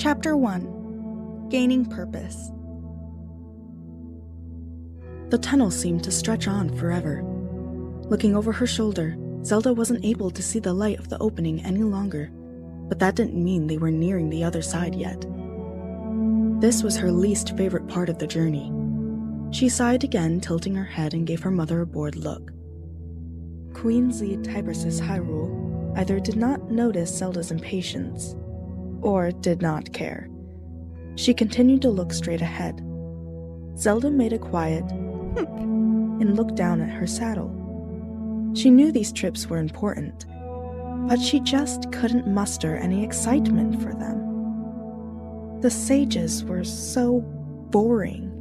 Chapter 1 Gaining Purpose. The tunnel seemed to stretch on forever. Looking over her shoulder, Zelda wasn't able to see the light of the opening any longer, but that didn't mean they were nearing the other side yet. This was her least favorite part of the journey. She sighed again, tilting her head, and gave her mother a bored look. Queen Z Tibersis Hyrule either did not notice Zelda's impatience, or did not care. She continued to look straight ahead. Zelda made a quiet "humph" and looked down at her saddle. She knew these trips were important, but she just couldn't muster any excitement for them. The sages were so boring.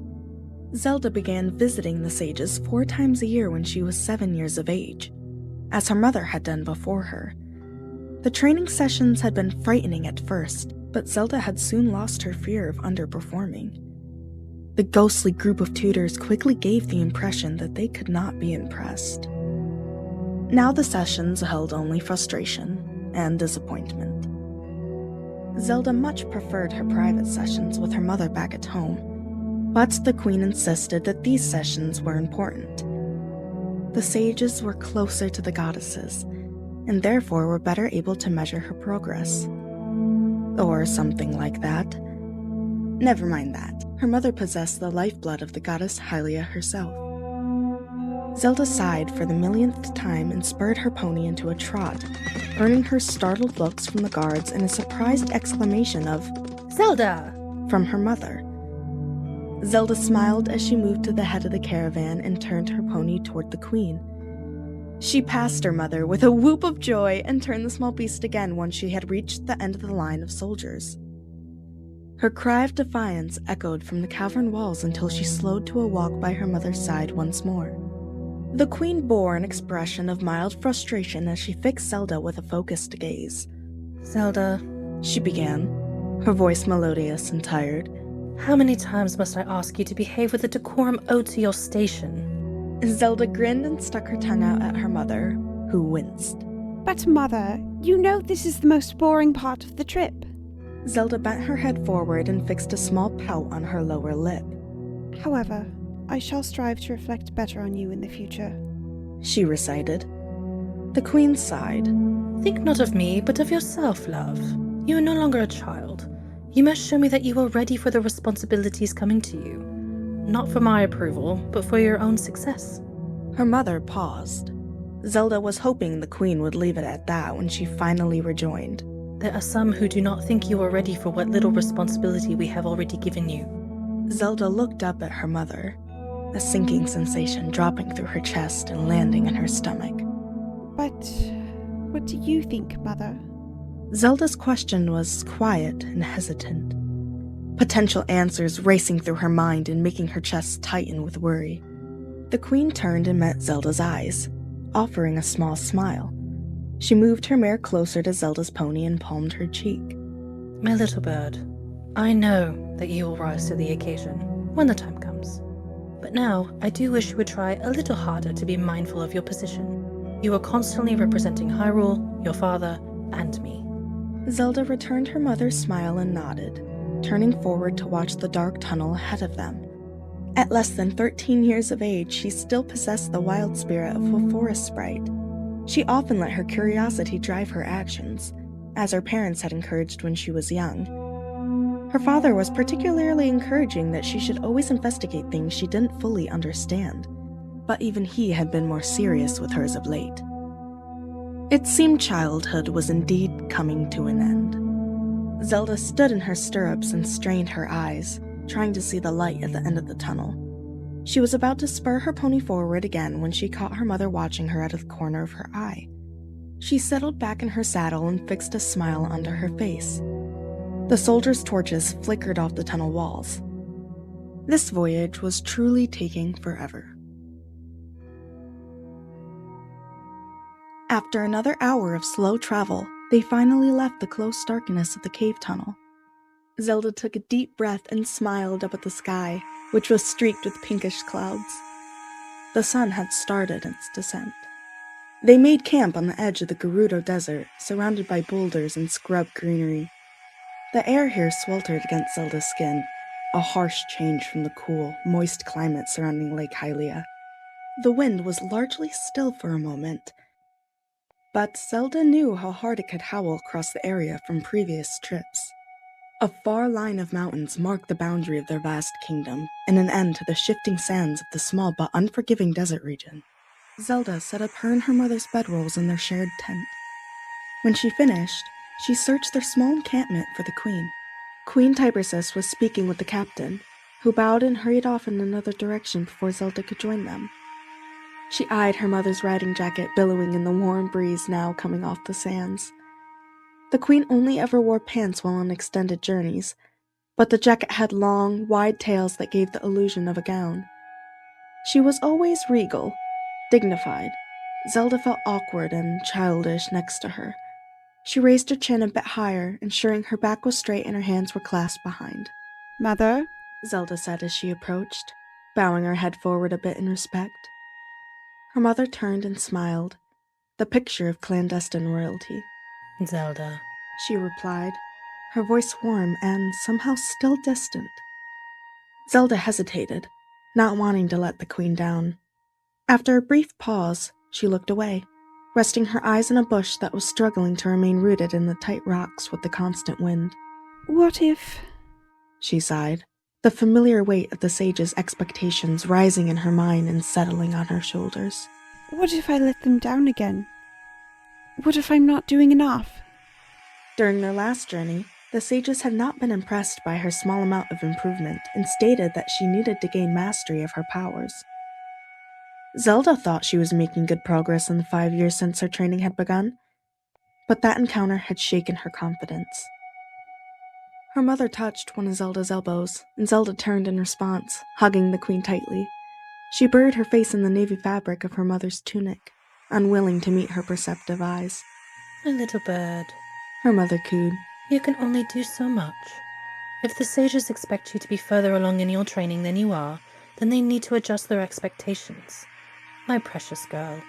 Zelda began visiting the sages 4 times a year when she was 7 years of age, as her mother had done before her. The training sessions had been frightening at first, but Zelda had soon lost her fear of underperforming. The ghostly group of tutors quickly gave the impression that they could not be impressed. Now the sessions held only frustration and disappointment. Zelda much preferred her private sessions with her mother back at home, but the queen insisted that these sessions were important. The sages were closer to the goddesses, and therefore were better able to measure her progress. Or something like that. Never mind that. Her mother possessed the lifeblood of the goddess Hylia herself. Zelda sighed for the millionth time and spurred her pony into a trot, earning her startled looks from the guards and a surprised exclamation of "Zelda!" from her mother. Zelda smiled as she moved to the head of the caravan and turned her pony toward the queen. She passed her mother with a whoop of joy and turned the small beast again once she had reached the end of the line of soldiers. Her cry of defiance echoed from the cavern walls until she slowed to a walk by her mother's side once more. The queen bore an expression of mild frustration as she fixed Zelda with a focused gaze. "Zelda," she began, her voice melodious and tired. "How many times must I ask you to behave with the decorum owed to your station?" Zelda grinned and stuck her tongue out at her mother, who winced. "But Mother, you know this is the most boring part of the trip." Zelda bent her head forward and fixed a small pout on her lower lip. "However, I shall strive to reflect better on you in the future," she recited. The queen sighed. "Think not of me, but of yourself, love. You are no longer a child. You must show me that you are ready for the responsibilities coming to you. Not for my approval, but for your own success." Her mother paused. Zelda was hoping the queen would leave it at that when she finally rejoined. "There are some who do not think you are ready for what little responsibility we have already given you." Zelda looked up at her mother, a sinking sensation dropping through her chest and landing in her stomach. "But what do you think, Mother?" Zelda's question was quiet and hesitant, potential answers racing through her mind and making her chest tighten with worry. The queen turned and met Zelda's eyes, offering a small smile. She moved her mare closer to Zelda's pony and palmed her cheek. "My little bird, I know that you will rise to the occasion when the time comes. But now, I do wish you would try a little harder to be mindful of your position. You are constantly representing Hyrule, your father, and me." Zelda returned her mother's smile and nodded, turning forward to watch the dark tunnel ahead of them. At less than 13 years of age, she still possessed the wild spirit of a forest sprite. She often let her curiosity drive her actions, as her parents had encouraged when she was young. Her father was particularly encouraging that she should always investigate things she didn't fully understand, but even he had been more serious with her as of late. It seemed childhood was indeed coming to an end. Zelda stood in her stirrups and strained her eyes, trying to see the light at the end of the tunnel. She was about to spur her pony forward again when she caught her mother watching her out of the corner of her eye. She settled back in her saddle and fixed a smile onto her face. The soldiers' torches flickered off the tunnel walls. This voyage was truly taking forever. After another hour of slow travel, they finally left the close darkness of the cave tunnel. Zelda took a deep breath and smiled up at the sky, which was streaked with pinkish clouds. The sun had started its descent. They made camp on the edge of the Gerudo Desert, surrounded by boulders and scrub greenery. The air here sweltered against Zelda's skin, a harsh change from the cool, moist climate surrounding Lake Hylia. The wind was largely still for a moment, but Zelda knew how hard it could howl across the area from previous trips. A far line of mountains marked the boundary of their vast kingdom, and an end to the shifting sands of the small but unforgiving desert region. Zelda set up her and her mother's bedrolls in their shared tent. When she finished, she searched their small encampment for the queen. Queen Tibersis was speaking with the captain, who bowed and hurried off in another direction before Zelda could join them. She eyed her mother's riding jacket billowing in the warm breeze now coming off the sands. The queen only ever wore pants while on extended journeys, but the jacket had long, wide tails that gave the illusion of a gown. She was always regal, dignified. Zelda felt awkward and childish next to her. She raised her chin a bit higher, ensuring her back was straight and her hands were clasped behind. Mother? Zelda said as she approached, bowing her head forward a bit in respect. Her mother turned and smiled, the picture of clandestine royalty. Zelda, she replied, her voice warm and somehow still distant. Zelda hesitated, not wanting to let the queen down. After a brief pause, she looked away, resting her eyes on a bush that was struggling to remain rooted in the tight rocks with the constant wind. What if... she sighed, the familiar weight of the sage's expectations rising in her mind and settling on her shoulders. What if I let them down again? What if I'm not doing enough? During their last journey, the sages had not been impressed by her small amount of improvement and stated that she needed to gain mastery of her powers. Zelda thought she was making good progress in the 5 years since her training had begun, but that encounter had shaken her confidence. Her mother touched one of Zelda's elbows, and Zelda turned in response, hugging the queen tightly. She buried her face in the navy fabric of her mother's tunic, unwilling to meet her perceptive eyes. my little bird, Her mother cooed. you can only do so much. If the sages expect you to be further along in your training than you are, then they need to adjust their expectations. My precious girl,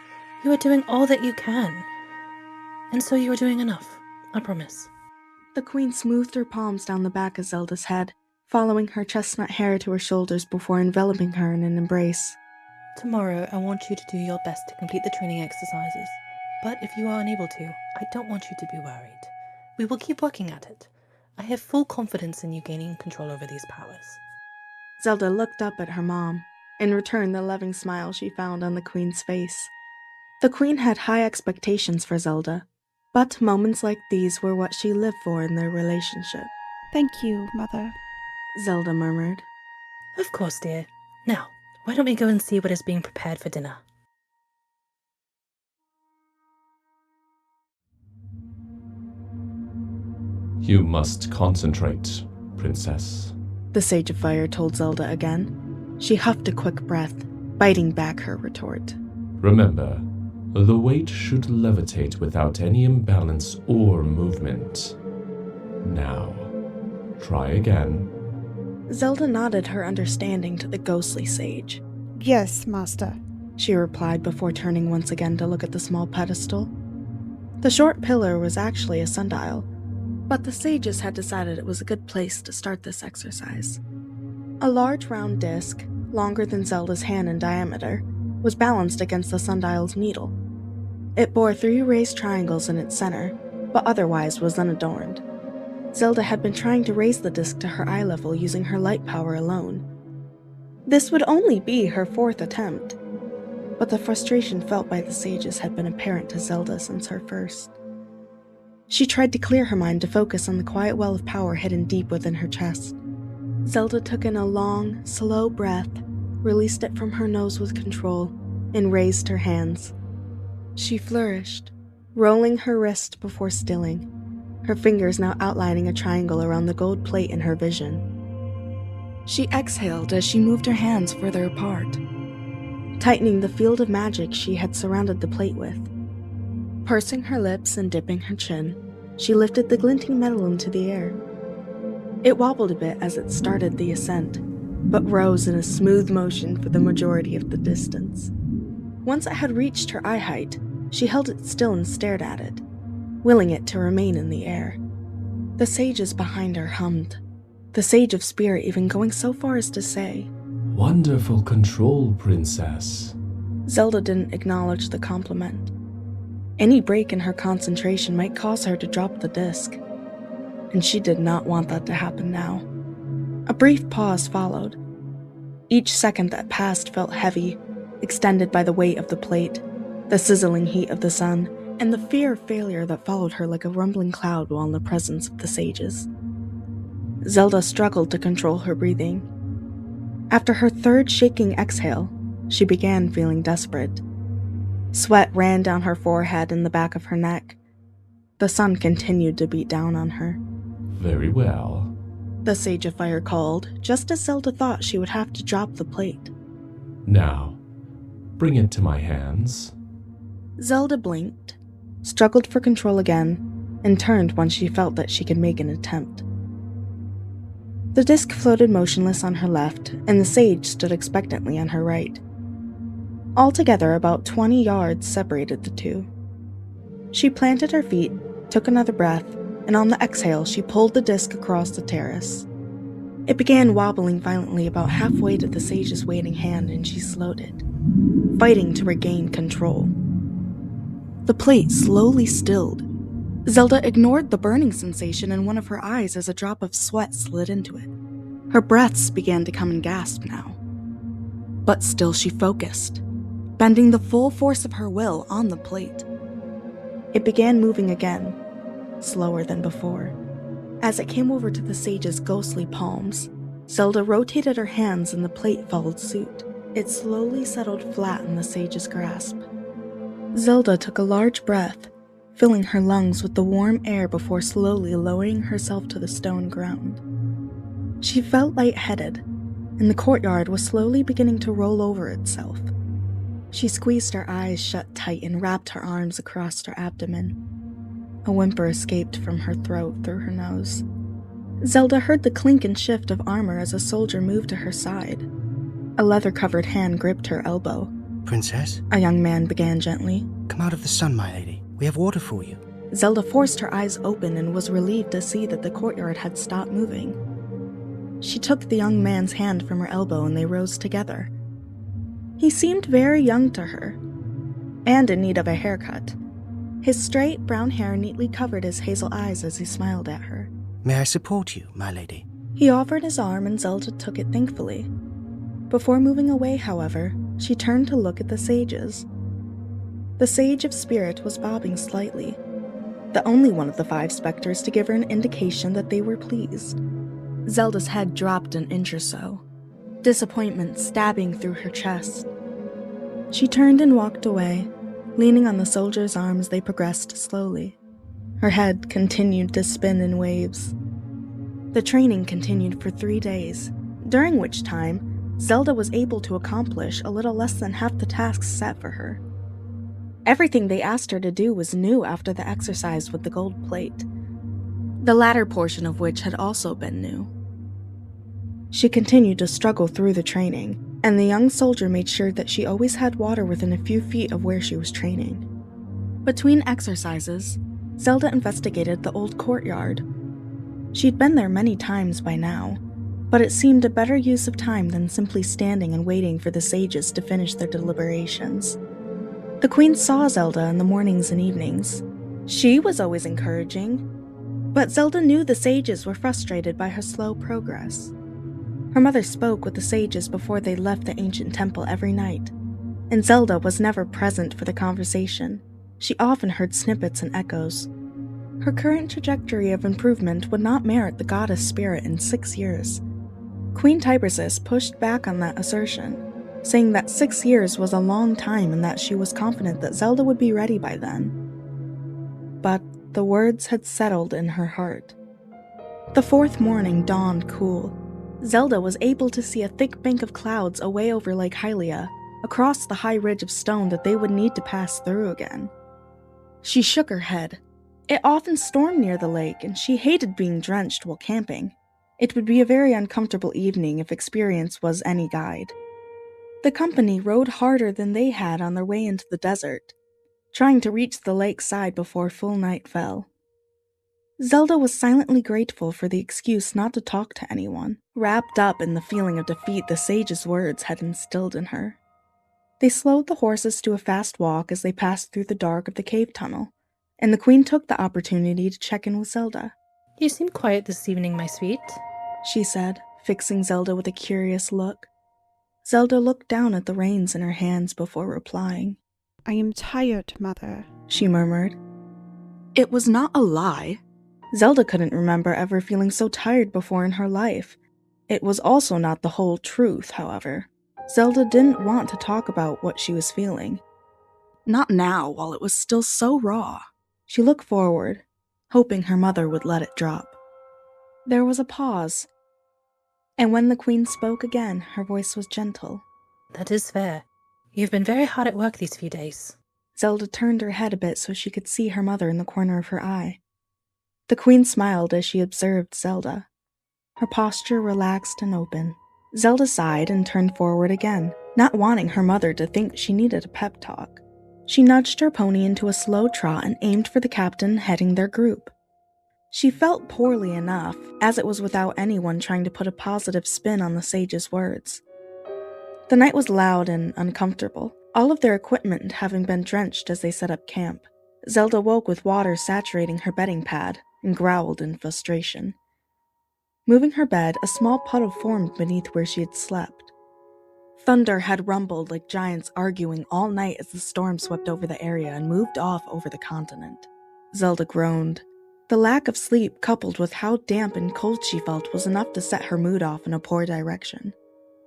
you are doing all that you can. And so you are doing enough, I promise. The queen smoothed her palms down the back of Zelda's head, following her chestnut hair to her shoulders before enveloping her in an embrace. Tomorrow, I want you to do your best to complete the training exercises. But if you are unable to, I don't want you to be worried. We will keep working at it. I have full confidence in you gaining control over these powers. Zelda looked up at her mom, in return the loving smile she found on the queen's face. The queen had high expectations for Zelda, but moments like these were what she lived for in their relationship. Thank you, Mother. Zelda murmured. Of course, dear. Now, why don't we go and see what is being prepared for dinner? You must concentrate, Princess. The Sage of Fire told Zelda again. She huffed a quick breath, biting back her retort. Remember, the weight should levitate without any imbalance or movement. Now, try again. Zelda nodded her understanding to the ghostly sage. Yes, Master. She replied before turning once again to look at the small pedestal. The short pillar was actually a sundial, but the sages had decided it was a good place to start this exercise. A large round disc, longer than Zelda's hand in diameter, was balanced against the sundial's needle. It bore 3 raised triangles in its center, but otherwise was unadorned. Zelda had been trying to raise the disc to her eye level using her light power alone. This would only be her 4th attempt, but the frustration felt by the sages had been apparent to Zelda since her first. She tried to clear her mind to focus on the quiet well of power hidden deep within her chest. Zelda took in a long, slow breath, released it from her nose with control, and raised her hands. She flourished, rolling her wrist before stilling, her fingers now outlining a triangle around the gold plate in her vision. She exhaled as she moved her hands further apart, tightening the field of magic she had surrounded the plate with. Pursing her lips and dipping her chin, she lifted the glinting metal into the air. It wobbled a bit as it started the ascent, but rose in a smooth motion for the majority of the distance. Once it had reached her eye height, she held it still and stared at it, willing it to remain in the air. The sages behind her hummed, the Sage of Spirit even going so far as to say, "Wonderful control, Princess." Zelda didn't acknowledge the compliment. Any break in her concentration might cause her to drop the disc, and she did not want that to happen now. A brief pause followed. Each second that passed felt heavy, extended by the weight of the plate, the sizzling heat of the sun, and the fear of failure that followed her like a rumbling cloud while in the presence of the sages. Zelda struggled to control her breathing. After her third shaking exhale, she began feeling desperate. Sweat ran down her forehead and the back of her neck. The sun continued to beat down on her. "Very well." The Sage of Fire called, just as Zelda thought she would have to drop the plate. "Now, bring it to my hands." Zelda blinked, struggled for control again, and turned when she felt that she could make an attempt. The disc floated motionless on her left, and the Sage stood expectantly on her right. Altogether, about 20 yards separated the two. She planted her feet, took another breath, and on the exhale, she pulled the disc across the terrace. It began wobbling violently about halfway to the Sage's waiting hand, and she slowed it, fighting to regain control. The plate slowly stilled. Zelda ignored the burning sensation in one of her eyes as a drop of sweat slid into it. Her breaths began to come in gasps now. But still she focused, bending the full force of her will on the plate. It began moving again, slower than before. As it came over to the Sage's ghostly palms, Zelda rotated her hands and the plate followed suit. It slowly settled flat in the Sage's grasp. Zelda took a large breath, filling her lungs with the warm air before slowly lowering herself to the stone ground. She felt lightheaded, and the courtyard was slowly beginning to roll over itself. She squeezed her eyes shut tight and wrapped her arms across her abdomen. A whimper escaped from her throat through her nose. Zelda heard the clink and shift of armor as a soldier moved to her side. A leather-covered hand gripped her elbow. "Princess?" A young man began gently. "Come out of the sun, my lady. We have water for you." Zelda forced her eyes open and was relieved to see that the courtyard had stopped moving. She took the young man's hand from her elbow and they rose together. He seemed very young to her, and in need of a haircut. His straight brown hair neatly covered his hazel eyes as he smiled at her. "May I support you, my lady?" He offered his arm and Zelda took it thankfully. Before moving away, however, she turned to look at the sages. The Sage of Spirit was bobbing slightly, the only one of the 5 specters to give her an indication that they were pleased. Zelda's head dropped an inch or so, disappointment stabbing through her chest. She turned and walked away, leaning on the soldier's arm as they progressed slowly. Her head continued to spin in waves. The training continued for 3 days, during which time Zelda was able to accomplish a little less than half the tasks set for her. Everything they asked her to do was new after the exercise with the gold plate, the latter portion of which had also been new. She continued to struggle through the training, and the young soldier made sure that she always had water within a few feet of where she was training. Between exercises, Zelda investigated the old courtyard. She'd been there many times by now, but it seemed a better use of time than simply standing and waiting for the sages to finish their deliberations. The queen saw Zelda in the mornings and evenings. She was always encouraging, but Zelda knew the sages were frustrated by her slow progress. Her mother spoke with the sages before they left the ancient temple every night, and Zelda was never present for the conversation. She often heard snippets and echoes. Her current trajectory of improvement would not merit the goddess spirit in 6 years. Queen Tibersis pushed back on that assertion, saying that 6 years was a long time and that she was confident that Zelda would be ready by then. But the words had settled in her heart. The 4th morning dawned cool. Zelda was able to see a thick bank of clouds away over Lake Hylia, across the high ridge of stone that they would need to pass through again. She shook her head. It often stormed near the lake, and she hated being drenched while camping. It would be a very uncomfortable evening if experience was any guide. The company rode harder than they had on their way into the desert, trying to reach the lake side before full night fell. Zelda was silently grateful for the excuse not to talk to anyone, wrapped up in the feeling of defeat the sage's words had instilled in her. They slowed the horses to a fast walk as they passed through the dark of the cave tunnel, and the queen took the opportunity to check in with Zelda. You seem quiet this evening, my sweet, she said, fixing Zelda with a curious look. Zelda looked down at the reins in her hands before replying. I am tired, Mother, she murmured. It was not a lie. Zelda couldn't remember ever feeling so tired before in her life. It was also not the whole truth, however. Zelda didn't want to talk about what she was feeling. Not now, while it was still so raw. She looked forward, hoping her mother would let it drop. There was a pause, and when the queen spoke again, her voice was gentle. That is fair. You've been very hard at work these few days. Zelda turned her head a bit so she could see her mother in the corner of her eye. The queen smiled as she observed Zelda. Her posture relaxed and open. Zelda sighed and turned forward again, not wanting her mother to think she needed a pep talk. She nudged her pony into a slow trot and aimed for the captain heading their group. She felt poorly enough, as it was without anyone trying to put a positive spin on the sage's words. The night was loud and uncomfortable, all of their equipment having been drenched as they set up camp. Zelda woke with water saturating her bedding pad and growled in frustration. Moving her bed, a small puddle formed beneath where she had slept. Thunder had rumbled like giants arguing all night as the storm swept over the area and moved off over the continent. Zelda groaned. The lack of sleep, coupled with how damp and cold she felt, was enough to set her mood off in a poor direction.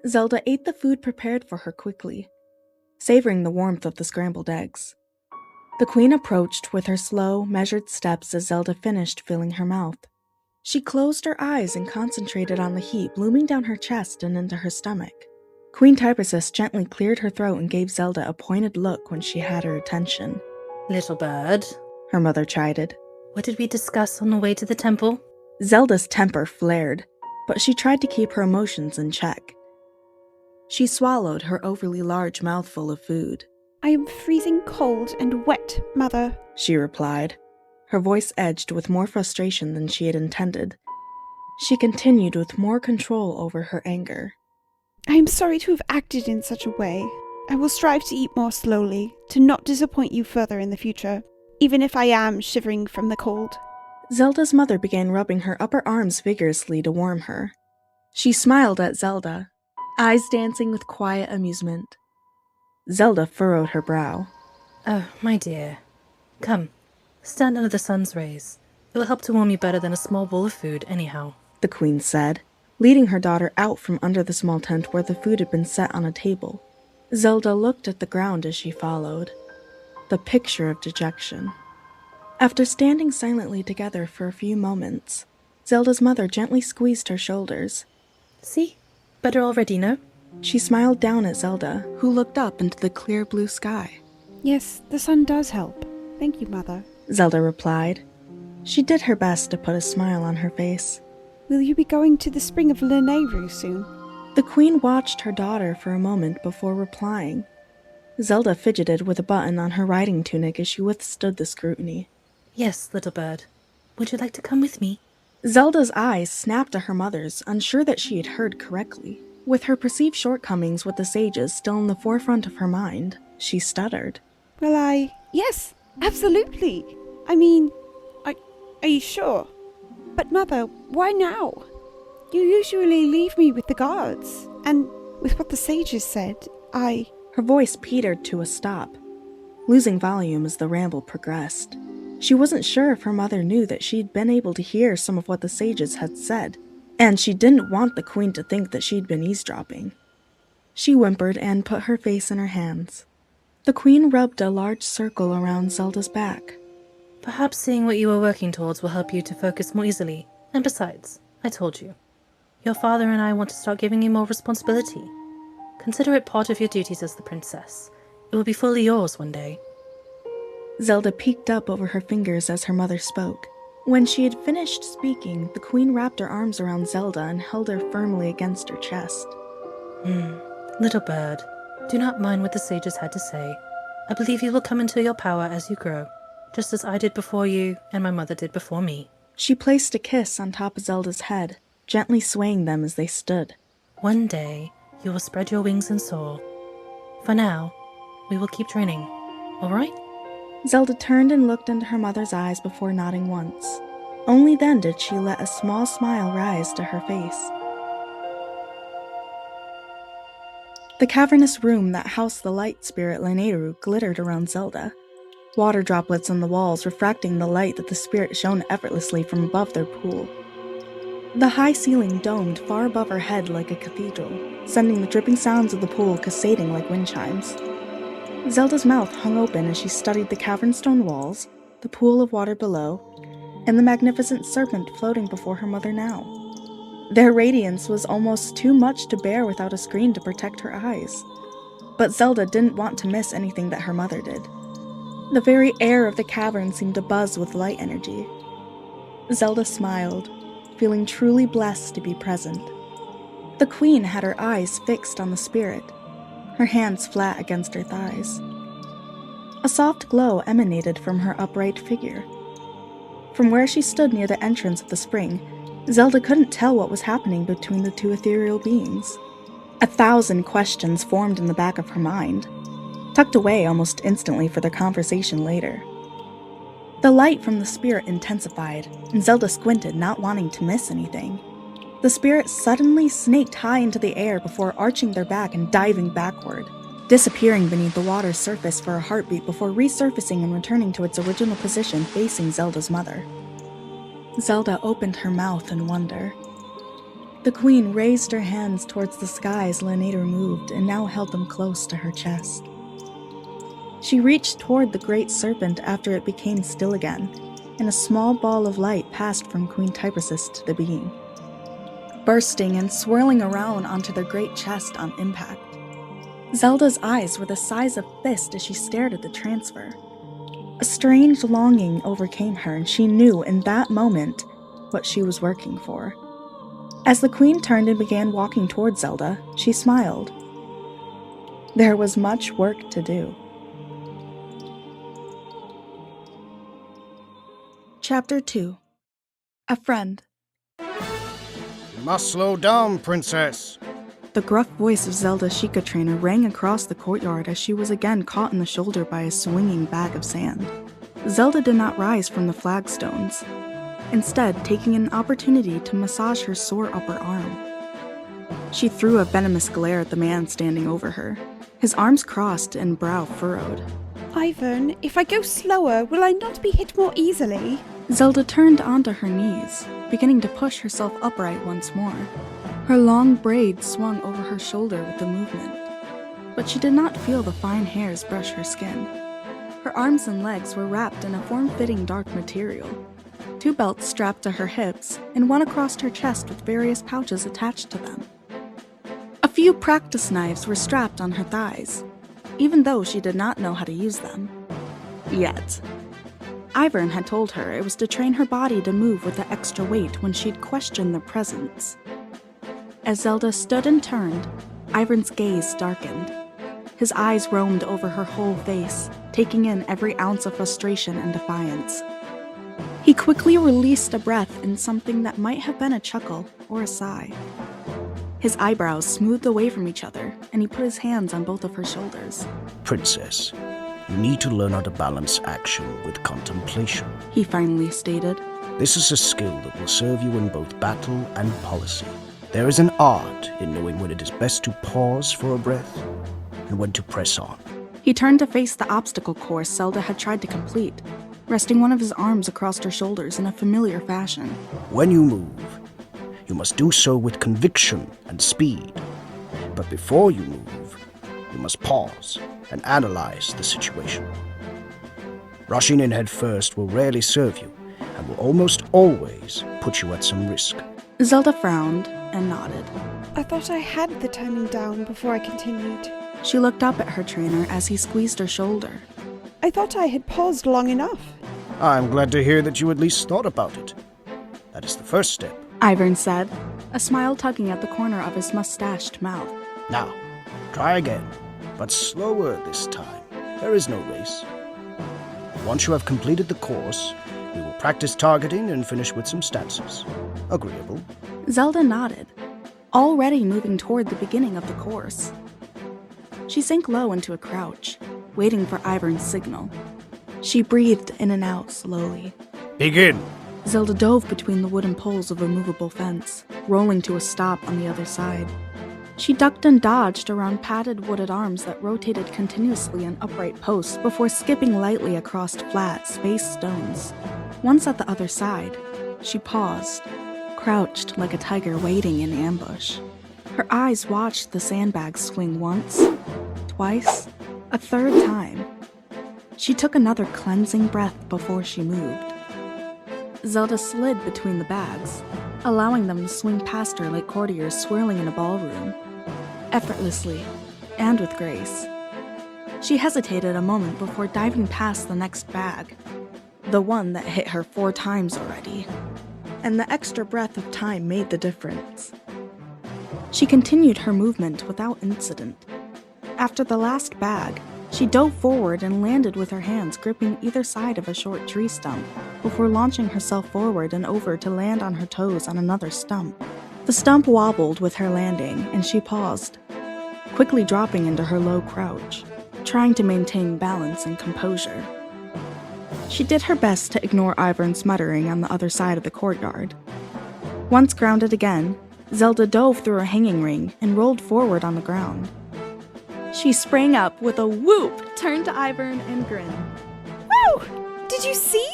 Zelda ate the food prepared for her quickly, savoring the warmth of the scrambled eggs. The queen approached with her slow, measured steps as Zelda finished filling her mouth. She closed her eyes and concentrated on the heat blooming down her chest and into her stomach. Queen Typersis gently cleared her throat and gave Zelda a pointed look when she had her attention. Little bird, her mother chided. What did we discuss on the way to the temple? Zelda's temper flared, but she tried to keep her emotions in check. She swallowed her overly large mouthful of food. I am freezing cold and wet, Mother, she replied, her voice edged with more frustration than she had intended. She continued with more control over her anger. I am sorry to have acted in such a way. I will strive to eat more slowly, to not disappoint you further in the future, even if I am shivering from the cold. Zelda's mother began rubbing her upper arms vigorously to warm her. She smiled at Zelda, eyes dancing with quiet amusement. Zelda furrowed her brow. Oh, my dear. Come, stand under the sun's rays. It will help to warm you better than a small bowl of food, anyhow, the queen said, leading her daughter out from under the small tent where the food had been set on a table. Zelda looked at the ground as she followed, the picture of dejection. After standing silently together for a few moments, Zelda's mother gently squeezed her shoulders. See? Better already, no? She smiled down at Zelda, who looked up into the clear blue sky. Yes, the sun does help. Thank you, Mother, Zelda replied. She did her best to put a smile on her face. Will you be going to the spring of Legendarium soon? The queen watched her daughter for a moment before replying. Zelda fidgeted with a button on her riding tunic as she withstood the scrutiny. Yes, little bird. Would you like to come with me? Zelda's eyes snapped to her mother's, unsure that she had heard correctly. With her perceived shortcomings with the sages still in the forefront of her mind, she stuttered. Well, yes, absolutely. I mean, are you sure? But Mother, why now? You usually leave me with the guards, and with what the sages said, Her voice petered to a stop, losing volume as the ramble progressed. She wasn't sure if her mother knew that she'd been able to hear some of what the sages had said, and she didn't want the queen to think that she'd been eavesdropping. She whimpered and put her face in her hands. The queen rubbed a large circle around Zelda's back. Perhaps seeing what you are working towards will help you to focus more easily. And besides, I told you, your father and I want to start giving you more responsibility. Consider it part of your duties as the princess. It will be fully yours one day. Zelda peeked up over her fingers as her mother spoke. When she had finished speaking, the queen wrapped her arms around Zelda and held her firmly against her chest. Little bird, do not mind what the sages had to say. I believe you will come into your power as you grow, just as I did before you and my mother did before me. She placed a kiss on top of Zelda's head, gently swaying them as they stood. One day, you will spread your wings and soar. For now, we will keep training, all right? Zelda turned and looked into her mother's eyes before nodding once. Only then did she let a small smile rise to her face. The cavernous room that housed the light spirit Legendarium glittered around Zelda, water droplets on the walls refracting the light that the spirit shone effortlessly from above their pool. The high ceiling domed far above her head like a cathedral, sending the dripping sounds of the pool cascading like wind chimes. Zelda's mouth hung open as she studied the cavern stone walls, the pool of water below, and the magnificent serpent floating before her mother now. Their radiance was almost too much to bear without a screen to protect her eyes. But Zelda didn't want to miss anything that her mother did. The very air of the cavern seemed to buzz with light energy. Zelda smiled, feeling truly blessed to be present. The queen had her eyes fixed on the spirit, her hands flat against her thighs. A soft glow emanated from her upright figure. From where she stood near the entrance of the spring, Zelda couldn't tell what was happening between the two ethereal beings. 1,000 questions formed in the back of her mind, tucked away almost instantly for their conversation later. The light from the spirit intensified, and Zelda squinted, not wanting to miss anything. The spirit suddenly snaked high into the air before arching their back and diving backward, disappearing beneath the water's surface for a heartbeat before resurfacing and returning to its original position facing Zelda's mother. Zelda opened her mouth in wonder. The queen raised her hands towards the sky as Legendarium moved and now held them close to her chest. She reached toward the great serpent after it became still again, and a small ball of light passed from Queen Typesis to the being, bursting and swirling around onto their great chest on impact. Zelda's eyes were the size of fists as she stared at the transfer. A strange longing overcame her, and she knew in that moment what she was working for. As the queen turned and began walking toward Zelda, she smiled. There was much work to do. Chapter 2. A Friend. You must slow down, princess. The gruff voice of Zelda's Sheikah trainer rang across the courtyard as she was again caught in the shoulder by a swinging bag of sand. Zelda did not rise from the flagstones, instead taking an opportunity to massage her sore upper arm. She threw a venomous glare at the man standing over her, his arms crossed and brow furrowed. Ivan, if I go slower, will I not be hit more easily? Zelda turned onto her knees, beginning to push herself upright once more. Her long braids swung over her shoulder with the movement, but she did not feel the fine hairs brush her skin. Her arms and legs were wrapped in a form-fitting dark material, 2 belts strapped to her hips, and one across her chest with various pouches attached to them. A few practice knives were strapped on her thighs, even though she did not know how to use them. Yet. Ivan had told her it was to train her body to move with the extra weight when she'd questioned their presence. As Zelda stood and turned, Ivan's gaze darkened. His eyes roamed over her whole face, taking in every ounce of frustration and defiance. He quickly released a breath in something that might have been a chuckle or a sigh. His eyebrows smoothed away from each other, and he put his hands on both of her shoulders. Princess, you need to learn how to balance action with contemplation. He finally stated. This is a skill that will serve you in both battle and policy. There is an art in knowing when it is best to pause for a breath and when to press on. He turned to face the obstacle course Zelda had tried to complete, resting one of his arms across her shoulders in a familiar fashion. When you move, you must do so with conviction and speed. But before you move, you must pause and analyze the situation. Rushing in head first will rarely serve you and will almost always put you at some risk. Zelda frowned and nodded. I thought I had the timing down before I continued. She looked up at her trainer as he squeezed her shoulder. I thought I had paused long enough. I'm glad to hear that you at least thought about it. That is the first step. Ivan said, a smile tugging at the corner of his mustached mouth. Now, try again, but slower this time. There is no race. Once you have completed the course, we will practice targeting and finish with some stances. Agreeable. Zelda nodded, already moving toward the beginning of the course. She sank low into a crouch, waiting for Ivern's signal. She breathed in and out slowly. Begin! Zelda dove between the wooden poles of a movable fence, rolling to a stop on the other side. She ducked and dodged around padded wooded arms that rotated continuously on upright posts before skipping lightly across flat, spaced stones. Once at the other side, she paused, crouched like a tiger waiting in ambush. Her eyes watched the sandbags swing once, twice, a third time. She took another cleansing breath before she moved. Zelda slid between the bags, allowing them to swing past her like courtiers swirling in a ballroom. Effortlessly, and with grace. She hesitated a moment before diving past the next bag, the one that hit her 4 times already. And the extra breath of time made the difference. She continued her movement without incident. After the last bag, she dove forward and landed with her hands gripping either side of a short tree stump before launching herself forward and over to land on her toes on another stump. The stump wobbled with her landing, and she paused, quickly dropping into her low crouch, trying to maintain balance and composure. She did her best to ignore Ivern's muttering on the other side of the courtyard. Once grounded again, Zelda dove through a hanging ring and rolled forward on the ground. She sprang up with a whoop, turned to Ivern and grinned. Woo! Did you see?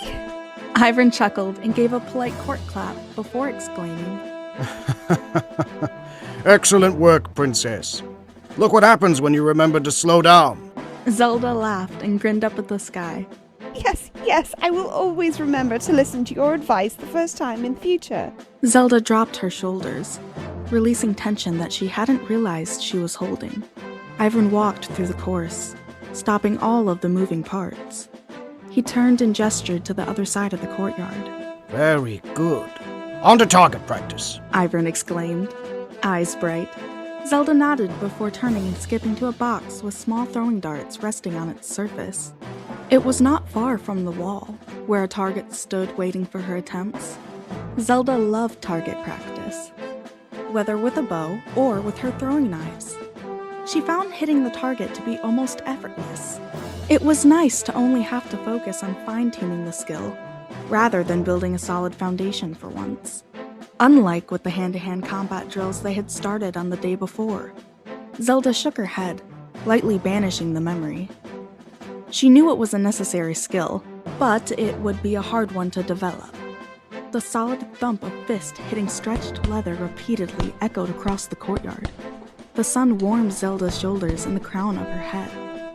Ivern chuckled and gave a polite court clap before exclaiming, Excellent work, Princess. Look what happens when you remember to slow down. Zelda laughed and grinned up at the sky. Yes, I will always remember to listen to your advice the first time in future. Zelda dropped her shoulders, releasing tension that she hadn't realized she was holding. Ivern walked through the course, stopping all of the moving parts. He turned and gestured to the other side of the courtyard. Very good. On to target practice. Ivern exclaimed, eyes bright. Zelda nodded before turning and skipping to a box with small throwing darts resting on its surface. It was not far from the wall, where a target stood waiting for her attempts. Zelda loved target practice, whether with a bow or with her throwing knives. She found hitting the target to be almost effortless. It was nice to only have to focus on fine-tuning the skill, rather than building a solid foundation for once. Unlike with the hand-to-hand combat drills they had started on the day before. Zelda shook her head, lightly banishing the memory. She knew it was a necessary skill, but it would be a hard one to develop. The solid thump of fist hitting stretched leather repeatedly echoed across the courtyard. The sun warmed Zelda's shoulders and the crown of her head,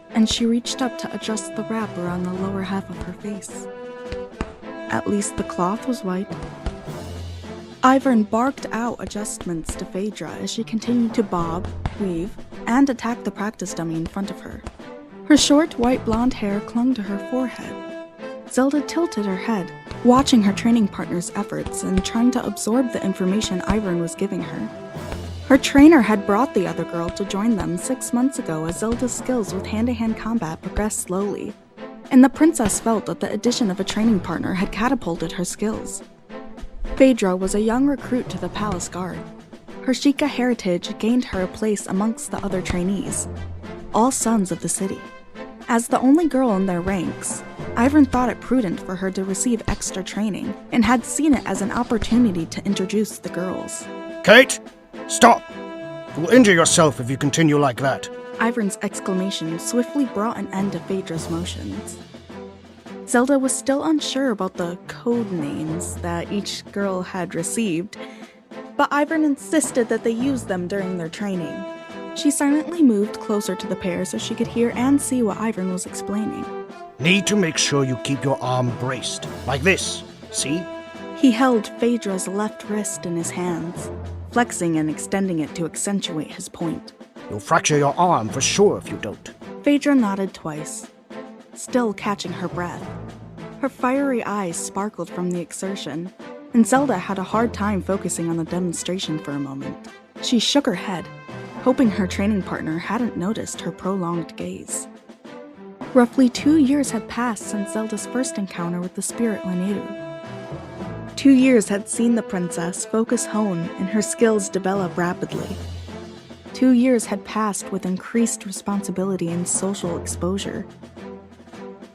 and she reached up to adjust the wrap around the lower half of her face. At least the cloth was white. Ivern barked out adjustments to Phaedra as she continued to bob, weave, and attack the practice dummy in front of her. Her short, white blonde hair clung to her forehead. Zelda tilted her head, watching her training partner's efforts and trying to absorb the information Ivern was giving her. Her trainer had brought the other girl to join them 6 months ago as Zelda's skills with hand-to-hand combat progressed slowly, and the princess felt that the addition of a training partner had catapulted her skills. Phaedra was a young recruit to the palace guard. Her Sheikah heritage gained her a place amongst the other trainees, all sons of the city. As the only girl in their ranks, Ivern thought it prudent for her to receive extra training and had seen it as an opportunity to introduce the girls. Kate, stop! You will injure yourself if you continue like that. Ivern's exclamation swiftly brought an end to Phaedra's motions. Zelda was still unsure about the code names that each girl had received, but Ivern insisted that they use them during their training. She silently moved closer to the pair so she could hear and see what Ivern was explaining. Need to make sure you keep your arm braced, like this, see? He held Phaedra's left wrist in his hands, flexing and extending it to accentuate his point. You'll fracture your arm for sure if you don't. Phaedra nodded twice, still catching her breath. Her fiery eyes sparkled from the exertion, and Zelda had a hard time focusing on the demonstration for a moment. She shook her head, hoping her training partner hadn't noticed her prolonged gaze. Roughly 2 years had passed since Zelda's first encounter with the spirit Laneru. 2 years had seen the princess focus hone and her skills develop rapidly. 2 years had passed with increased responsibility and social exposure.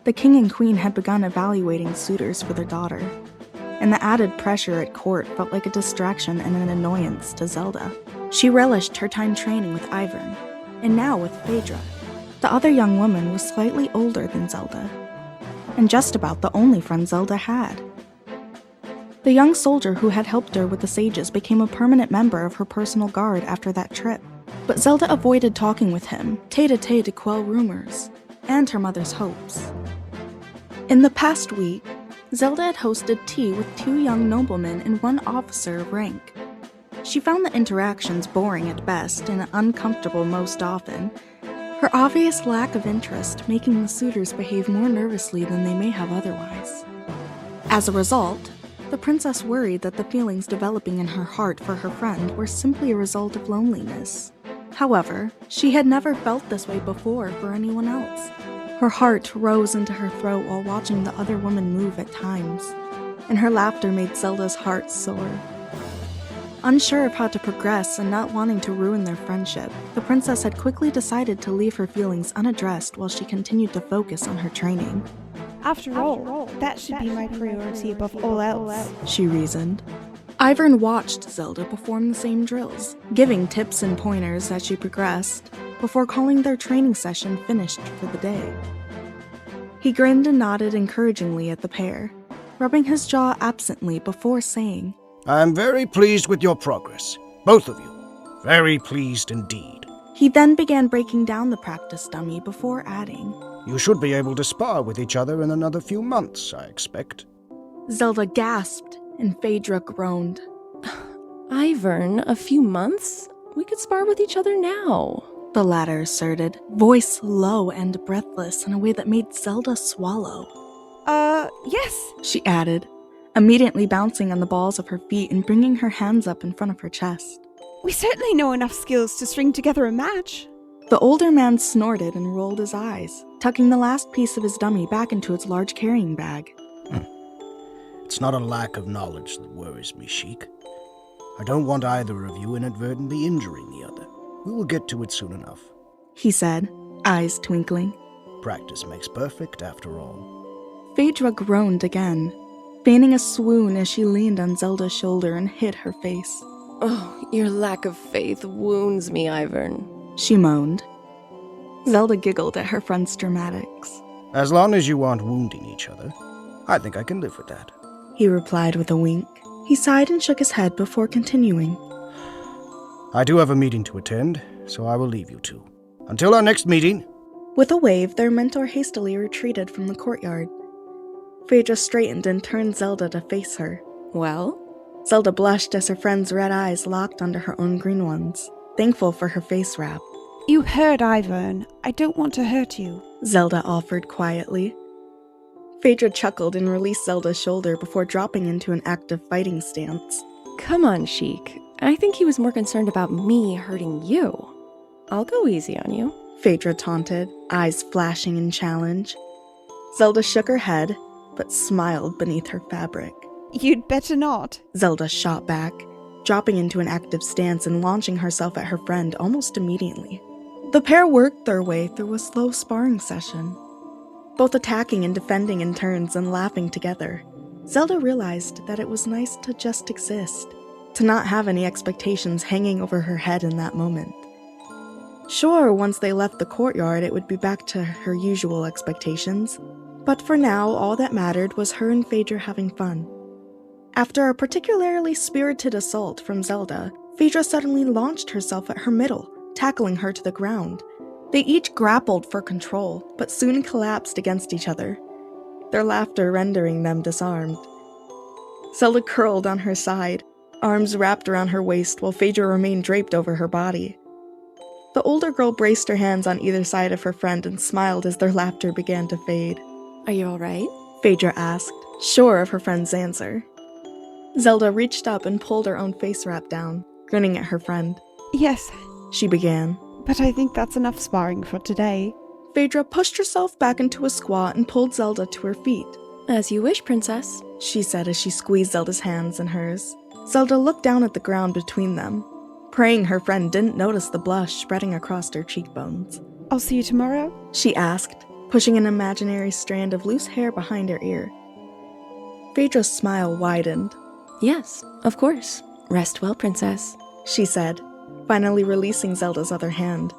The king and queen had begun evaluating suitors for their daughter, and the added pressure at court felt like a distraction and an annoyance to Zelda. She relished her time training with Ivern, and now with Phaedra. The other young woman was slightly older than Zelda, and just about the only friend Zelda had. The young soldier who had helped her with the sages became a permanent member of her personal guard after that trip, but Zelda avoided talking with him, tete-a-tete to quell rumors, and her mother's hopes. In the past week, Zelda had hosted tea with 2 young noblemen and 1 officer of rank. She found the interactions boring at best and uncomfortable most often, her obvious lack of interest making the suitors behave more nervously than they may have otherwise. As a result, the princess worried that the feelings developing in her heart for her friend were simply a result of loneliness. However, she had never felt this way before for anyone else. Her heart rose into her throat while watching the other woman move at times, and her laughter made Zelda's heart soar. Unsure of how to progress and not wanting to ruin their friendship, the princess had quickly decided to leave her feelings unaddressed while she continued to focus on her training. After all, that should be my priority above all else, she reasoned. Ivern watched Zelda perform the same drills, giving tips and pointers as she progressed, before calling their training session finished for the day. He grinned and nodded encouragingly at the pair, rubbing his jaw absently before saying, I'm very pleased with your progress, both of you. Very pleased indeed. He then began breaking down the practice dummy before adding, You should be able to spar with each other in another few months, I expect. Zelda gasped, and Phaedra groaned. Ivern, a few months? We could spar with each other now. The latter asserted, voice low and breathless in a way that made Zelda swallow. Yes. She added, immediately bouncing on the balls of her feet and bringing her hands up in front of her chest. We certainly know enough skills to string together a match. The older man snorted and rolled his eyes, tucking the last piece of his dummy back into its large carrying bag. It's not a lack of knowledge that worries me, Sheik. I don't want either of you inadvertently injuring the other. We will get to it soon enough, he said, eyes twinkling. Practice makes perfect, after all. Phaedra groaned again, feigning a swoon as she leaned on Zelda's shoulder and hid her face. Oh, your lack of faith wounds me, Ivern. She moaned. Zelda giggled at her friend's dramatics. As long as you aren't wounding each other, I think I can live with that, he replied with a wink. He sighed and shook his head before continuing. I do have a meeting to attend, so I will leave you two. Until our next meeting. With a wave, their mentor hastily retreated from the courtyard. Phaedra straightened and turned Zelda to face her. Well? Zelda blushed as her friend's red eyes locked onto her own green ones, thankful for her face wrap. You heard Ivern. I don't want to hurt you, Zelda offered quietly. Phaedra chuckled and released Zelda's shoulder before dropping into an active fighting stance. Come on, Sheik. I think he was more concerned about me hurting you. I'll go easy on you, Phaedra taunted, eyes flashing in challenge. Zelda shook her head, but smiled beneath her fabric. You'd better not, Zelda shot back, dropping into an active stance and launching herself at her friend almost immediately. The pair worked their way through a slow sparring session, both attacking and defending in turns and laughing together. Zelda realized that it was nice to just exist, to not have any expectations hanging over her head in that moment. Sure, once they left the courtyard, it would be back to her usual expectations, but for now, all that mattered was her and Phaedra having fun. After a particularly spirited assault from Zelda, Phaedra suddenly launched herself at her middle, tackling her to the ground. They each grappled for control, but soon collapsed against each other, their laughter rendering them disarmed. Zelda curled on her side, arms wrapped around her waist while Phaedra remained draped over her body. The older girl braced her hands on either side of her friend and smiled as their laughter began to fade. Are you all right? Phaedra asked, sure of her friend's answer. Zelda reached up and pulled her own face wrap down, grinning at her friend. Yes, she began. But I think that's enough sparring for today. Phaedra pushed herself back into a squat and pulled Zelda to her feet. As you wish, Princess, she said as she squeezed Zelda's hands in hers. Zelda looked down at the ground between them, praying her friend didn't notice the blush spreading across her cheekbones. I'll see you tomorrow? She asked, pushing an imaginary strand of loose hair behind her ear. Phaedra's smile widened. Yes, of course. Rest well, Princess, she said, finally releasing Zelda's other hand.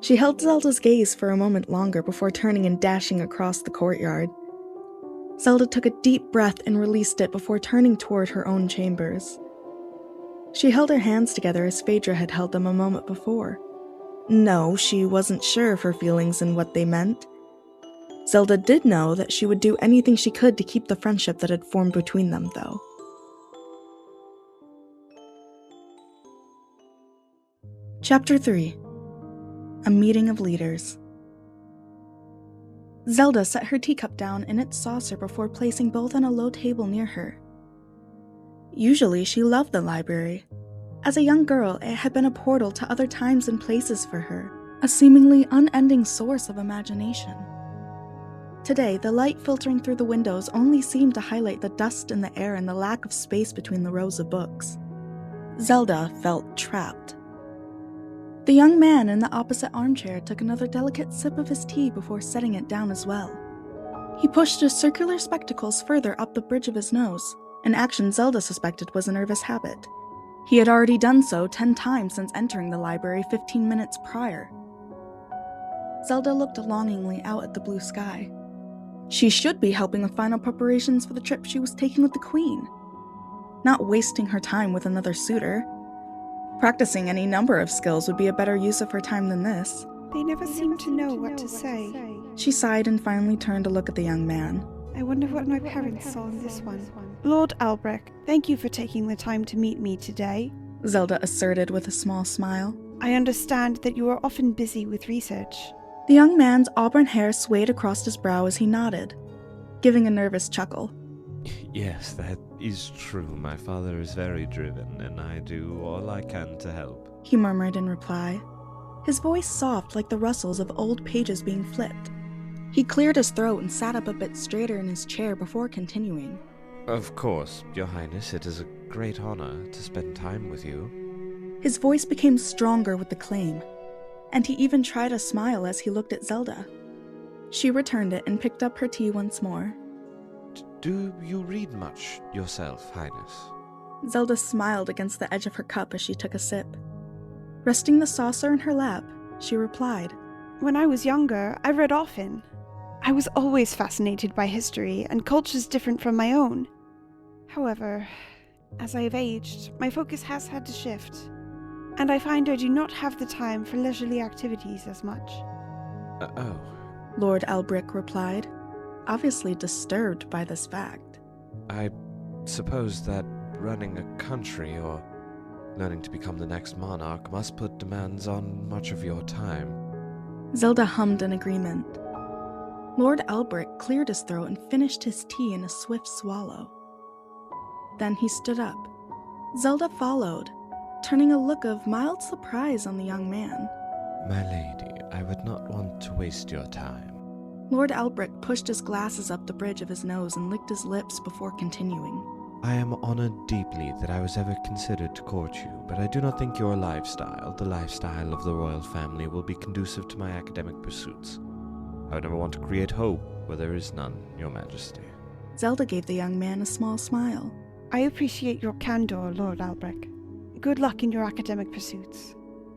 She held Zelda's gaze for a moment longer before turning and dashing across the courtyard. Zelda took a deep breath and released it before turning toward her own chambers. She held her hands together as Phaedra had held them a moment before. No, she wasn't sure of her feelings and what they meant. Zelda did know that she would do anything she could to keep the friendship that had formed between them, though. Chapter 3. A Meeting of Leaders. Zelda set her teacup down in its saucer before placing both on a low table near her. Usually, she loved the library. As a young girl, it had been a portal to other times and places for her, a seemingly unending source of imagination. Today, the light filtering through the windows only seemed to highlight the dust in the air and the lack of space between the rows of books. Zelda felt trapped. The young man in the opposite armchair took another delicate sip of his tea before setting it down as well. He pushed his circular spectacles further up the bridge of his nose, an action Zelda suspected was a nervous habit. He had already done so 10 times since entering the library 15 minutes prior. Zelda looked longingly out at the blue sky. She should be helping with final preparations for the trip she was taking with the Queen, not wasting her time with another suitor. Practicing any number of skills would be a better use of her time than this. They never seem to know what to say. She sighed and finally turned to look at the young man. I wonder what my parents saw in this one. Lord Albrecht, thank you for taking the time to meet me today, Zelda asserted with a small smile. I understand that you are often busy with research. The young man's auburn hair swayed across his brow as he nodded, giving a nervous chuckle. Yes, that is true. My father is very driven, and I do all I can to help, he murmured in reply, his voice soft like the rustles of old pages being flipped. He cleared his throat and sat up a bit straighter in his chair before continuing. Of course, Your Highness, it is a great honor to spend time with you. His voice became stronger with the claim, and he even tried a smile as he looked at Zelda. She returned it and picked up her tea once more. Do you read much yourself, Highness? Zelda smiled against the edge of her cup as she took a sip. Resting the saucer in her lap, she replied, When I was younger, I read often. I was always fascinated by history and cultures different from my own. However, as I have aged, my focus has had to shift, and I find I do not have the time for leisurely activities as much. Oh. Lord Albrecht replied, obviously disturbed by this fact. I suppose that running a country or learning to become the next monarch must put demands on much of your time. Zelda hummed in agreement. Lord Albrecht cleared his throat and finished his tea in a swift swallow. Then he stood up. Zelda followed, turning a look of mild surprise on the young man. My lady, I would not want to waste your time. Lord Albrecht pushed his glasses up the bridge of his nose and licked his lips before continuing. I am honored deeply that I was ever considered to court you, but I do not think your lifestyle, the lifestyle of the royal family, will be conducive to my academic pursuits. I would never want to create hope where there is none, Your Majesty. Zelda gave the young man a small smile. I appreciate your candor, Lord Albrecht. Good luck in your academic pursuits.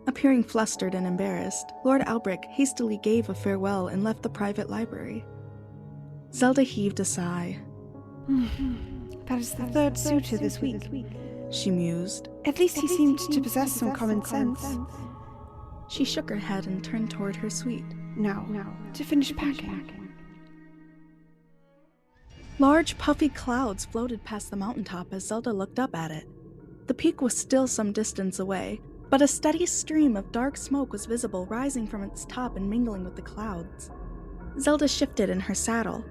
Appearing flustered and embarrassed, Lord Albrecht hastily gave a farewell and left the private library. Zelda heaved a sigh. That is the third suitor this week, she mused. At least he seemed to possess some common sense. She shook her head and turned toward her suite. Now, to finish packing. Large, puffy clouds floated past the mountaintop as Zelda looked up at it. The peak was still some distance away, but a steady stream of dark smoke was visible rising from its top and mingling with the clouds. Zelda shifted in her saddle,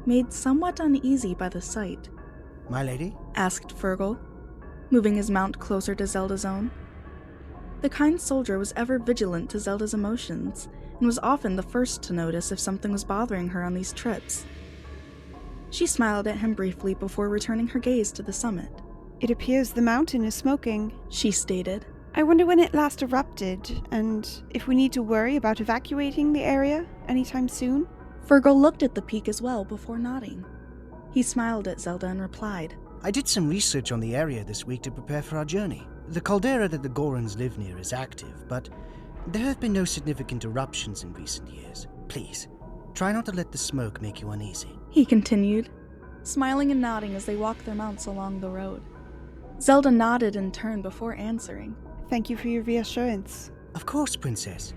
made somewhat uneasy by the sight. My lady? Asked Fergal, moving his mount closer to Zelda's own. The kind soldier was ever vigilant to Zelda's emotions, and was often the first to notice if something was bothering her on these trips. She smiled at him briefly before returning her gaze to the summit. It appears the mountain is smoking, she stated. I wonder when it last erupted, and if we need to worry about evacuating the area anytime soon. Fergal looked at the peak as well before nodding. He smiled at Zelda and replied, I did some research on the area this week to prepare for our journey. The caldera that the Gorons live near is active, but there have been no significant eruptions in recent years. Please, try not to let the smoke make you uneasy. He continued, smiling and nodding as they walked their mounts along the road. Zelda nodded in turn before answering. Thank you for your reassurance. Of course, Princess.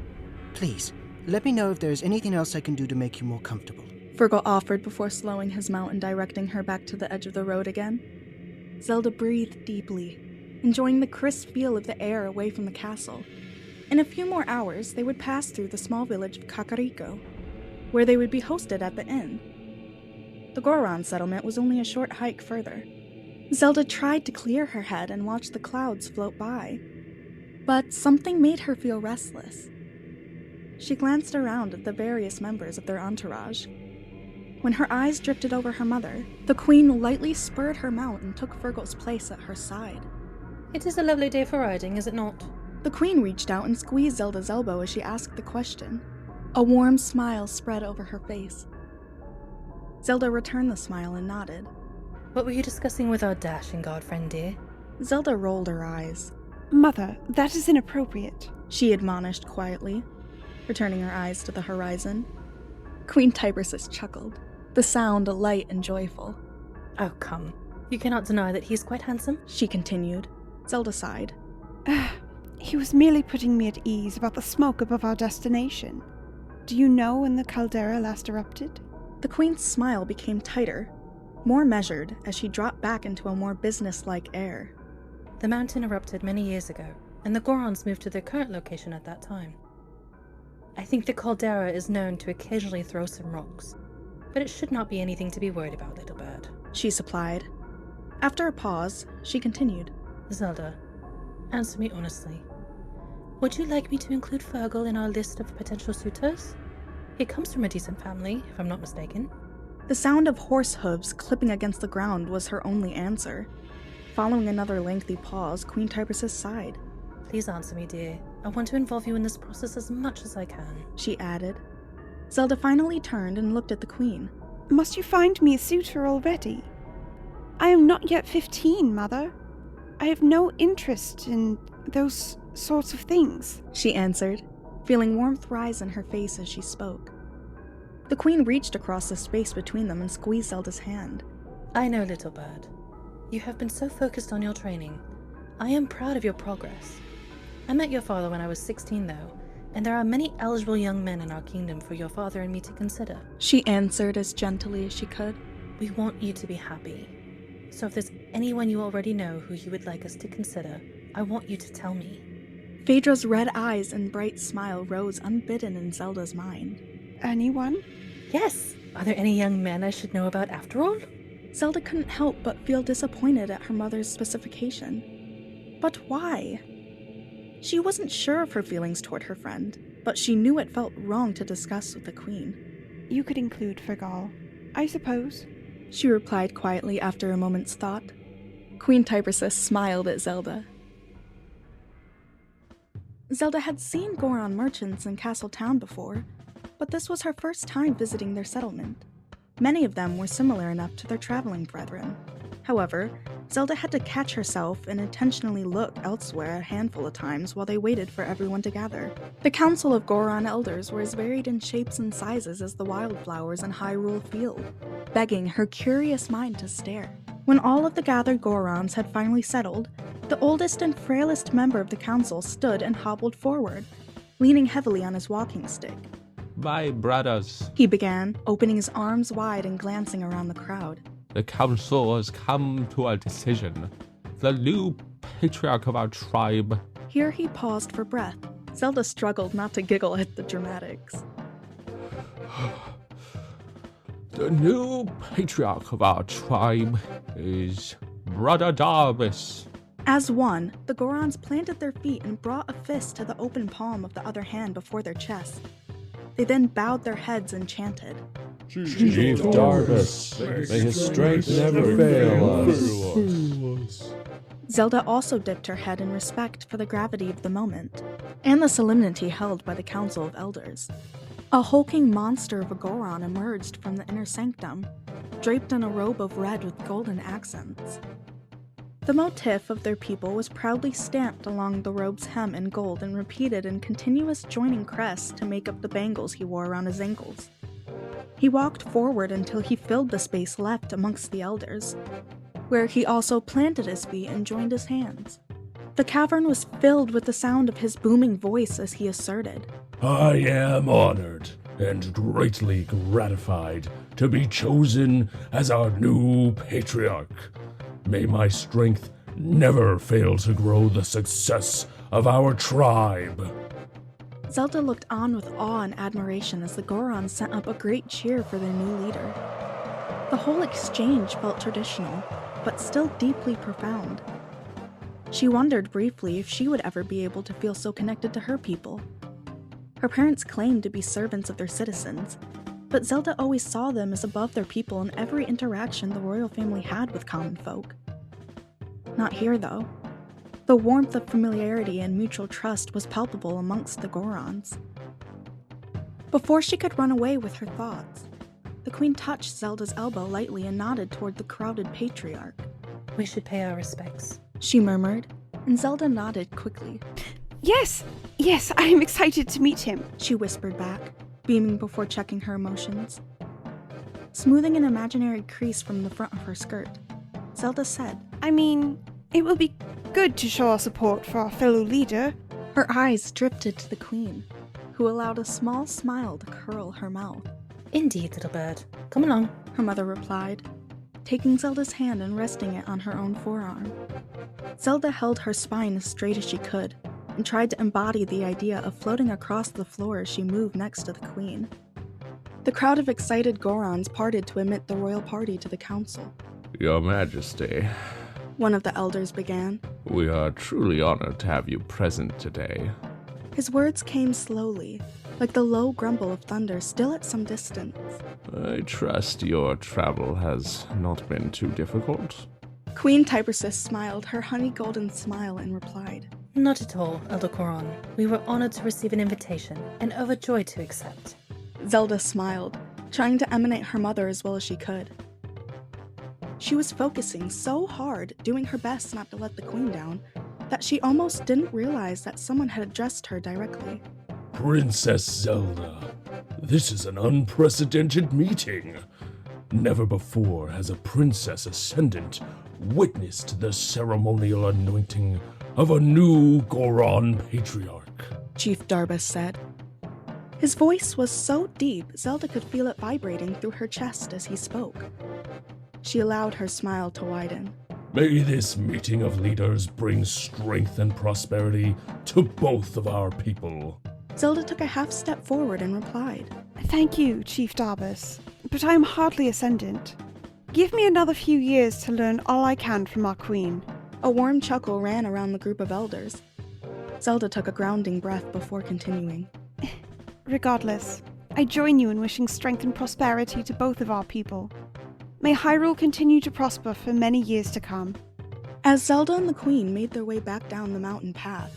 Please, let me know if there is anything else I can do to make you more comfortable. Fergal offered before slowing his mount and directing her back to the edge of the road again. Zelda breathed deeply, enjoying the crisp feel of the air away from the castle. In a few more hours, they would pass through the small village of Kakariko, where they would be hosted at the inn. The Goron settlement was only a short hike further. Zelda tried to clear her head and watch the clouds float by, but something made her feel restless. She glanced around at the various members of their entourage. When her eyes drifted over her mother, the queen lightly spurred her mount and took Fergal's place at her side. It is a lovely day for riding, is it not? The queen reached out and squeezed Zelda's elbow as she asked the question. A warm smile spread over her face. Zelda returned the smile and nodded. What were you discussing with our dashing god friend, dear? Zelda rolled her eyes. Mother, that is inappropriate, she admonished quietly, returning her eyes to the horizon. Queen Tibersis chuckled, the sound light and joyful. Oh, come. You cannot deny that he is quite handsome, she continued. Zelda sighed. He was merely putting me at ease about the smoke above our destination. Do you know when the caldera last erupted? The queen's smile became tighter, more measured as she dropped back into a more business-like air. The mountain erupted many years ago, and the Gorons moved to their current location at that time. I think the caldera is known to occasionally throw some rocks, but it should not be anything to be worried about, little bird, she supplied. After a pause, she continued. Zelda, answer me honestly. Would you like me to include Fergal in our list of potential suitors? He comes from a decent family, if I'm not mistaken. The sound of horse hooves clipping against the ground was her only answer. Following another lengthy pause, Queen Tibersis sighed. Please answer me, dear. I want to involve you in this process as much as I can, she added. Zelda finally turned and looked at the queen. Must you find me a suitor already? I am not yet 15, Mother. I have no interest in those sorts of things, she answered, feeling warmth rise in her face as she spoke. The queen reached across the space between them and squeezed Zelda's hand. I know, little bird. You have been so focused on your training. I am proud of your progress. I met your father when I was 16, though, and there are many eligible young men in our kingdom for your father and me to consider, she answered as gently as she could. We want you to be happy. So if there's anyone you already know who you would like us to consider, I want you to tell me. Phaedra's red eyes and bright smile rose unbidden in Zelda's mind. Anyone? Yes! Are there any young men I should know about after all? Zelda couldn't help but feel disappointed at her mother's specification. But why? She wasn't sure of her feelings toward her friend, but she knew it felt wrong to discuss with the queen. You could include Fergal, I suppose, she replied quietly after a moment's thought. Queen Tibersis smiled at Zelda. Zelda had seen Goron merchants in Castle Town before, but this was her first time visiting their settlement. Many of them were similar enough to their traveling brethren. However, Zelda had to catch herself and intentionally look elsewhere a handful of times while they waited for everyone to gather. The Council of Goron Elders were as varied in shapes and sizes as the wildflowers in Hyrule Field, begging her curious mind to stare. When all of the gathered Gorons had finally settled, the oldest and frailest member of the council stood and hobbled forward, leaning heavily on his walking stick. My brothers, He began, opening his arms wide and glancing around the crowd. the council has come to a decision. The new patriarch of our tribe. Here he paused for breath. Zelda struggled not to giggle at the dramatics. The new patriarch of our tribe is Brother Darvis. As one, the Gorons planted their feet and brought a fist to the open palm of the other hand before their chest. They then bowed their heads and chanted. Chief Darbus, may his strength never fail us. Zelda also dipped her head in respect for the gravity of the moment, and the solemnity held by the Council of Elders. A hulking monster of a Goron emerged from the inner sanctum, draped in a robe of red with golden accents. The motif of their people was proudly stamped along the robe's hem in gold and repeated in continuous joining crests to make up the bangles he wore around his ankles. He walked forward until he filled the space left amongst the elders, where he also planted his feet and joined his hands. The cavern was filled with the sound of his booming voice as he asserted, I am honored and greatly gratified to be chosen as our new patriarch. May my strength never fail to grow the success of our tribe. Zelda looked on with awe and admiration as the Gorons sent up a great cheer for their new leader. The whole exchange felt traditional, but still deeply profound. She wondered briefly if she would ever be able to feel so connected to her people. Her parents claimed to be servants of their citizens, but Zelda always saw them as above their people in every interaction the royal family had with common folk. Not here, though. The warmth of familiarity and mutual trust was palpable amongst the Gorons. Before she could run away with her thoughts, the queen touched Zelda's elbow lightly and nodded toward the crowded patriarch. We should pay our respects, she murmured, and Zelda nodded quickly. Yes, I am excited to meet him, she whispered back, beaming before checking her emotions. Smoothing an imaginary crease from the front of her skirt, Zelda said, I mean, it will be good to show our support for our fellow leader. Her eyes drifted to the queen, who allowed a small smile to curl her mouth. Indeed, little bird. Come along, her mother replied, taking Zelda's hand and resting it on her own forearm. Zelda held her spine as straight as she could, and tried to embody the idea of floating across the floor as she moved next to the queen. The crowd of excited Gorons parted to admit the royal party to the council. Your Majesty, one of the elders began. We are truly honored to have you present today. His words came slowly, like the low grumble of thunder still at some distance. I trust your travel has not been too difficult. Queen Tibersis smiled her honey golden smile and replied, Not at all, Elder Goron. We were honored to receive an invitation and overjoyed to accept. Zelda smiled, trying to emanate her mother as well as she could. She was focusing so hard, doing her best not to let the queen down, that she almost didn't realize that someone had addressed her directly. Princess Zelda, this is an unprecedented meeting. Never before has a princess ascendant witnessed the ceremonial anointing of a new Goron patriarch, Chief Darbus said. His voice was so deep, Zelda could feel it vibrating through her chest as he spoke. She allowed her smile to widen. May this meeting of leaders bring strength and prosperity to both of our people. Zelda took a half step forward and replied, Thank you, Chief Darbus, but I am hardly ascendant. Give me another few years to learn all I can from our queen. A warm chuckle ran around the group of elders. Zelda took a grounding breath before continuing. Regardless, I join you in wishing strength and prosperity to both of our people. May Hyrule continue to prosper for many years to come. As Zelda and the Queen made their way back down the mountain path,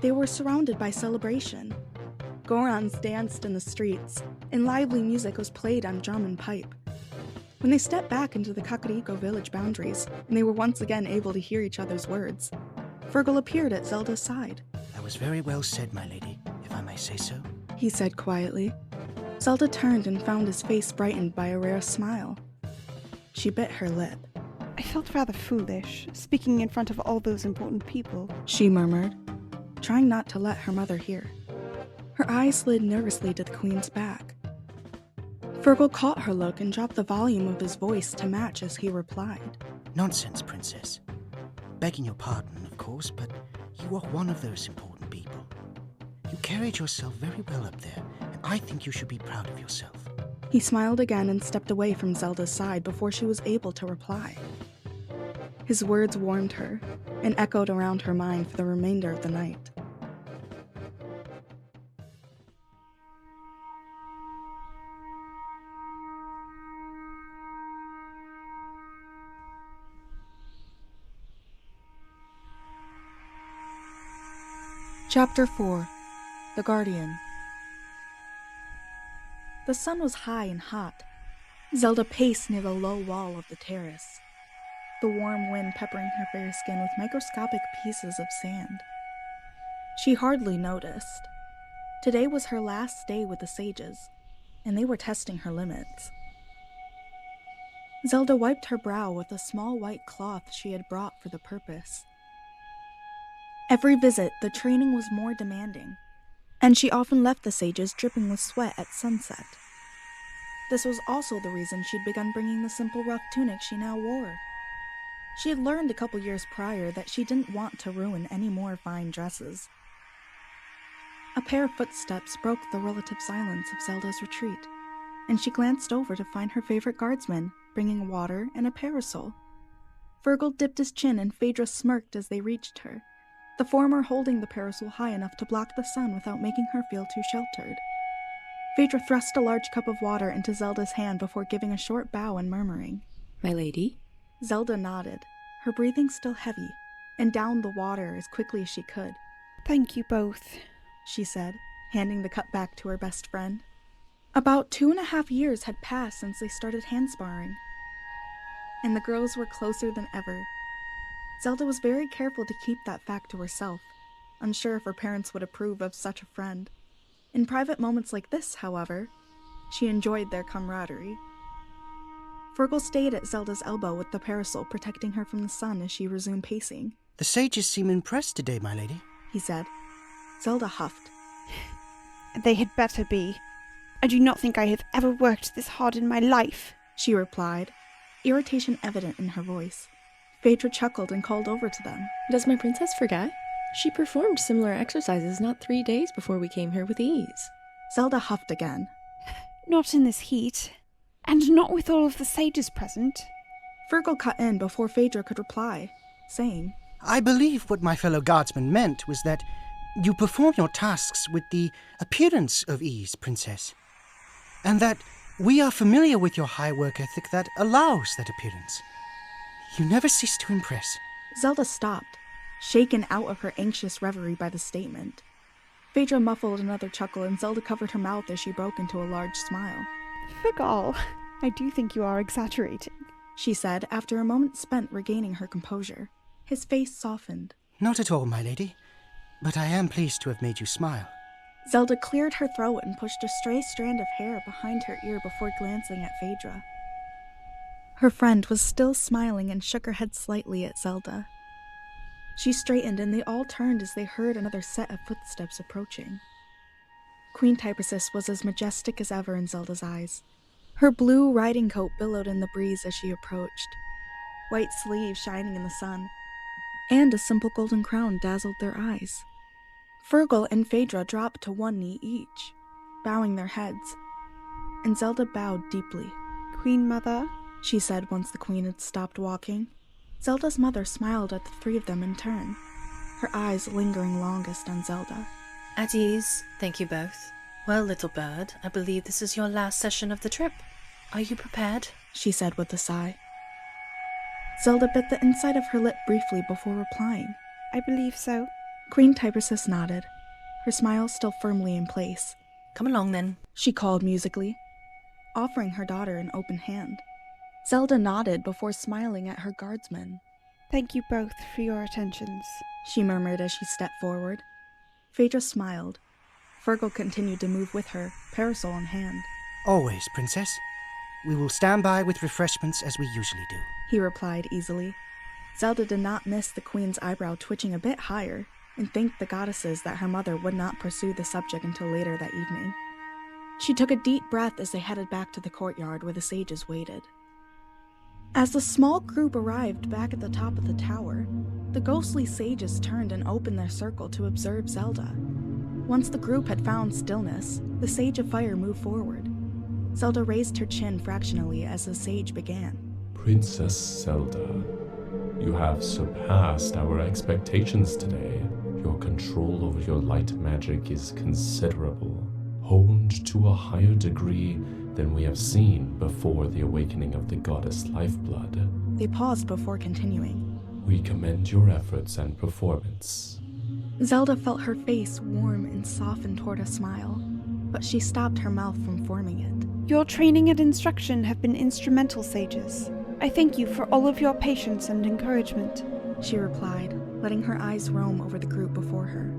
they were surrounded by celebration. Gorons danced in the streets, and lively music was played on drum and pipe. When they stepped back into the Kakariko village boundaries, and they were once again able to hear each other's words, Fergal appeared at Zelda's side. That was very well said, my lady, if I may say so, he said quietly. Zelda turned and found his face brightened by a rare smile. She bit her lip. I felt rather foolish, speaking in front of all those important people, she murmured, trying not to let her mother hear. Her eyes slid nervously to the Queen's back. Fergal caught her look and dropped the volume of his voice to match as he replied. Nonsense, Princess. Begging your pardon, of course, but you are one of those important people. You carried yourself very well up there, and I think you should be proud of yourself. He smiled again and stepped away from Zelda's side before she was able to reply. His words warmed her and echoed around her mind for the remainder of the night. Chapter 4. The Guardian. The sun was high and hot. Zelda paced near the low wall of the terrace, the warm wind peppering her fair skin with microscopic pieces of sand. She hardly noticed. Today was her last day with the sages, and they were testing her limits. Zelda wiped her brow with a small white cloth she had brought for the purpose. Every visit, the training was more demanding, and she often left the sages dripping with sweat at sunset. This was also the reason she'd begun bringing the simple rough tunic she now wore. She had learned a couple years prior that she didn't want to ruin any more fine dresses. A pair of footsteps broke the relative silence of Zelda's retreat, and she glanced over to find her favorite guardsman, bringing water and a parasol. Fergal dipped his chin and Phaedra smirked as they reached her, the former holding the parasol high enough to block the sun without making her feel too sheltered. Phaedra thrust a large cup of water into Zelda's hand before giving a short bow and murmuring, My lady? Zelda nodded, her breathing still heavy, and downed the water as quickly as she could. Thank you both, she said, handing the cup back to her best friend. About 2.5 years had passed since they started hand sparring, and the girls were closer than ever. Zelda was very careful to keep that fact to herself, unsure if her parents would approve of such a friend. In private moments like this, however, she enjoyed their camaraderie. Fergal stayed at Zelda's elbow with the parasol protecting her from the sun as she resumed pacing. The sages seem impressed today, my lady, he said. Zelda huffed. They had better be. I do not think I have ever worked this hard in my life, she replied, irritation evident in her voice. Phaedra chuckled and called over to them. Does my princess forget? She performed similar exercises not 3 days before we came here with ease. Zelda huffed again. Not in this heat, and not with all of the sages present. Fergal cut in before Phaedra could reply, saying, I believe what my fellow guardsman meant was that you perform your tasks with the appearance of ease, princess, and that we are familiar with your high work ethic that allows that appearance. You never cease to impress. Zelda stopped, shaken out of her anxious reverie by the statement. Phaedra muffled another chuckle and Zelda covered her mouth as she broke into a large smile. Fergal, I do think you are exaggerating, she said after a moment spent regaining her composure. His face softened. Not at all, my lady, but I am pleased to have made you smile. Zelda cleared her throat and pushed a stray strand of hair behind her ear before glancing at Phaedra. Her friend was still smiling and shook her head slightly at Zelda. She straightened and they all turned as they heard another set of footsteps approaching. Queen Typersis was as majestic as ever in Zelda's eyes. Her blue riding coat billowed in the breeze as she approached, white sleeves shining in the sun, and a simple golden crown dazzled their eyes. Fergal and Phaedra dropped to one knee each, bowing their heads, and Zelda bowed deeply. Queen Mother, she said once the queen had stopped walking. Zelda's mother smiled at the three of them in turn, her eyes lingering longest on Zelda. At ease, thank you both. Well, little bird, I believe this is your last session of the trip. Are you prepared? She said with a sigh. Zelda bit the inside of her lip briefly before replying. I believe so. Queen Typersis nodded, her smile still firmly in place. Come along then, she called musically, offering her daughter an open hand. Zelda nodded before smiling at her guardsmen. Thank you both for your attentions, she murmured as she stepped forward. Phaedra smiled. Fergal continued to move with her, parasol in hand. Always, princess. We will stand by with refreshments as we usually do, he replied easily. Zelda did not miss the queen's eyebrow twitching a bit higher, and thanked the goddesses that her mother would not pursue the subject until later that evening. She took a deep breath as they headed back to the courtyard where the sages waited. As the small group arrived back at the top of the tower, the ghostly sages turned and opened their circle to observe Zelda. Once the group had found stillness, the Sage of Fire moved forward. Zelda raised her chin fractionally as the sage began. Princess Zelda, you have surpassed our expectations today. Your control over your light magic is considerable, honed to a higher degree than we have seen before the awakening of the goddess Lifeblood. They paused before continuing. We commend your efforts and performance. Zelda felt her face warm and soften toward a smile, but she stopped her mouth from forming it. Your training and instruction have been instrumental, sages. I thank you for all of your patience and encouragement, she replied, letting her eyes roam over the group before her.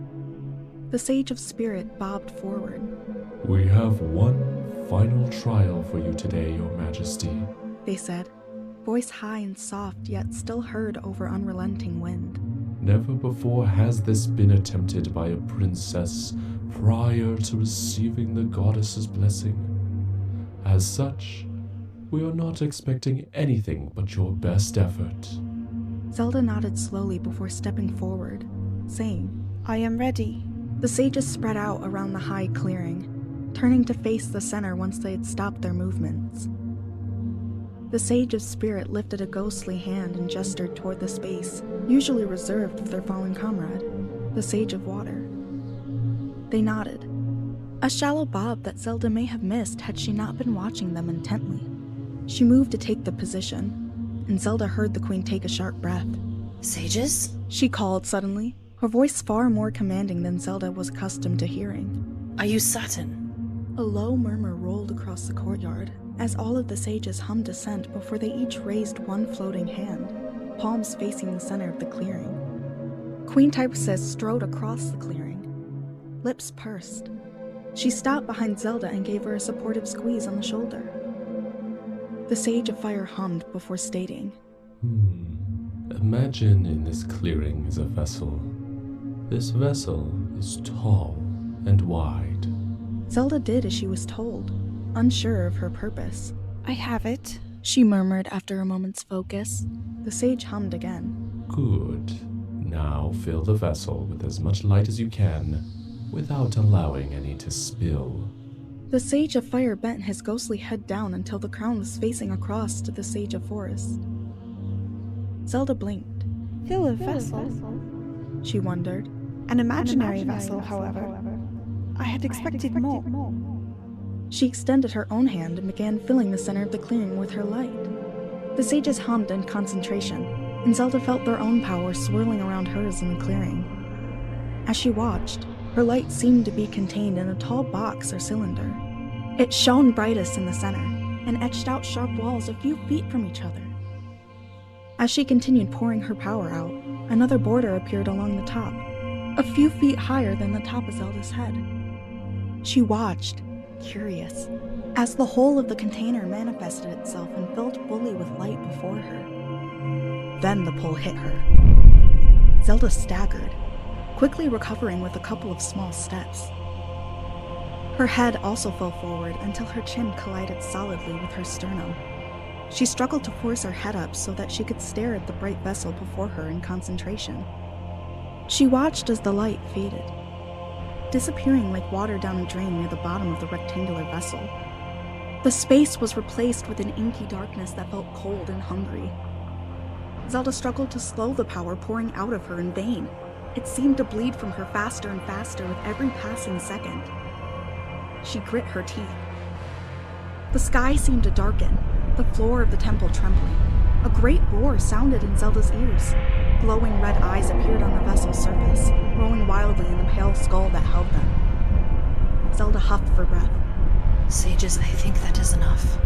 The Sage of Spirit bobbed forward. We have one final trial for you today, Your Majesty, they said, voice high and soft yet still heard over unrelenting wind. Never before has this been attempted by a princess prior to receiving the goddess's blessing. As such, we are not expecting anything but your best effort. Zelda nodded slowly before stepping forward, saying, I am ready. The sages spread out around the high clearing, turning to face the center once they had stopped their movements. The Sage of Spirit lifted a ghostly hand and gestured toward the space, usually reserved for their fallen comrade, the Sage of Water. They nodded, a shallow bob that Zelda may have missed had she not been watching them intently. She moved to take the position, and Zelda heard the Queen take a sharp breath. Sages? She called suddenly, her voice far more commanding than Zelda was accustomed to hearing. Are you certain? A low murmur rolled across the courtyard, as all of the sages hummed assent before they each raised one floating hand, palms facing the center of the clearing. Queen Typhus strode across the clearing, lips pursed. She stopped behind Zelda and gave her a supportive squeeze on the shoulder. The Sage of Fire hummed before stating, Imagine in this clearing is a vessel. This vessel is tall and wide. Zelda did as she was told, unsure of her purpose. I have it, she murmured after a moment's focus. The sage hummed again. Good. Now fill the vessel with as much light as you can, without allowing any to spill. The Sage of Fire bent his ghostly head down until the crown was facing across to the Sage of Forest. Zelda blinked. Fill a vessel? She wondered. An imaginary vessel, however. I had expected more. She extended her own hand and began filling the center of the clearing with her light. The sages hummed in concentration, and Zelda felt their own power swirling around hers in the clearing. As she watched, her light seemed to be contained in a tall box or cylinder. It shone brightest in the center, and etched out sharp walls a few feet from each other. As she continued pouring her power out, another border appeared along the top, a few feet higher than the top of Zelda's head. She watched, curious, as the whole of the container manifested itself and filled fully with light before her. Then the pull hit her. Zelda staggered, quickly recovering with a couple of small steps. Her head also fell forward until her chin collided solidly with her sternum. She struggled to force her head up so that she could stare at the bright vessel before her in concentration. She watched as the light faded, disappearing like water down a drain near the bottom of the rectangular vessel. The space was replaced with an inky darkness that felt cold and hungry. Zelda struggled to slow the power pouring out of her in vain. It seemed to bleed from her faster and faster with every passing second. She grit her teeth. The sky seemed to darken, the floor of the temple trembling. A great roar sounded in Zelda's ears. Glowing red eyes appeared on the vessel's surface, rolling wildly in the pale skull that held them. Zelda huffed for breath. Sages, I think that is enough,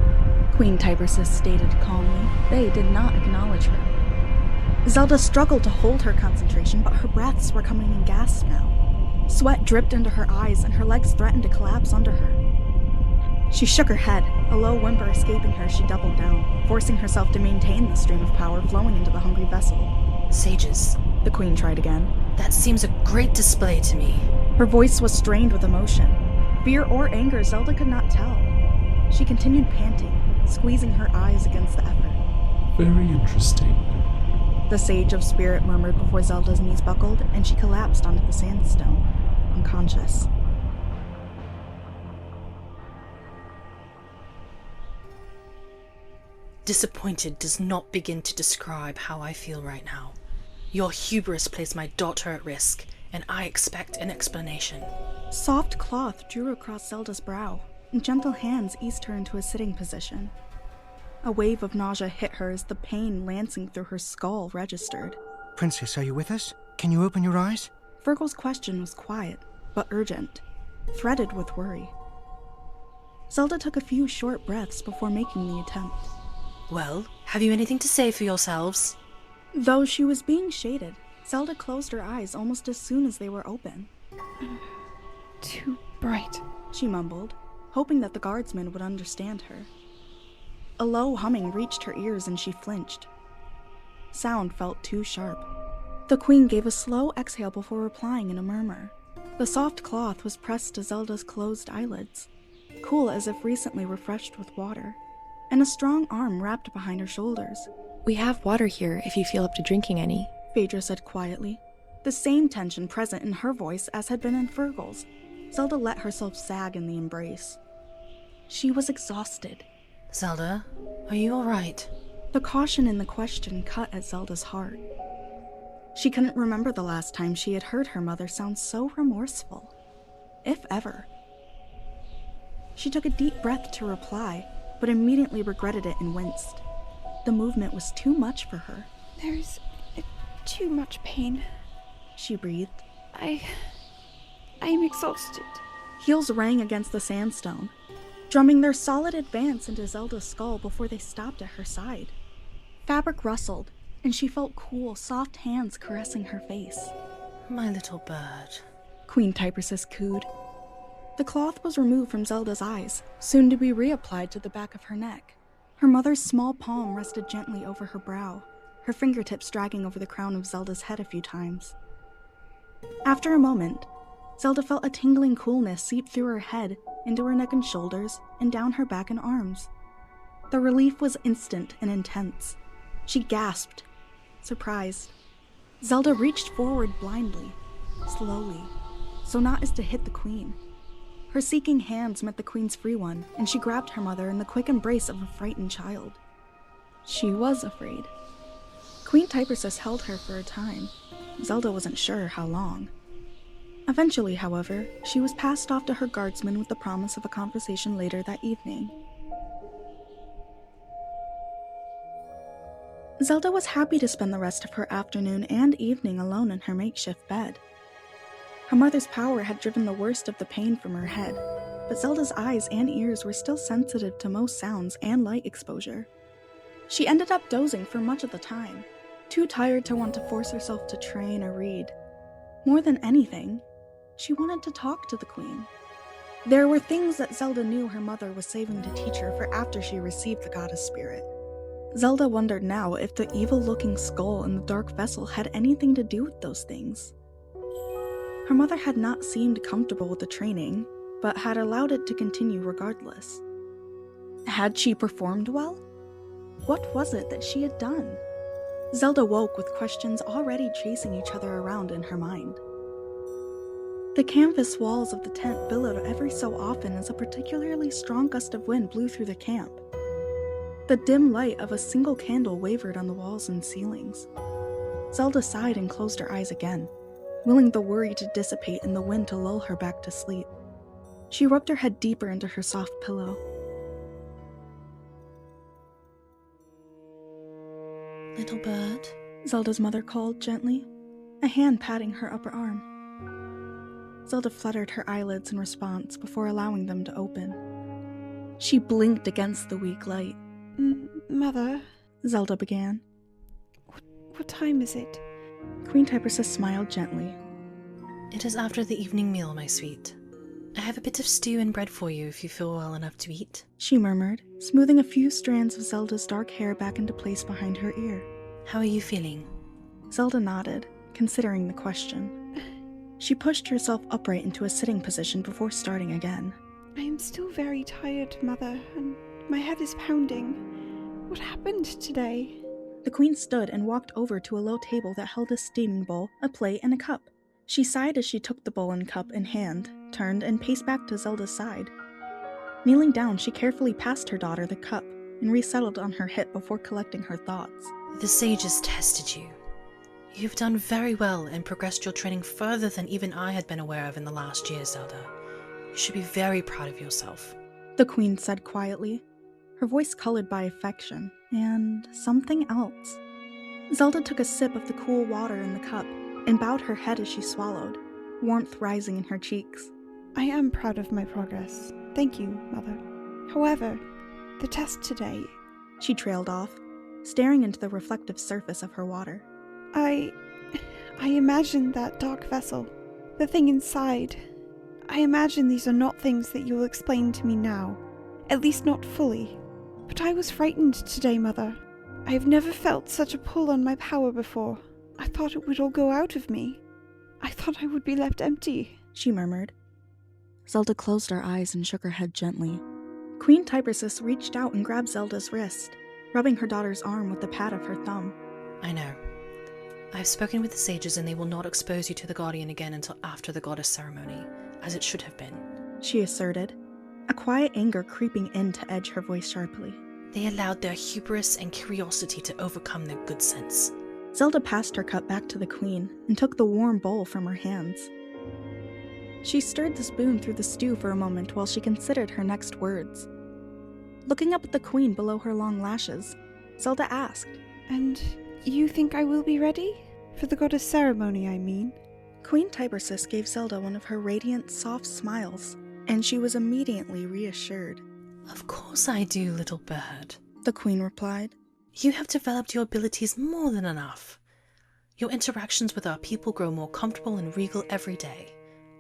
Queen Tybersis stated calmly. They did not acknowledge her. Zelda struggled to hold her concentration, but her breaths were coming in gasps now. Sweat dripped into her eyes, and her legs threatened to collapse under her. She shook her head, a low whimper escaping her. She doubled down, forcing herself to maintain the stream of power flowing into the hungry vessel. Sages, the Queen tried again. That seems a great display to me. Her voice was strained with emotion. Fear or anger, Zelda could not tell. She continued panting, squeezing her eyes against the effort. Very interesting, the Sage of Spirit murmured before Zelda's knees buckled, and she collapsed onto the sandstone, unconscious. Disappointed does not begin to describe how I feel right now. Your hubris placed my daughter at risk, and I expect an explanation. Soft cloth drew across Zelda's brow, and gentle hands eased her into a sitting position. A wave of nausea hit her as the pain lancing through her skull registered. Princess, are you with us? Can you open your eyes? Fergal's question was quiet, but urgent, threaded with worry. Zelda took a few short breaths before making the attempt. Well, have you anything to say for yourselves? Though she was being shaded, Zelda closed her eyes almost as soon as they were open. Too bright. She mumbled, hoping that the guardsman would understand her. A low humming reached her ears and she flinched. Sound felt too sharp. The queen gave a slow exhale before replying in a murmur. The soft cloth was pressed to Zelda's closed eyelids, cool as if recently refreshed with water, and a strong arm wrapped behind her shoulders. We have water here if you feel up to drinking any. Phaedra said quietly, the same tension present in her voice as had been in Fergal's. Zelda let herself sag in the embrace. She was exhausted. Zelda, are you alright? The caution in the question cut at Zelda's heart. She couldn't remember the last time she had heard her mother sound so remorseful, if ever. She took a deep breath to reply, but immediately regretted it and winced. The movement was too much for her. There's too much pain. She breathed. I'm exhausted. Heels rang against the sandstone, drumming their solid advance into Zelda's skull before they stopped at her side. Fabric rustled, and she felt cool, soft hands caressing her face. My little bird. Queen Typersis cooed. The cloth was removed from Zelda's eyes, soon to be reapplied to the back of her neck. Her mother's small palm rested gently over her brow, her fingertips dragging over the crown of Zelda's head a few times. After a moment, Zelda felt a tingling coolness seep through her head, into her neck and shoulders, and down her back and arms. The relief was instant and intense. She gasped, surprised. Zelda reached forward blindly, slowly, so not as to hit the queen. Her seeking hands met the queen's free one, and she grabbed her mother in the quick embrace of a frightened child. She was afraid. Queen Typersis held her for a time. Zelda wasn't sure how long. Eventually, however, she was passed off to her guardsman with the promise of a conversation later that evening. Zelda was happy to spend the rest of her afternoon and evening alone in her makeshift bed. Her mother's power had driven the worst of the pain from her head, but Zelda's eyes and ears were still sensitive to most sounds and light exposure. She ended up dozing for much of the time, too tired to want to force herself to train or read. More than anything, she wanted to talk to the queen. There were things that Zelda knew her mother was saving to teach her for after she received the goddess spirit. Zelda wondered now if the evil-looking skull in the dark vessel had anything to do with those things. Her mother had not seemed comfortable with the training, but had allowed it to continue regardless. Had she performed well? What was it that she had done? Zelda woke with questions already chasing each other around in her mind. The canvas walls of the tent billowed every so often as a particularly strong gust of wind blew through the camp. The dim light of a single candle wavered on the walls and ceilings. Zelda sighed and closed her eyes again, willing the worry to dissipate and the wind to lull her back to sleep. She rubbed her head deeper into her soft pillow. Little bird? Zelda's mother called gently, a hand patting her upper arm. Zelda fluttered her eyelids in response before allowing them to open. She blinked against the weak light. Mother, Zelda began. What time is it? Queen Typersis smiled gently. It is after the evening meal, my sweet. I have a bit of stew and bread for you if you feel well enough to eat. She murmured, smoothing a few strands of Zelda's dark hair back into place behind her ear. How are you feeling? Zelda nodded, considering the question. She pushed herself upright into a sitting position before starting again. I am still very tired, Mother, and my head is pounding. What happened today? The queen stood and walked over to a low table that held a steaming bowl, a plate, and a cup. She sighed as she took the bowl and cup in hand, turned, and paced back to Zelda's side. Kneeling down, she carefully passed her daughter the cup and resettled on her hip before collecting her thoughts. The sages tested you. You've done very well and progressed your training further than even I had been aware of in the last year, Zelda. You should be very proud of yourself. The queen said quietly, her voice colored by affection and something else. Zelda took a sip of the cool water in the cup, and bowed her head as she swallowed, warmth rising in her cheeks. I am proud of my progress. Thank you, Mother. However, the test today... She trailed off, staring into the reflective surface of her water. I imagine that dark vessel, the thing inside. I imagine these are not things that you will explain to me now, at least not fully. But I was frightened today, Mother. I have never felt such a pull on my power before. I thought it would all go out of me. I thought I would be left empty, she murmured. Zelda closed her eyes and shook her head gently. Queen Tibersis reached out and grabbed Zelda's wrist, rubbing her daughter's arm with the pad of her thumb. I know. I've spoken with the sages and they will not expose you to the Guardian again until after the goddess ceremony, as it should have been, she asserted, a quiet anger creeping in to edge her voice sharply. They allowed their hubris and curiosity to overcome their good sense. Zelda passed her cup back to the queen and took the warm bowl from her hands. She stirred the spoon through the stew for a moment while she considered her next words. Looking up at the queen below her long lashes, Zelda asked, And you think I will be ready? For the goddess ceremony, I mean. Queen Tibersis gave Zelda one of her radiant, soft smiles, and she was immediately reassured. Of course I do, little bird, the queen replied. You have developed your abilities more than enough. Your interactions with our people grow more comfortable and regal every day.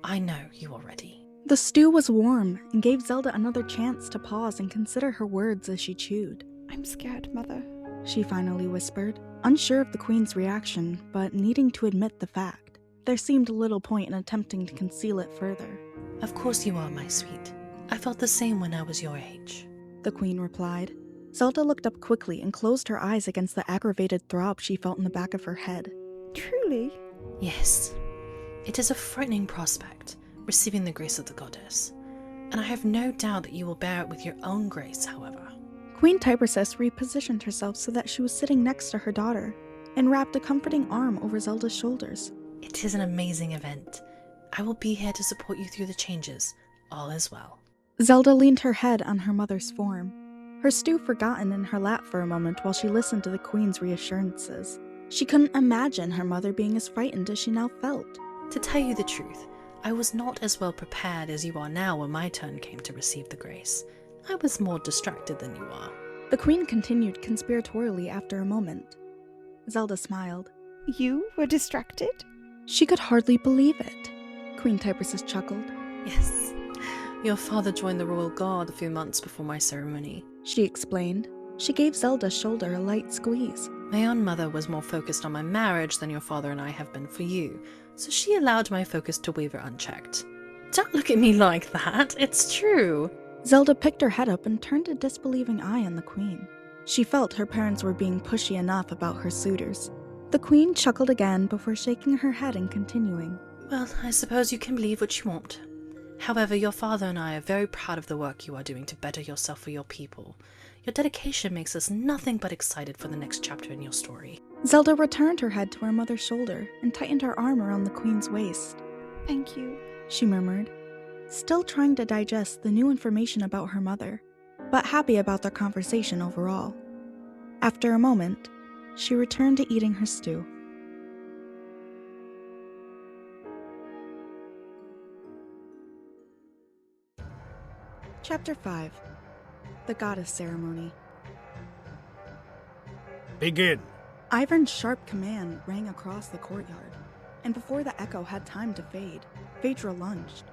I know you are ready. The stew was warm and gave Zelda another chance to pause and consider her words as she chewed. I'm scared, Mother, she finally whispered, unsure of the queen's reaction, but needing to admit the fact. There seemed little point in attempting to conceal it further. Of course you are, my sweet. I felt the same when I was your age, the queen replied. Zelda looked up quickly and closed her eyes against the aggravated throb she felt in the back of her head. Truly? Yes. It is a frightening prospect, receiving the grace of the goddess, and I have no doubt that you will bear it with your own grace, however. Queen Tibersis repositioned herself so that she was sitting next to her daughter, and wrapped a comforting arm over Zelda's shoulders. It is an amazing event. I will be here to support you through the changes. All is well. Zelda leaned her head on her mother's form, her stew forgotten in her lap for a moment while she listened to the queen's reassurances. She couldn't imagine her mother being as frightened as she now felt. To tell you the truth, I was not as well prepared as you are now when my turn came to receive the grace. I was more distracted than you are. The queen continued conspiratorially after a moment. Zelda smiled. You were distracted? She could hardly believe it. Queen Tibersis chuckled. Yes. Your father joined the royal guard a few months before my ceremony, she explained. She gave Zelda's shoulder a light squeeze. My own mother was more focused on my marriage than your father and I have been for you, so she allowed my focus to waver unchecked. Don't look at me like that, it's true. Zelda picked her head up and turned a disbelieving eye on the queen. She felt her parents were being pushy enough about her suitors. The queen chuckled again before shaking her head and continuing. Well, I suppose you can believe what you want. However, your father and I are very proud of the work you are doing to better yourself for your people. Your dedication makes us nothing but excited for the next chapter in your story. Zelda returned her head to her mother's shoulder and tightened her arm around the queen's waist. Thank you, she murmured, still trying to digest the new information about her mother, but happy about their conversation overall. After a moment, she returned to eating her stew. Chapter 5. The Goddess Ceremony. Begin! Ivern's sharp command rang across the courtyard, and before the echo had time to fade, Phaedra lunged.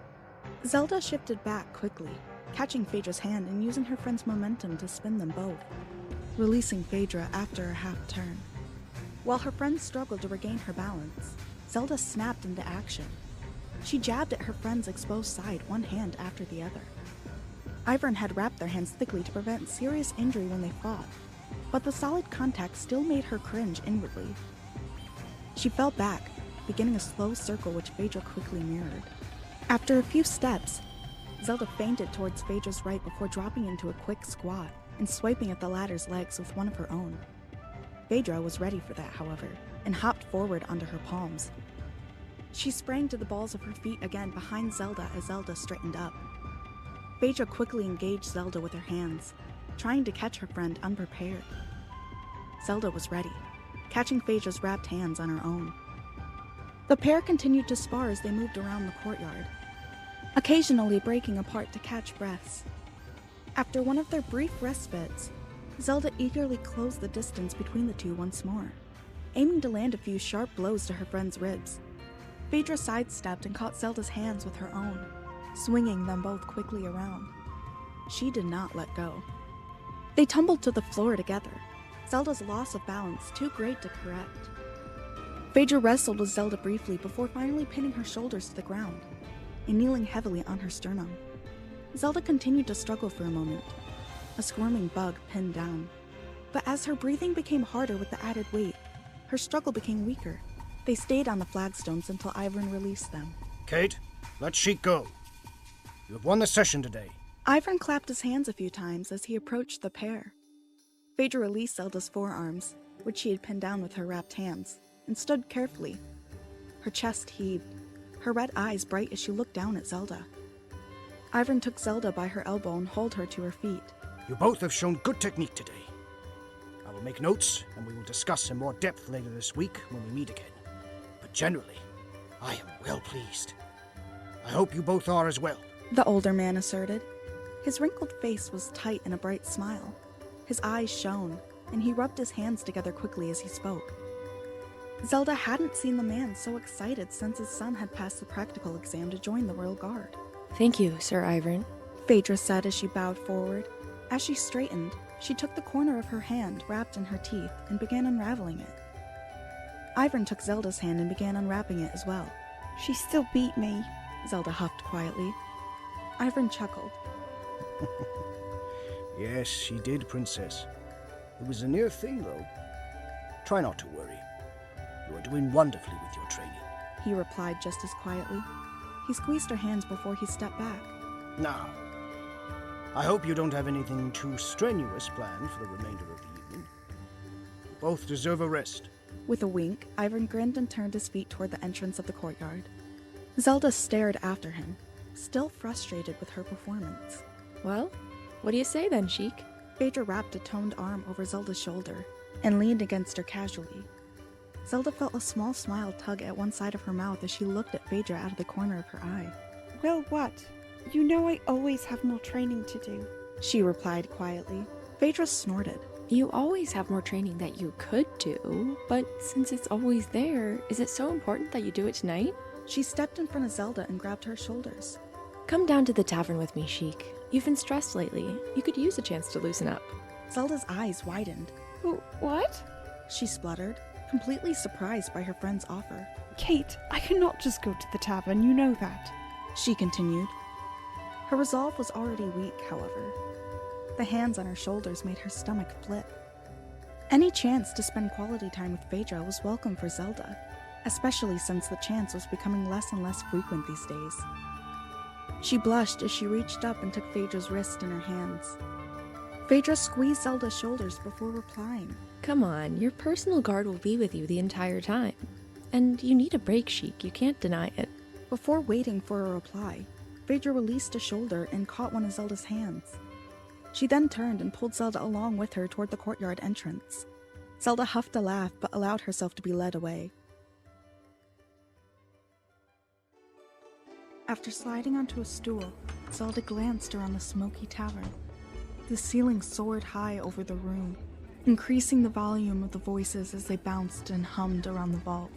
Zelda shifted back quickly, catching Phaedra's hand and using her friend's momentum to spin them both, releasing Phaedra after a half-turn. While her friend struggled to regain her balance, Zelda snapped into action. She jabbed at her friend's exposed side, one hand after the other. Ivern had wrapped their hands thickly to prevent serious injury when they fought, but the solid contact still made her cringe inwardly. She fell back, beginning a slow circle which Phaedra quickly mirrored. After a few steps, Zelda feinted towards Phaedra's right before dropping into a quick squat and swiping at the latter's legs with one of her own. Phaedra was ready for that, however, and hopped forward onto her palms. She sprang to the balls of her feet again behind Zelda as Zelda straightened up. Phaedra quickly engaged Zelda with her hands, trying to catch her friend unprepared. Zelda was ready, catching Phaedra's wrapped hands on her own. The pair continued to spar as they moved around the courtyard, occasionally breaking apart to catch breaths. After one of their brief respites, Zelda eagerly closed the distance between the two once more, aiming to land a few sharp blows to her friend's ribs. Phaedra sidestepped and caught Zelda's hands with her own, swinging them both quickly around. She did not let go. They tumbled to the floor together, Zelda's loss of balance too great to correct. Phaedra wrestled with Zelda briefly before finally pinning her shoulders to the ground and kneeling heavily on her sternum. Zelda continued to struggle for a moment, a squirming bug pinned down. But as her breathing became harder with the added weight, her struggle became weaker. They stayed on the flagstones until Ivern released them. Kate, let Sheik go. You have won the session today. Ivern clapped his hands a few times as he approached the pair. Phaedra released Zelda's forearms, which she had pinned down with her wrapped hands, and stood carefully. Her chest heaved, her red eyes bright as she looked down at Zelda. Ivern took Zelda by her elbow and hauled her to her feet. You both have shown good technique today. I will make notes, and we will discuss in more depth later this week when we meet again. But generally, I am well pleased. I hope you both are as well. The older man asserted. His wrinkled face was tight in a bright smile. His eyes shone, and he rubbed his hands together quickly as he spoke. Zelda hadn't seen the man so excited since his son had passed the practical exam to join the Royal Guard. Thank you, Sir Ivern. Phaedra said as she bowed forward. As she straightened, she took the corner of her hand wrapped in her teeth and began unraveling it. Ivern took Zelda's hand and began unwrapping it as well. She still beat me. Zelda huffed quietly. Ivern chuckled. Yes, she did, Princess. It was a near thing, though. Try not to worry. You are doing wonderfully with your training. He replied just as quietly. He squeezed her hands before he stepped back. Now, I hope you don't have anything too strenuous planned for the remainder of the evening. You both deserve a rest. With a wink, Ivern grinned and turned his feet toward the entrance of the courtyard. Zelda stared after him, still frustrated with her performance. Well, what do you say then, Sheik? Phaedra wrapped a toned arm over Zelda's shoulder and leaned against her casually. Zelda felt a small smile tug at one side of her mouth as she looked at Phaedra out of the corner of her eye. Well, what? You know I always have more training to do. She replied quietly. Phaedra snorted. You always have more training that you could do, but since it's always there, is it so important that you do it tonight? She stepped in front of Zelda and grabbed her shoulders. Come down to the tavern with me, Sheik. You've been stressed lately. You could use a chance to loosen up. Zelda's eyes widened. What? She spluttered, completely surprised by her friend's offer. Kate, I cannot just go to the tavern, you know that. She continued. Her resolve was already weak, however. The hands on her shoulders made her stomach flip. Any chance to spend quality time with Phaedra was welcome for Zelda, especially since the chance was becoming less and less frequent these days. She blushed as she reached up and took Phaedra's wrist in her hands. Phaedra squeezed Zelda's shoulders before replying. Come on, your personal guard will be with you the entire time. And you need a break, Sheik. You can't deny it. Before waiting for a reply, Phaedra released a shoulder and caught one of Zelda's hands. She then turned and pulled Zelda along with her toward the courtyard entrance. Zelda huffed a laugh but allowed herself to be led away. After sliding onto a stool, Zelda glanced around the smoky tavern. The ceiling soared high over the room, increasing the volume of the voices as they bounced and hummed around the vault.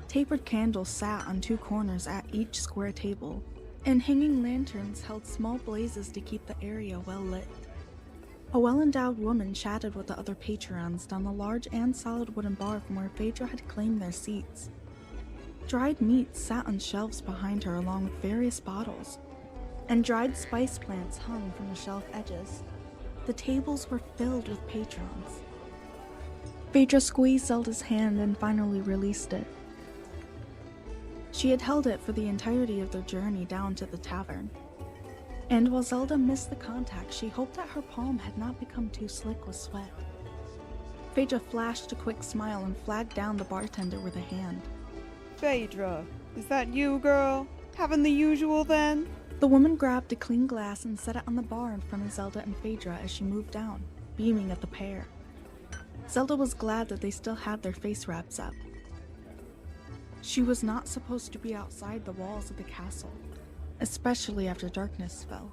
Tapered candles sat on two corners at each square table, and hanging lanterns held small blazes to keep the area well lit. A well-endowed woman chatted with the other patrons down the large and solid wooden bar from where Phaedra had claimed their seats. Dried meats sat on shelves behind her along with various bottles, and dried spice plants hung from the shelf edges. The tables were filled with patrons. Phaedra squeezed Zelda's hand and finally released it. She had held it for the entirety of their journey down to the tavern, and while Zelda missed the contact, she hoped that her palm had not become too slick with sweat. Phaedra flashed a quick smile and flagged down the bartender with a hand. Phaedra, is that you, girl? Having the usual then? The woman grabbed a clean glass and set it on the bar in front of Zelda and Phaedra as she moved down, beaming at the pair. Zelda was glad that they still had their face wraps up. She was not supposed to be outside the walls of the castle, especially after darkness fell.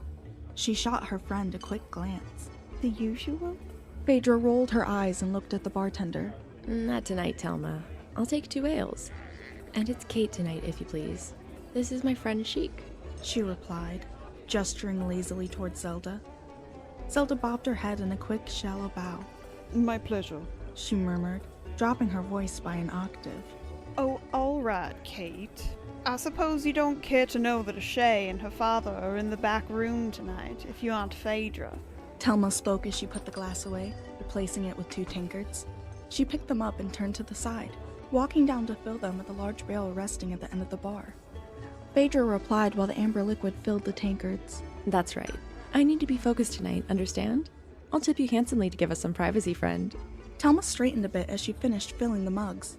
She shot her friend a quick glance. The usual? Phaedra rolled her eyes and looked at the bartender. Not tonight, Telma. I'll take 2 ales. And it's Kate tonight, if you please. This is my friend Sheik. She replied, gesturing lazily towards Zelda. Zelda bobbed her head in a quick, shallow bow. My pleasure. She murmured, dropping her voice by an octave. Oh, all right, Kate. I suppose you don't care to know that Shay and her father are in the back room tonight, if you aren't Phaedra. Telma spoke as she put the glass away, replacing it with 2 tankards. She picked them up and turned to the side, walking down to fill them with a large barrel resting at the end of the bar. Phaedra replied while the amber liquid filled the tankards. That's right. I need to be focused tonight, understand? I'll tip you handsomely to give us some privacy, friend. Telma straightened a bit as she finished filling the mugs.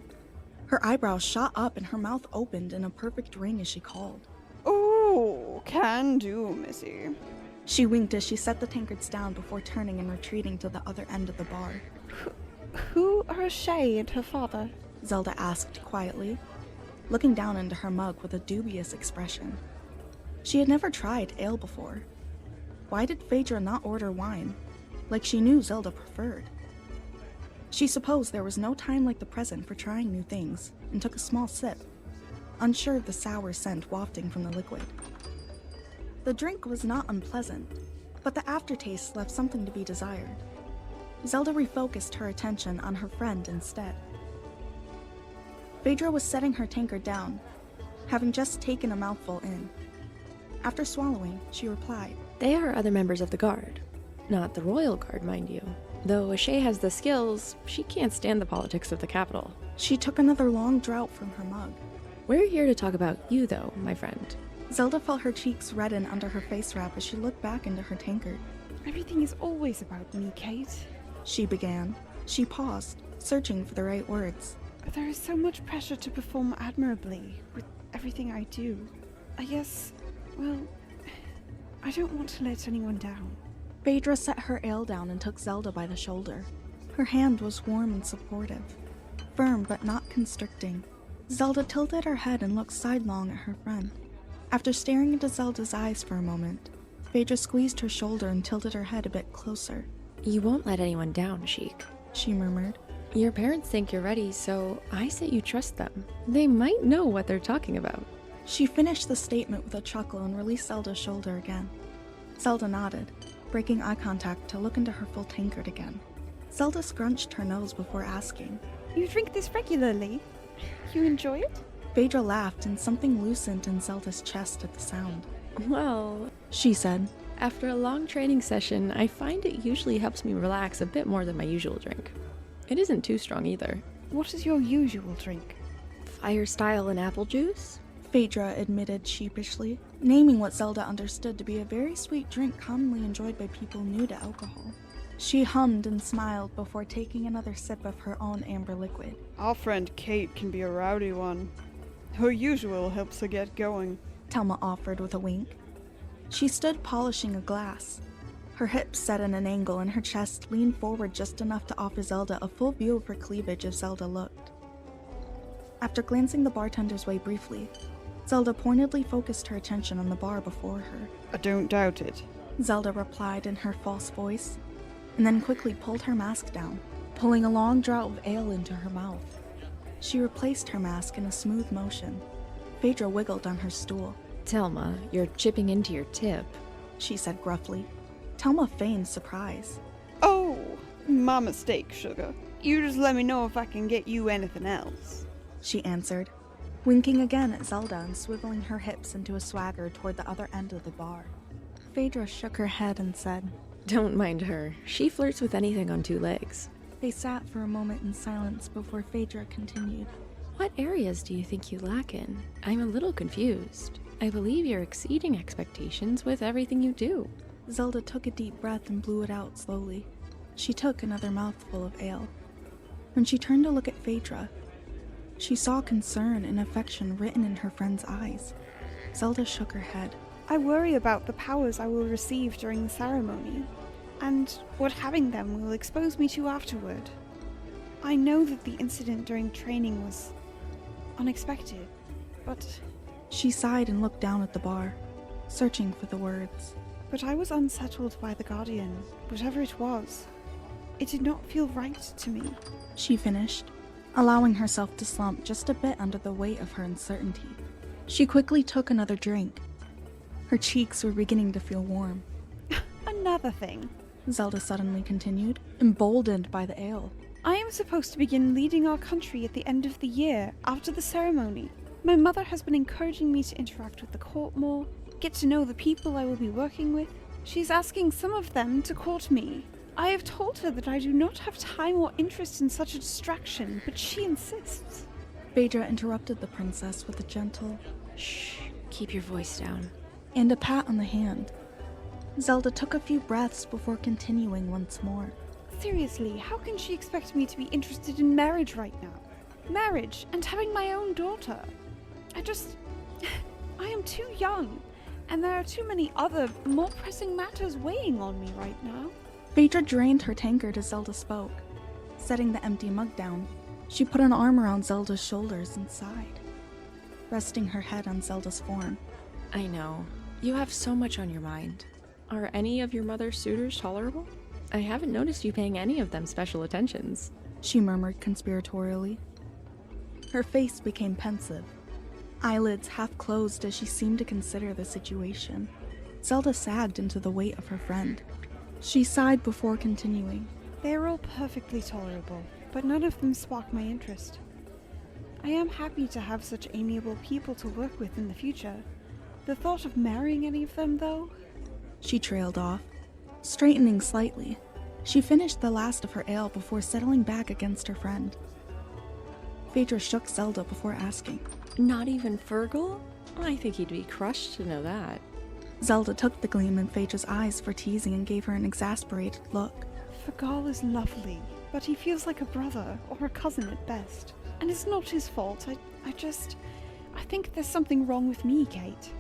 Her eyebrows shot up and her mouth opened in a perfect ring as she called. Oh, can do, missy. She winked as she set the tankards down before turning and retreating to the other end of the bar. Who are Shay and her father? Zelda asked quietly, looking down into her mug with a dubious expression. She had never tried ale before. Why did Phaedra not order wine, like she knew Zelda preferred? She supposed there was no time like the present for trying new things, and took a small sip, unsure of the sour scent wafting from the liquid. The drink was not unpleasant, but the aftertaste left something to be desired. Zelda refocused her attention on her friend instead. Phaedra was setting her tankard down, having just taken a mouthful in. After swallowing, she replied, They are other members of the guard. Not the royal guard, mind you. Though Shay has the skills, she can't stand the politics of the capital. She took another long draught from her mug. We're here to talk about you, though, my friend. Zelda felt her cheeks redden under her face wrap as she looked back into her tankard. Everything is always about me, Kate. She began. She paused, searching for the right words. But there is so much pressure to perform admirably with everything I do. I guess, well, I don't want to let anyone down. Phaedra set her ale down and took Zelda by the shoulder. Her hand was warm and supportive, firm but not constricting. Zelda tilted her head and looked sidelong at her friend. After staring into Zelda's eyes for a moment, Phaedra squeezed her shoulder and tilted her head a bit closer. You won't let anyone down, Sheik. She murmured. Your parents think you're ready, so I say you trust them. They might know what they're talking about. She finished the statement with a chuckle and released Zelda's shoulder again. Zelda nodded, breaking eye contact to look into her full tankard again. Zelda scrunched her nose before asking, You drink this regularly? You enjoy it? Phaedra laughed and something loosened in Zelda's chest at the sound. Well, She said, after a long training session, I find it usually helps me relax a bit more than my usual drink. It isn't too strong either. What is your usual drink? Fire style and apple juice? Phaedra admitted sheepishly, naming what Zelda understood to be a very sweet drink commonly enjoyed by people new to alcohol. She hummed and smiled before taking another sip of her own amber liquid. Our friend Kate can be a rowdy one. Her usual helps her get going. Telma offered with a wink. She stood polishing a glass. Her hips set in an angle and her chest leaned forward just enough to offer Zelda a full view of her cleavage if Zelda looked. After glancing the bartender's way briefly, Zelda pointedly focused her attention on the bar before her. I don't doubt it. Zelda replied in her false voice, and then quickly pulled her mask down, pulling a long draught of ale into her mouth. She replaced her mask in a smooth motion. Phaedra wiggled on her stool. Telma, you're chipping into your tip. She said gruffly. Telma feigned surprise. Oh, my mistake, sugar. You just let me know if I can get you anything else. She answered, winking again at Zelda and swiveling her hips into a swagger toward the other end of the bar. Phaedra shook her head and said, Don't mind her. She flirts with anything on 2 legs. They sat for a moment in silence before Phaedra continued. What areas do you think you lack in? I'm a little confused. I believe you're exceeding expectations with everything you do. Zelda took a deep breath and blew it out slowly. She took another mouthful of ale. When she turned to look at Phaedra, she saw concern and affection written in her friend's eyes. Zelda shook her head. I worry about the powers I will receive during the ceremony, and what having them will expose me to afterward. I know that the incident during training was unexpected, but She sighed and looked down at the bar, searching for the words. I was unsettled by the Guardian, whatever it was. It did not feel right to me. She finished, allowing herself to slump just a bit under the weight of her uncertainty. She quickly took another drink. Her cheeks were beginning to feel warm. Another thing. Zelda suddenly continued, emboldened by the ale. I am supposed to begin leading our country at the end of the year, after the ceremony. My mother has been encouraging me to interact with the court more, get to know the people I will be working with. She's asking some of them to court me. I have told her that I do not have time or interest in such a distraction, but she insists. Phaedra interrupted the princess with a gentle Shh, keep your voice down. and a pat on the hand. Zelda took a few breaths before continuing once more. Seriously, how can she expect me to be interested in marriage right now? Marriage and having my own daughter. I am too young, and there are too many other, more pressing matters weighing on me right now. Phaedra drained her tankard as Zelda spoke. Setting the empty mug down, she put an arm around Zelda's shoulders and sighed, resting her head on Zelda's form. I know. You have so much on your mind. Are any of your mother's suitors tolerable? I haven't noticed you paying any of them special attentions. She murmured conspiratorially. Her face became pensive, eyelids half closed as she seemed to consider the situation. Zelda sagged into the weight of her friend. She sighed before continuing. They are all perfectly tolerable, but none of them spark my interest. I am happy to have such amiable people to work with in the future. The thought of marrying any of them, though? She trailed off, straightening slightly. She finished the last of her ale before settling back against her friend. Phaedra shook Zelda before asking. Not even Fergal? I think he'd be crushed to know that. Zelda took the gleam in Phaedra's eyes for teasing and gave her an exasperated look. Fergal is lovely, but he feels like a brother or a cousin at best. And it's not his fault. I think there's something wrong with me, Kate.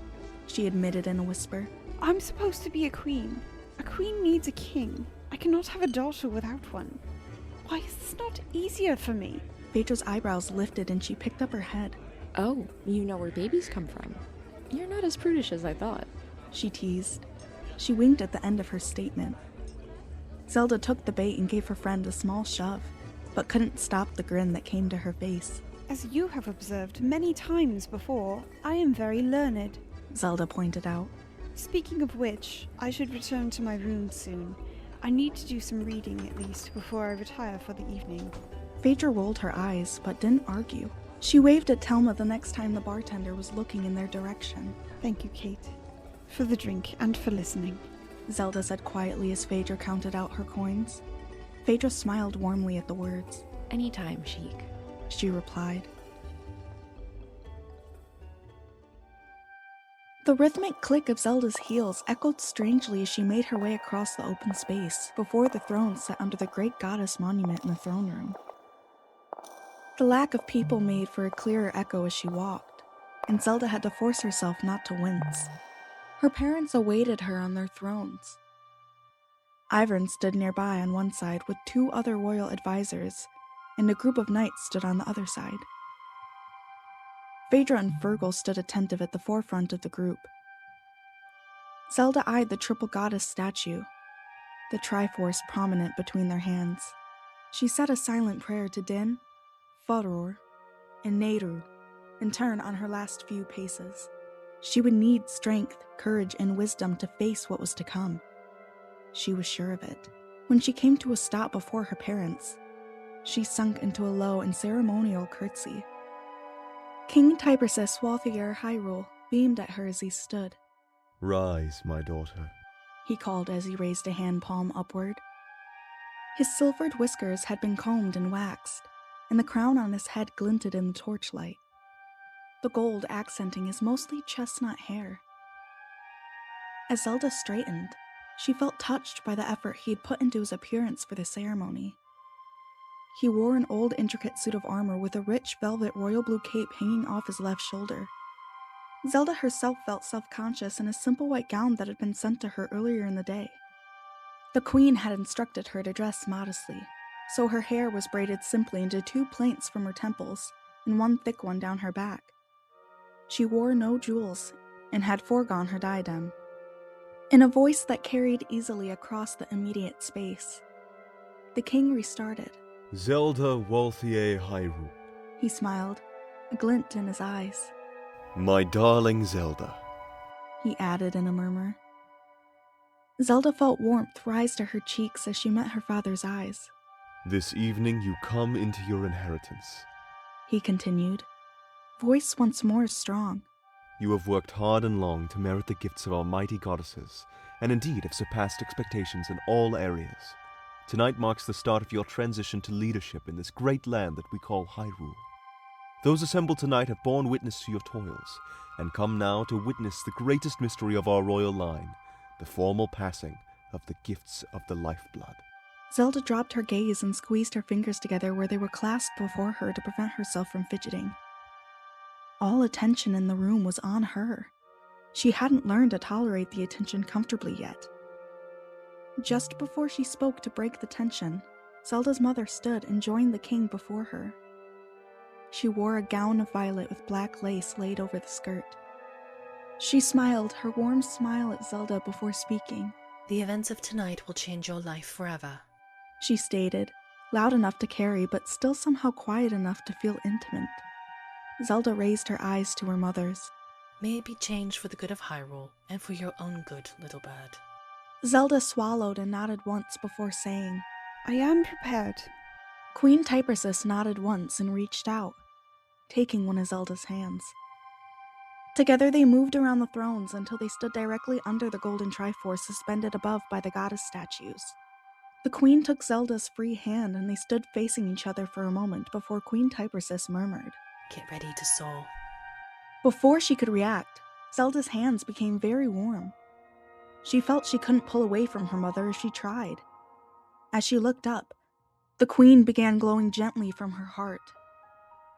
She admitted in a whisper. I'm supposed to be a queen. A queen needs a king. I cannot have a daughter without one. Why is this not easier for me? Phaedra's eyebrows lifted and she picked up her head. Oh, you know where babies come from. You're not as prudish as I thought. She teased. She winked at the end of her statement. Zelda took the bait and gave her friend a small shove, but couldn't stop the grin that came to her face. As you have observed many times before, I am very learned, Zelda pointed out. Speaking of which, I should return to my room soon. I need to do some reading at least before I retire for the evening. Phaedra rolled her eyes, but didn't argue. She waved at Telma the next time the bartender was looking in their direction. Thank you, Kate. For the drink and for listening, Zelda said quietly as Phaedra counted out her coins. Phaedra smiled warmly at the words. Anytime, Sheik. She replied. The rhythmic click of Zelda's heels echoed strangely as she made her way across the open space before the throne set under the great goddess monument in the throne room. The lack of people made for a clearer echo as she walked, and Zelda had to force herself not to wince. Her parents awaited her on their thrones. Ivern stood nearby on one side with 2 other royal advisors, and a group of knights stood on the other side. Phaedra and Fergal stood attentive at the forefront of the group. Zelda eyed the triple goddess statue, the Triforce prominent between their hands. She said a silent prayer to Din, Fodor, and Nehru, in turn on her last few paces. She would need strength, courage, and wisdom to face what was to come. She was sure of it. When she came to a stop before her parents, she sunk into a low and ceremonial curtsy. King Tibersus Swathier Hyrule beamed at her as he stood. Rise, my daughter, He called as he raised a hand palm upward. His silvered whiskers had been combed and waxed, and the crown on his head glinted in the torchlight, the gold accenting his mostly chestnut hair. As Zelda straightened, she felt touched by the effort he had put into his appearance for the ceremony. He wore an old intricate suit of armor with a rich velvet royal blue cape hanging off his left shoulder. Zelda herself felt self-conscious in a simple white gown that had been sent to her earlier in the day. The queen had instructed her to dress modestly, so her hair was braided simply into 2 plaits from her temples and one thick one down her back. She wore no jewels and had foregone her diadem. In a voice that carried easily across the immediate space, the king restarted. Zelda Walthier Hyrule. He smiled, a glint in his eyes. My darling Zelda. He added in a murmur. Zelda felt warmth rise to her cheeks as she met her father's eyes. This evening you come into your inheritance. He continued, voice once more strong. You have worked hard and long to merit the gifts of our mighty goddesses, and indeed have surpassed expectations in all areas. Tonight marks the start of your transition to leadership in this great land that we call Hyrule. Those assembled tonight have borne witness to your toils, and come now to witness the greatest mystery of our royal line, the formal passing of the gifts of the lifeblood. Zelda dropped her gaze and squeezed her fingers together where they were clasped before her to prevent herself from fidgeting. All attention in the room was on her. She hadn't learned to tolerate the attention comfortably yet. Just before she spoke to break the tension, Zelda's mother stood and joined the king before her. She wore a gown of violet with black lace laid over the skirt. She smiled her warm smile at Zelda before speaking. The events of tonight will change your life forever, she stated, loud enough to carry but still somehow quiet enough to feel intimate. Zelda raised her eyes to her mother's. May it be changed for the good of Hyrule, and for your own good, little bird. Zelda swallowed and nodded once before saying, I am prepared. Queen Typersis nodded once and reached out, taking one of Zelda's hands. Together they moved around the thrones until they stood directly under the golden triforce suspended above by the goddess statues. The queen took Zelda's free hand and they stood facing each other for a moment before Queen Typersis murmured, Get ready to soar. Before she could react, Zelda's hands became very warm. She felt she couldn't pull away from her mother if she tried. As she looked up, the queen began glowing gently from her heart.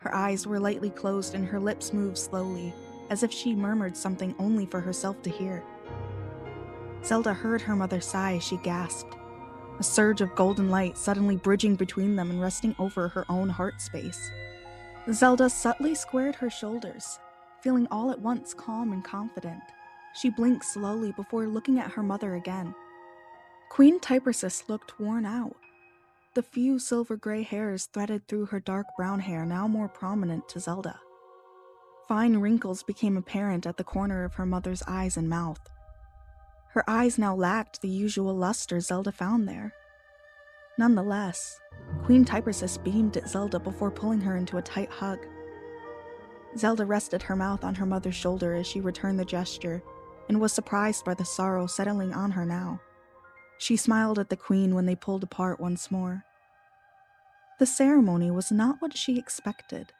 Her eyes were lightly closed and her lips moved slowly, as if she murmured something only for herself to hear. Zelda heard her mother sigh as she gasped, a surge of golden light suddenly bridging between them and resting over her own heart space. Zelda subtly squared her shoulders, feeling all at once calm and confident. She blinked slowly before looking at her mother again. Queen Typersis looked worn out, the few silver gray hairs threaded through her dark brown hair now more prominent to Zelda. Fine wrinkles became apparent at the corner of her mother's eyes and mouth. Her eyes now lacked the usual luster Zelda found there. Nonetheless, Queen Typersis beamed at Zelda before pulling her into a tight hug. Zelda rested her mouth on her mother's shoulder as she returned the gesture, and was surprised by the sorrow settling on her now. She smiled at the queen when they pulled apart once more. The ceremony was not what she expected.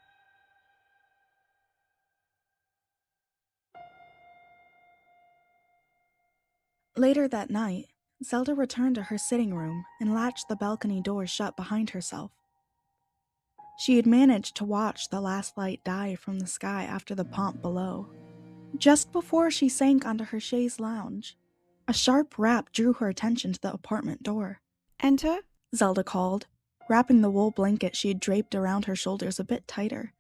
Later that night, Zelda returned to her sitting room and latched the balcony door shut behind herself. She had managed to watch the last light die from the sky after the pomp below. Just before she sank onto her chaise lounge, a sharp rap drew her attention to the apartment door. Enter? Zelda called, wrapping the wool blanket she had draped around her shoulders a bit tighter.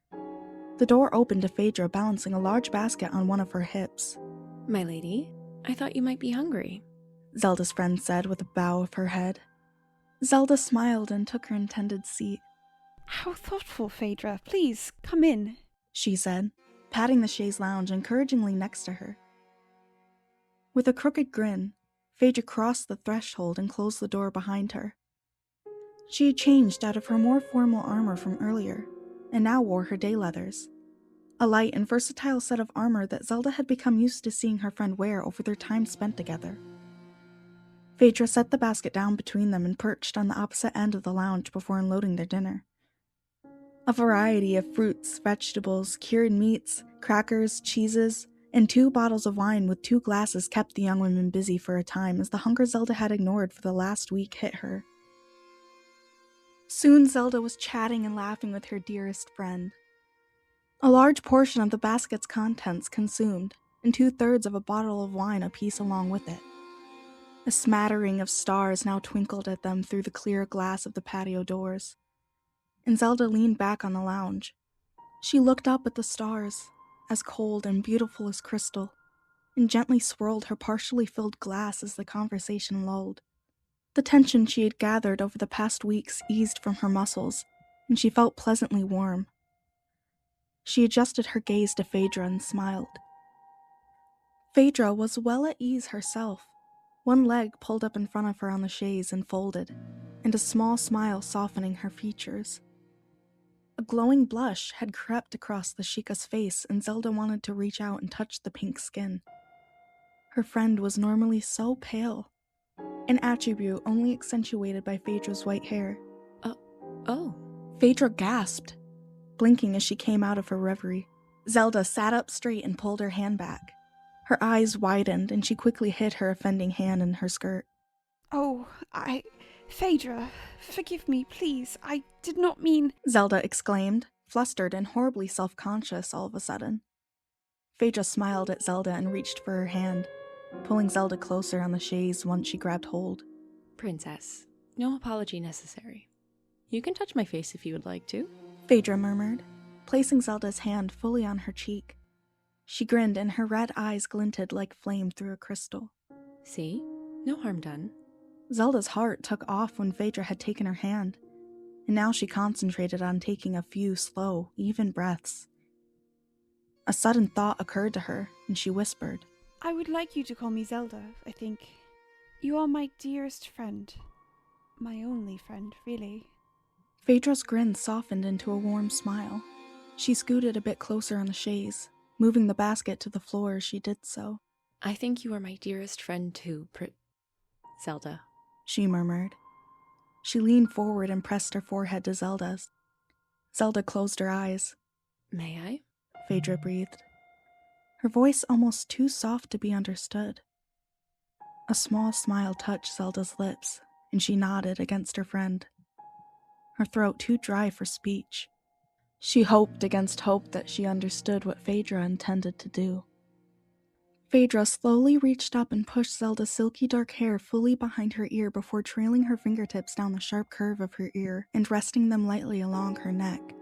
The door opened to Phaedra balancing a large basket on one of her hips. My lady, I thought you might be hungry, Zelda's friend said with a bow of her head. Zelda smiled and took her intended seat. How thoughtful, Phaedra. Please, come in, she said, patting the chaise lounge encouragingly next to her. With a crooked grin, Phaedra crossed the threshold and closed the door behind her. She had changed out of her more formal armor from earlier, and now wore her day leathers, a light and versatile set of armor that Zelda had become used to seeing her friend wear over their time spent together. Phaedra set the basket down between them and perched on the opposite end of the lounge before unloading their dinner. A variety of fruits, vegetables, cured meats, crackers, cheeses, and 2 bottles of wine with 2 glasses kept the young women busy for a time as the hunger Zelda had ignored for the last week hit her. Soon Zelda was chatting and laughing with her dearest friend. A large portion of the basket's contents consumed, and 2/3 of a bottle of wine apiece along with it. A smattering of stars now twinkled at them through the clear glass of the patio doors. And Zelda leaned back on the lounge. She looked up at the stars, as cold and beautiful as crystal, and gently swirled her partially filled glass as the conversation lulled. The tension she had gathered over the past weeks eased from her muscles, and she felt pleasantly warm. She adjusted her gaze to Phaedra and smiled. Phaedra was well at ease herself, one leg pulled up in front of her on the chaise and folded, and a small smile softening her features. A glowing blush had crept across the Chica's face, and Zelda wanted to reach out and touch the pink skin. Her friend was normally so pale, an attribute only accentuated by Phaedra's white hair. Oh. Phaedra gasped, blinking as she came out of her reverie. Zelda sat up straight and pulled her hand back. Her eyes widened, and she quickly hid her offending hand in her skirt. Oh, Phaedra, forgive me, please. I did not mean... Zelda exclaimed, flustered and horribly self-conscious all of a sudden. Phaedra smiled at Zelda and reached for her hand, pulling Zelda closer on the chaise once she grabbed hold. Princess, no apology necessary. You can touch my face if you would like to, Phaedra murmured, placing Zelda's hand fully on her cheek. She grinned and her red eyes glinted like flame through a crystal. See? No harm done. Zelda's heart took off when Phaedra had taken her hand, and now she concentrated on taking a few slow, even breaths. A sudden thought occurred to her, and she whispered, I would like you to call me Zelda, I think. You are my dearest friend. My only friend, really. Phaedra's grin softened into a warm smile. She scooted a bit closer on the chaise, moving the basket to the floor as she did so. I think you are my dearest friend too, Zelda, she murmured. She leaned forward and pressed her forehead to Zelda's. Zelda closed her eyes. May I? Phaedra breathed, her voice almost too soft to be understood. A small smile touched Zelda's lips, and she nodded against her friend, her throat too dry for speech. She hoped against hope that she understood what Phaedra intended to do. Phaedra slowly reached up and pushed Zelda's silky dark hair fully behind her ear before trailing her fingertips down the sharp curve of her ear and resting them lightly along her neck.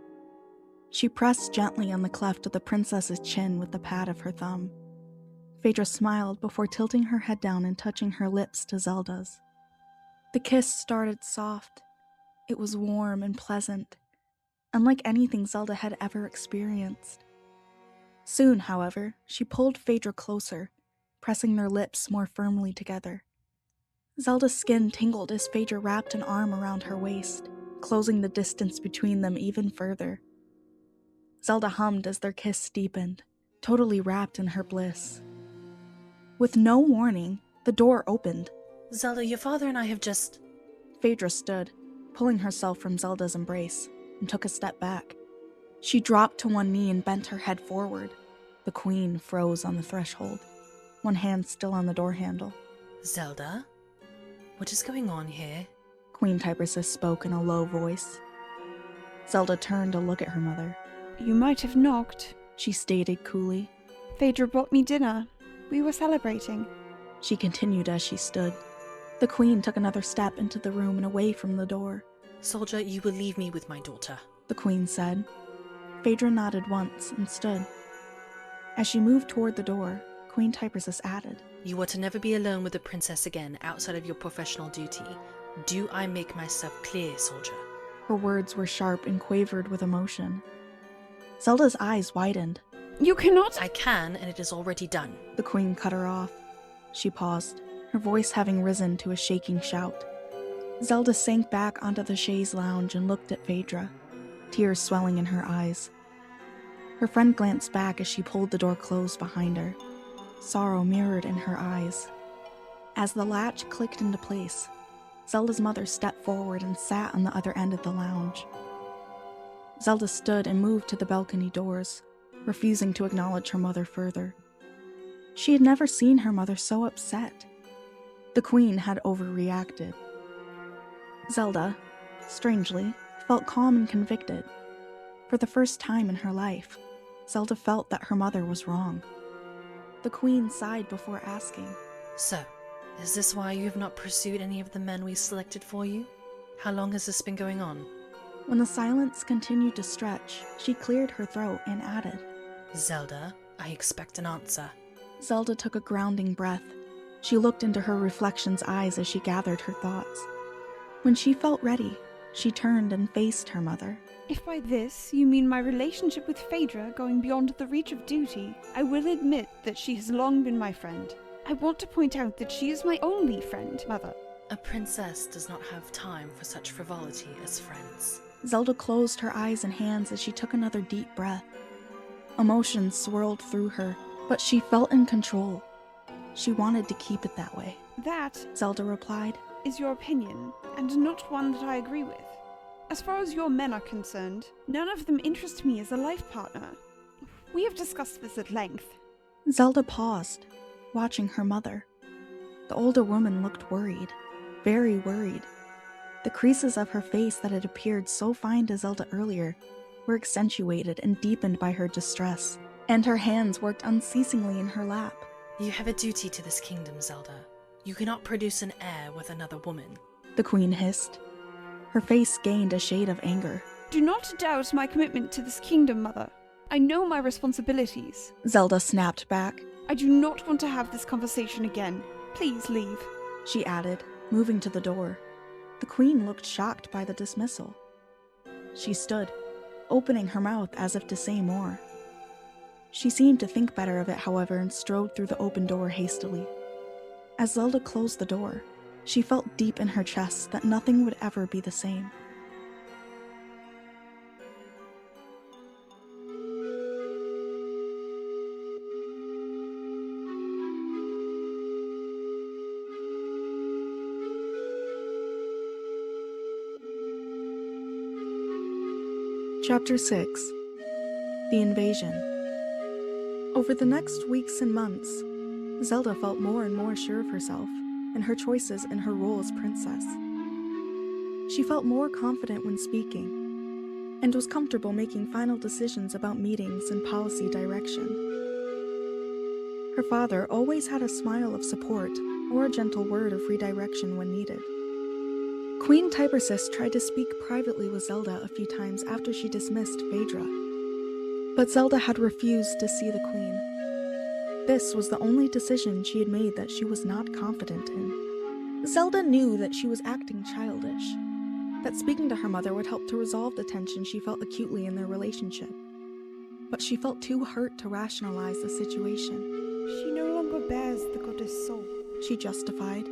She pressed gently on the cleft of the princess's chin with the pad of her thumb. Phaedra smiled before tilting her head down and touching her lips to Zelda's. The kiss started soft. It was warm and pleasant, unlike anything Zelda had ever experienced. Soon, however, she pulled Phaedra closer, pressing their lips more firmly together. Zelda's skin tingled as Phaedra wrapped an arm around her waist, closing the distance between them even further. Zelda hummed as their kiss deepened, totally wrapped in her bliss. With no warning, the door opened. Zelda, your father and I have just... Phaedra stood, pulling herself from Zelda's embrace, and took a step back. She dropped to one knee and bent her head forward. The queen froze on the threshold, one hand still on the door handle. Zelda? What is going on here? Queen Typersis spoke in a low voice. Zelda turned to look at her mother. You might have knocked, she stated coolly. Phaedra brought me dinner. We were celebrating, she continued as she stood. The queen took another step into the room and away from the door. Soldier, you will leave me with my daughter, the queen said. Phaedra nodded once and stood. As she moved toward the door, Queen Typersis added, You are to never be alone with the princess again outside of your professional duty. Do I make myself clear, soldier? Her words were sharp and quavered with emotion. Zelda's eyes widened. You cannot... I can, and it is already done. The queen cut her off. She paused, her voice having risen to a shaking shout. Zelda sank back onto the chaise lounge and looked at Phaedra, tears swelling in her eyes. Her friend glanced back as she pulled the door closed behind her, sorrow mirrored in her eyes. As the latch clicked into place, Zelda's mother stepped forward and sat on the other end of the lounge. Zelda stood and moved to the balcony doors, refusing to acknowledge her mother further. She had never seen her mother so upset. The queen had overreacted. Zelda, strangely, felt calm and convicted. For the first time in her life, Zelda felt that her mother was wrong. The queen sighed before asking, So, is this why you have not pursued any of the men we selected for you? How long has this been going on? When the silence continued to stretch, she cleared her throat and added, Zelda, I expect an answer. Zelda took a grounding breath. She looked into her reflection's eyes as she gathered her thoughts. When she felt ready, she turned and faced her mother. If by this you mean my relationship with Phaedra going beyond the reach of duty, I will admit that she has long been my friend. I want to point out that she is my only friend, Mother. A princess does not have time for such frivolity as friends. Zelda closed her eyes and hands as she took another deep breath. Emotions swirled through her, but she felt in control. She wanted to keep it that way. That, Zelda replied, is your opinion, and not one that I agree with. As far as your men are concerned, none of them interest me as a life partner. We have discussed this at length. Zelda paused, watching her mother. The older woman looked worried, very worried. The creases of her face that had appeared so fine to Zelda earlier were accentuated and deepened by her distress, and her hands worked unceasingly in her lap. You have a duty to this kingdom, Zelda. You cannot produce an heir with another woman. The queen hissed. Her face gained a shade of anger. Do not doubt my commitment to this kingdom, Mother. I know my responsibilities. Zelda snapped back. I do not want to have this conversation again. Please leave, she added, moving to the door. The queen looked shocked by the dismissal. She stood, opening her mouth as if to say more. She seemed to think better of it, however, and strode through the open door hastily. As Zelda closed the door, she felt deep in her chest that nothing would ever be the same. Chapter 6. The Invasion. Over the next weeks and months, Zelda felt more and more sure of herself and her choices in her role as princess. She felt more confident when speaking, and was comfortable making final decisions about meetings and policy direction. Her father always had a smile of support or a gentle word of redirection when needed. Queen Tibersis tried to speak privately with Zelda a few times after she dismissed Phaedra, but Zelda had refused to see the queen. This was the only decision she had made that she was not confident in. Zelda knew that she was acting childish, that speaking to her mother would help to resolve the tension she felt acutely in their relationship, but she felt too hurt to rationalize the situation. She no longer bears the goddess soul, she justified.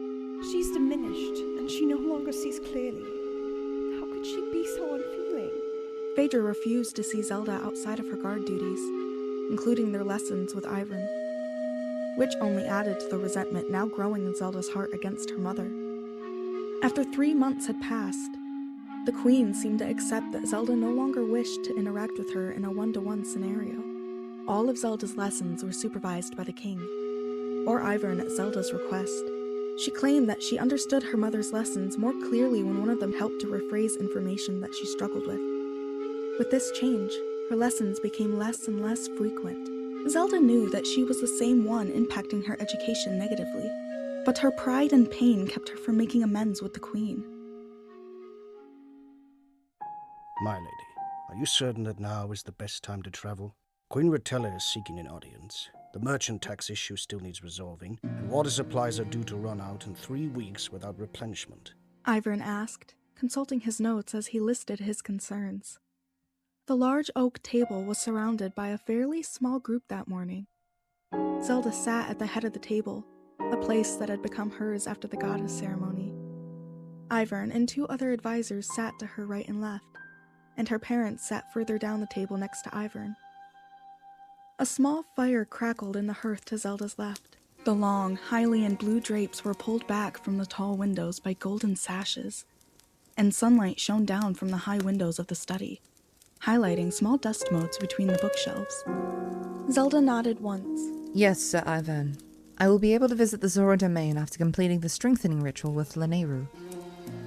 She's diminished, and she no longer sees clearly. How could she be so unfeeling? Phaedra refused to see Zelda outside of her guard duties, including their lessons with Ivern, which only added to the resentment now growing in Zelda's heart against her mother. After 3 months had passed, the queen seemed to accept that Zelda no longer wished to interact with her in a one-to-one scenario. All of Zelda's lessons were supervised by the king, or Ivern at Zelda's request. She claimed that she understood her mother's lessons more clearly when one of them helped to rephrase information that she struggled with. With this change, her lessons became less and less frequent. Zelda knew that she was the same one impacting her education negatively, but her pride and pain kept her from making amends with the queen. My lady, are you certain that now is the best time to travel? Queen Rotella is seeking an audience. The merchant tax issue still needs resolving, and water supplies are due to run out in 3 weeks without replenishment. Ivern asked, consulting his notes as he listed his concerns. The large oak table was surrounded by a fairly small group that morning. Zelda sat at the head of the table, a place that had become hers after the goddess ceremony. Ivern and 2 other advisors sat to her right and left, and her parents sat further down the table next to Ivern. A small fire crackled in the hearth to Zelda's left. The long, Hylian blue drapes were pulled back from the tall windows by golden sashes, and sunlight shone down from the high windows of the study, highlighting small dust motes between the bookshelves. Zelda nodded once. Yes, Sir Ivern. I will be able to visit the Zora domain after completing the strengthening ritual with Lanayru.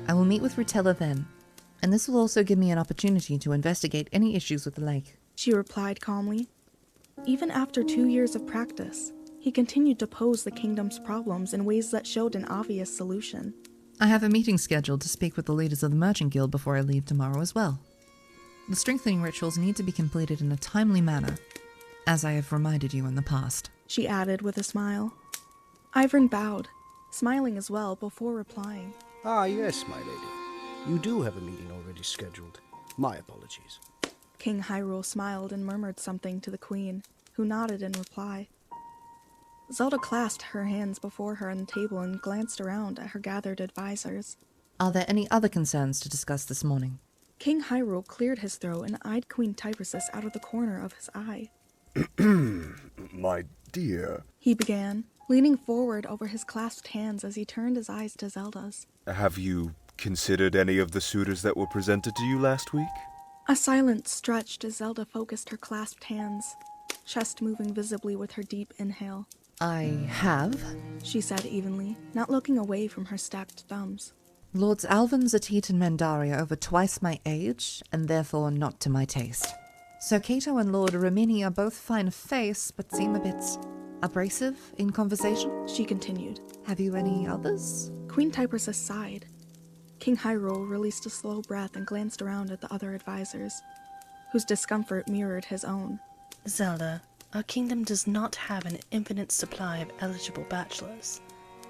I will meet with Rutella then, and this will also give me an opportunity to investigate any issues with the lake, she replied calmly. Even after 2 years of practice, he continued to pose the kingdom's problems in ways that showed an obvious solution. I have a meeting scheduled to speak with the leaders of the Merchant Guild before I leave tomorrow as well. The strengthening rituals need to be completed in a timely manner, as I have reminded you in the past. She added with a smile. Ivern bowed, smiling as well before replying. Ah, yes, my lady. You do have a meeting already scheduled. My apologies. King Hyrule smiled and murmured something to the queen, who nodded in reply. Zelda clasped her hands before her on the table and glanced around at her gathered advisors. Are there any other concerns to discuss this morning? King Hyrule cleared his throat and eyed Queen Typhus out of the corner of his eye. My dear, He began, leaning forward over his clasped hands as he turned his eyes to Zelda's. have you considered any of the suitors that were presented to you last week? A silence stretched as Zelda focused her clasped hands, chest moving visibly with her deep inhale. I have. She said evenly, not looking away from her stacked thumbs. Lords Alvin, Zatit, and Mandaria over twice my age, and therefore not to my taste. Sir Cato and Lord Ramini are both fine of face, but seem a bit abrasive in conversation. She continued. Have you any others? Queen Typhus sighed. King Hyrule released a slow breath and glanced around at the other advisors, whose discomfort mirrored his own. Zelda, our kingdom does not have an infinite supply of eligible bachelors,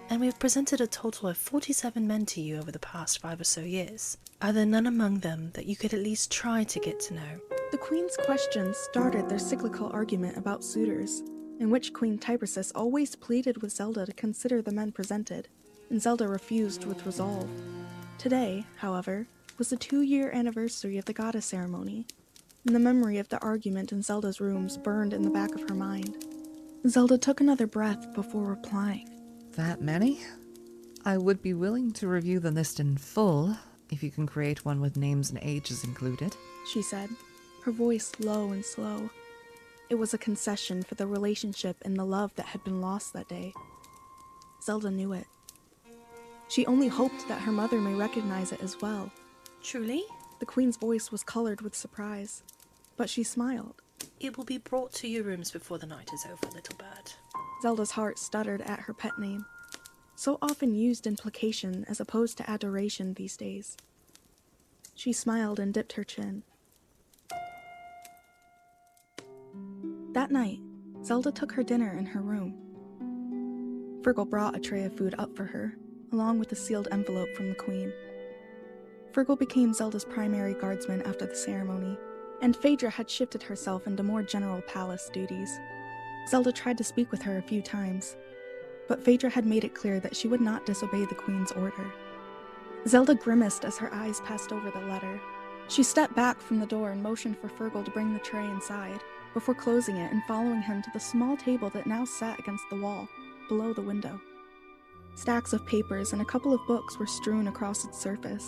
and we have presented a total of 47 men to you over the past 5 or so years. Are there none among them that you could at least try to get to know? The queen's questions started their cyclical argument about suitors, in which Queen Typhus always pleaded with Zelda to consider the men presented, and Zelda refused with resolve. Today, however, was the 2-year anniversary of the goddess ceremony, and the memory of the argument in Zelda's rooms burned in the back of her mind. Zelda took another breath before replying. That many? I would be willing to review the list in full, if you can create one with names and ages included, She said, her voice low and slow. It was a concession for the relationship and the love that had been lost that day. Zelda knew it. She only hoped that her mother may recognize it as well. Truly? The queen's voice was colored with surprise, but she smiled. It will be brought to your rooms before the night is over, little bird. Zelda's heart stuttered at her pet name, so often used in placation as opposed to adoration these days. She smiled and dipped her chin. That night, Zelda took her dinner in her room. Fergal brought a tray of food up for her, along with a sealed envelope from the queen. Fergal became Zelda's primary guardsman after the ceremony, and Phaedra had shifted herself into more general palace duties. Zelda tried to speak with her a few times, but Phaedra had made it clear that she would not disobey the queen's order. Zelda grimaced as her eyes passed over the letter. She stepped back from the door and motioned for Fergal to bring the tray inside, before closing it and following him to the small table that now sat against the wall, below the window. Stacks of papers and a couple of books were strewn across its surface.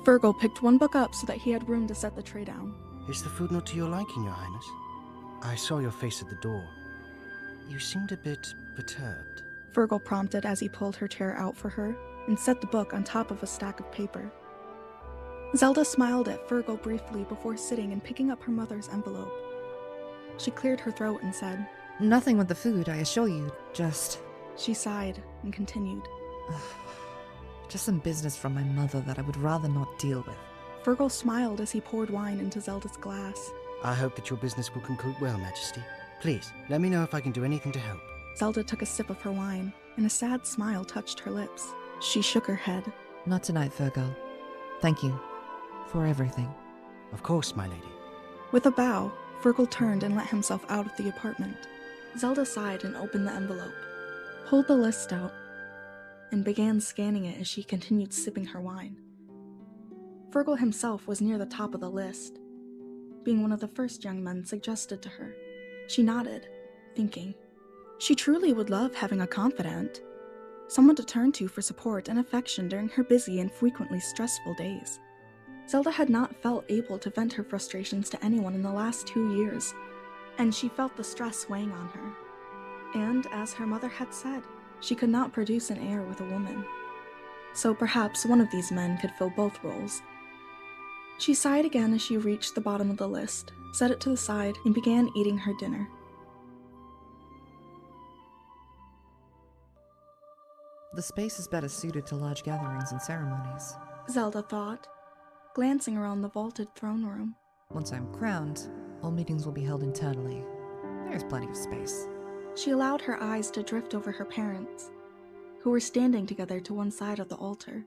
Fergal picked one book up so that he had room to set the tray down. Is the food not to your liking, Your Highness? I saw your face at the door. You seemed a bit perturbed. Fergal prompted as he pulled her chair out for her and set the book on top of a stack of paper. Zelda smiled at Fergal briefly before sitting and picking up her mother's envelope. She cleared her throat and said, Nothing with the food, I assure you, just... She sighed and continued. Just some business from my mother that I would rather not deal with. Fergal smiled as he poured wine into Zelda's glass. I hope that your business will conclude well, Majesty. Please, let me know if I can do anything to help. Zelda took a sip of her wine, and a sad smile touched her lips. She shook her head. Not tonight, Fergal. Thank you. For everything. Of course, my lady. With a bow, Fergal turned and let himself out of the apartment. Zelda sighed and opened the envelope, pulled the list out, and began scanning it as she continued sipping her wine. Fergal himself was near the top of the list, being one of the first young men suggested to her. She nodded, thinking. She truly would love having a confidant, someone to turn to for support and affection during her busy and frequently stressful days. Zelda had not felt able to vent her frustrations to anyone in the last 2 years, and she felt the stress weighing on her. And, as her mother had said, she could not produce an heir with a woman. So perhaps one of these men could fill both roles. She sighed again as she reached the bottom of the list, set it to the side, and began eating her dinner. The space is better suited to large gatherings and ceremonies. Zelda thought, glancing around the vaulted throne room. Once I'm crowned, all meetings will be held internally. There's plenty of space. She allowed her eyes to drift over her parents, who were standing together to one side of the altar.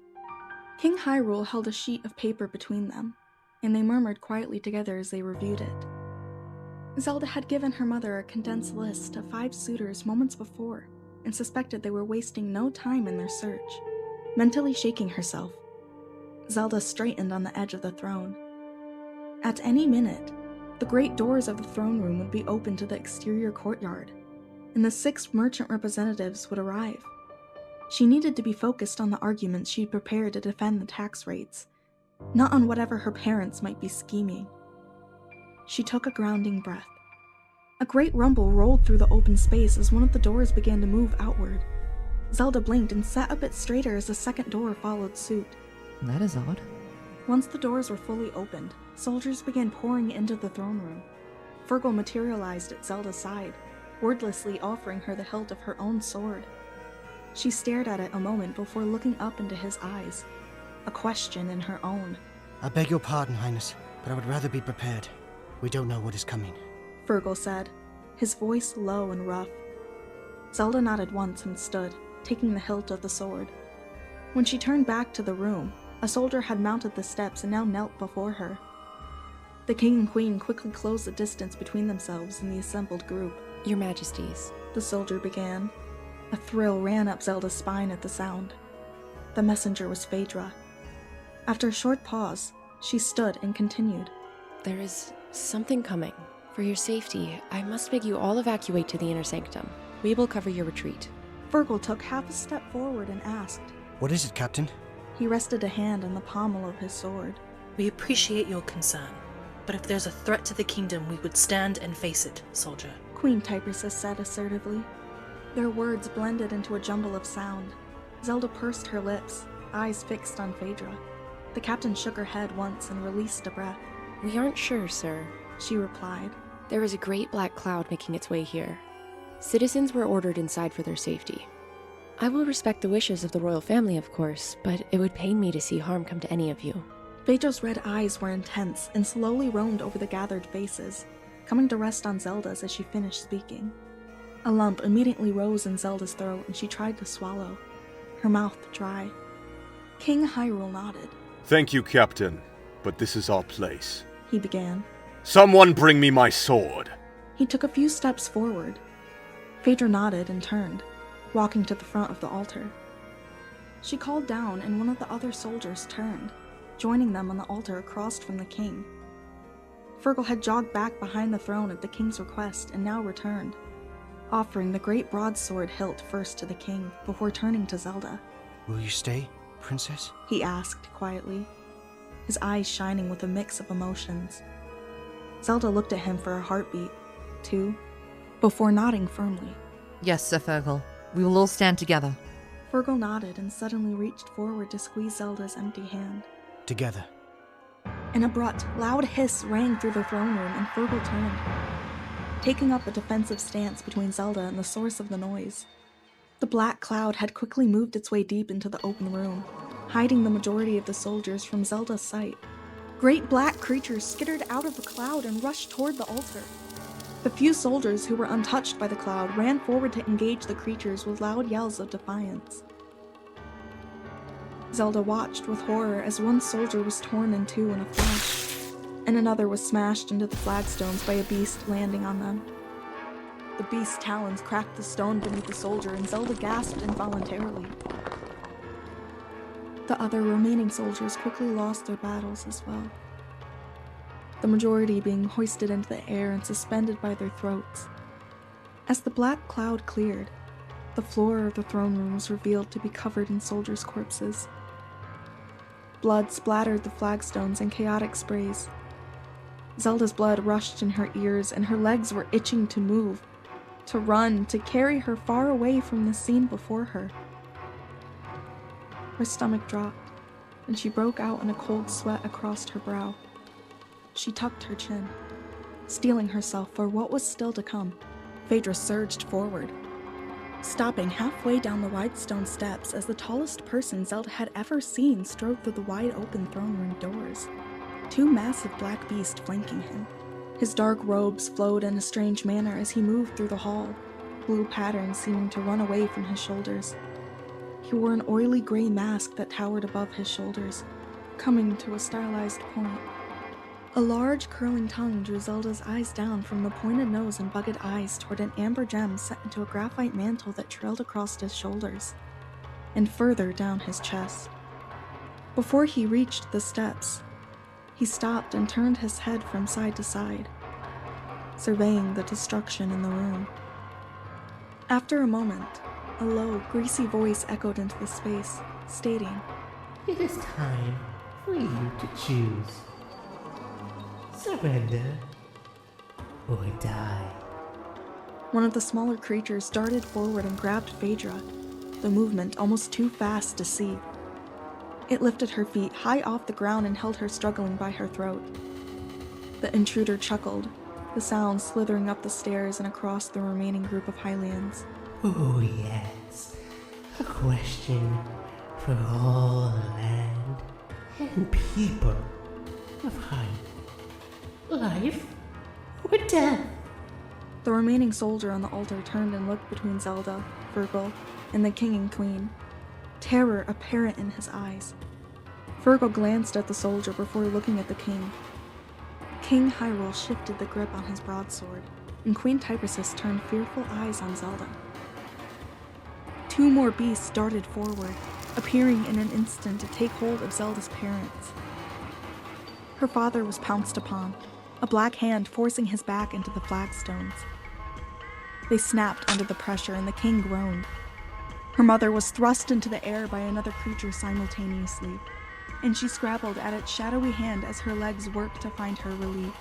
King Hyrule held a sheet of paper between them, and they murmured quietly together as they reviewed it. Zelda had given her mother a condensed list of 5 suitors moments before, and suspected they were wasting no time in their search. Mentally shaking herself, Zelda straightened on the edge of the throne. At any minute, the great doors of the throne room would be opened to the exterior courtyard, and the 6 merchant representatives would arrive. She needed to be focused on the arguments she'd prepared to defend the tax rates, not on whatever her parents might be scheming. She took a grounding breath. A great rumble rolled through the open space as one of the doors began to move outward. Zelda blinked and sat a bit straighter as the second door followed suit. That is odd. Once the doors were fully opened, soldiers began pouring into the throne room. Fergal materialized at Zelda's side, wordlessly offering her the hilt of her own sword. She stared at it a moment before looking up into his eyes, a question in her own. I beg your pardon, Highness, but I would rather be prepared. We don't know what is coming. Fergal said, his voice low and rough. Zelda nodded once and stood, taking the hilt of the sword. When she turned back to the room, a soldier had mounted the steps and now knelt before her. The king and queen quickly closed the distance between themselves and the assembled group. Your Majesties, the soldier began. A thrill ran up Zelda's spine at the sound. The messenger was Phaedra. After a short pause, she stood and continued. There is something coming. For your safety, I must beg you all evacuate to the inner sanctum. We will cover your retreat. Fergal took half a step forward and asked. What is it, Captain? He rested a hand on the pommel of his sword. We appreciate your concern, but if there's a threat to the kingdom, we would stand and face it, soldier. Queen Typersis said assertively. Their words blended into a jumble of sound. Zelda pursed her lips, eyes fixed on Phaedra. The captain shook her head once and released a breath. We aren't sure, sir, she replied. There is a great black cloud making its way here. Citizens were ordered inside for their safety. I will respect the wishes of the royal family, of course, but it would pain me to see harm come to any of you. Phaedra's red eyes were intense and slowly roamed over the gathered faces, coming to rest on Zelda's as she finished speaking. A lump immediately rose in Zelda's throat and she tried to swallow, her mouth dry. King Hyrule nodded. Thank you, Captain, but this is our place. He began. Someone bring me my sword. He took a few steps forward. Phaedra nodded and turned, walking to the front of the altar. She called down and one of the other soldiers turned, joining them on the altar across from the king. Fergal had jogged back behind the throne at the king's request and now returned, offering the great broadsword hilt first to the king before turning to Zelda. Will you stay, Princess? He asked quietly, his eyes shining with a mix of emotions. Zelda looked at him for a heartbeat, 2, before nodding firmly. Yes, Sir Fergal. We will all stand together. Fergal nodded and suddenly reached forward to squeeze Zelda's empty hand. Together. An abrupt, loud hiss rang through the throne room and Fergal turned, taking up a defensive stance between Zelda and the source of the noise. The black cloud had quickly moved its way deep into the open room, hiding the majority of the soldiers from Zelda's sight. Great black creatures skittered out of the cloud and rushed toward the altar. The few soldiers who were untouched by the cloud ran forward to engage the creatures with loud yells of defiance. Zelda watched with horror as one soldier was torn in two in a flash, and another was smashed into the flagstones by a beast landing on them. The beast's talons cracked the stone beneath the soldier, and Zelda gasped involuntarily. The other remaining soldiers quickly lost their battles as well, the majority being hoisted into the air and suspended by their throats. As the black cloud cleared, the floor of the throne room was revealed to be covered in soldiers' corpses. Blood splattered the flagstones in chaotic sprays. Zelda's blood rushed in her ears, and her legs were itching to move, to run, to carry her far away from the scene before her. Her stomach dropped, and she broke out in a cold sweat across her brow. She tucked her chin, steeling herself for what was still to come. Phaedra surged forward, stopping halfway down the wide stone steps as the tallest person Zelda had ever seen strode through the wide-open throne room doors. two massive black beasts flanking him. His dark robes flowed in a strange manner as he moved through the hall, blue patterns seeming to run away from his shoulders. He wore an oily gray mask that towered above his shoulders, coming to a stylized point. A large curling tongue drew Zelda's eyes down from the pointed nose and bugged eyes toward an amber gem set into a graphite mantle that trailed across his shoulders, and further down his chest. Before he reached the steps, he stopped and turned his head from side to side, surveying the destruction in the room. After a moment, a low, greasy voice echoed into the space, stating, "It is time for you to choose. Surrender or die." One of the smaller creatures darted forward and grabbed Phaedra, the movement almost too fast to see. It lifted her feet high off the ground and held her struggling by her throat. The intruder chuckled, the sound slithering up the stairs and across the remaining group of Hylians. "Oh yes, a question for all the land and people of Hylia. Life or death?" The remaining soldier on the altar turned and looked between Zelda, Virgil, and the king and queen, terror apparent in his eyes. Virgil glanced at the soldier before looking at the king. King Hyrule shifted the grip on his broadsword, and Queen Typersis turned fearful eyes on Zelda. Two more beasts darted forward, appearing in an instant to take hold of Zelda's parents. Her father was pounced upon, a black hand forcing his back into the flagstones. They snapped under the pressure, and the king groaned. Her mother was thrust into the air by another creature simultaneously, and she scrabbled at its shadowy hand as her legs worked to find her relief.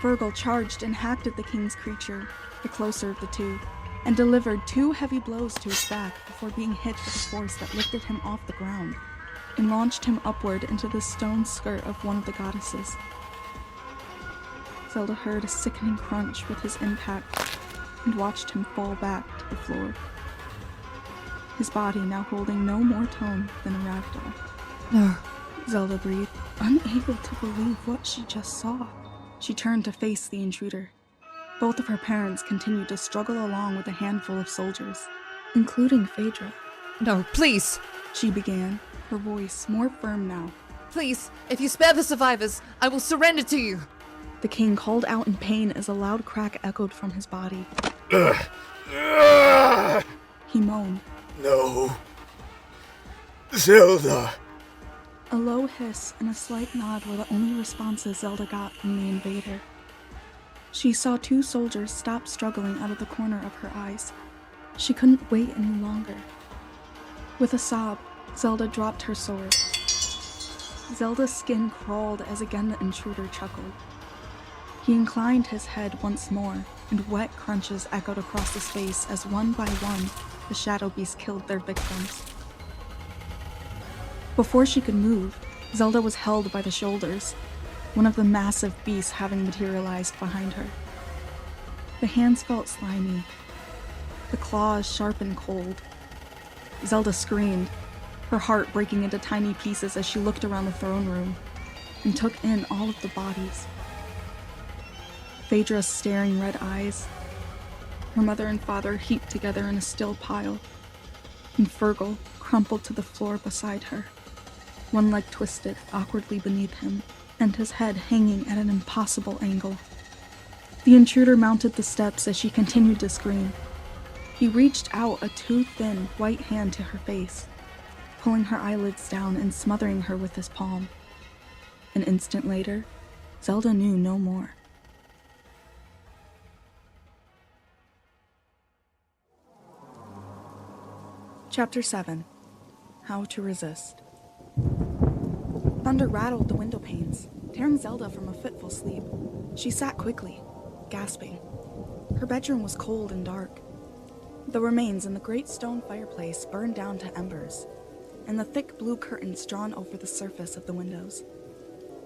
Virgil charged and hacked at the king's creature, the closer of the two, and delivered two heavy blows to his back before being hit with a force that lifted him off the ground and launched him upward into the stone skirt of one of the goddesses. Zelda heard a sickening crunch with his impact and watched him fall back to the floor, his body now holding no more tone than a ragdoll. No. Zelda breathed, unable to believe what she just saw. She turned to face the intruder. Both of her parents continued to struggle along with a handful of soldiers, including Phaedra. No, please! She began, her voice more firm now. Please, if you spare the survivors, I will surrender to you! The king called out in pain as a loud crack echoed from his body. He moaned. "No. Zelda." A low hiss and a slight nod were the only responses Zelda got from the invader. She saw two soldiers stop struggling out of the corner of her eyes. She couldn't wait any longer. With a sob, Zelda dropped her sword. Zelda's skin crawled as again the intruder chuckled. He inclined his head once more, and wet crunches echoed across the space as one by one the shadow beasts killed their victims. Before she could move, Zelda was held by the shoulders, one of the massive beasts having materialized behind her. The hands felt slimy, the claws sharp and cold. Zelda screamed, her heart breaking into tiny pieces as she looked around the throne room and took in all of the bodies. Phaedra's staring red eyes, her mother and father heaped together in a still pile, and Virgil crumpled to the floor beside her, one leg twisted awkwardly beneath him, and his head hanging at an impossible angle. The intruder mounted the steps as she continued to scream. He reached out a too-thin white hand to her face, pulling her eyelids down and smothering her with his palm. An instant later, Zelda knew no more. Chapter 7. How to Resist. Thunder rattled the window panes, tearing Zelda from a fitful sleep. She sat quickly, gasping. Her bedroom was cold and dark. The remains in the great stone fireplace burned down to embers, and the thick blue curtains drawn over the surface of the windows.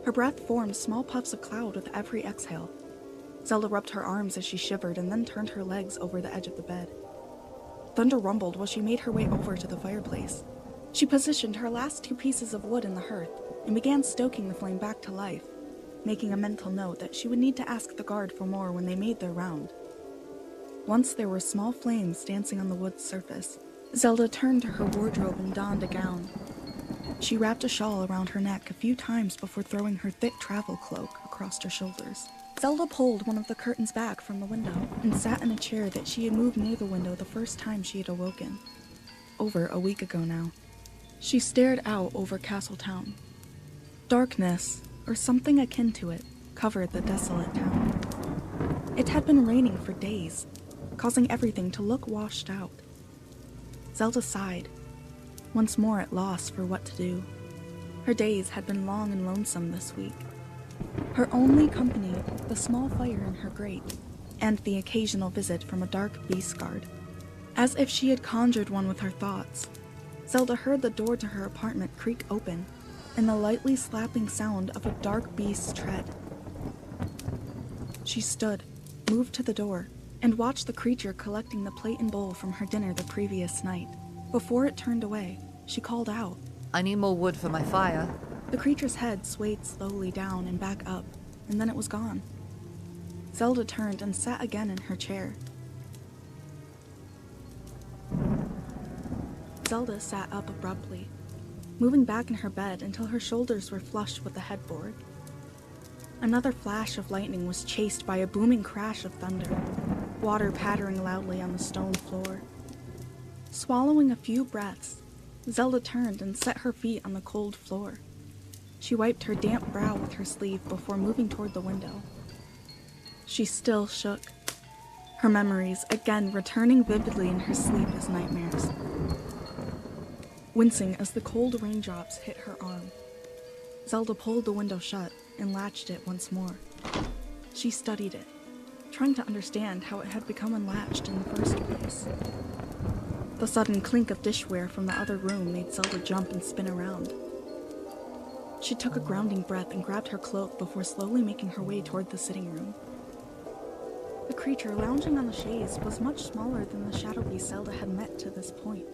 Her breath formed small puffs of cloud with every exhale. Zelda rubbed her arms as she shivered and then turned her legs over the edge of the bed. Thunder rumbled while she made her way over to the fireplace. She positioned her last two pieces of wood in the hearth and began stoking the flame back to life, making a mental note that she would need to ask the guard for more when they made their round. Once there were small flames dancing on the wood's surface, Zelda turned to her wardrobe and donned a gown. She wrapped a shawl around her neck a few times before throwing her thick travel cloak across her shoulders. Zelda pulled one of the curtains back from the window and sat in a chair that she had moved near the window the first time she had awoken. Over a week ago now. She stared out over Castletown. Darkness, or something akin to it, covered the desolate town. It had been raining for days, causing everything to look washed out. Zelda sighed, once more at loss for what to do. Her days had been long and lonesome this week. Her only company, the small fire in her grate, and the occasional visit from a dark beast guard. As if she had conjured one with her thoughts, Zelda heard the door to her apartment creak open, and the lightly slapping sound of a dark beast's tread. She stood, moved to the door, and watched the creature collecting the plate and bowl from her dinner the previous night. Before it turned away, she called out, I need more wood for my fire. The creature's head swayed slowly down and back up, and then it was gone. Zelda turned and sat again in her chair. Zelda sat up abruptly, moving back in her bed until her shoulders were flush with the headboard. Another flash of lightning was chased by a booming crash of thunder, water pattering loudly on the stone floor. Swallowing a few breaths, Zelda turned and set her feet on the cold floor. She wiped her damp brow with her sleeve before moving toward the window. She still shook, her memories again returning vividly in her sleep as nightmares. Wincing as the cold raindrops hit her arm, Zelda pulled the window shut and latched it once more. She studied it, trying to understand how it had become unlatched in the first place. The sudden clink of dishware from the other room made Zelda jump and spin around. She took a grounding breath and grabbed her cloak before slowly making her way toward the sitting room. The creature lounging on the chaise was much smaller than the shadow beast Zelda had met to this point.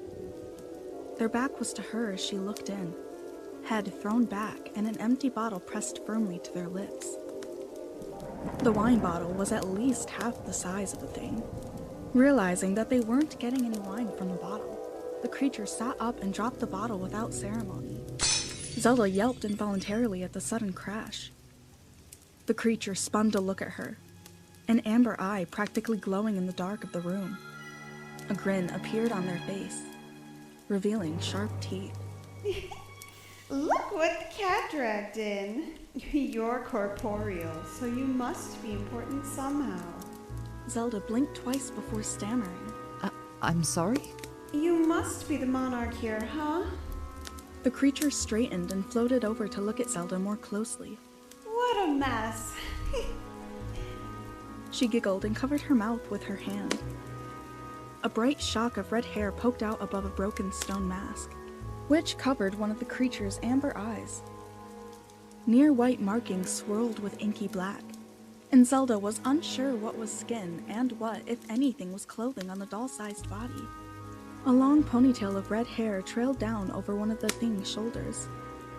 Their back was to her as she looked in, head thrown back and an empty bottle pressed firmly to their lips. The wine bottle was at least half the size of the thing. Realizing that they weren't getting any wine from the bottle, the creature sat up and dropped the bottle without ceremony. Zelda yelped involuntarily at the sudden crash. The creature spun to look at her, an amber eye practically glowing in the dark of the room. A grin appeared on their face, revealing sharp teeth. Look what the cat dragged in. You're corporeal, so you must be important somehow. Zelda blinked twice before stammering. I'm sorry? You must be the monarch here, huh? The creature straightened and floated over to look at Zelda more closely. What a mess. She giggled and covered her mouth with her hand. A bright shock of red hair poked out above a broken stone mask, which covered one of the creature's amber eyes. Near white markings swirled with inky black, and Zelda was unsure what was skin and what, if anything, was clothing on the doll-sized body. A long ponytail of red hair trailed down over one of the thing's shoulders.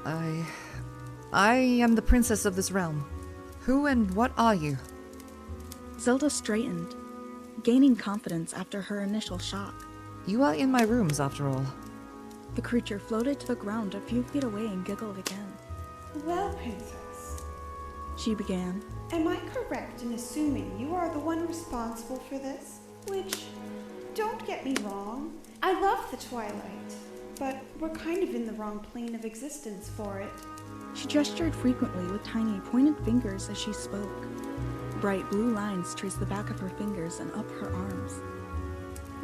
I am the princess of this realm. Who and what are you? Zelda straightened, gaining confidence after her initial shock. You are in my rooms, after all. The creature floated to the ground a few feet away and giggled again. Well, princess, she began. Am I correct in assuming you are the one responsible for this? Which, don't get me wrong, I love the Twilight, but we're kind of in the wrong plane of existence for it. She gestured frequently with tiny pointed fingers as she spoke. Bright blue lines traced the back of her fingers and up her arms.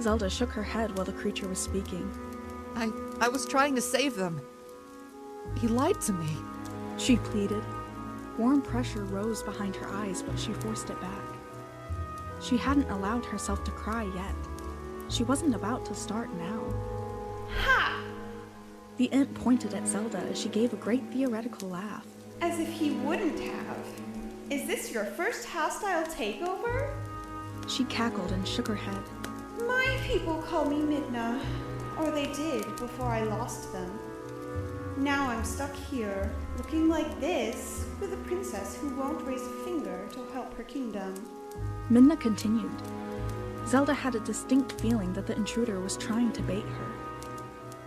Zelda shook her head while the creature was speaking. I was trying to save them. He lied to me. She pleaded. Warm pressure rose behind her eyes, but she forced it back. She hadn't allowed herself to cry yet. She wasn't about to start now. Ha! The imp pointed at Zelda as she gave a great theoretical laugh. As if he wouldn't have. Is this your first hostile takeover? She cackled and shook her head. My people call me Midna, or they did before I lost them. Now I'm stuck here, looking like this, with a princess who won't raise a finger to help her kingdom. Minna continued. Zelda had a distinct feeling that the intruder was trying to bait her,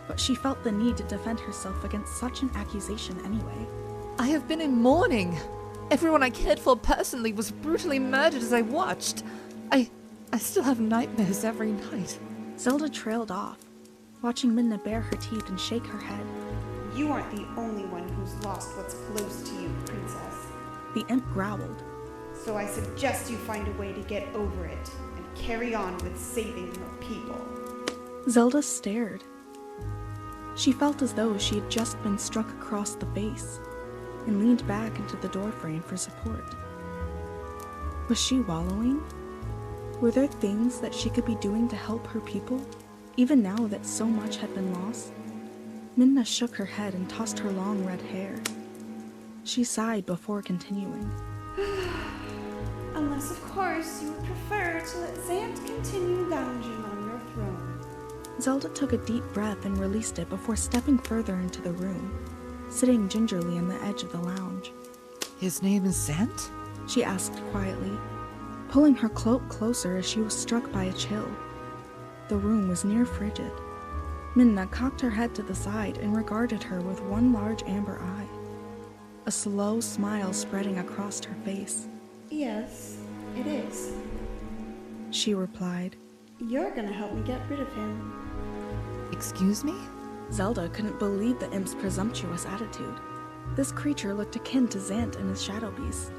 but she felt the need to defend herself against such an accusation anyway. I have been in mourning. Everyone I cared for personally was brutally murdered as I watched. I still have nightmares every night. Zelda trailed off, watching Minna bare her teeth and shake her head. You aren't the only one who's lost what's close to you, princess. The imp growled. So I suggest you find a way to get over it and carry on with saving your people. Zelda stared. She felt as though she had just been struck across the face and leaned back into the doorframe for support. Was she wallowing? Were there things that she could be doing to help her people, even now that so much had been lost? Minna shook her head and tossed her long red hair. She sighed before continuing. Unless, of course, you would prefer to let Zant continue lounging on your throne. Zelda took a deep breath and released it before stepping further into the room, sitting gingerly on the edge of the lounge. His name is Zant? She asked quietly, pulling her cloak closer as she was struck by a chill. The room was near frigid. Minna cocked her head to the side and regarded her with one large amber eye, a slow smile spreading across her face. Yes, it is. She replied. You're gonna help me get rid of him. Excuse me? Zelda couldn't believe the imp's presumptuous attitude. This creature looked akin to Zant and his shadow beast.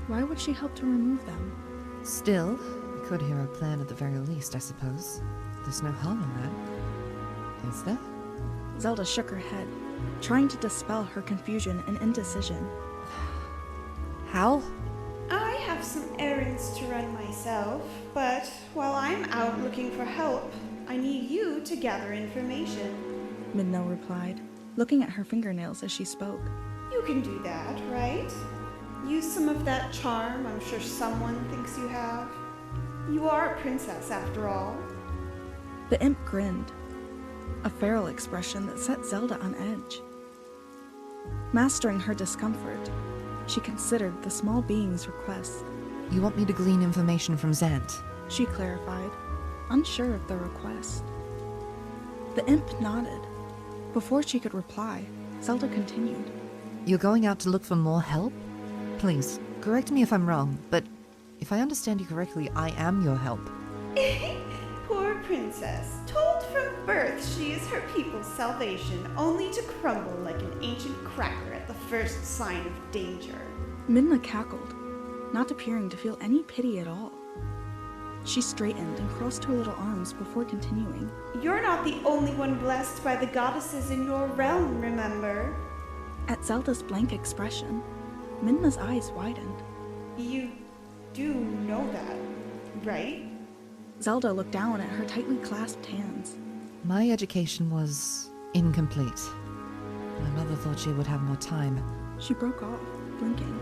Why would she help to remove them? Still, we could hear a plan at the very least, I suppose. There's no harm in that. Is there? Zelda shook her head, trying to dispel her confusion and indecision. How? I have some errands to run myself, but while I'm out looking for help, I need you to gather information. Minna replied, looking at her fingernails as she spoke. You can do that, right? Use some of that charm I'm sure someone thinks you have. You are a princess, after all. The imp grinned, a feral expression that set Zelda on edge. Mastering her discomfort, she considered the small being's request. You want me to glean information from Zant? She clarified, unsure of the request. The imp nodded. Before she could reply, Zelda continued. You're going out to look for more help? Please, correct me if I'm wrong, but if I understand you correctly, I am your help. Poor princess. Told from birth she is her people's salvation, only to crumble like an ancient cracker at the first sign of danger. Minna cackled, not appearing to feel any pity at all. She straightened and crossed her little arms before continuing. You're not the only one blessed by the goddesses in your realm, remember? At Zelda's blank expression, Minna's eyes widened. You do know that, right? Zelda looked down at her tightly clasped hands. My education was incomplete. My mother thought she would have more time. She broke off, blinking.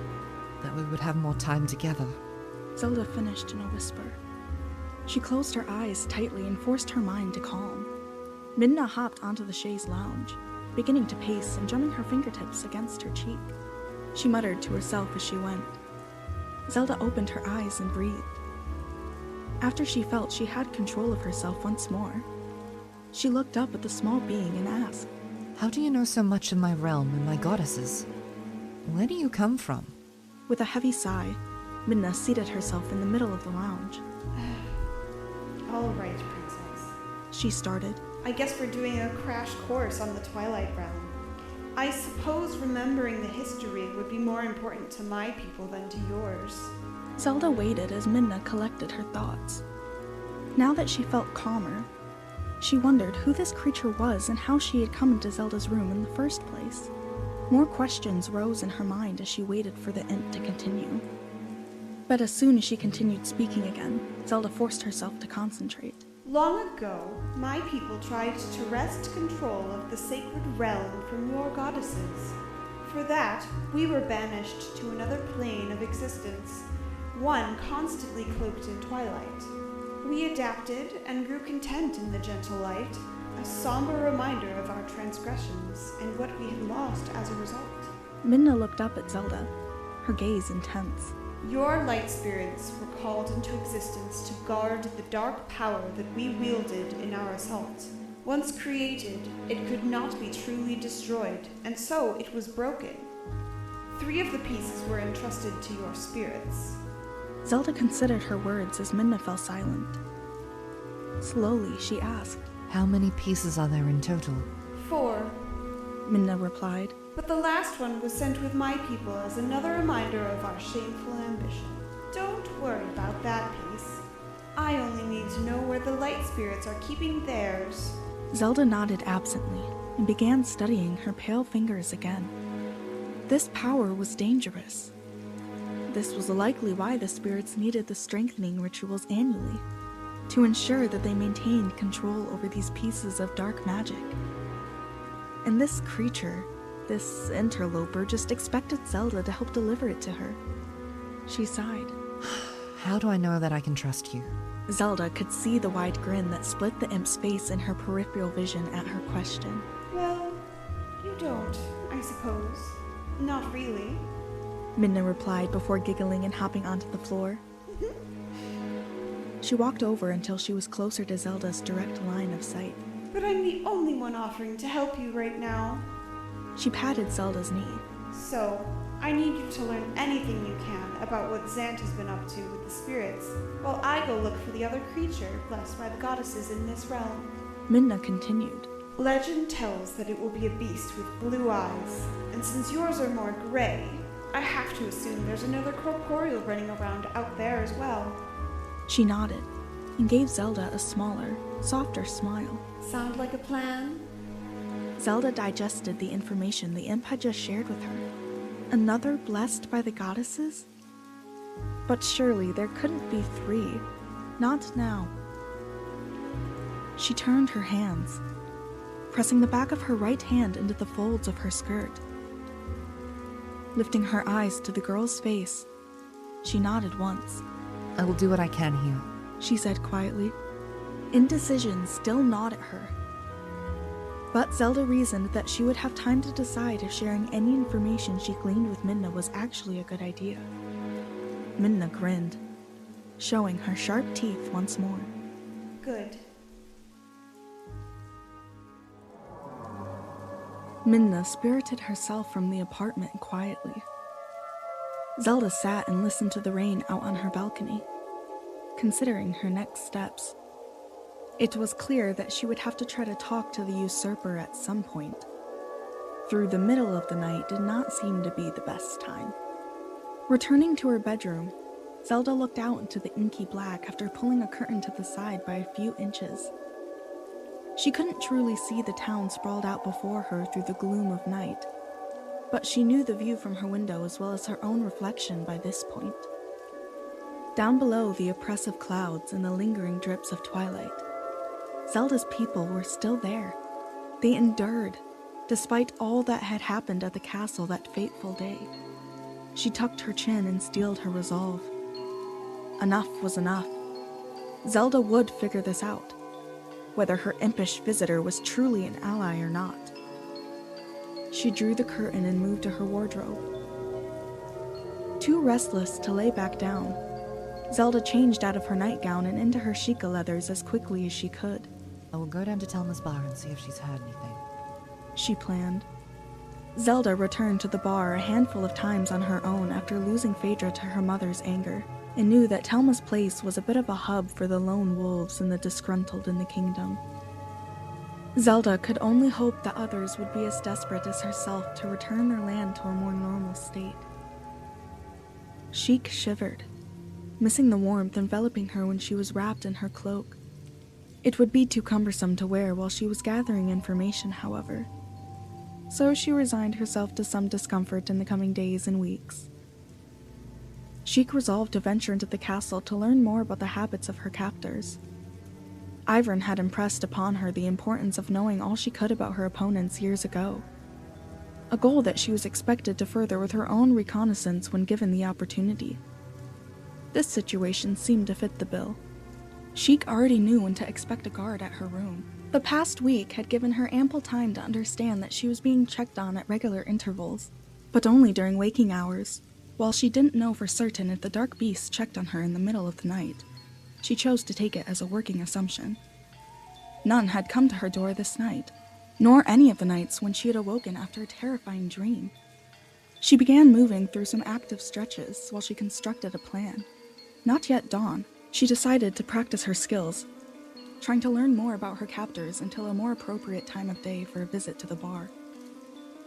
That we would have more time together. Zelda finished in a whisper. She closed her eyes tightly and forced her mind to calm. Minna hopped onto the chaise lounge, beginning to pace and drumming her fingertips against her cheek. She muttered to herself as she went. Zelda opened her eyes and breathed. After she felt she had control of herself once more, she looked up at the small being and asked, How do you know so much of my realm and my goddesses? Where do you come from? With a heavy sigh, Minna seated herself in the middle of the lounge. All right, princess. She started. I guess we're doing a crash course on the Twilight Realm. I suppose remembering the history would be more important to my people than to yours. Zelda waited as Minna collected her thoughts. Now that she felt calmer, she wondered who this creature was and how she had come into Zelda's room in the first place. More questions rose in her mind as she waited for the imp to continue. But as soon as she continued speaking again, Zelda forced herself to concentrate. Long ago, my people tried to wrest control of the sacred realm from your goddesses. For that, we were banished to another plane of existence, one constantly cloaked in twilight. We adapted and grew content in the gentle light, a somber reminder of our transgressions and what we had lost as a result. Minna looked up at Zelda, her gaze intense. Your light spirits were called into existence to guard the dark power that we wielded in our assault. Once created, it could not be truly destroyed, and so it was broken. 3 of the pieces were entrusted to your spirits. Zelda considered her words as Minna fell silent. Slowly, she asked, How many pieces are there in total? 4. Minna replied. But the last one was sent with my people as another reminder of our shameful ambition. Don't worry about that piece. I only need to know where the light spirits are keeping theirs. Zelda nodded absently and began studying her pale fingers again. This power was dangerous. This was likely why the spirits needed the strengthening rituals annually, to ensure that they maintained control over these pieces of dark magic. And this creature, this interloper, just expected Zelda to help deliver it to her. She sighed. How do I know that I can trust you? Zelda could see the wide grin that split the imp's face in her peripheral vision at her question. Well, you don't, I suppose. Not really. Minna replied before giggling and hopping onto the floor. She walked over until she was closer to Zelda's direct line of sight. But I'm the only one offering to help you right now. She patted Zelda's knee. So, I need you to learn anything you can about what Zant has been up to with the spirits, while I go look for the other creature blessed by the goddesses in this realm. Minna continued. Legend tells that it will be a beast with blue eyes, and since yours are more gray, I have to assume there's another corporeal running around out there as well. She nodded and gave Zelda a smaller, softer smile. Sound like a plan? Zelda digested the information the imp had just shared with her. Another blessed by the goddesses? But surely there couldn't be 3. Not now. She turned her hands, pressing the back of her right hand into the folds of her skirt. Lifting her eyes to the girl's face, she nodded once. I will do what I can here, she said quietly. Indecision still gnawed at her. But Zelda reasoned that she would have time to decide if sharing any information she gleaned with Minna was actually a good idea. Minna grinned, showing her sharp teeth once more. Good. Minna spirited herself from the apartment quietly. Zelda sat and listened to the rain out on her balcony, considering her next steps. It was clear that she would have to try to talk to the usurper at some point. Through the middle of the night did not seem to be the best time. Returning to her bedroom, Zelda looked out into the inky black after pulling a curtain to the side by a few inches. She couldn't truly see the town sprawled out before her through the gloom of night, but she knew the view from her window as well as her own reflection by this point. Down below the oppressive clouds and the lingering drips of twilight, Zelda's people were still there. They endured, despite all that had happened at the castle that fateful day. She tucked her chin and steeled her resolve. Enough was enough. Zelda would figure this out, whether her impish visitor was truly an ally or not. She drew the curtain and moved to her wardrobe. Too restless to lay back down, Zelda changed out of her nightgown and into her shika leathers as quickly as she could. I will go down to Telma's bar and see if she's heard anything, she planned. Zelda returned to the bar a handful of times on her own after losing Phaedra to her mother's anger, and knew that Telma's place was a bit of a hub for the lone wolves and the disgruntled in the kingdom. Zelda could only hope that others would be as desperate as herself to return their land to a more normal state. Sheik shivered, missing the warmth enveloping her when she was wrapped in her cloak. It would be too cumbersome to wear while she was gathering information, however, so she resigned herself to some discomfort in the coming days and weeks. Sheik resolved to venture into the castle to learn more about the habits of her captors. Ivern had impressed upon her the importance of knowing all she could about her opponents years ago, a goal that she was expected to further with her own reconnaissance when given the opportunity. This situation seemed to fit the bill. Sheik already knew when to expect a guard at her room, The past week had given her ample time to understand that she was being checked on at regular intervals, but only during waking hours. While she didn't know for certain if the dark beast checked on her in the middle of the night, she chose to take it as a working assumption. None had come to her door this night, nor any of the nights when she had awoken after a terrifying dream. She began moving through some active stretches while she constructed a plan. Not yet dawn, she decided to practice her skills, trying to learn more about her captors until a more appropriate time of day for a visit to the bar.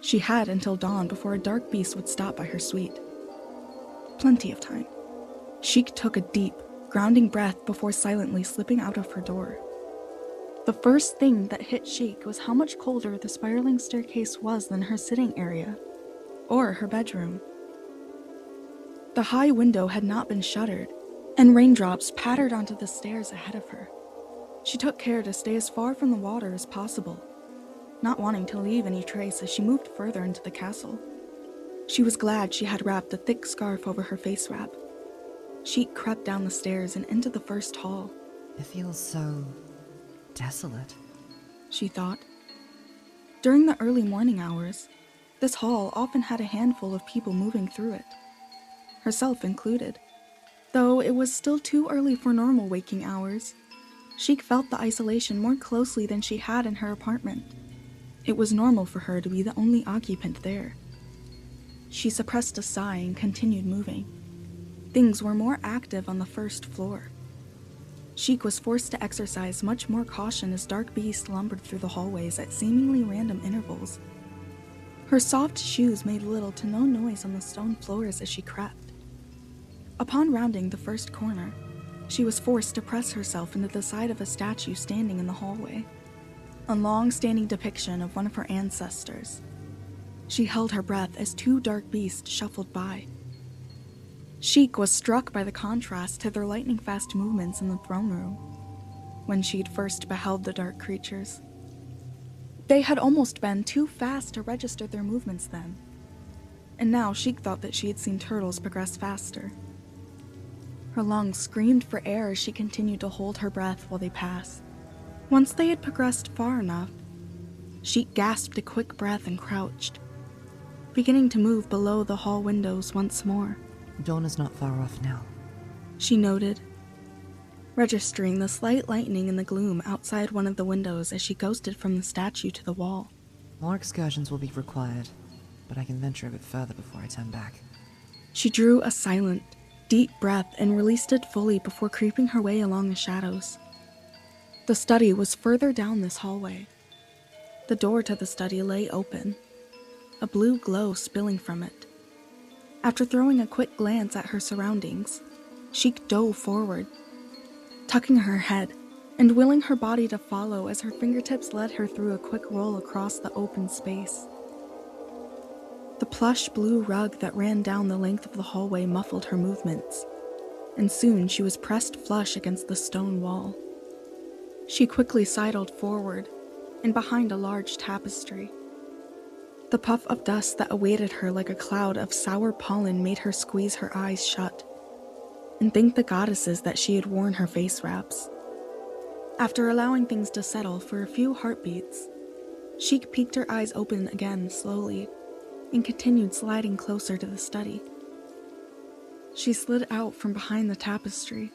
She had until dawn before a dark beast would stop by her suite. Plenty of time. Sheik took a deep, grounding breath before silently slipping out of her door. The first thing that hit Sheik was how much colder the spiraling staircase was than her sitting area, or her bedroom. The high window had not been shuttered, and raindrops pattered onto the stairs ahead of her. She took care to stay as far from the water as possible, not wanting to leave any trace as she moved further into the castle. She was glad she had wrapped a thick scarf over her face wrap. Sheik crept down the stairs and into the first hall. It feels so desolate, she thought. During the early morning hours, this hall often had a handful of people moving through it, herself included. Though it was still too early for normal waking hours, Sheik felt the isolation more closely than she had in her apartment. It was normal for her to be the only occupant there. She suppressed a sigh and continued moving. Things were more active on the first floor. Sheik was forced to exercise much more caution as dark beasts lumbered through the hallways at seemingly random intervals. Her soft shoes made little to no noise on the stone floors as she crept. Upon rounding the first corner, she was forced to press herself into the side of a statue standing in the hallway, a long-standing depiction of one of her ancestors. She held her breath as two dark beasts shuffled by. Sheik was struck by the contrast to their lightning-fast movements in the throne room when she'd first beheld the dark creatures. They had almost been too fast to register their movements then, and now Sheik thought that she had seen turtles progress faster. Her lungs screamed for air as she continued to hold her breath while they passed. Once they had progressed far enough, Sheik gasped a quick breath and crouched, beginning to move below the hall windows once more. Dawn is not far off now, she noted, registering the slight lightening in the gloom outside one of the windows as she ghosted from the statue to the wall. More excursions will be required, but I can venture a bit further before I turn back. She drew a silent, deep breath and released it fully before creeping her way along the shadows. The study was further down this hallway. The door to the study lay open, a blue glow spilling from it. After throwing a quick glance at her surroundings, Sheik dove forward, tucking her head and willing her body to follow as her fingertips led her through a quick roll across the open space. The plush blue rug that ran down the length of the hallway muffled her movements, and soon she was pressed flush against the stone wall. She quickly sidled forward and behind a large tapestry. The puff of dust that awaited her like a cloud of sour pollen made her squeeze her eyes shut and thank the goddesses that she had worn her face wraps. After allowing things to settle for a few heartbeats, Sheik peeked her eyes open again slowly and continued sliding closer to the study. She slid out from behind the tapestry,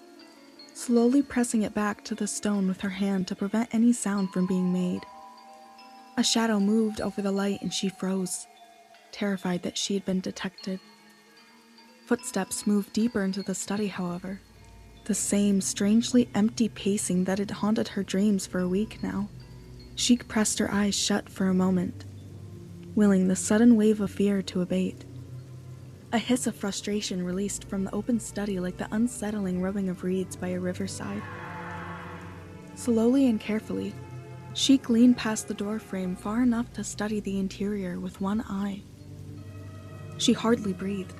slowly pressing it back to the stone with her hand to prevent any sound from being made. A shadow moved over the light and she froze, terrified that she had been detected. Footsteps moved deeper into the study, however, the same strangely empty pacing that had haunted her dreams for a week now. Sheik pressed her eyes shut for a moment, willing the sudden wave of fear to abate. A hiss of frustration released from the open study like the unsettling rubbing of reeds by a riverside. Slowly and carefully, Sheik leaned past the door frame far enough to study the interior with one eye. She hardly breathed,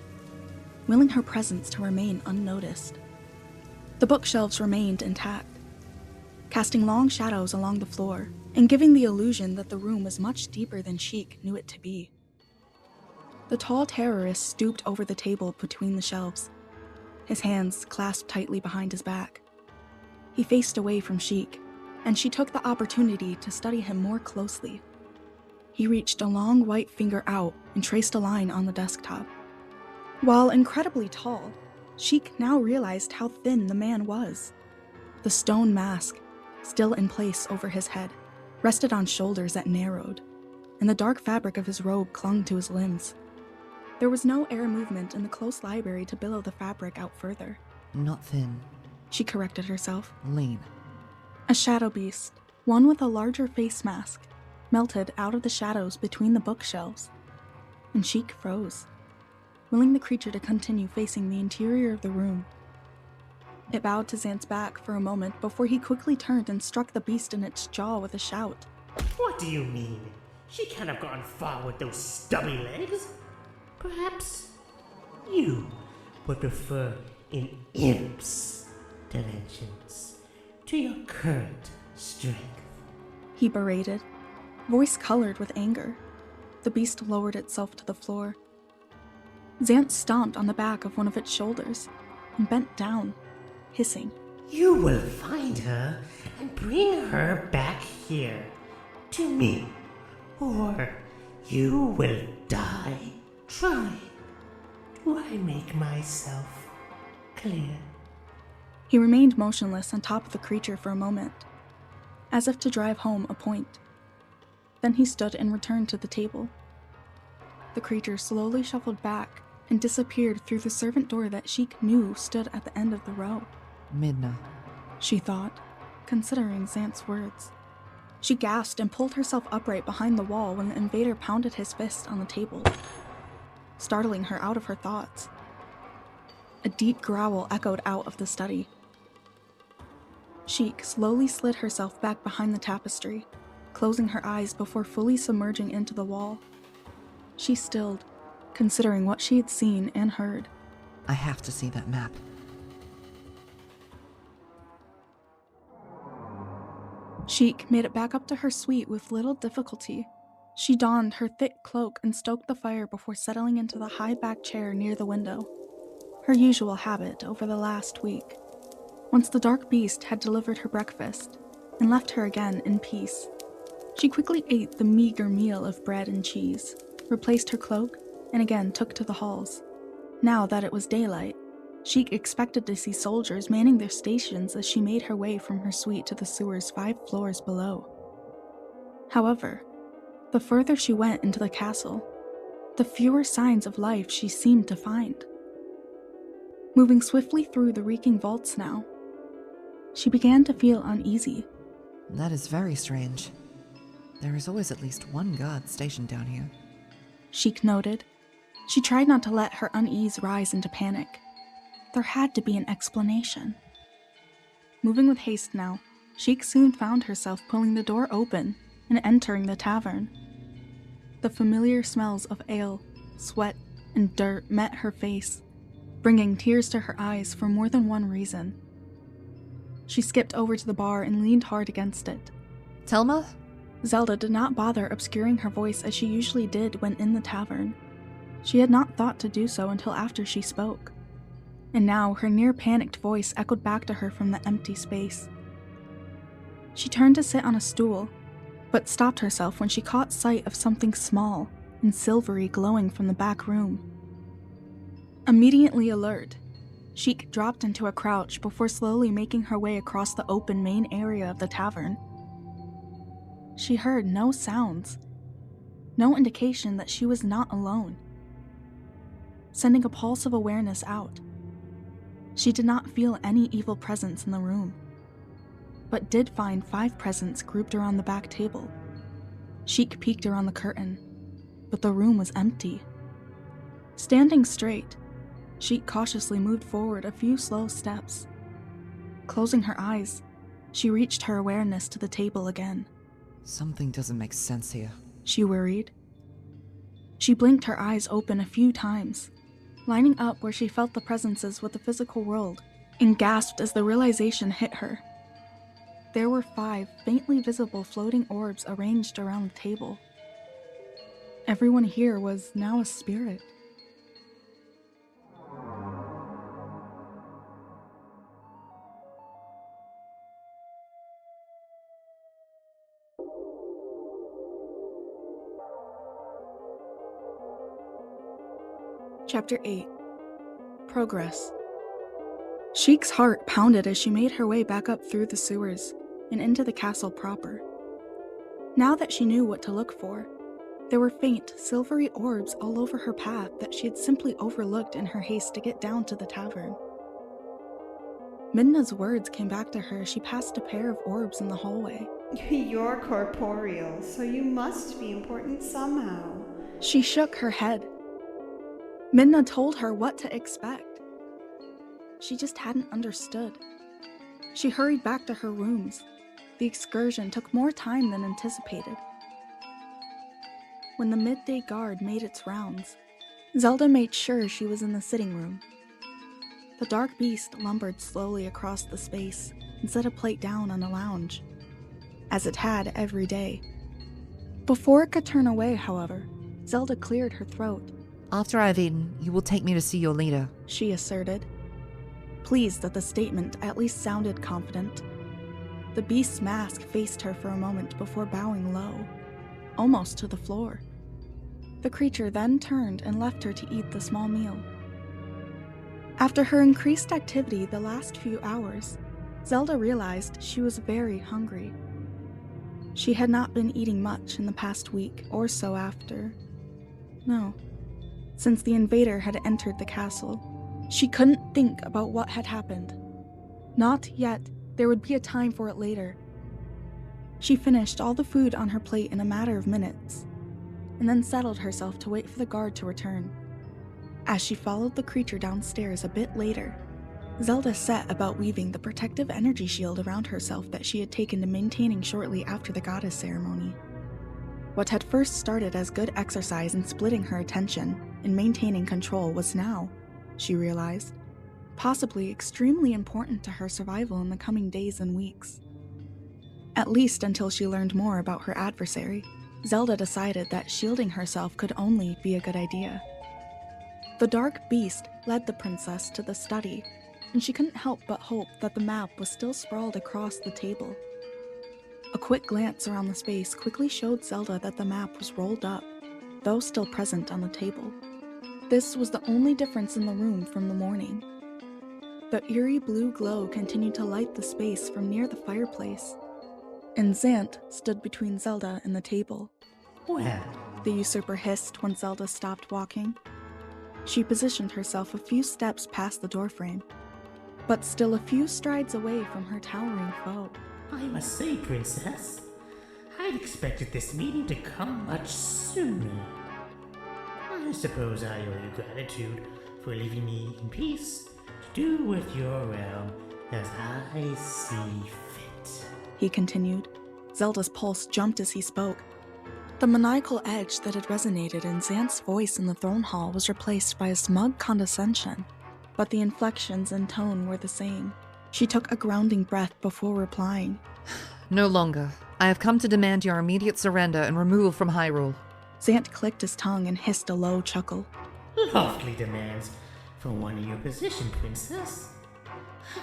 willing her presence to remain unnoticed. The bookshelves remained intact, casting long shadows along the floor and giving the illusion that the room was much deeper than Sheik knew it to be. The tall terrorist stooped over the table between the shelves, his hands clasped tightly behind his back. He faced away from Sheik, and she took the opportunity to study him more closely. He reached a long white finger out and traced a line on the desktop. While incredibly tall, Sheik now realized how thin the man was. The stone mask, still in place over his head, rested on shoulders that narrowed, and the dark fabric of his robe clung to his limbs. There was no air movement in the close library to billow the fabric out further. Not thin. She corrected herself. Lean. A shadow beast, one with a larger face mask, melted out of the shadows between the bookshelves, and Sheik froze, willing the creature to continue facing the interior of the room. It bowed to Xant's back for a moment before he quickly turned and struck the beast in its jaw with a shout. What do you mean? She can't have gone far with those stubby legs. Perhaps you would prefer an imp's dimensions to your current strength. He berated, voice colored with anger. The beast lowered itself to the floor. Xant stomped on the back of one of its shoulders and bent down, hissing. You will find her and bring her back here to me, or you will die trying. Do I make myself clear? He remained motionless on top of the creature for a moment, as if to drive home a point. Then he stood and returned to the table. The creature slowly shuffled back and disappeared through the servant door that Sheik knew stood at the end of the row. Midna, she thought, considering Xant's words. She gasped and pulled herself upright behind the wall when the invader pounded his fist on the table, startling her out of her thoughts. A deep growl echoed out of the study. Sheik slowly slid herself back behind the tapestry, closing her eyes before fully submerging into the wall. She stilled, considering what she had seen and heard. I have to see that map. Sheik made it back up to her suite with little difficulty. She donned her thick cloak and stoked the fire before settling into the high-backed chair near the window, her usual habit over the last week. Once the dark beast had delivered her breakfast and left her again in peace, she quickly ate the meager meal of bread and cheese, replaced her cloak, and again took to the halls. Now that it was daylight, Sheik expected to see soldiers manning their stations as she made her way from her suite to the sewers 5 floors below. However, the further she went into the castle, the fewer signs of life she seemed to find. Moving swiftly through the reeking vaults now, she began to feel uneasy. That is very strange. There is always at least one guard stationed down here. Sheik noted. She tried not to let her unease rise into panic. There had to be an explanation. Moving with haste now, Sheik soon found herself pulling the door open and entering the tavern. The familiar smells of ale, sweat, and dirt met her face, bringing tears to her eyes for more than one reason. She skipped over to the bar and leaned hard against it. Telma? Zelda did not bother obscuring her voice as she usually did when in the tavern. She had not thought to do so until after she spoke. And now her near-panicked voice echoed back to her from the empty space. She turned to sit on a stool, but stopped herself when she caught sight of something small and silvery glowing from the back room. Immediately alert, Sheik dropped into a crouch before slowly making her way across the open main area of the tavern. She heard no sounds, no indication that she was not alone. Sending a pulse of awareness out, she did not feel any evil presence in the room, but did find 5 presents grouped around the back table. Sheik peeked around the curtain, but the room was empty. Standing straight, Sheik cautiously moved forward a few slow steps. Closing her eyes, she reached her awareness to the table again. Something doesn't make sense here, she worried. She blinked her eyes open a few times, lining up where she felt the presences with the physical world, and gasped as the realization hit her. There were 5 faintly visible floating orbs arranged around the table. Everyone here was now a spirit. Chapter 8. Progress. Sheik's heart pounded as she made her way back up through the sewers and into the castle proper. Now that she knew what to look for, there were faint, silvery orbs all over her path that she had simply overlooked in her haste to get down to the tavern. Midna's words came back to her as she passed a pair of orbs in the hallway. You're corporeal, so you must be important somehow. She shook her head. Midna told her what to expect. She just hadn't understood. She hurried back to her rooms. The excursion took more time than anticipated. When the midday guard made its rounds, Zelda made sure she was in the sitting room. The dark beast lumbered slowly across the space and set a plate down on a lounge, as it had every day. Before it could turn away, however, Zelda cleared her throat. After I've eaten, you will take me to see your leader, she asserted, pleased that the statement at least sounded confident. The beast's mask faced her for a moment before bowing low, almost to the floor. The creature then turned and left her to eat the small meal. After her increased activity the last few hours, Zelda realized she was very hungry. She had not been eating much in the past week or so after. No, since the invader had entered the castle. She couldn't think about what had happened. Not yet. There would be a time for it later. She finished all the food on her plate in a matter of minutes, and then settled herself to wait for the guard to return. As she followed the creature downstairs a bit later, Zelda set about weaving the protective energy shield around herself that she had taken to maintaining shortly after the goddess ceremony. What had first started as good exercise in splitting her attention and maintaining control was now, she realized, possibly extremely important to her survival in the coming days and weeks. At least until she learned more about her adversary, Zelda decided that shielding herself could only be a good idea. The dark beast led the princess to the study, and she couldn't help but hope that the map was still sprawled across the table. A quick glance around the space quickly showed Zelda that the map was rolled up, though still present on the table. This was the only difference in the room from the morning. The eerie blue glow continued to light the space from near the fireplace, and Zant stood between Zelda and the table. Well, the usurper hissed when Zelda stopped walking. She positioned herself a few steps past the doorframe, but still a few strides away from her towering foe. I must say, Princess, I'd expected this meeting to come much sooner. I suppose I owe you gratitude for leaving me in peace to do with your realm as I see fit, he continued. Zelda's pulse jumped as he spoke. The maniacal edge that had resonated in Zant's voice in the throne hall was replaced by a smug condescension, but the inflections and tone were the same. She took a grounding breath before replying. No longer. I have come to demand your immediate surrender and removal from Hyrule. Zant clicked his tongue and hissed a low chuckle. Lofty demands for one in your position, Princess.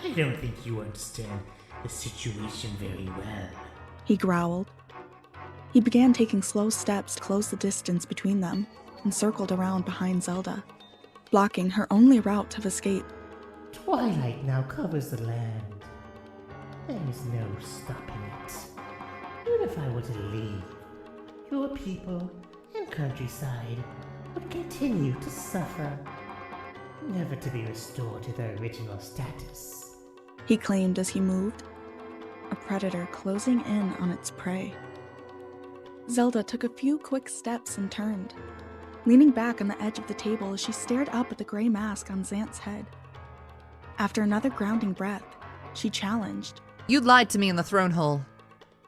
I don't think you understand the situation very well, he growled. He began taking slow steps to close the distance between them and circled around behind Zelda, blocking her only route of escape. Twilight now covers the land. There is no stopping it. Even if I were to leave, your people and countryside would continue to suffer, never to be restored to their original status, he claimed as he moved, a predator closing in on its prey. Zelda took a few quick steps and turned, leaning back on the edge of the table as she stared up at the gray mask on Zant's head. After another grounding breath, she challenged. You lied to me in the throne hall.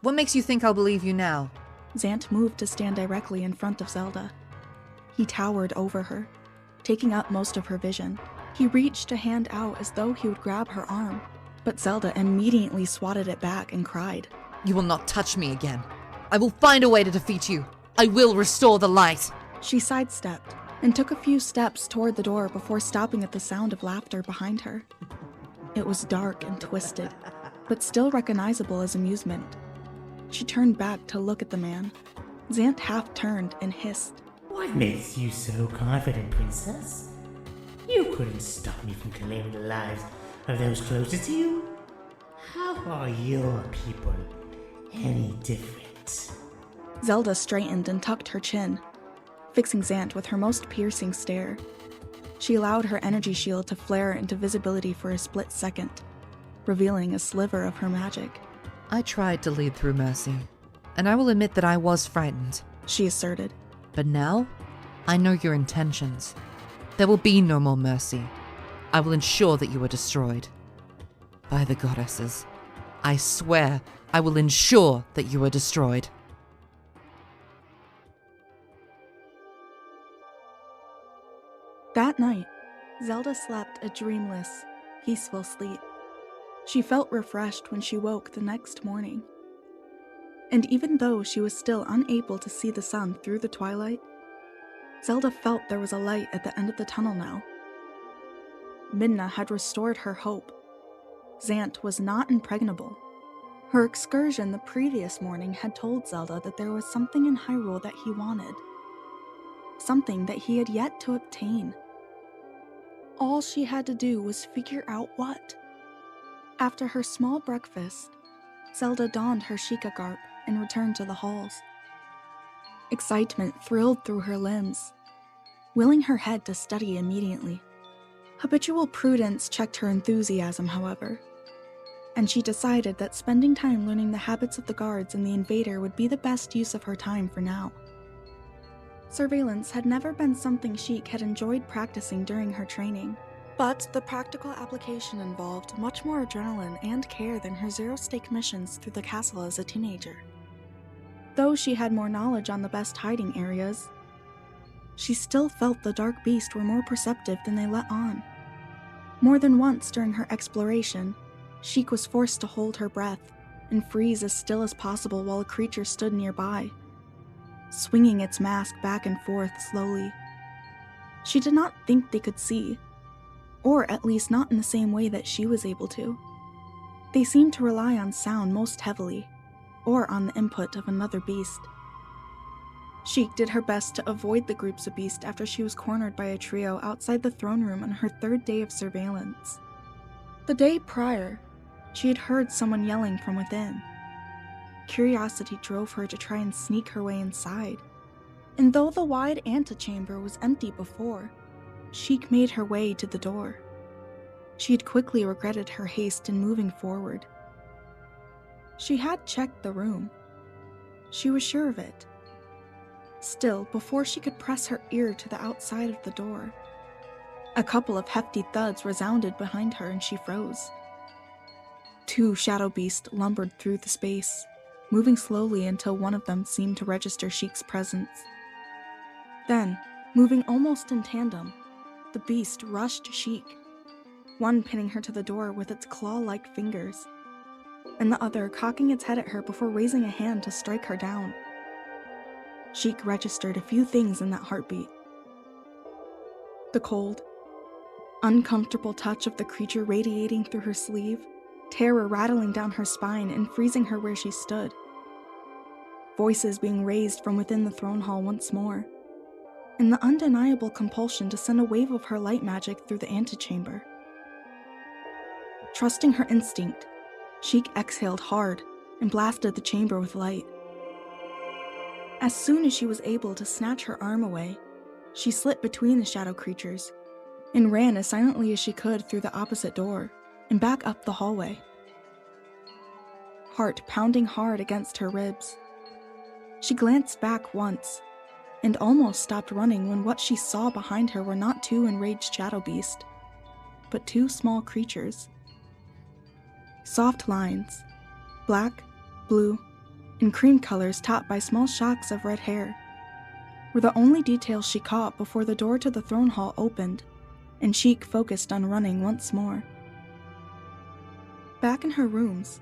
What makes you think I'll believe you now? Zant moved to stand directly in front of Zelda. He towered over her, taking up most of her vision. He reached a hand out as though he would grab her arm, but Zelda immediately swatted it back and cried. You will not touch me again. I will find a way to defeat you. I will restore the light. She sidestepped and took a few steps toward the door before stopping at the sound of laughter behind her. It was dark and twisted, but still recognizable as amusement. She turned back to look at the man. Zant half turned and hissed. What makes you so confident, Princess? You couldn't stop me from claiming the lives of those closest to you. How are your people any different? Zelda straightened and tucked her chin, fixing Zant with her most piercing stare. She allowed her energy shield to flare into visibility for a split second, revealing a sliver of her magic. I tried to lead through mercy, and I will admit that I was frightened, she asserted. But now, I know your intentions. There will be no more mercy. I will ensure that you are destroyed. By the goddesses, I swear I will ensure that you are destroyed. That night, Zelda slept a dreamless, peaceful sleep. She felt refreshed when she woke the next morning. And even though she was still unable to see the sun through the twilight, Zelda felt there was a light at the end of the tunnel now. Midna had restored her hope. Zant was not impregnable. Her excursion the previous morning had told Zelda that there was something in Hyrule that he wanted. Something that he had yet to obtain. All she had to do was figure out what. After her small breakfast, Zelda donned her Sheikah garb and returned to the halls. Excitement thrilled through her limbs, willing her head to study immediately. Habitual prudence checked her enthusiasm, however, and she decided that spending time learning the habits of the guards and the invader would be the best use of her time for now. Surveillance had never been something Sheik had enjoyed practicing during her training, but the practical application involved much more adrenaline and care than her zero-stake missions through the castle as a teenager. Though she had more knowledge on the best hiding areas, she still felt the dark beasts were more perceptive than they let on. More than once during her exploration, Sheik was forced to hold her breath and freeze as still as possible while a creature stood nearby, swinging its mask back and forth slowly. She did not think they could see, or at least not in the same way that she was able to. They seemed to rely on sound most heavily, or on the input of another beast. Sheik did her best to avoid the groups of beasts after she was cornered by a trio outside the throne room on her third day of surveillance. The day prior, she had heard someone yelling from within. Curiosity drove her to try and sneak her way inside, and though the wide antechamber was empty before, Sheik made her way to the door. She had quickly regretted her haste in moving forward. She had checked the room. She was sure of it. Still, before she could press her ear to the outside of the door, a couple of hefty thuds resounded behind her and she froze. Two shadow beasts lumbered through the space, moving slowly until one of them seemed to register Sheik's presence. Then, moving almost in tandem, the beast rushed Sheik, one pinning her to the door with its claw-like fingers, and the other cocking its head at her before raising a hand to strike her down. Sheik registered a few things in that heartbeat. The cold, uncomfortable touch of the creature radiating through her sleeve, terror rattling down her spine and freezing her where she stood. Voices being raised from within the throne hall once more, and the undeniable compulsion to send a wave of her light magic through the antechamber. Trusting her instinct, Sheik exhaled hard and blasted the chamber with light. As soon as she was able to snatch her arm away, she slipped between the shadow creatures and ran as silently as she could through the opposite door and back up the hallway. Heart pounding hard against her ribs. She glanced back once and almost stopped running when what she saw behind her were not two enraged shadow beasts, but two small creatures. Soft lines, black, blue, and cream colors topped by small shocks of red hair, were the only details she caught before the door to the throne hall opened, and Sheik focused on running once more. Back in her rooms,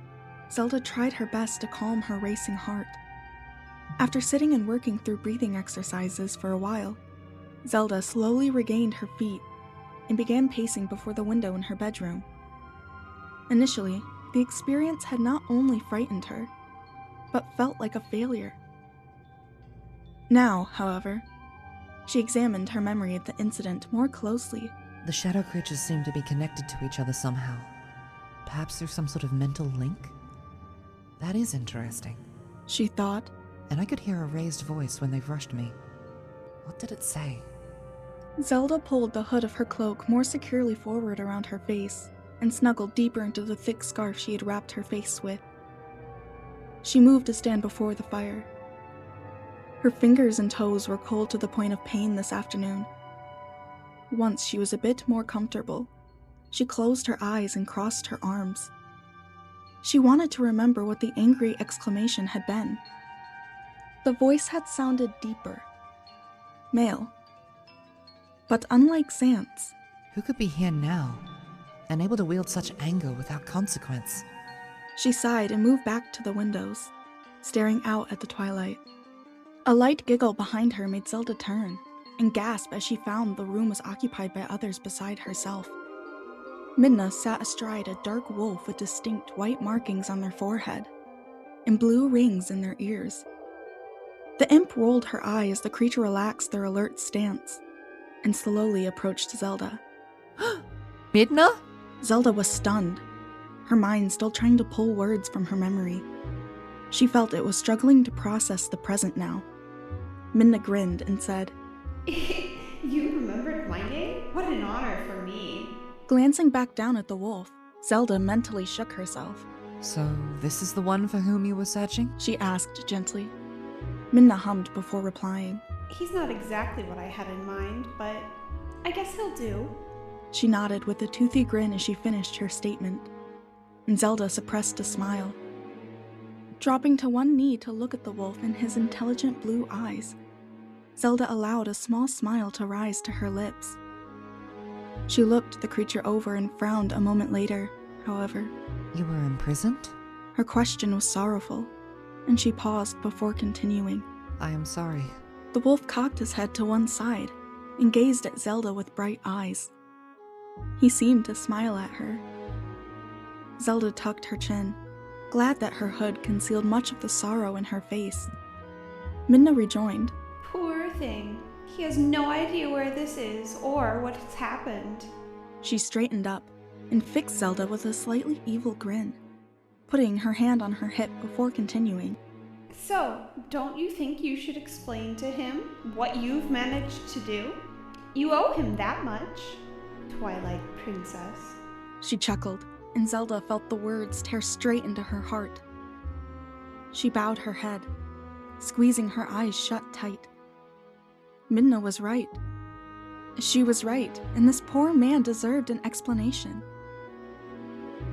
Zelda tried her best to calm her racing heart. After sitting and working through breathing exercises for a while, Zelda slowly regained her feet and began pacing before the window in her bedroom. Initially, the experience had not only frightened her, but felt like a failure. Now, however, she examined her memory of the incident more closely The shadow creatures seem to be connected to each other somehow. Perhaps through some sort of mental link? That is interesting. She thought. And I could hear a raised voice when they rushed me. What did it say? Zelda pulled the hood of her cloak more securely forward around her face and snuggled deeper into the thick scarf she had wrapped her face with. She moved to stand before the fire. Her fingers and toes were cold to the point of pain this afternoon. Once she was a bit more comfortable, she closed her eyes and crossed her arms. She wanted to remember what the angry exclamation had been. The voice had sounded deeper. Male. But unlike Xant's, Who could be here now, and able to wield such anger without consequence? she sighed and moved back to the windows, staring out at the twilight. A light giggle behind her made Zelda turn and gasp as she found the room was occupied by others beside herself. Midna sat astride a dark wolf with distinct white markings on their forehead and blue rings in their ears. The imp rolled her eye as the creature relaxed their alert stance and slowly approached Zelda. Midna? Zelda was stunned, her mind still trying to pull words from her memory. She felt it was struggling to process the present now. Midna grinned and said, You remembered my name? What an honor for me. Glancing back down at the wolf, Zelda mentally shook herself. So, this is the one for whom you were searching? She asked gently. Midna hummed before replying. He's not exactly what I had in mind, but I guess he'll do. She nodded with a toothy grin as she finished her statement, and Zelda suppressed a smile. Dropping to one knee to look at the wolf in his intelligent blue eyes, Zelda allowed a small smile to rise to her lips. She looked the creature over and frowned a moment later, however. You were imprisoned? Her question was sorrowful, and she paused before continuing. I am sorry. The wolf cocked his head to one side and gazed at Zelda with bright eyes. He seemed to smile at her. Zelda tucked her chin, glad that her hood concealed much of the sorrow in her face. Midna rejoined. Poor thing. He has no idea where this is or what has happened. She straightened up and fixed Zelda with a slightly evil grin, putting her hand on her hip before continuing. So, don't you think you should explain to him what you've managed to do? You owe him that much, Twilight Princess. She chuckled, and Zelda felt the words tear straight into her heart. She bowed her head, squeezing her eyes shut tight. Midna was right. She was right, and this poor man deserved an explanation.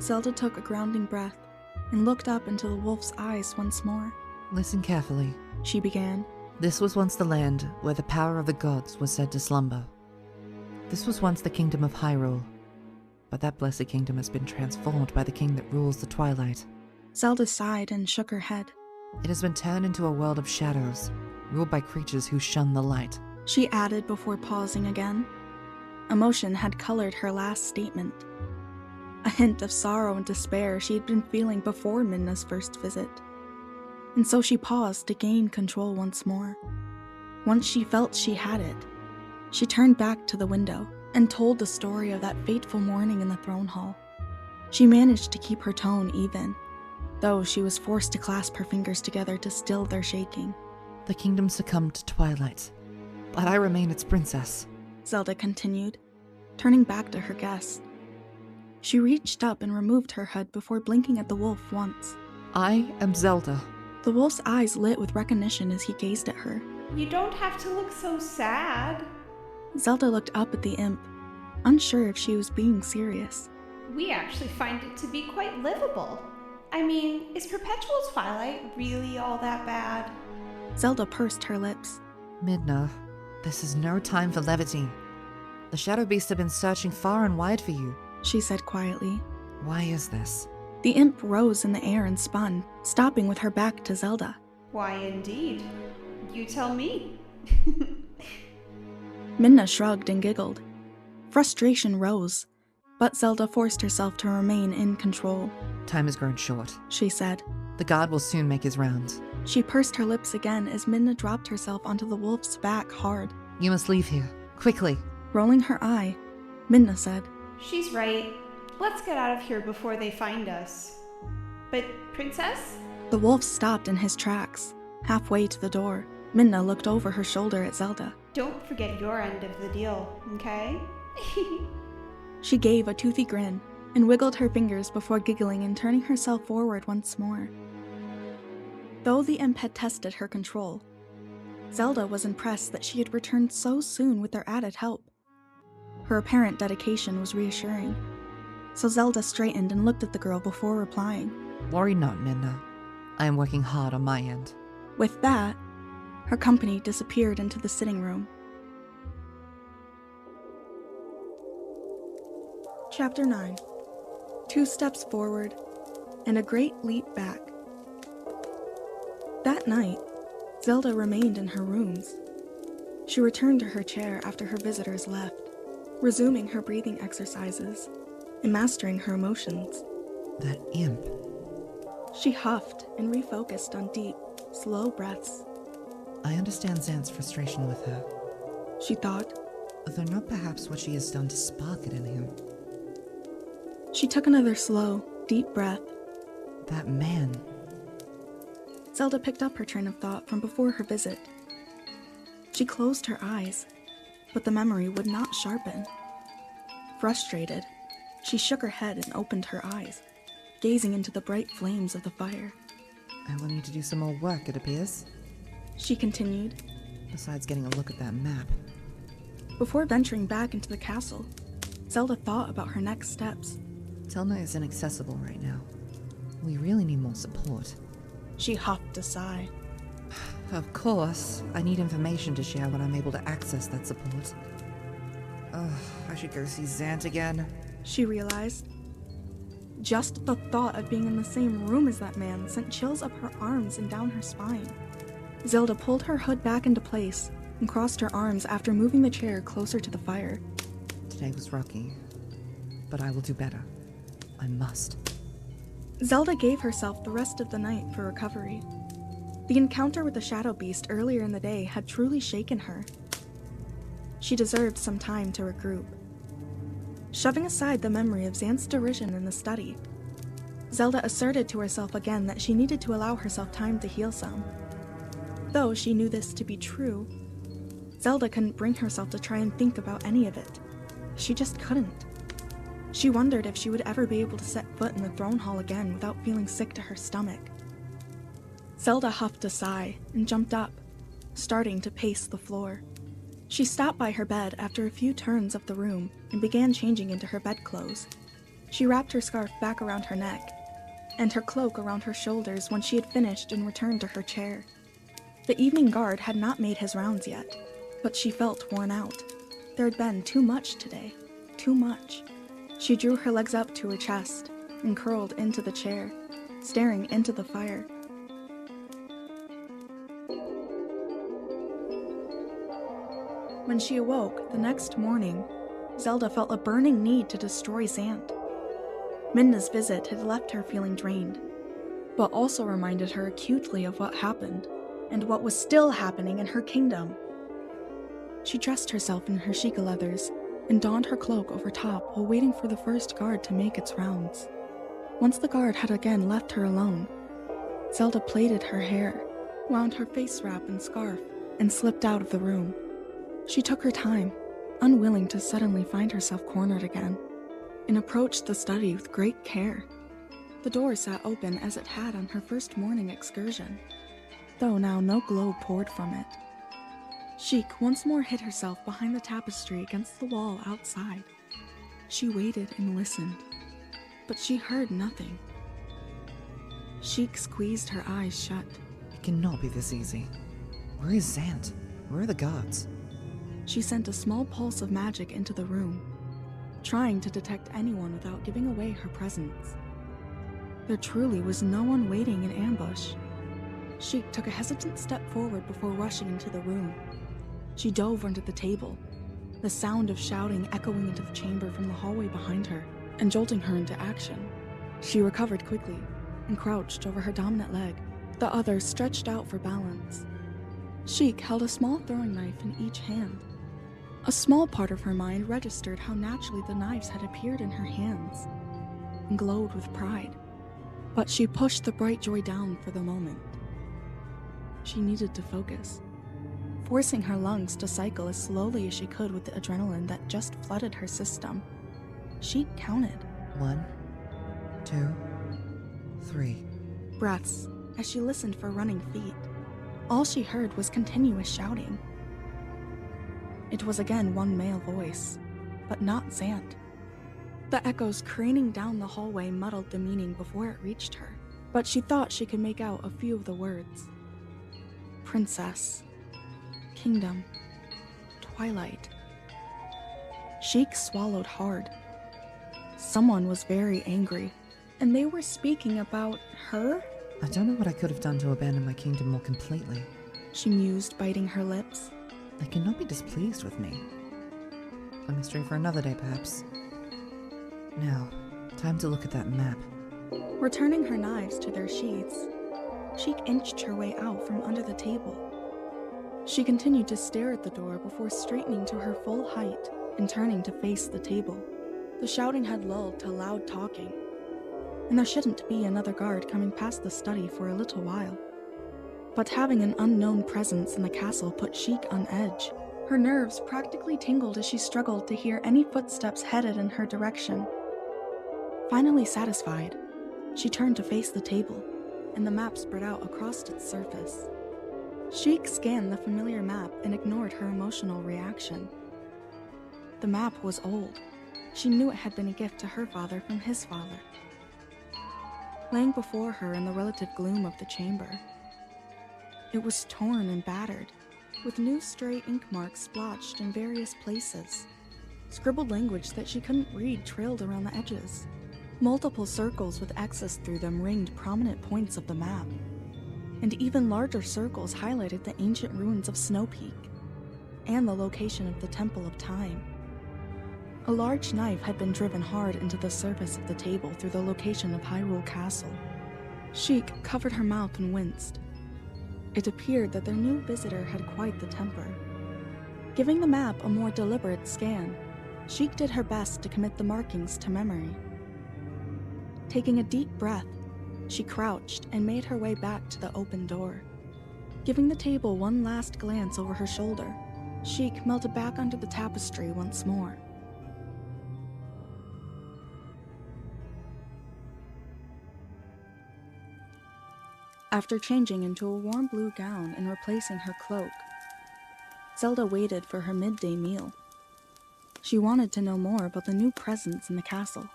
Zelda took a grounding breath and looked up into the wolf's eyes once more. Listen carefully, she began. This was once the land where the power of the gods was said to slumber. This was once the kingdom of Hyrule, but that blessed kingdom has been transformed by the king that rules the twilight. Zelda sighed and shook her head. It has been turned into a world of shadows, ruled by creatures who shun the light. She added before pausing again. Emotion had colored her last statement. A hint of sorrow and despair she had been feeling before Midna's first visit. And so she paused to gain control once more. Once she felt she had it, she turned back to the window and told the story of that fateful morning in the throne hall. She managed to keep her tone even, though she was forced to clasp her fingers together to still their shaking. The kingdom succumbed to twilight, but I remain its princess, Zelda continued, turning back to her guest. She reached up and removed her hood before blinking at the wolf once. I am Zelda. The wolf's eyes lit with recognition as he gazed at her. You don't have to look so sad. Zelda looked up at the imp, unsure if she was being serious. We actually find it to be quite livable. I mean, is perpetual twilight really all that bad? Zelda pursed her lips. Midna, this is no time for levity. The shadow beasts have been searching far and wide for you, she said quietly. Why is this? The imp rose in the air and spun, stopping with her back to Zelda. Why indeed? You tell me. Midna shrugged and giggled. Frustration rose, but Zelda forced herself to remain in control. Time has grown short, she said. The god will soon make his rounds. She pursed her lips again as Midna dropped herself onto the wolf's back hard. You must leave here, quickly. Rolling her eye, Minna said. She's right. Let's get out of here before they find us. But, Princess? The wolf stopped in his tracks, halfway to the door. Minna looked over her shoulder at Zelda. Don't forget your end of the deal, okay? She gave a toothy grin and wiggled her fingers before giggling and turning herself forward once more. Though the imp had tested her control, Zelda was impressed that she had returned so soon with their added help. Her apparent dedication was reassuring, so Zelda straightened and looked at the girl before replying. Worry not, Minna. I am working hard on my end. With that, her company disappeared into the sitting room. Chapter 9. 2 steps forward and a great leap back. That night, Zelda remained in her rooms. She returned to her chair after her visitors left, resuming her breathing exercises and mastering her emotions. That imp. She huffed and refocused on deep, slow breaths. I understand Xant's frustration with her, she thought, though not perhaps what she has done to spark it in him. She took another slow, deep breath. That man. Zelda picked up her train of thought from before her visit. She closed her eyes, but the memory would not sharpen. Frustrated, she shook her head and opened her eyes, gazing into the bright flames of the fire. I will need to do some more work, it appears, she continued, besides getting a look at that map. Before venturing back into the castle, Zelda thought about her next steps. Telna is inaccessible right now. We really need more support. She huffed a sigh. Of course, I need information to share when I'm able to access that support. Ugh, I should go see Xant again, she realized. Just the thought of being in the same room as that man sent chills up her arms and down her spine. Zelda pulled her hood back into place and crossed her arms after moving the chair closer to the fire. Today was rocky, but I will do better. I must. Zelda gave herself the rest of the night for recovery. The encounter with the Shadow Beast earlier in the day had truly shaken her. She deserved some time to regroup. Shoving aside the memory of Xant's derision in the study, Zelda asserted to herself again that she needed to allow herself time to heal some. Though she knew this to be true, Zelda couldn't bring herself to try and think about any of it. She just couldn't. She wondered if she would ever be able to set foot in the throne hall again without feeling sick to her stomach. Zelda huffed a sigh and jumped up, starting to pace the floor. She stopped by her bed after a few turns of the room and began changing into her bedclothes. She wrapped her scarf back around her neck and her cloak around her shoulders when she had finished and returned to her chair. The evening guard had not made his rounds yet, but she felt worn out. There had been too much today. Too much. She drew her legs up to her chest and curled into the chair, staring into the fire. When she awoke the next morning, Zelda felt a burning need to destroy Xant. Minna's visit had left her feeling drained, but also reminded her acutely of what happened and what was still happening in her kingdom. She dressed herself in her Sheikah leathers and donned her cloak over top while waiting for the first guard to make its rounds. Once the guard had again left her alone, Zelda plaited her hair, wound her face wrap and scarf, and slipped out of the room. She took her time, unwilling to suddenly find herself cornered again, and approached the study with great care. The door sat open as it had on her first morning excursion, though now no glow poured from it. Sheik once more hid herself behind the tapestry against the wall outside. She waited and listened, but she heard nothing. Sheik squeezed her eyes shut. It cannot be this easy. Where is Xant? Where are the guards? She sent a small pulse of magic into the room, trying to detect anyone without giving away her presence. There truly was no one waiting in ambush. Sheik took a hesitant step forward before rushing into the room. She dove under the table, the sound of shouting echoing into the chamber from the hallway behind her and jolting her into action. She recovered quickly and crouched over her dominant leg, the other stretched out for balance. Sheik held a small throwing knife in each hand. A small part of her mind registered how naturally the knives had appeared in her hands, and glowed with pride. But she pushed the bright joy down for the moment. She needed to focus, forcing her lungs to cycle as slowly as she could with the adrenaline that just flooded her system. She counted. 1, 2, 3. Breaths as she listened for running feet. All she heard was continuous shouting. It was again one male voice, but not Zant. The echoes craning down the hallway muddled the meaning before it reached her, but she thought she could make out a few of the words. Princess, kingdom, twilight. Sheik swallowed hard. Someone was very angry, and they were speaking about her? I don't know what I could have done to abandon my kingdom more completely. She mused, biting her lips. They cannot be displeased with me. A mystery for another day, perhaps. Now, time to look at that map. Returning her knives to their sheaths, Sheik inched her way out from under the table. She continued to stare at the door before straightening to her full height and turning to face the table. The shouting had lulled to loud talking, and there shouldn't be another guard coming past the study for a little while. But having an unknown presence in the castle put Sheik on edge. Her nerves practically tingled as she struggled to hear any footsteps headed in her direction. Finally satisfied, she turned to face the table, and the map spread out across its surface. Sheik scanned the familiar map and ignored her emotional reaction. The map was old. She knew it had been a gift to her father from his father. Laying before her in the relative gloom of the chamber, it was torn and battered, with new stray ink marks splotched in various places. Scribbled language that she couldn't read trailed around the edges. Multiple circles with X's through them ringed prominent points of the map, and even larger circles highlighted the ancient ruins of Snow Peak and the location of the Temple of Time. A large knife had been driven hard into the surface of the table through the location of Hyrule Castle. Sheik covered her mouth and winced. It appeared that their new visitor had quite the temper. Giving the map a more deliberate scan, Sheik did her best to commit the markings to memory. Taking a deep breath, she crouched and made her way back to the open door. Giving the table one last glance over her shoulder, Sheik melted back under the tapestry once more. After changing into a warm blue gown and replacing her cloak, Zelda waited for her midday meal. She wanted to know more about the new presence in the castle.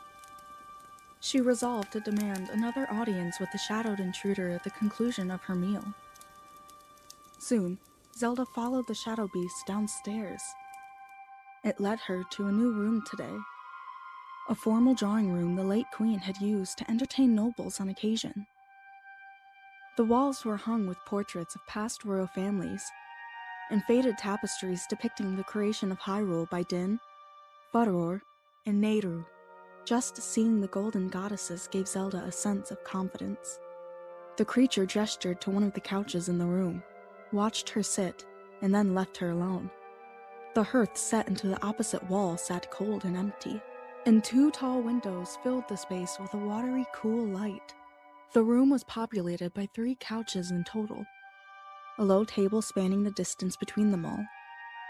She resolved to demand another audience with the shadowed intruder at the conclusion of her meal. Soon, Zelda followed the shadow beast downstairs. It led her to a new room today, a formal drawing room the late queen had used to entertain nobles on occasion. The walls were hung with portraits of past royal families, and faded tapestries depicting the creation of Hyrule by Din, Faror, and Nehru. Just seeing the golden goddesses gave Zelda a sense of confidence. The creature gestured to one of the couches in the room, watched her sit, and then left her alone. The hearth set into the opposite wall sat cold and empty, and two tall windows filled the space with a watery, cool light. The room was populated by 3 couches in total, a low table spanning the distance between them all,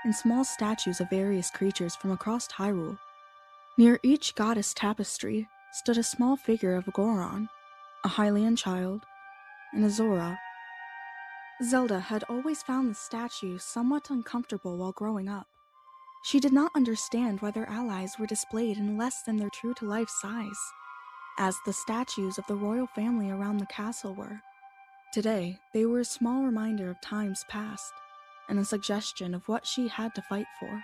and small statues of various creatures from across Hyrule. Near each goddess tapestry stood a small figure of a Goron, a Hylian child, and a Zora. Zelda had always found the statues somewhat uncomfortable while growing up. She did not understand why their allies were displayed in less than their true-to-life size, as the statues of the royal family around the castle were. Today, they were a small reminder of times past, and a suggestion of what she had to fight for.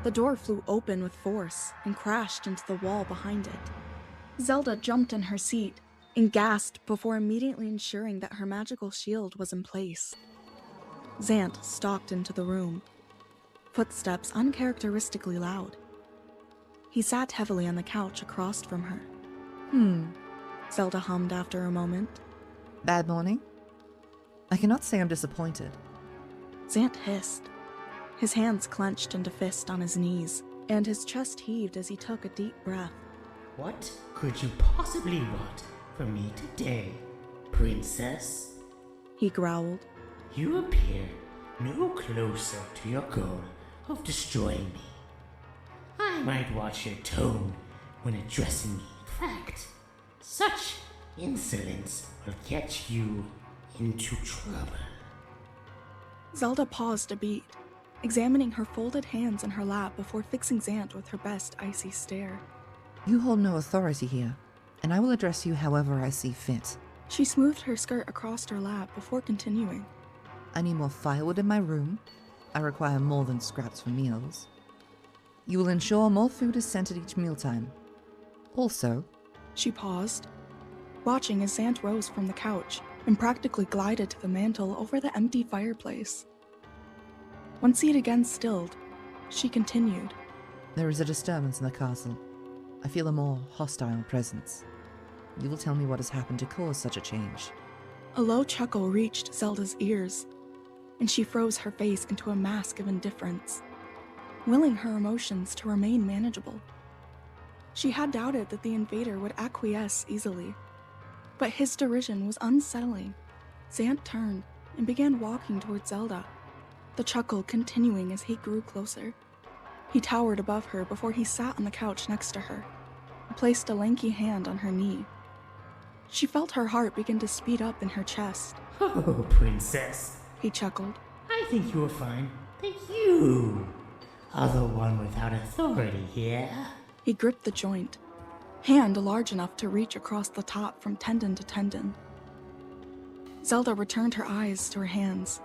The door flew open with force and crashed into the wall behind it. Zelda jumped in her seat and gasped before immediately ensuring that her magical shield was in place. Zant stalked into the room, footsteps uncharacteristically loud. He sat heavily on the couch across from her. Zelda hummed after a moment. Bad morning? I cannot say I'm disappointed. Zant hissed, His hands clenched into fist on his knees, and his chest heaved as he took a deep breath. What could you possibly want from me today, princess? He growled. You appear no closer to your goal of destroying me. I might watch your tone when addressing me. In fact, such insolence will get you into trouble. Zelda paused a beat, examining her folded hands in her lap before fixing Zant with her best icy stare. You hold no authority here, and I will address you however I see fit. She smoothed her skirt across her lap before continuing. I need more firewood in my room. I require more than scraps for meals. You will ensure more food is sent at each mealtime. Also, she paused, watching as Zant rose from the couch and practically glided to the mantel over the empty fireplace. Once he had again stilled, she continued. There is a disturbance in the castle. I feel a more hostile presence. You will tell me what has happened to cause such a change. A low chuckle reached Zelda's ears, and she froze her face into a mask of indifference, willing her emotions to remain manageable. She had doubted that the invader would acquiesce easily, but his derision was unsettling. Zant turned and began walking toward Zelda, the chuckle continuing as he grew closer. He towered above her before he sat on the couch next to her and placed a lanky hand on her knee. She felt her heart begin to speed up in her chest. Oh, princess, he chuckled. I think you are fine. Thank you are the one without authority here. He gripped the joint, hand large enough to reach across the top from tendon to tendon. Zelda returned her eyes to her hands,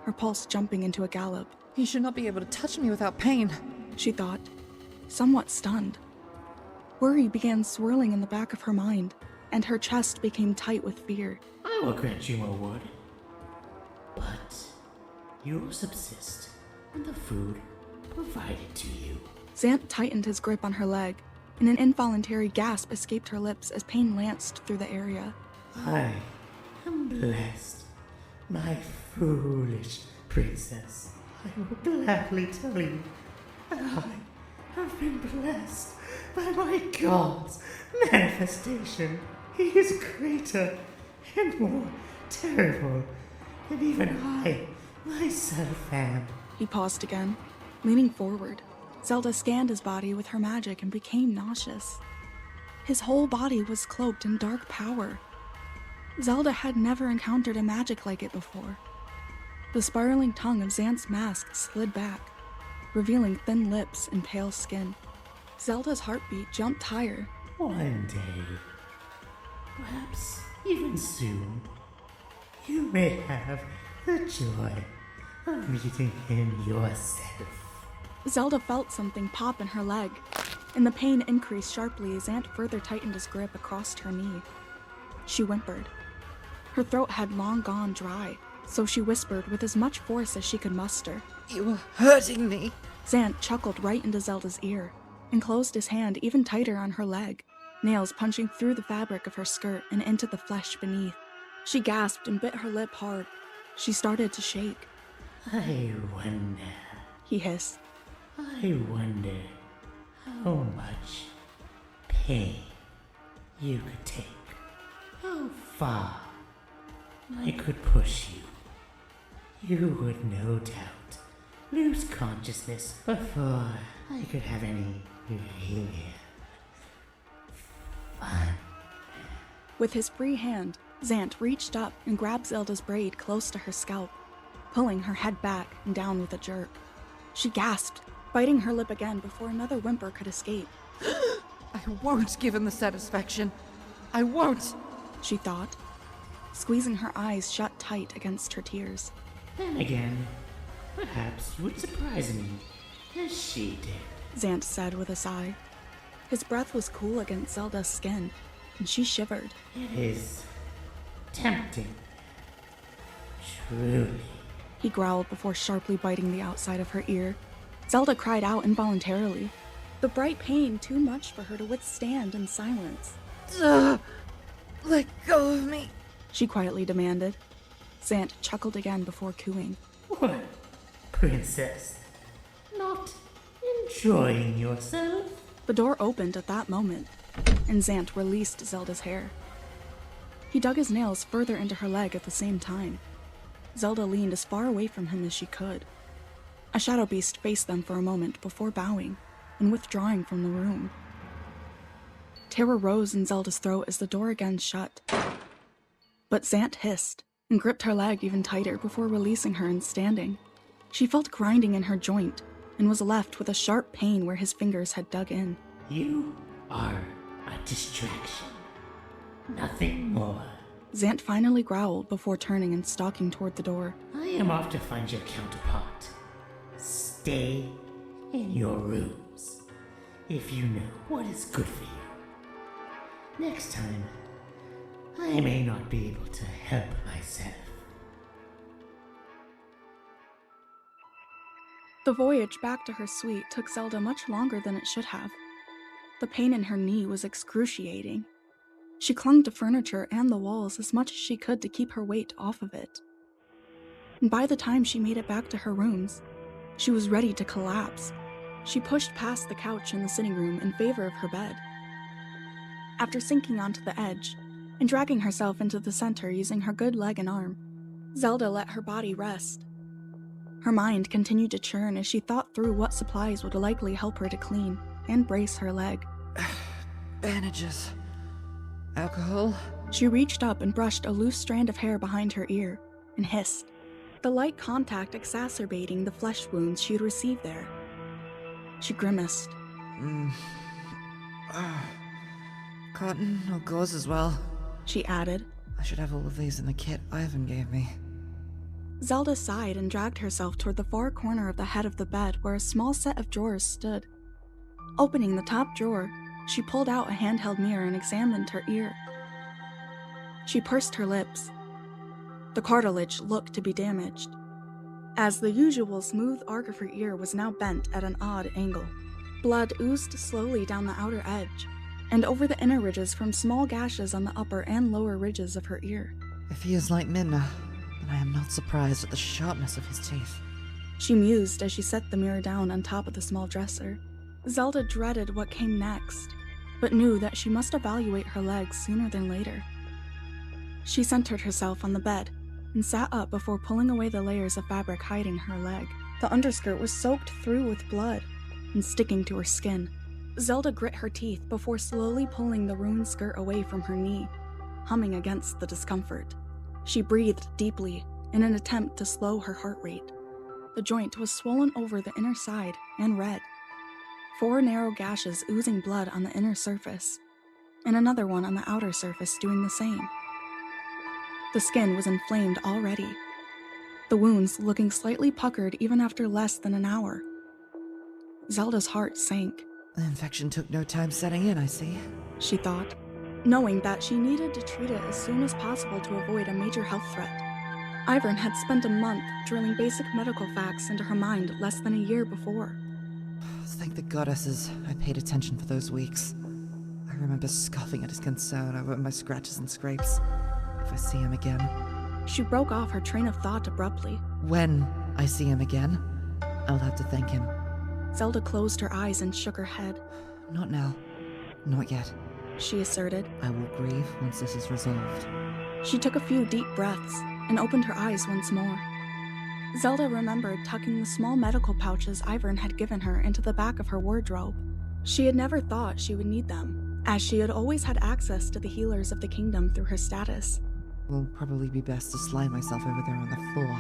her pulse jumping into a gallop. He should not be able to touch me without pain, she thought, somewhat stunned. Worry began swirling in the back of her mind, and her chest became tight with fear. I will grant you more wood, but you will subsist on the food provided to you. Zant tightened his grip on her leg, and an involuntary gasp escaped her lips as pain lanced through the area. I am blessed, my foolish princess. I will gladly tell you that I have been blessed by my God's manifestation. He is greater and more terrible than even I myself am. He paused again, leaning forward. Zelda scanned his body with her magic and became nauseous. His whole body was cloaked in dark power. Zelda had never encountered a magic like it before. The spiraling tongue of Zant's mask slid back, revealing thin lips and pale skin. Zelda's heartbeat jumped higher. One day, perhaps even soon, you may have the joy of meeting him yourself. Zelda felt something pop in her leg, and the pain increased sharply as Zant further tightened his grip across her knee. She whimpered. Her throat had long gone dry, so she whispered with as much force as she could muster. You are hurting me. Zant chuckled right into Zelda's ear and closed his hand even tighter on her leg, nails punching through the fabric of her skirt and into the flesh beneath. She gasped and bit her lip hard. She started to shake. I wonder, he hissed. I wonder how much pain you could take, how far I could push you. You would no doubt lose consciousness before I could have any real fun. With his free hand, Zant reached up and grabbed Zelda's braid close to her scalp, pulling her head back and down with a jerk. She gasped, biting her lip again before another whimper could escape. I won't give him the satisfaction. I won't, she thought, squeezing her eyes shut tight against her tears. Then again, perhaps you would surprise me, as she did, Zant said with a sigh. His breath was cool against Zelda's skin, and she shivered. It is tempting, truly, he growled before sharply biting the outside of her ear. Zelda cried out involuntarily, the bright pain too much for her to withstand in silence. Let go of me, she quietly demanded. Zant chuckled again before cooing. What, princess? enjoying yourself? The door opened at that moment, and Zant released Zelda's hair. He dug his nails further into her leg at the same time. Zelda leaned as far away from him as she could. A shadow beast faced them for a moment before bowing and withdrawing from the room. Terror rose in Zelda's throat as the door again shut. But Zant hissed and gripped her leg even tighter before releasing her and standing. She felt grinding in her joint and was left with a sharp pain where his fingers had dug in. You are a distraction. Nothing more. Zant finally growled before turning and stalking toward the door. I am off to find your counterpart. Stay in your rooms, if you know what is good for you. Next time, I may not be able to help myself. The voyage back to her suite took Zelda much longer than it should have. The pain in her knee was excruciating. She clung to furniture and the walls as much as she could to keep her weight off of it. And by the time she made it back to her rooms, she was ready to collapse. She pushed past the couch in the sitting room in favor of her bed. After sinking onto the edge and dragging herself into the center using her good leg and arm, Zelda let her body rest. Her mind continued to churn as she thought through what supplies would likely help her to clean and brace her leg. Bandages. Alcohol? She reached up and brushed a loose strand of hair behind her ear and hissed, the light contact exacerbating the flesh wounds she had received there. She grimaced. Cotton or gauze as well, she added. I should have all of these in the kit Ivan gave me. Zelda sighed and dragged herself toward the far corner of the head of the bed where a small set of drawers stood. Opening the top drawer, she pulled out a handheld mirror and examined her ear. She pursed her lips. The cartilage looked to be damaged, as the usual smooth arc of her ear was now bent at an odd angle. Blood oozed slowly down the outer edge, and over the inner ridges from small gashes on the upper and lower ridges of her ear. If he is like Minna, then I am not surprised at the sharpness of his teeth. She mused as she set the mirror down on top of the small dresser. Zelda dreaded what came next, but knew that she must evaluate her legs sooner than later. She centered herself on the bed and sat up before pulling away the layers of fabric hiding her leg. The underskirt was soaked through with blood and sticking to her skin. Zelda grit her teeth before slowly pulling the ruined skirt away from her knee, humming against the discomfort. She breathed deeply in an attempt to slow her heart rate. The joint was swollen over the inner side and red. 4 narrow gashes oozing blood on the inner surface, and another one on the outer surface doing the same. The skin was inflamed already, the wounds looking slightly puckered even after less than an hour. Zelda's heart sank. The infection took no time setting in, I see, she thought, knowing that she needed to treat it as soon as possible to avoid a major health threat. Ivan had spent a month drilling basic medical facts into her mind less than a year before. Thank the goddesses I paid attention for those weeks. I remember scoffing at his concern over my scratches and scrapes. If I see him again... She broke off her train of thought abruptly. When I see him again, I'll have to thank him. Zelda closed her eyes and shook her head. Not now. Not yet. She asserted. I will grieve once this is resolved. She took a few deep breaths and opened her eyes once more. Zelda remembered tucking the small medical pouches Ivan had given her into the back of her wardrobe. She had never thought she would need them, as she had always had access to the healers of the kingdom through her status. Will probably be best to slide myself over there on the floor.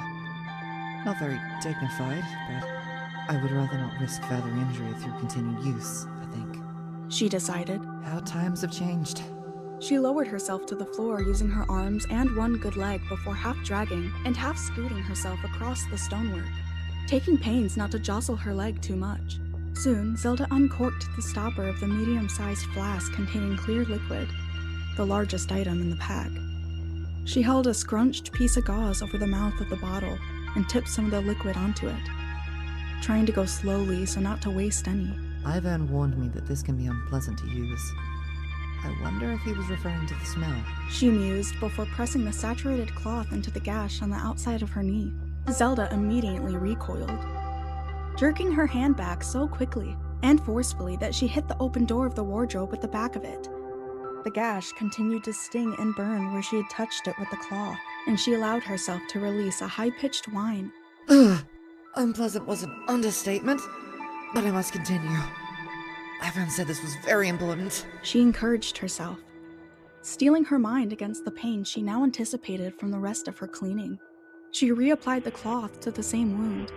Not very dignified, but I would rather not risk further injury through continued use, I think. She decided. How times have changed. She lowered herself to the floor using her arms and one good leg before half dragging and half scooting herself across the stonework, taking pains not to jostle her leg too much. Soon, Zelda uncorked the stopper of the medium-sized flask containing clear liquid, the largest item in the pack. She held a scrunched piece of gauze over the mouth of the bottle and tipped some of the liquid onto it, trying to go slowly so not to waste any. Ivan warned me that this can be unpleasant to use. I wonder if he was referring to the smell. She mused before pressing the saturated cloth into the gash on the outside of her knee. Zelda immediately recoiled. Jerking her hand back so quickly, and forcefully that she hit the open door of the wardrobe with the back of it. The gash continued to sting and burn where she had touched it with the claw, and she allowed herself to release a high-pitched whine. Ugh. Unpleasant was an understatement, but I must continue. Everyone said this was very important. She encouraged herself, steeling her mind against the pain she now anticipated from the rest of her cleaning. She reapplied the cloth to the same wound,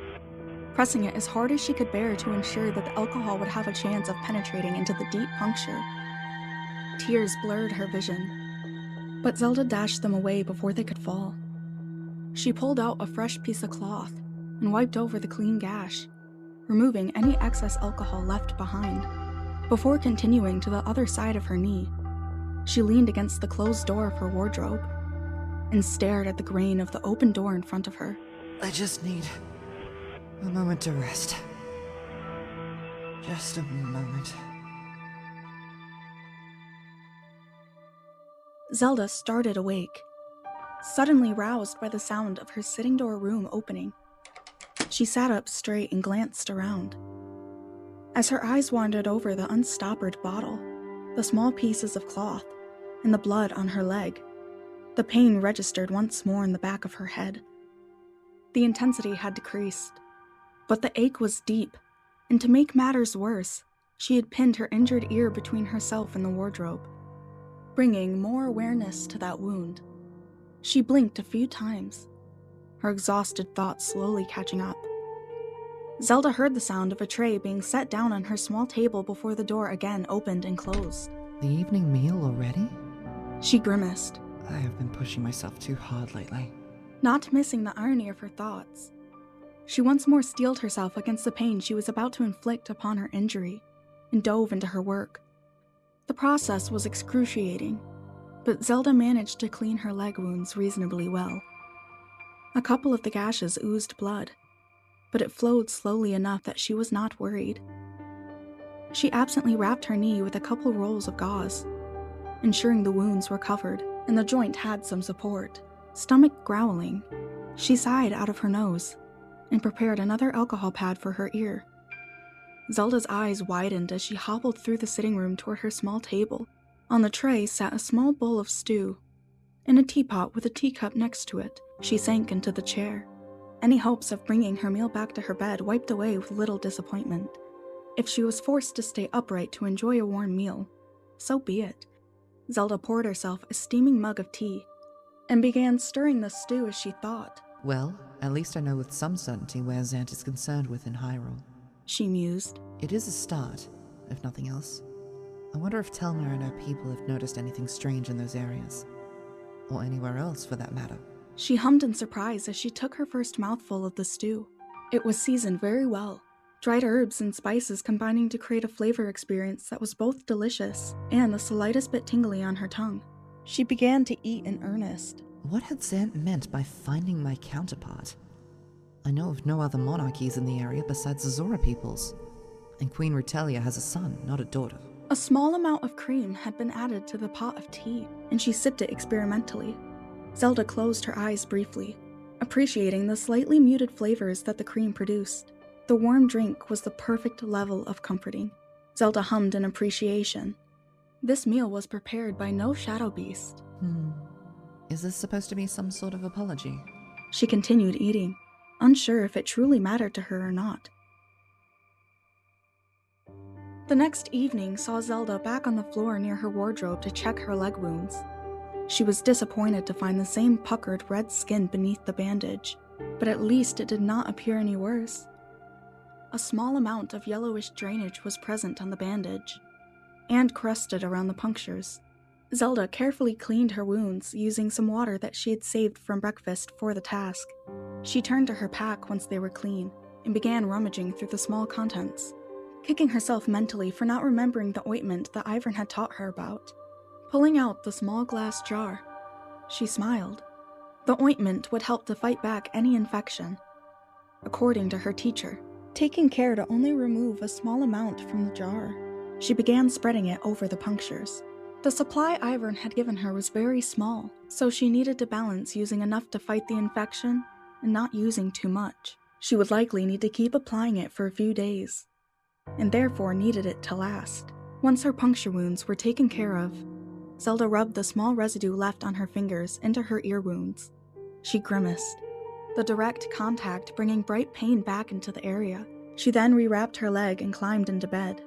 pressing it as hard as she could bear to ensure that the alcohol would have a chance of penetrating into the deep puncture. Tears blurred her vision, but Zelda dashed them away before they could fall. She pulled out a fresh piece of cloth and wiped over the clean gash, removing any excess alcohol left behind. Before continuing to the other side of her knee, she leaned against the closed door of her wardrobe and stared at the grain of the open door in front of her. I just need a moment to rest. Just a moment. Zelda started awake, suddenly roused by the sound of her sitting door room opening. She sat up straight and glanced around. As her eyes wandered over the unstoppered bottle, the small pieces of cloth, and the blood on her leg, the pain registered once more in the back of her head. The intensity had decreased, but the ache was deep, and to make matters worse, she had pinned her injured ear between herself and the wardrobe, bringing more awareness to that wound. She blinked a few times, her exhausted thoughts slowly catching up. Zelda heard the sound of a tray being set down on her small table before the door again opened and closed. The evening meal already? She grimaced, I have been pushing myself too hard lately. not missing the irony of her thoughts. She once more steeled herself against the pain she was about to inflict upon her injury, and dove into her work. The process was excruciating, but Zelda managed to clean her leg wounds reasonably well. A couple of the gashes oozed blood, but it flowed slowly enough that she was not worried. She absently wrapped her knee with a couple rolls of gauze, ensuring the wounds were covered and the joint had some support. Stomach growling, she sighed out of her nose and prepared another alcohol pad for her ear. Zelda's eyes widened as she hobbled through the sitting room toward her small table. On the tray sat a small bowl of stew and a teapot with a teacup next to it. She sank into the chair. Any hopes of bringing her meal back to her bed wiped away with little disappointment. If she was forced to stay upright to enjoy a warm meal, so be it. Zelda poured herself a steaming mug of tea and began stirring the stew as she thought. Well, at least I know with some certainty where Zant is concerned with in Hyrule. She mused. It is a start, if nothing else. I wonder if Telmer and her people have noticed anything strange in those areas. Or anywhere else, for that matter. She hummed in surprise as she took her first mouthful of the stew. It was seasoned very well, dried herbs and spices combining to create a flavor experience that was both delicious and the slightest bit tingly on her tongue. She began to eat in earnest. What had Zant meant by finding my counterpart? I know of no other monarchies in the area besides the Zora peoples, and Queen Rutelia has a son, not a daughter. A small amount of cream had been added to the pot of tea, and she sipped it experimentally. Zelda closed her eyes briefly, appreciating the slightly muted flavors that the cream produced. The warm drink was the perfect level of comforting. Zelda hummed in appreciation. This meal was prepared by no shadow beast. Is this supposed to be some sort of apology? She continued eating, unsure if it truly mattered to her or not. The next evening saw Zelda back on the floor near her wardrobe to check her leg wounds. She was disappointed to find the same puckered red skin beneath the bandage, but at least it did not appear any worse. A small amount of yellowish drainage was present on the bandage, and crusted around the punctures. Zelda carefully cleaned her wounds using some water that she had saved from breakfast for the task. She turned to her pack once they were clean, and began rummaging through the small contents, kicking herself mentally for not remembering the ointment that Ivern had taught her about. Pulling out the small glass jar, she smiled. The ointment would help to fight back any infection, according to her teacher. Taking care to only remove a small amount from the jar, she began spreading it over the punctures. The supply Ivern had given her was very small, so she needed to balance using enough to fight the infection and not using too much. She would likely need to keep applying it for a few days. and therefore needed it to last. Once her puncture wounds were taken care of, Zelda rubbed the small residue left on her fingers into her ear wounds. She grimaced, the direct contact bringing bright pain back into the area. She then rewrapped her leg and climbed into bed.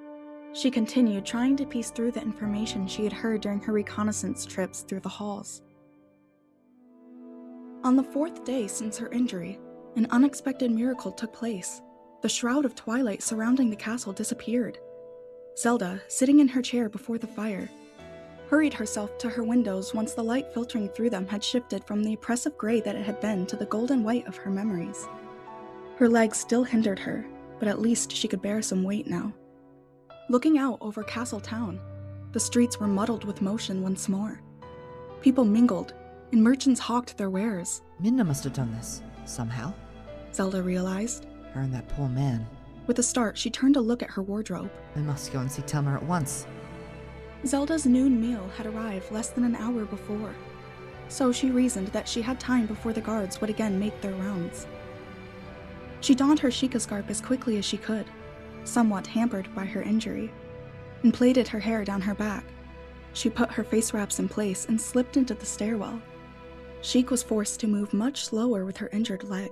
She continued trying to piece through the information she had heard during her reconnaissance trips through the halls. On the 4th day since her injury, an unexpected miracle took place. The shroud of twilight surrounding the castle disappeared. Zelda, sitting in her chair before the fire, hurried herself to her windows once the light filtering through them had shifted from the oppressive gray that it had been to the golden white of her memories. Her legs still hindered her, but at least she could bear some weight now. Looking out over Castle Town, the streets were muddled with motion once more. People mingled, and merchants hawked their wares. Minna must have done this, somehow. Zelda realized. Her and that poor man. With a start, she turned to look at her wardrobe. I must go and see Telmer at once. Zelda's noon meal had arrived less than an hour before, so she reasoned that she had time before the guards would again make their rounds. She donned her Sheikah scarf as quickly as she could, somewhat hampered by her injury, and plaited her hair down her back. She put her face wraps in place and slipped into the stairwell. Sheik was forced to move much slower with her injured leg,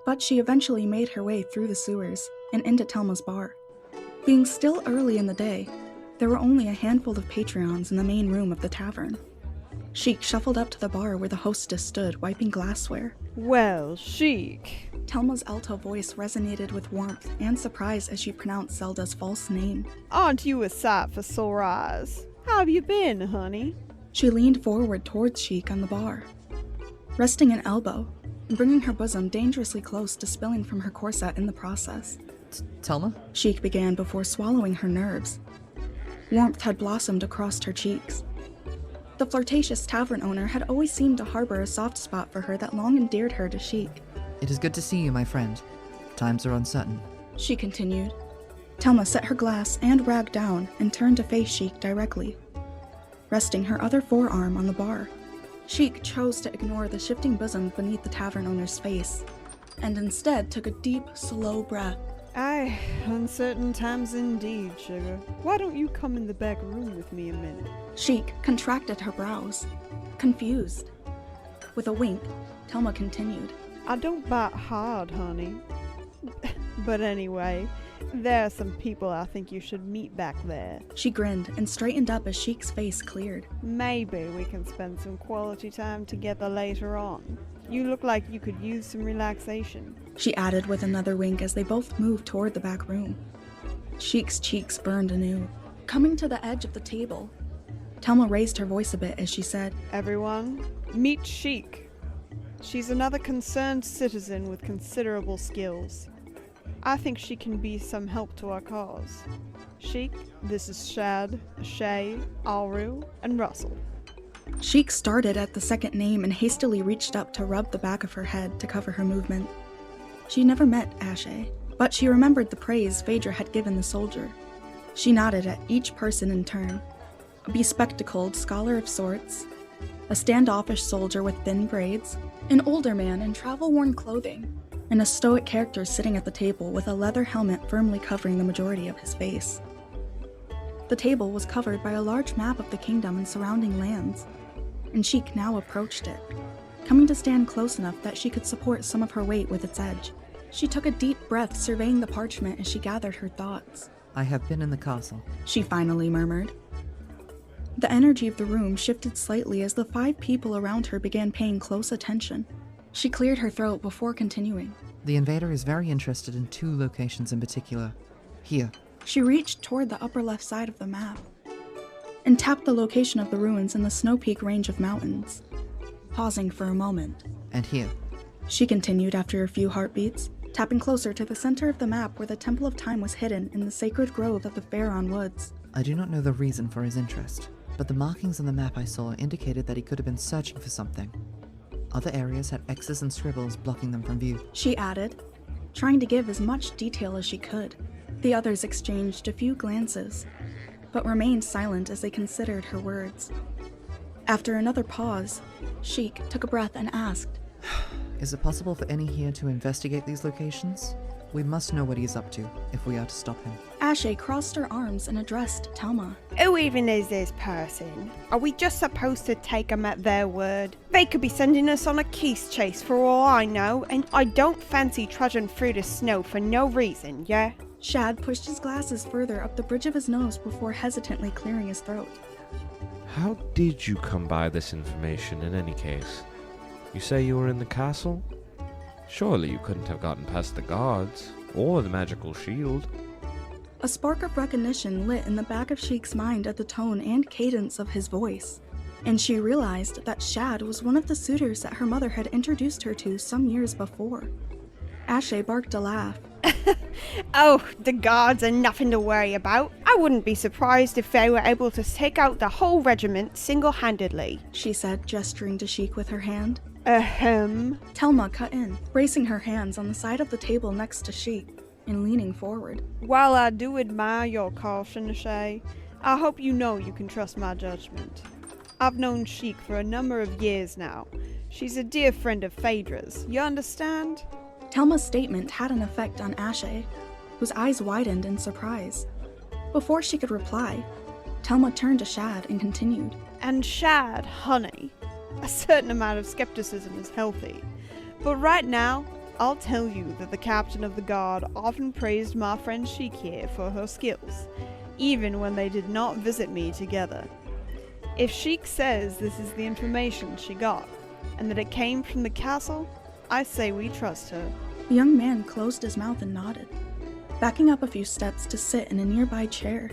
but she eventually made her way through the sewers and into Telma's bar. Being still early in the day, there were only a handful of Patreons in the main room of the tavern. Sheik shuffled up to the bar where the hostess stood, wiping glassware. Well, Sheik. Telma's alto voice resonated with warmth and surprise as she pronounced Zelda's false name. Aren't you a sight for sore eyes? How have you been, honey? She leaned forward towards Sheik on the bar, resting an elbow and bringing her bosom dangerously close to spilling from her corset in the process. Telma? Sheik began before swallowing her nerves. Warmth had blossomed across her cheeks. The flirtatious tavern owner had always seemed to harbor a soft spot for her that long endeared her to Sheik. It is good to see you, my friend. Times are uncertain. She continued. Telma set her glass and rag down and turned to face Sheik directly, resting her other forearm on the bar. Sheik chose to ignore the shifting bosom beneath the tavern owner's face, and instead took a deep, slow breath. Aye, uncertain times indeed, sugar. Why don't you come in the back room with me a minute? Sheik contracted her brows, confused. With a wink, Telma continued. I don't bite hard, honey. But anyway, there are some people I think you should meet back there. She grinned and straightened up as Sheik's face cleared. Maybe we can spend some quality time together later on. You look like you could use some relaxation. She added with another wink as they both moved toward the back room. Sheik's cheeks burned anew. Coming to the edge of the table, Telma raised her voice a bit as she said, Everyone, meet Sheik. She's another concerned citizen with considerable skills. I think she can be some help to our cause. Sheik, this is Shad, Shay, Alru, and Russell. Sheik started at the second name and hastily reached up to rub the back of her head to cover her movement. She never met Ashe, but she remembered the praise Phaedra had given the soldier. She nodded at each person in turn. A bespectacled scholar of sorts, a standoffish soldier with thin braids, an older man in travel-worn clothing, and a stoic character sitting at the table with a leather helmet firmly covering the majority of his face. The table was covered by a large map of the kingdom and surrounding lands, and Sheik now approached it, coming to stand close enough that she could support some of her weight with its edge. She took a deep breath, surveying the parchment as she gathered her thoughts. I have been in the castle, she finally murmured. The energy of the room shifted slightly as the 5 people around her began paying close attention. She cleared her throat before continuing. The invader is very interested in 2 locations in particular. Here. She reached toward the upper left side of the map and tapped the location of the ruins in the Snow Peak range of mountains, pausing for a moment. And here. She continued after a few heartbeats, tapping closer to the center of the map where the Temple of Time was hidden in the sacred grove of the Pharaon Woods. I do not know the reason for his interest, but the markings on the map I saw indicated that he could have been searching for something. Other areas had X's and scribbles blocking them from view. She added, trying to give as much detail as she could. The others exchanged a few glances, but remained silent as they considered her words. After another pause, Sheik took a breath and asked, Is it possible for any here to investigate these locations? We must know what he is up to if we are to stop him. Ashe crossed her arms and addressed Telma. Who even is this person? Are we just supposed to take them at their word? They could be sending us on a keys chase for all I know, and I don't fancy trudging through the snow for no reason, yeah? Shad pushed his glasses further up the bridge of his nose before hesitantly clearing his throat. How did you come by this information in any case? You say you were in the castle? Surely you couldn't have gotten past the guards, or the magical shield. A spark of recognition lit in the back of Sheik's mind at the tone and cadence of his voice, and she realized that Shad was one of the suitors that her mother had introduced her to some years before. Ashe barked a laugh. Oh, the guards are nothing to worry about. I wouldn't be surprised if they were able to take out the whole regiment single-handedly, she said, gesturing to Sheik with her hand. Ahem. Telma cut in, bracing her hands on the side of the table next to Sheik and leaning forward. While I do admire your caution, Ashe, I hope you know you can trust my judgment. I've known Sheik for a number of years now. She's a dear friend of Phaedra's, you understand? Telma's statement had an effect on Ashe, whose eyes widened in surprise. Before she could reply, Telma turned to Shad and continued. And Shad, honey, a certain amount of skepticism is healthy. But right now, I'll tell you that the captain of the guard often praised my friend Sheik here for her skills, even when they did not visit me together. If Sheik says this is the information she got, and that it came from the castle, I say we trust her. The young man closed his mouth and nodded, backing up a few steps to sit in a nearby chair.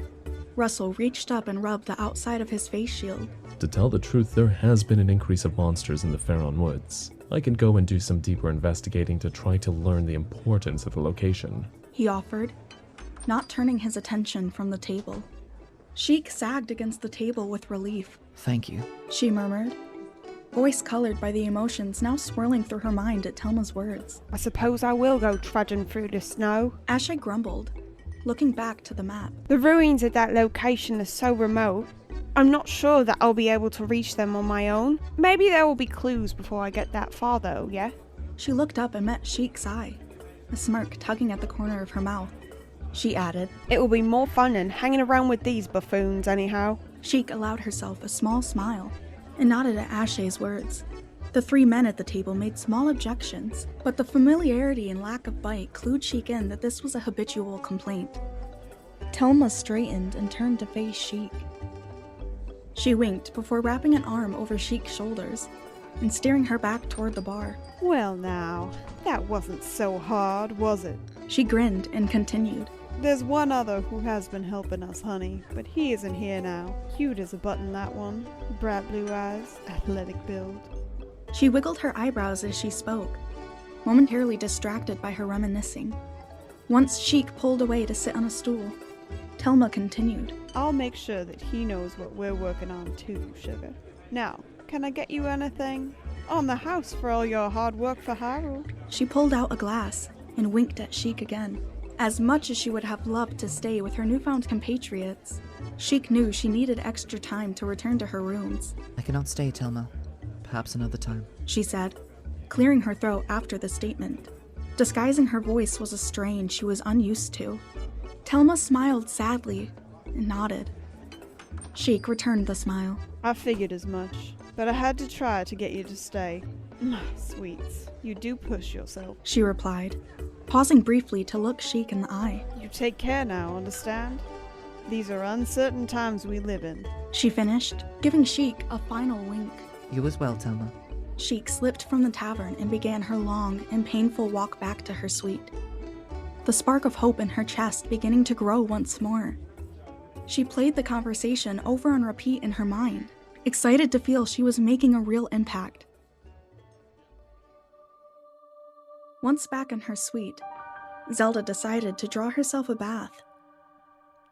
Russell reached up and rubbed the outside of his face shield. To tell the truth, there has been an increase of monsters in the Pharaon Woods. I can go and do some deeper investigating to try to learn the importance of the location, he offered, not turning his attention from the table. Sheik sagged against the table with relief. Thank you, she murmured, voice colored by the emotions now swirling through her mind at Telma's words. I suppose I will go trudging through the snow. Ashe grumbled, looking back to the map. The ruins at that location are so remote, I'm not sure that I'll be able to reach them on my own. Maybe there will be clues before I get that far though, yeah? She looked up and met Sheik's eye, a smirk tugging at the corner of her mouth. She added, It will be more fun than hanging around with these buffoons anyhow. Sheik allowed herself a small smile and nodded at Ashe's words. The three men at the table made small objections, but the familiarity and lack of bite clued Sheik in that this was a habitual complaint. Telma straightened and turned to face Sheik. She winked before wrapping an arm over Sheik's shoulders and steering her back toward the bar. Well now, that wasn't so hard, was it? She grinned and continued. There's one other who has been helping us, honey, but he isn't here now. Cute as a button, that one. Bright blue eyes, athletic build. She wiggled her eyebrows as she spoke, momentarily distracted by her reminiscing. Once Sheik pulled away to sit on a stool, Telma continued. I'll make sure that he knows what we're working on too, sugar. Now, can I get you anything? On the house for all your hard work for Hyrule. She pulled out a glass and winked at Sheik again. As much as she would have loved to stay with her newfound compatriots, Sheik knew she needed extra time to return to her rooms. I cannot stay, Telma. Perhaps another time, she said, clearing her throat after the statement. Disguising her voice was a strain she was unused to. Telma smiled sadly and nodded. Sheik returned the smile. I figured as much, but I had to try to get you to stay. Sweets, you do push yourself, she replied, pausing briefly to look Sheik in the eye. You take care now, understand? These are uncertain times we live in, she finished, giving Sheik a final wink. You as well, Telma. Sheik slipped from the tavern and began her long and painful walk back to her suite, the spark of hope in her chest beginning to grow once more. She played the conversation over and repeat in her mind, excited to feel she was making a real impact. Once back in her suite, Zelda decided to draw herself a bath.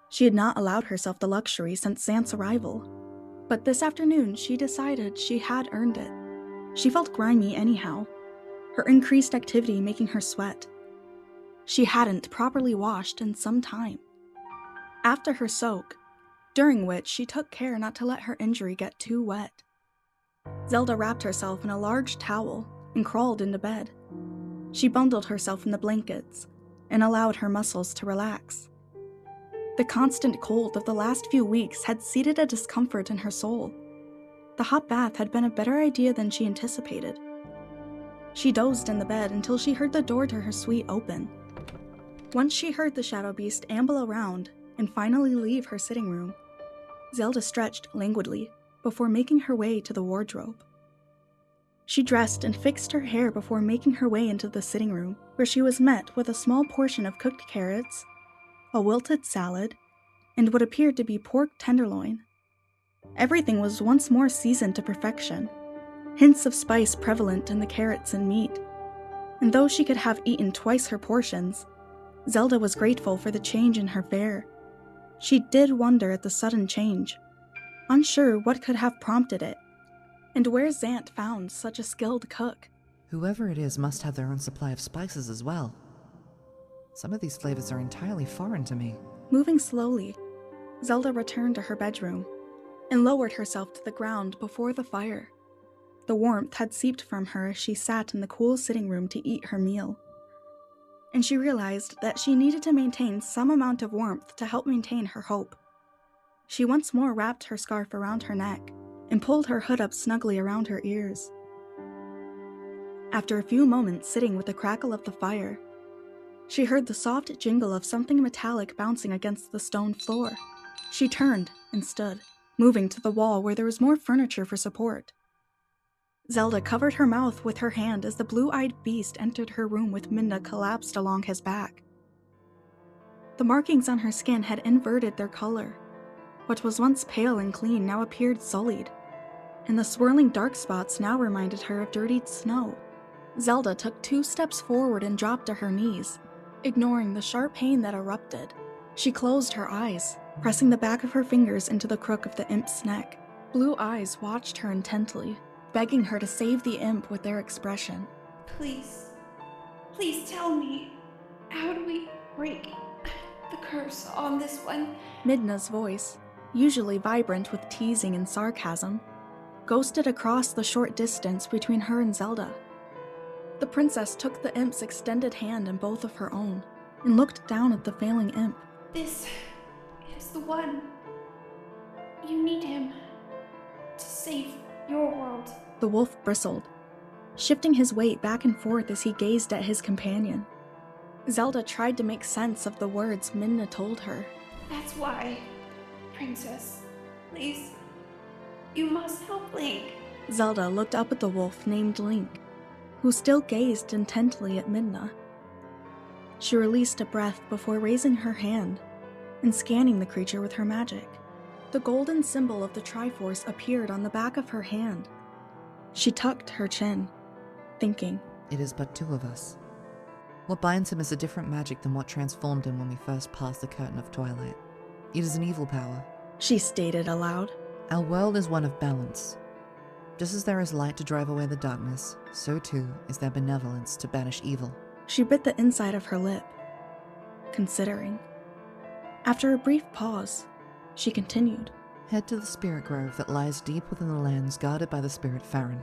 She had not allowed herself the luxury since Xanth's arrival, but this afternoon she decided she had earned it. She felt grimy anyhow, her increased activity making her sweat. She hadn't properly washed in some time. After her soak, during which she took care not to let her injury get too wet, Zelda wrapped herself in a large towel and crawled into bed. She bundled herself in the blankets, and allowed her muscles to relax. The constant cold of the last few weeks had seeded a discomfort in her soul. The hot bath had been a better idea than she anticipated. She dozed in the bed until she heard the door to her suite open. Once she heard the shadow beast amble around and finally leave her sitting room, Zelda stretched languidly before making her way to the wardrobe. She dressed and fixed her hair before making her way into the sitting room, where she was met with a small portion of cooked carrots, a wilted salad, and what appeared to be pork tenderloin. Everything was once more seasoned to perfection, hints of spice prevalent in the carrots and meat. And though she could have eaten twice her portions, Zelda was grateful for the change in her fare. She did wonder at the sudden change, unsure what could have prompted it, and where Zant found such a skilled cook. Whoever it is must have their own supply of spices as well. Some of these flavors are entirely foreign to me. Moving slowly, Zelda returned to her bedroom and lowered herself to the ground before the fire. The warmth had seeped from her as she sat in the cool sitting room to eat her meal, and she realized that she needed to maintain some amount of warmth to help maintain her hope. She once more wrapped her scarf around her neck and pulled her hood up snugly around her ears. After a few moments sitting with the crackle of the fire, she heard the soft jingle of something metallic bouncing against the stone floor. She turned and stood, moving to the wall where there was more furniture for support. Zelda covered her mouth with her hand as the blue-eyed beast entered her room with Midna collapsed along his back. The markings on her skin had inverted their color. What was once pale and clean now appeared sullied, and the swirling dark spots now reminded her of dirtied snow. Zelda took 2 steps forward and dropped to her knees, ignoring the sharp pain that erupted. She closed her eyes, pressing the back of her fingers into the crook of the imp's neck. Blue eyes watched her intently, begging her to save the imp with their expression. Please tell me, how do we break the curse on this one? Midna's voice, usually vibrant with teasing and sarcasm, ghosted across the short distance between her and Zelda. The princess took the imp's extended hand in both of her own and looked down at the failing imp. This is the one. You need him to save your world. The wolf bristled, shifting his weight back and forth as he gazed at his companion. Zelda tried to make sense of the words Midna told her. That's why, Princess, please, you must help Link. Zelda looked up at the wolf named Link, who still gazed intently at Midna. She released a breath before raising her hand and scanning the creature with her magic. The golden symbol of the Triforce appeared on the back of her hand. She tucked her chin, thinking, It is but 2 of us. What binds him is a different magic than what transformed him when we first passed the curtain of twilight. It is an evil power, she stated aloud. Our world is one of balance. Just as there is light to drive away the darkness, so too is there benevolence to banish evil. She bit the inside of her lip, considering. After a brief pause, she continued. Head to the spirit grove that lies deep within the lands guarded by the spirit Farron.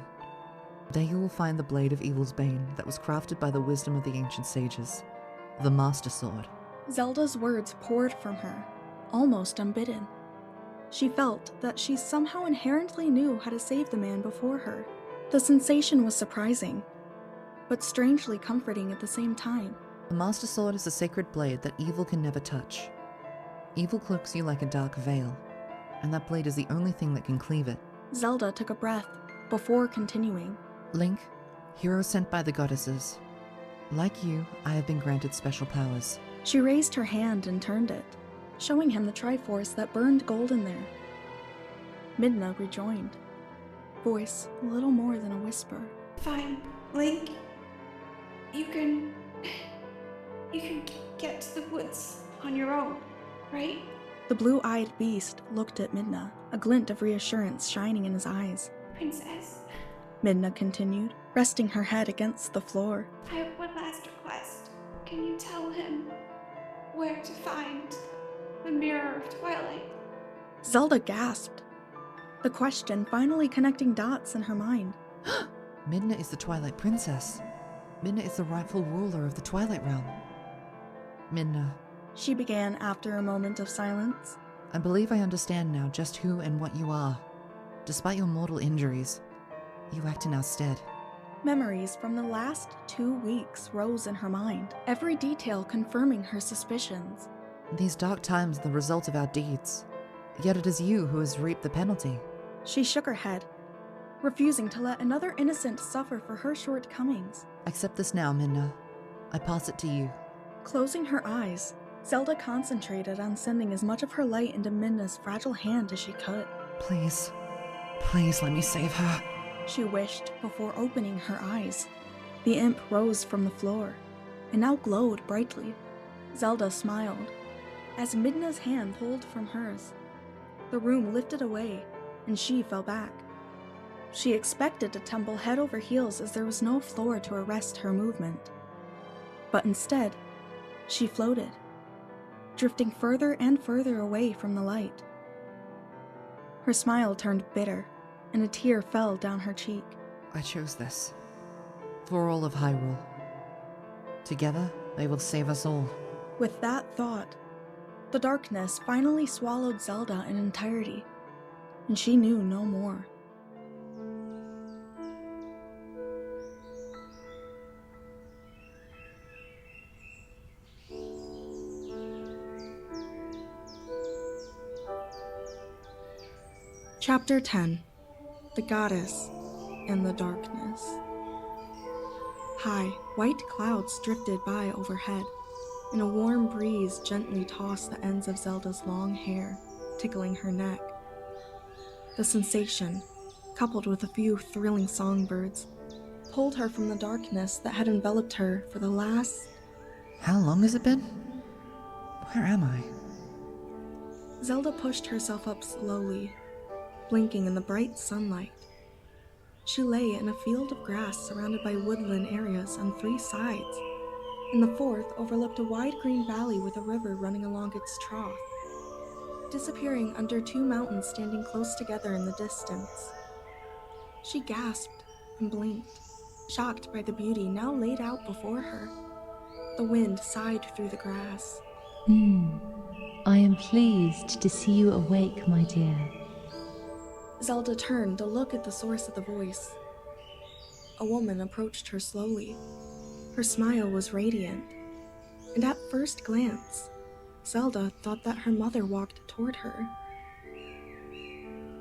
There you will find the blade of evil's bane that was crafted by the wisdom of the ancient sages, the Master Sword. Zelda's words poured from her, almost unbidden. She felt that she somehow inherently knew how to save the man before her. The sensation was surprising, but strangely comforting at the same time. The Master Sword is a sacred blade that evil can never touch. Evil cloaks you like a dark veil, and that blade is the only thing that can cleave it. Zelda took a breath before continuing. Link, hero sent by the goddesses. Like you, I have been granted special powers. She raised her hand and turned it, showing him the Triforce that burned golden there. Midna rejoined, voice a little more than a whisper. Fine, Link. You can get to the woods on your own, right? The blue-eyed beast looked at Midna, a glint of reassurance shining in his eyes. Princess, Midna continued, resting her head against the floor. I have one last request. Can you tell him where to find the Mirror of Twilight? Zelda gasped, the question finally connecting dots in her mind. Midna is the Twilight Princess. Midna is the rightful ruler of the Twilight Realm. Minna, she began after a moment of silence. I believe I understand now just who and what you are. Despite your mortal injuries, you act in our stead. Memories from the last 2 weeks rose in her mind, every detail confirming her suspicions. These dark times are the result of our deeds, yet it is you who has reaped the penalty. She shook her head, refusing to let another innocent suffer for her shortcomings. Accept this now, Minna. I pass it to you. Closing her eyes, Zelda concentrated on sending as much of her light into Minna's fragile hand as she could. Please, please let me save her. She wished before opening her eyes. The imp rose from the floor, and now glowed brightly. Zelda smiled, as Midna's hand pulled from hers. The room lifted away, and she fell back. She expected to tumble head over heels as there was no floor to arrest her movement. But instead, she floated, drifting further and further away from the light. Her smile turned bitter, and a tear fell down her cheek. I chose this. For all of Hyrule. Together, they will save us all. With that thought, the darkness finally swallowed Zelda in entirety, and she knew no more. Chapter 10. The Goddess and the Darkness. High, white clouds drifted by overhead, and a warm breeze gently tossed the ends of Zelda's long hair, tickling her neck. The sensation, coupled with a few thrilling songbirds, pulled her from the darkness that had enveloped her for the last... How long has it been? Where am I? Zelda pushed herself up slowly, blinking in the bright sunlight. She lay in a field of grass surrounded by woodland areas on 3 sides, and the 4th overlooked a wide green valley with a river running along its trough, disappearing under 2 mountains standing close together in the distance. She gasped and blinked, shocked by the beauty now laid out before her. The wind sighed through the grass. I am pleased to see you awake, my dear. Zelda turned to look at the source of the voice. A woman approached her slowly. Her smile was radiant, and at first glance, Zelda thought that her mother walked toward her.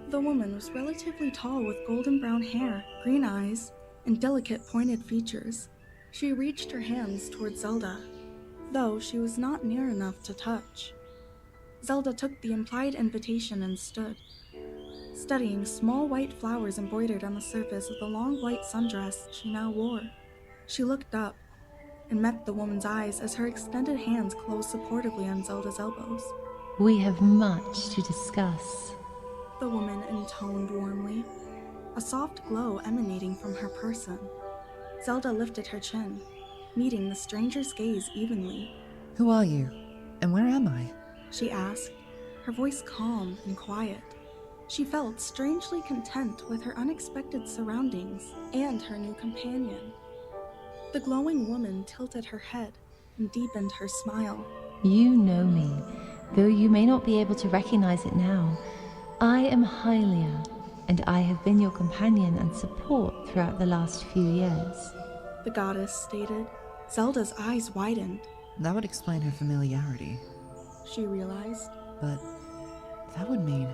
The woman was relatively tall with golden brown hair, green eyes, and delicate pointed features. She reached her hands toward Zelda, though she was not near enough to touch. Zelda took the implied invitation and stood, studying small white flowers embroidered on the surface of the long white sundress she now wore. She looked up and met the woman's eyes as her extended hands closed supportively on Zelda's elbows. We have much to discuss. The woman intoned warmly, a soft glow emanating from her person. Zelda lifted her chin, meeting the stranger's gaze evenly. Who are you? And where am I? She asked, her voice calm and quiet. She felt strangely content with her unexpected surroundings and her new companion. The glowing woman tilted her head and deepened her smile. You know me, though you may not be able to recognize it now. I am Hylia, and I have been your companion and support throughout the last few years. The goddess stated. Zelda's eyes widened. That would explain her familiarity, she realized. But that would mean...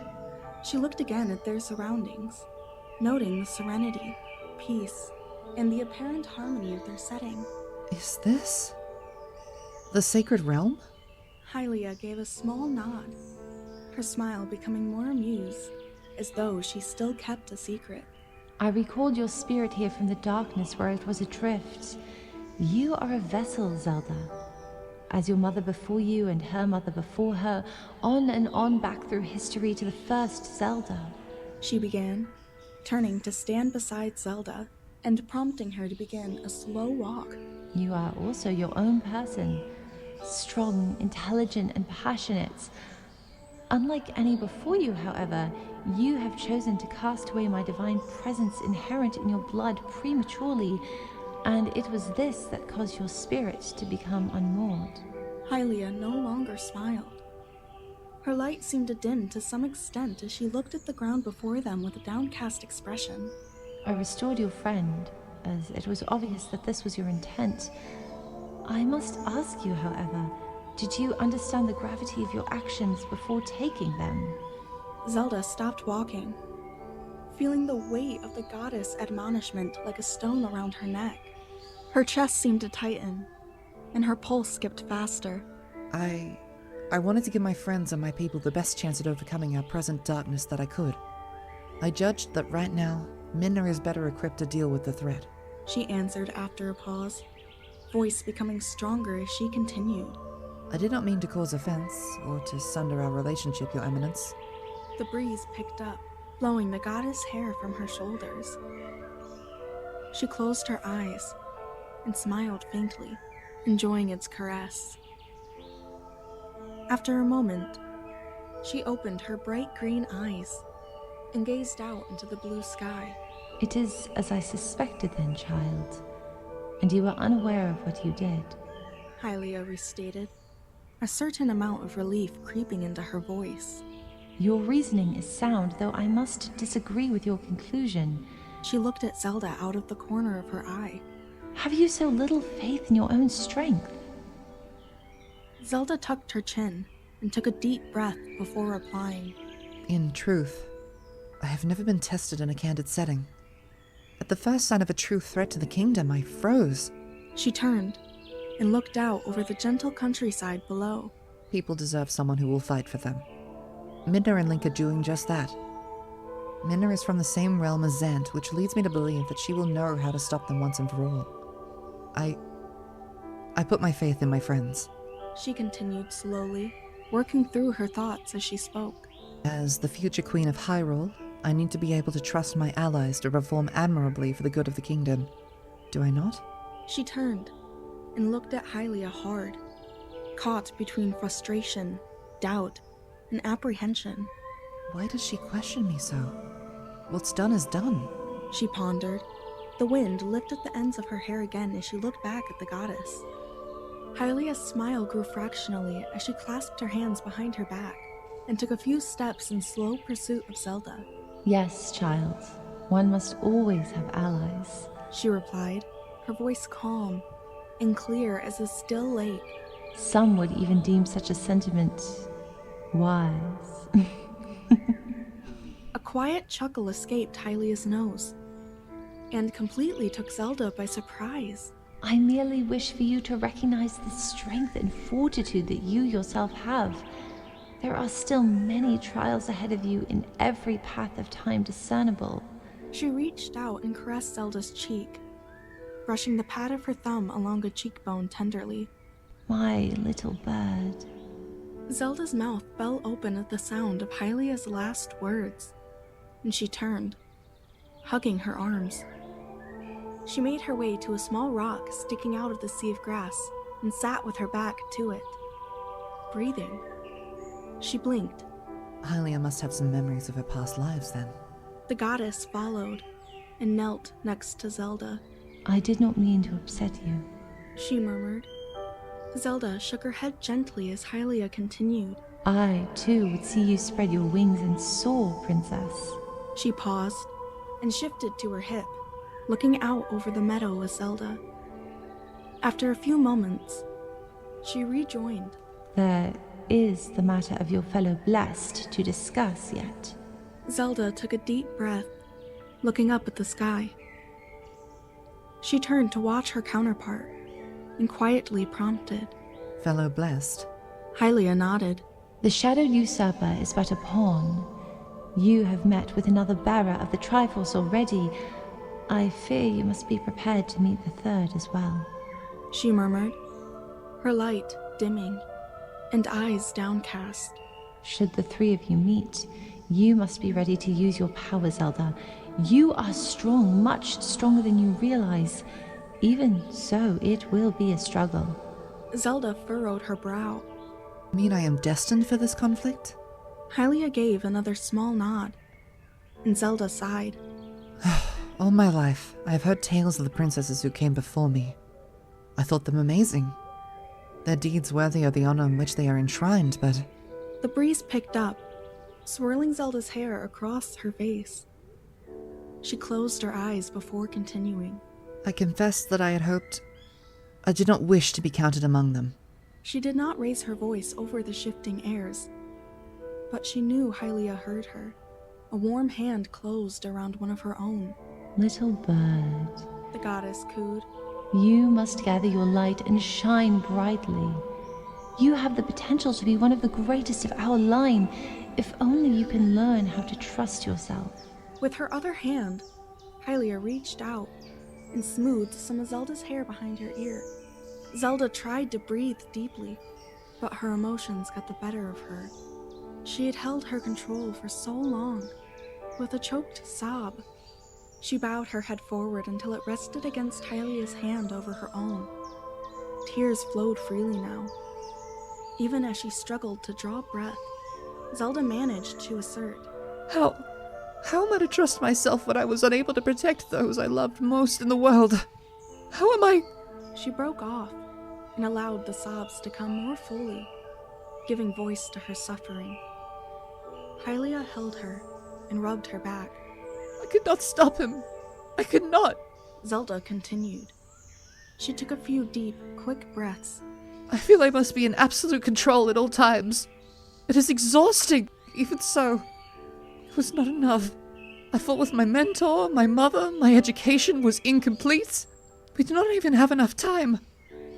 She looked again at their surroundings, noting the serenity, peace, and the apparent harmony of their setting. Is this the sacred realm? Hylia gave a small nod, her smile becoming more amused, as though she still kept a secret. I recalled your spirit here from the darkness where it was adrift. You are a vessel, Zelda. As your mother before you and her mother before her, on and on back through history to the first Zelda. She began, turning to stand beside Zelda and prompting her to begin a slow walk. You are also your own person, strong, intelligent, and passionate. Unlike any before you, however, you have chosen to cast away my divine presence inherent in your blood prematurely, and it was this that caused your spirit to become unmoored. Hylia no longer smiled. Her light seemed to dim to some extent as she looked at the ground before them with a downcast expression. I restored your friend, as it was obvious that this was your intent. I must ask you, however, did you understand the gravity of your actions before taking them? Zelda stopped walking, feeling the weight of the goddess' admonishment like a stone around her neck. Her chest seemed to tighten, and her pulse skipped faster. I wanted to give my friends and my people the best chance at overcoming our present darkness that I could. I judged that right now, Minna is better equipped to deal with the threat. She answered after a pause, voice becoming stronger as she continued. I did not mean to cause offense, or to sunder our relationship, Your Eminence. The breeze picked up, blowing the goddess' hair from her shoulders. She closed her eyes and smiled faintly, enjoying its caress. After a moment, she opened her bright green eyes and gazed out into the blue sky. It is as I suspected then, child, and you were unaware of what you did. Hylia restated, a certain amount of relief creeping into her voice. Your reasoning is sound, though I must disagree with your conclusion. She looked at Zelda out of the corner of her eye. Have you so little faith in your own strength? Zelda tucked her chin and took a deep breath before replying. In truth, I have never been tested in a candid setting. At the first sign of a true threat to the kingdom, I froze. She turned and looked out over the gentle countryside below. People deserve someone who will fight for them. Minna and Link are doing just that. Minna is from the same realm as Zant, which leads me to believe that she will know how to stop them once and for all. I put my faith in my friends. She continued slowly, working through her thoughts as she spoke. As the future queen of Hyrule, I need to be able to trust my allies to perform admirably for the good of the kingdom. Do I not? She turned and looked at Hylia hard, caught between frustration, doubt, and apprehension. Why does she question me so? What's done is done. She pondered. The wind lifted the ends of her hair again as she looked back at the goddess. Hylia's smile grew fractionally as she clasped her hands behind her back and took a few steps in slow pursuit of Zelda. Yes, child. One must always have allies, she replied, her voice calm and clear as a still lake. Some would even deem such a sentiment wise. A quiet chuckle escaped Hylia's nose and completely took Zelda by surprise. I merely wish for you to recognize the strength and fortitude that you yourself have. There are still many trials ahead of you in every path of time discernible. She reached out and caressed Zelda's cheek, brushing the pad of her thumb along a cheekbone tenderly. My little bird. Zelda's mouth fell open at the sound of Hylia's last words, and she turned, hugging her arms. She made her way to a small rock sticking out of the sea of grass and sat with her back to it, breathing. She blinked. Hylia must have some memories of her past lives then. The goddess followed and knelt next to Zelda. I did not mean to upset you, she murmured. Zelda shook her head gently as Hylia continued. I, too, would see you spread your wings and soar, princess. She paused and shifted to her hip, looking out over the meadow with Zelda. After a few moments, she rejoined. There is the matter of your fellow blessed to discuss yet. Zelda took a deep breath, looking up at the sky. She turned to watch her counterpart and quietly prompted. Fellow blessed? Hylia nodded. The shadowed usurper is but a pawn. You have met with another bearer of the Triforce already. I fear you must be prepared to meet the third as well, she murmured, her light dimming and eyes downcast. Should the three of you meet, you must be ready to use your power, Zelda. You are strong, much stronger than you realize. Even so, it will be a struggle. Zelda furrowed her brow. Mean I am destined for this conflict? Hylia gave another small nod, and Zelda sighed. All my life, I have heard tales of the princesses who came before me. I thought them amazing. Their deeds worthy of the honor in which they are enshrined, but... The breeze picked up, swirling Zelda's hair across her face. She closed her eyes before continuing. I confess that I had hoped... I did not wish to be counted among them. She did not raise her voice over the shifting airs, but she knew Hylia heard her. A warm hand closed around one of her own. Little bird, The goddess cooed. you must gather your light and shine brightly. You have the potential to be one of the greatest of our line, if only you can learn how to trust yourself. With her other hand, Hylia reached out and smoothed some of Zelda's hair behind her ear. Zelda tried to breathe deeply, but her emotions got the better of her. She had held her control for so long. With a choked sob, she bowed her head forward until it rested against Hylia's hand over her own. Tears flowed freely now. Even as she struggled to draw breath, Zelda managed to assert, How am I to trust myself when I was unable to protect those I loved most in the world? How am I... She broke off and allowed the sobs to come more fully, giving voice to her suffering. Hylia held her and rubbed her back. I could not stop him. I could not. Zelda continued. She took a few deep, quick breaths. I feel I must be in absolute control at all times. It is exhausting. Even so, it was not enough. I fought with my mentor, my mother, my education was incomplete. We do not even have enough time.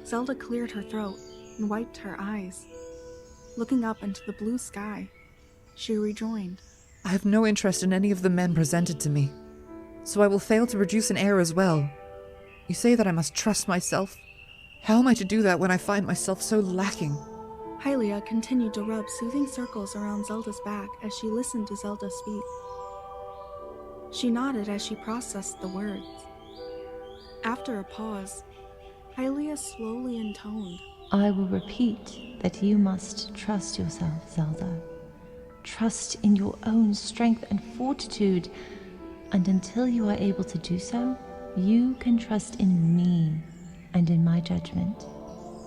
Zelda cleared her throat and wiped her eyes. Looking up into the blue sky, she rejoined. I have no interest in any of the men presented to me, so I will fail to produce an heir as well. You say that I must trust myself. How am I to do that when I find myself so lacking? Hylia continued to rub soothing circles around Zelda's back as she listened to Zelda speak. She nodded as she processed the words. After a pause, Hylia slowly intoned. I will repeat that you must trust yourself, Zelda. Trust in your own strength and fortitude, and until you are able to do so, you can trust in me and in my judgment.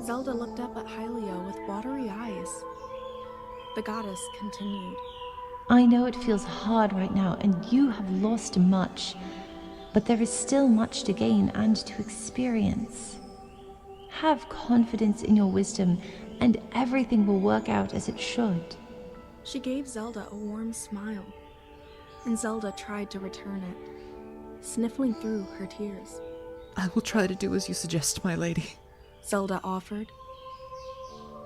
Zelda looked up at Hylia with watery eyes. The goddess continued. I know it feels hard right now, and you have lost much, but there is still much to gain and to experience. Have confidence in your wisdom, and everything will work out as it should. She gave Zelda a warm smile, and Zelda tried to return it, sniffling through her tears. I will try to do as you suggest, my lady, Zelda offered.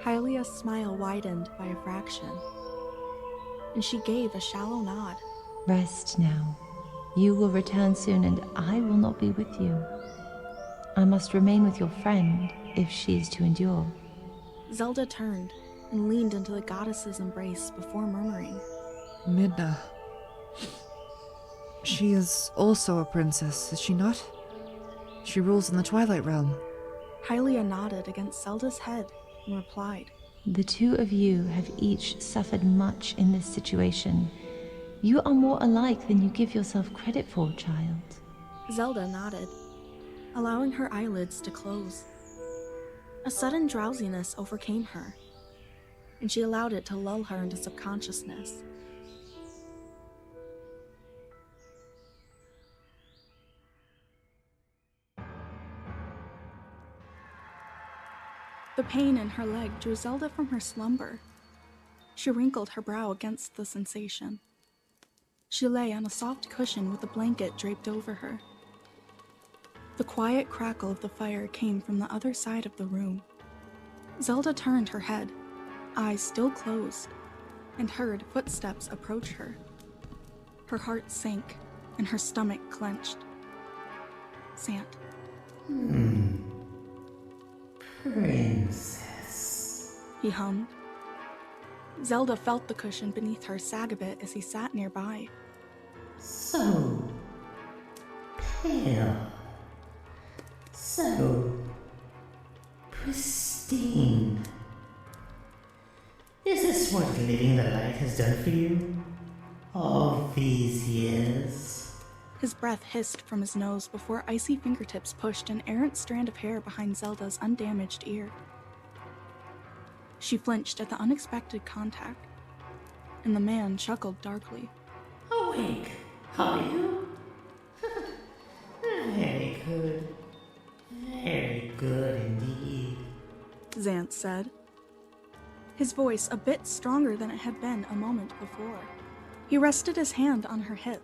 Hylia's smile widened by a fraction, and she gave a shallow nod. Rest now. You will return soon, and I will not be with you. I must remain with your friend, if she is to endure. Zelda turned and leaned into the goddess's embrace before murmuring. Midna. She is also a princess, is she not? She rules in the Twilight Realm. Hylia nodded against Zelda's head and replied. The two of you have each suffered much in this situation. You are more alike than you give yourself credit for, child. Zelda nodded, allowing her eyelids to close. A sudden drowsiness overcame her, and she allowed it to lull her into subconsciousness. The pain in her leg drew Zelda from her slumber. She wrinkled her brow against the sensation. She lay on a soft cushion with a blanket draped over her. The quiet crackle of the fire came from the other side of the room. Zelda turned her head, eyes still closed, and heard footsteps approach her. Her heart sank, and her stomach clenched. Sant. Princess, he hummed. Zelda felt the cushion beneath her sag a bit as he sat nearby. So pale, so pristine. Is this what living the light has done for you all these years? His breath hissed from his nose before icy fingertips pushed an errant strand of hair behind Zelda's undamaged ear. She flinched at the unexpected contact, and the man chuckled darkly. Awake, are you? Very good. Very good indeed, Xant said, his voice a bit stronger than it had been a moment before. He rested his hand on her hip,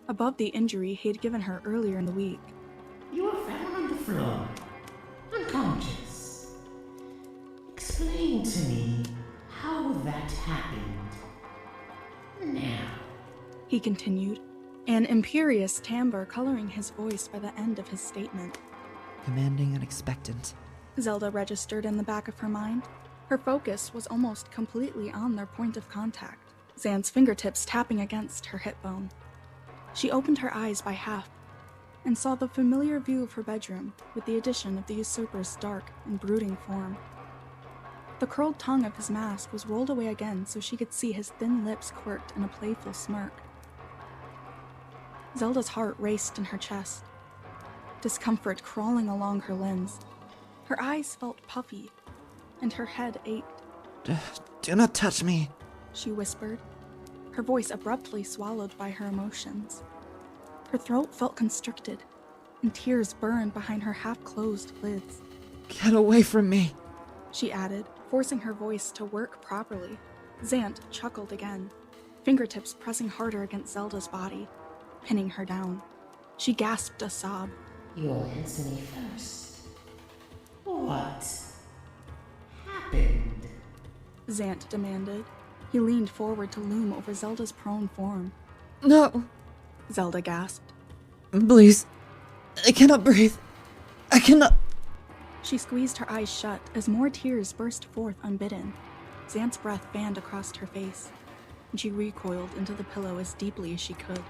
above the injury he had given her earlier in the week. You were found on the floor, unconscious. Explain to me how that happened. Now, he continued, an imperious timbre coloring his voice by the end of his statement. Commanding and expectant, Zelda registered in the back of her mind. Her focus was almost completely on their point of contact, Xant's fingertips tapping against her hip bone. She opened her eyes by half and saw the familiar view of her bedroom with the addition of the usurper's dark and brooding form. The curled tongue of his mask was rolled away again so she could see his thin lips quirked in a playful smirk. Zelda's heart raced in her chest, discomfort crawling along her limbs. Her eyes felt puffy, and her head ached. Do not touch me, she whispered, her voice abruptly swallowed by her emotions. Her throat felt constricted, and tears burned behind her half-closed lids. Get away from me, she added, forcing her voice to work properly. Xant chuckled again, fingertips pressing harder against Zelda's body, pinning her down. She gasped a sob. You'll answer me first. What happened? Xant demanded. He leaned forward to loom over Zelda's prone form. No, Zelda gasped. Please, I cannot breathe. I cannot. She squeezed her eyes shut as more tears burst forth unbidden. Xant's breath fanned across her face, and she recoiled into the pillow as deeply as she could,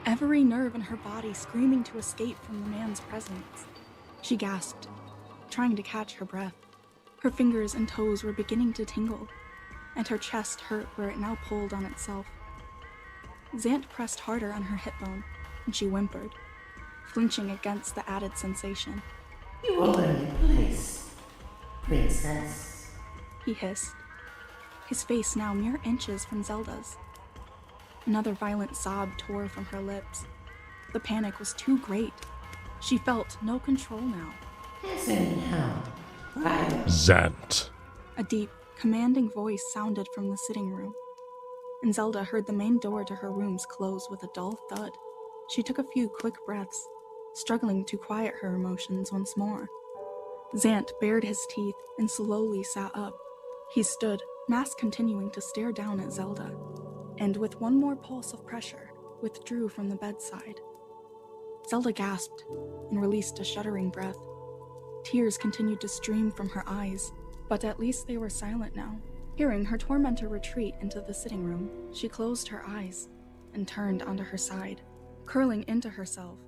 every nerve in her body screaming to escape from the man's presence. She gasped, trying to catch her breath. Her fingers and toes were beginning to tingle, and her chest hurt where it now pulled on itself. Xant pressed harder on her hip bone, and she whimpered, flinching against the added sensation. You will learn your place, princess, he hissed, his face now mere inches from Zelda's. Another violent sob tore from her lips. The panic was too great. She felt no control now. As in hell, right? Xant. A deep, commanding voice sounded from the sitting room, and Zelda heard the main door to her rooms close with a dull thud. She took a few quick breaths, struggling to quiet her emotions once more. Xant bared his teeth and slowly sat up. He stood, mask continuing to stare down at Zelda, and with one more pulse of pressure, withdrew from the bedside. Zelda gasped and released a shuddering breath. Tears continued to stream from her eyes, but at least they were silent now. Hearing her tormentor retreat into the sitting room, she closed her eyes and turned onto her side, curling into herself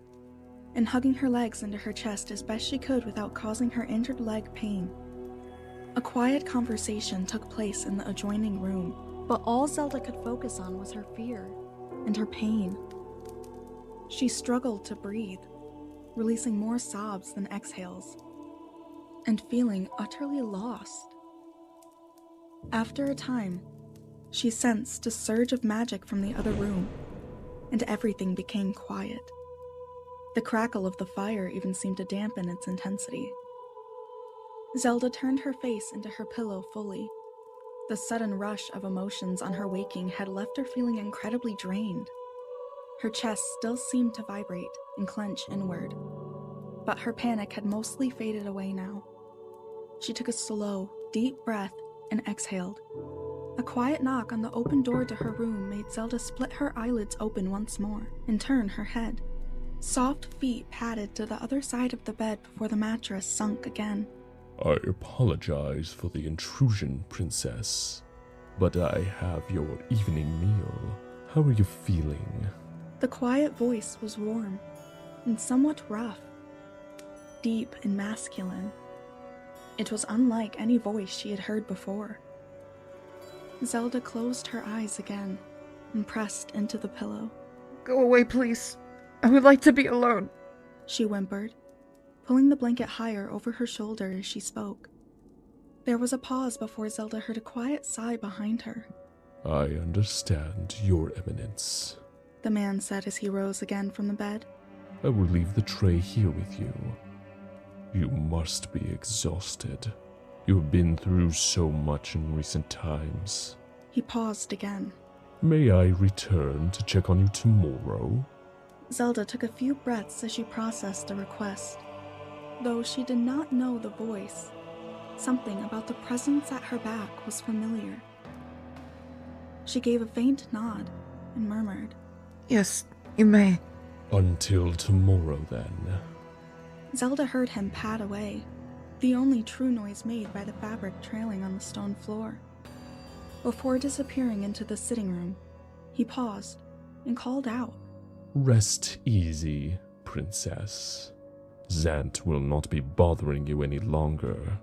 and hugging her legs into her chest as best she could without causing her injured leg pain. A quiet conversation took place in the adjoining room, but all Zelda could focus on was her fear and her pain. She struggled to breathe, releasing more sobs than exhales, and feeling utterly lost. After a time, she sensed a surge of magic from the other room, and everything became quiet. The crackle of the fire even seemed to dampen its intensity. Zelda turned her face into her pillow fully. The sudden rush of emotions on her waking had left her feeling incredibly drained. Her chest still seemed to vibrate and clench inward, but her panic had mostly faded away now. She took a slow, deep breath and exhaled. A quiet knock on the open door to her room made Zelda split her eyelids open once more and turn her head. Soft feet padded to the other side of the bed before the mattress sunk again. I apologize for the intrusion, princess, but I have your evening meal. How are you feeling? The quiet voice was warm and somewhat rough, deep and masculine. It was unlike any voice she had heard before. Zelda closed her eyes again and pressed into the pillow. Go away, please. I would like to be alone, she whimpered, pulling the blanket higher over her shoulder as she spoke. There was a pause before Zelda heard a quiet sigh behind her. I understand, Your Eminence. The man said as he rose again from the bed. I will leave the tray here with you. You must be exhausted. You have been through so much in recent times. He paused again. May I return to check on you tomorrow? Zelda took a few breaths as she processed the request. Though she did not know the voice, something about the presence at her back was familiar. She gave a faint nod and murmured, Yes, you may. Until tomorrow, then. Zelda heard him pad away, the only true noise made by the fabric trailing on the stone floor. Before disappearing into the sitting room, he paused and called out, Rest easy, Princess. Zant will not be bothering you any longer.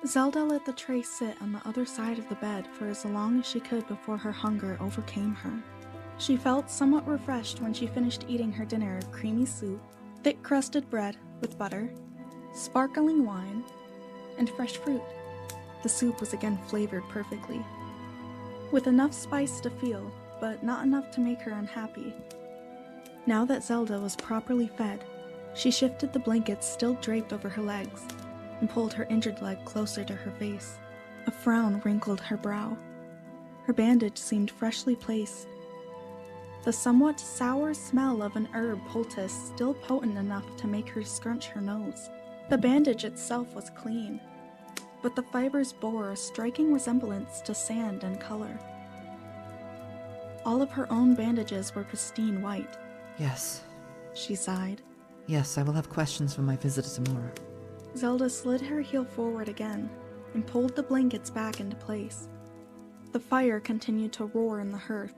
Zelda let the tray sit on the other side of the bed for as long as she could before her hunger overcame her. She felt somewhat refreshed when she finished eating her dinner of creamy soup, thick-crusted bread with butter, sparkling wine, and fresh fruit. The soup was again flavored perfectly, with enough spice to feel, but not enough to make her unhappy. Now that Zelda was properly fed, she shifted the blankets still draped over her legs and pulled her injured leg closer to her face. A frown wrinkled her brow. Her bandage seemed freshly placed. The somewhat sour smell of an herb poultice still potent enough to make her scrunch her nose. The bandage itself was clean, but the fibers bore a striking resemblance to sand in color. All of her own bandages were pristine white. Yes. She sighed. Yes, I will have questions for my visitor tomorrow. Zelda slid her heel forward again and pulled the blankets back into place. The fire continued to roar in the hearth,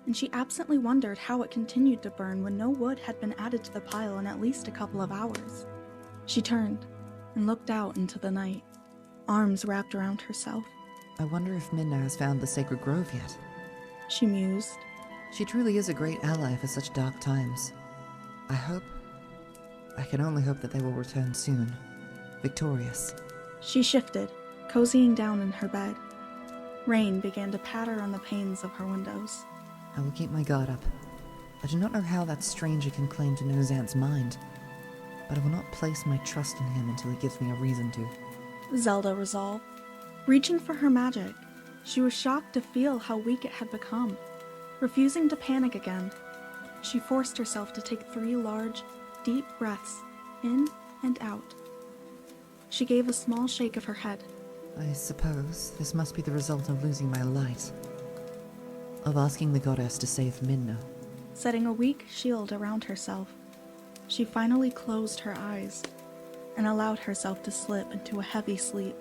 and she absently wondered how it continued to burn when no wood had been added to the pile in at least a couple of hours. She turned and looked out into the night, arms wrapped around herself. I wonder if Midna has found the sacred grove yet. She mused. She truly is a great ally for such dark times. I can only hope that they will return soon, victorious. She shifted, cozying down in her bed. Rain began to patter on the panes of her windows. I will keep my guard up. I do not know how that stranger can claim to know Zant's mind, but I will not place my trust in him until he gives me a reason to. Zelda resolved. Reaching for her magic, she was shocked to feel how weak it had become. Refusing to panic again, she forced herself to take 3 large, deep breaths, in and out. She gave a small shake of her head. I suppose this must be the result of losing my light. Of asking the goddess to save Midna. Setting a weak shield around herself, she finally closed her eyes and allowed herself to slip into a heavy sleep.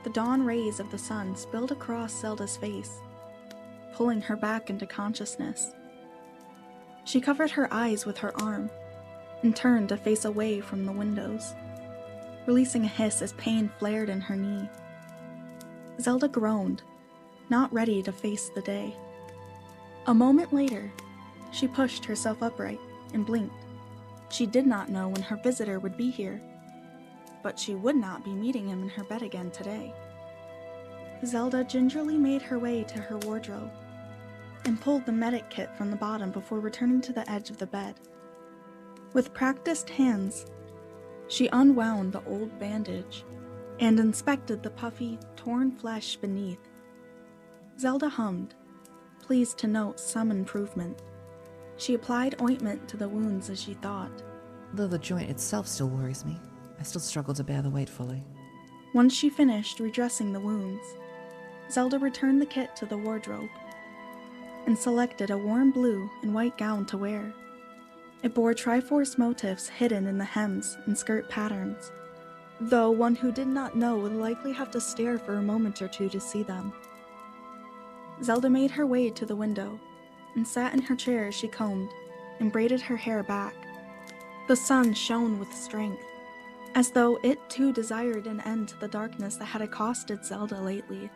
The dawn rays of the sun spilled across Zelda's face, pulling her back into consciousness. She covered her eyes with her arm and turned to face away from the windows, releasing a hiss as pain flared in her knee. Zelda groaned, not ready to face the day. A moment later, she pushed herself upright and blinked. She did not know when her visitor would be here, but she would not be meeting him in her bed again today. Zelda gingerly made her way to her wardrobe and pulled the medic kit from the bottom before returning to the edge of the bed. With practiced hands, she unwound the old bandage and inspected the puffy, torn flesh beneath. Zelda hummed, pleased to note some improvement. She applied ointment to the wounds as she thought. Though the joint itself still worries me, I still struggle to bear the weight fully. Once she finished redressing the wounds, Zelda returned the kit to the wardrobe and selected a warm blue and white gown to wear. It bore Triforce motifs hidden in the hems and skirt patterns, though one who did not know would likely have to stare for a moment or two to see them. Zelda made her way to the window and sat in her chair as she combed and braided her hair back. The sun shone with strength, as though it too desired an end to the darkness that had accosted Zelda lately.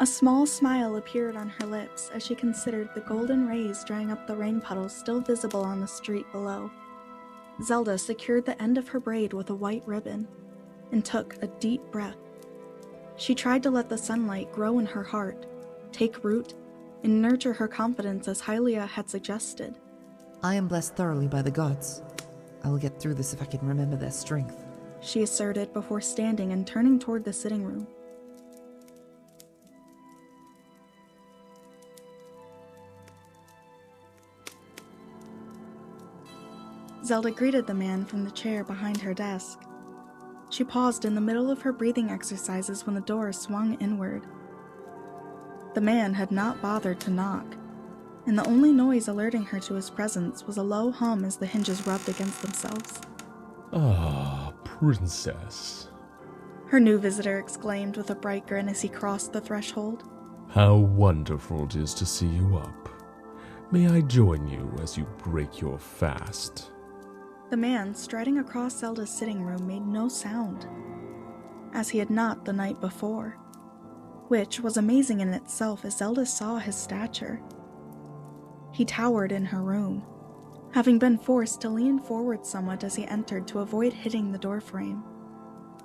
A small smile appeared on her lips as she considered the golden rays drying up the rain puddles still visible on the street below. Zelda secured the end of her braid with a white ribbon and took a deep breath. She tried to let the sunlight grow in her heart, take root, and nurture her confidence as Hylia had suggested. I am blessed thoroughly by the gods. I will get through this if I can remember their strength, she asserted before standing and turning toward the sitting room. Zelda greeted the man from the chair behind her desk. She paused in the middle of her breathing exercises when the door swung inward. The man had not bothered to knock, and the only noise alerting her to his presence was a low hum as the hinges rubbed against themselves. Ah, princess. Her new visitor exclaimed with a bright grin as he crossed the threshold. How wonderful it is to see you up. May I join you as you break your fast? The man striding across Zelda's sitting room made no sound, as he had not the night before, which was amazing in itself as Zelda saw his stature. He towered in her room, having been forced to lean forward somewhat as he entered to avoid hitting the doorframe.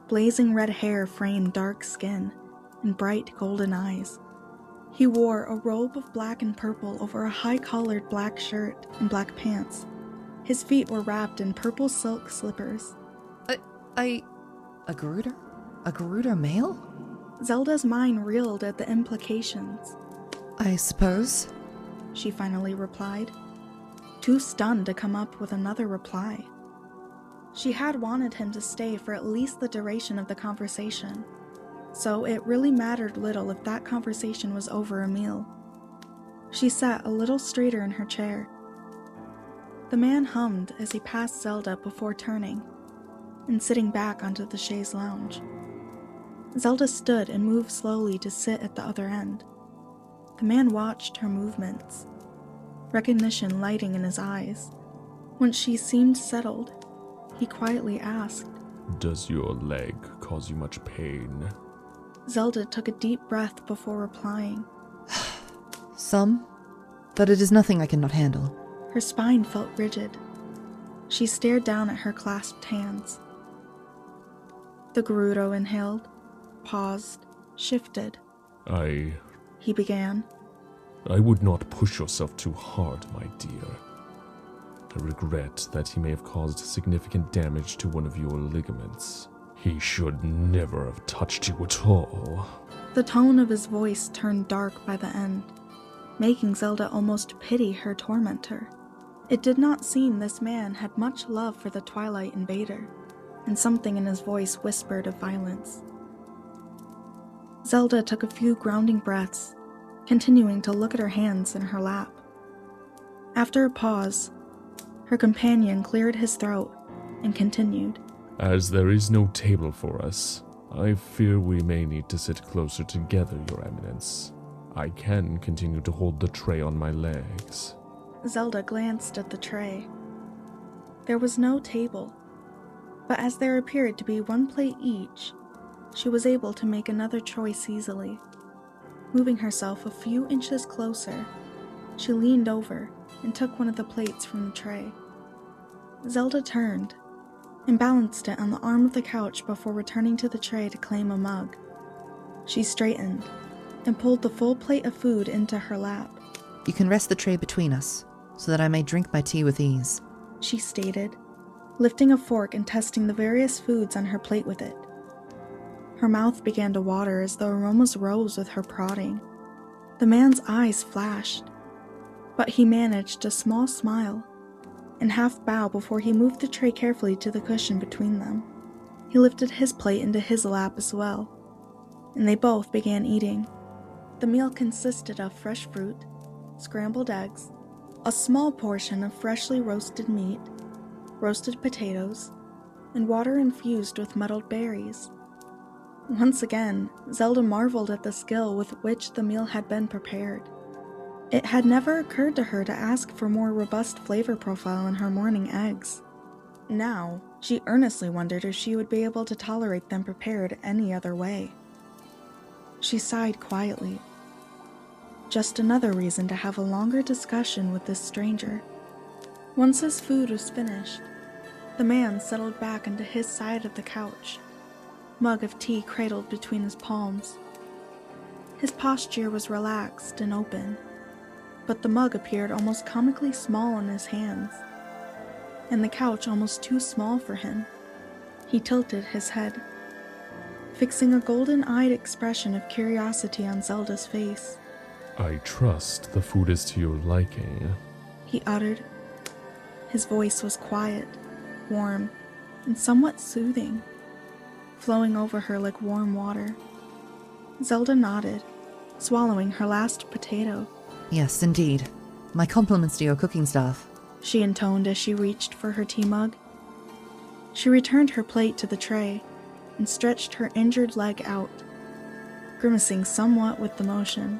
Blazing red hair framed dark skin and bright golden eyes. He wore a robe of black and purple over a high-collared black shirt and black pants. His feet were wrapped in purple silk slippers. A Garuda? A Garuda male? Zelda's mind reeled at the implications. I suppose, she finally replied, too stunned to come up with another reply. She had wanted him to stay for at least the duration of the conversation, so it really mattered little if that conversation was over a meal. She sat a little straighter in her chair. The man hummed as he passed Zelda before turning and sitting back onto the chaise lounge. Zelda stood and moved slowly to sit at the other end. The man watched her movements, recognition lighting in his eyes. Once she seemed settled, he quietly asked, Does your leg cause you much pain? Zelda took a deep breath before replying. Some, but it is nothing I cannot handle. Her spine felt rigid. She stared down at her clasped hands. The Gerudo inhaled, paused, shifted. He began. I would not push yourself too hard, my dear. I regret that he may have caused significant damage to one of your ligaments. He should never have touched you at all. The tone of his voice turned dark by the end, making Zelda almost pity her tormentor. It did not seem this man had much love for the Twilight Invader, and something in his voice whispered of violence. Zelda took a few grounding breaths, continuing to look at her hands in her lap. After a pause, her companion cleared his throat and continued. As there is no table for us, I fear we may need to sit closer together, Your Eminence. I can continue to hold the tray on my legs. Zelda glanced at the tray. There was no table, but as there appeared to be one plate each, she was able to make another choice easily. Moving herself a few inches closer, she leaned over and took one of the plates from the tray. Zelda turned and balanced it on the arm of the couch before returning to the tray to claim a mug. She straightened and pulled the full plate of food into her lap. You can rest the tray between us, so that I may drink my tea with ease, she stated, lifting a fork and testing the various foods on her plate with it. Her mouth began to water as the aromas rose with her prodding. The man's eyes flashed, but he managed a small smile and half bow before he moved the tray carefully to the cushion between them. He lifted his plate into his lap as well, and they both began eating. The meal consisted of fresh fruit, scrambled eggs, a small portion of freshly roasted meat, roasted potatoes, and water infused with muddled berries. Once again, Zelda marveled at the skill with which the meal had been prepared. It had never occurred to her to ask for more robust flavor profile in her morning eggs. Now, She earnestly wondered if she would be able to tolerate them prepared any other way. She sighed quietly. Just another reason to have a longer discussion with this stranger. Once his food was finished, the man settled back into his side of the couch, mug of tea cradled between his palms. His posture was relaxed and open, but the mug appeared almost comically small in his hands, and the couch almost too small for him. He tilted his head, fixing a golden-eyed expression of curiosity on Zelda's face. I trust the food is to your liking, he uttered. His voice was quiet, warm, and somewhat soothing, flowing over her like warm water. Zelda nodded, swallowing her last potato. Yes, indeed. My compliments to your cooking staff, she intoned as she reached for her tea mug. She returned her plate to the tray and stretched her injured leg out, grimacing somewhat with the motion.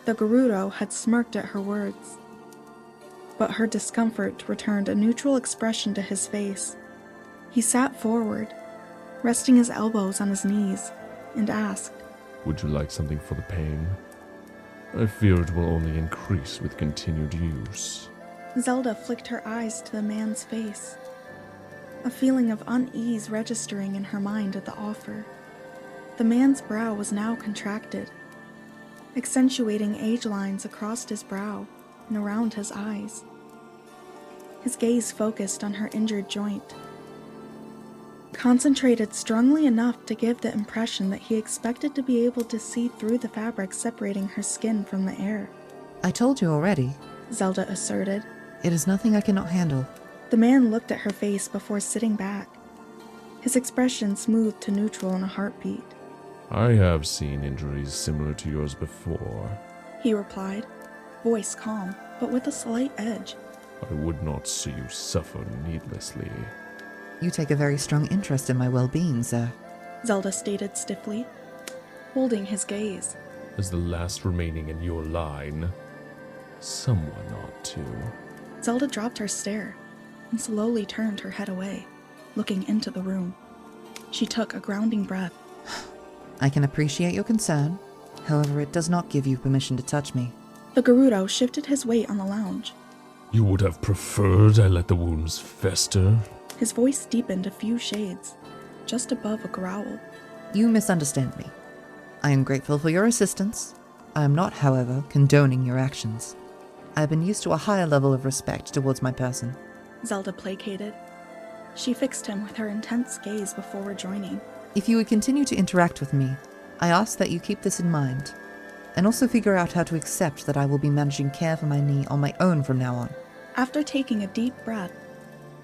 The Gerudo had smirked at her words, but her discomfort returned a neutral expression to his face. He sat forward, resting his elbows on his knees, and asked, Would you like something for the pain? I fear it will only increase with continued use. Zelda flicked her eyes to the man's face, a feeling of unease registering in her mind at the offer. The man's brow was now contracted, accentuating age lines across his brow and around his eyes. His gaze focused on her injured joint, concentrated strongly enough to give the impression that he expected to be able to see through the fabric separating her skin from the air. I told you already, Zelda asserted. It is nothing I cannot handle. The man looked at her face before sitting back, his expression smoothed to neutral in a heartbeat. I have seen injuries similar to yours before, he replied, voice calm, but with a slight edge. I would not see you suffer needlessly. You take a very strong interest in my well-being, sir, Zelda stated stiffly, holding his gaze. As the last remaining in your line, someone ought to. Zelda dropped her stare and slowly turned her head away, looking into the room. She took a grounding breath. I can appreciate your concern. However, it does not give you permission to touch me. The Gerudo shifted his weight on the lounge. You would have preferred I let the wounds fester? His voice deepened a few shades, just above a growl. You misunderstand me. I am grateful for your assistance. I am not, however, condoning your actions. I have been used to a higher level of respect towards my person. Zelda placated. She fixed him with her intense gaze before rejoining. If you would continue to interact with me, I ask that you keep this in mind, and also figure out how to accept that I will be managing care for my knee on my own from now on. After taking a deep breath,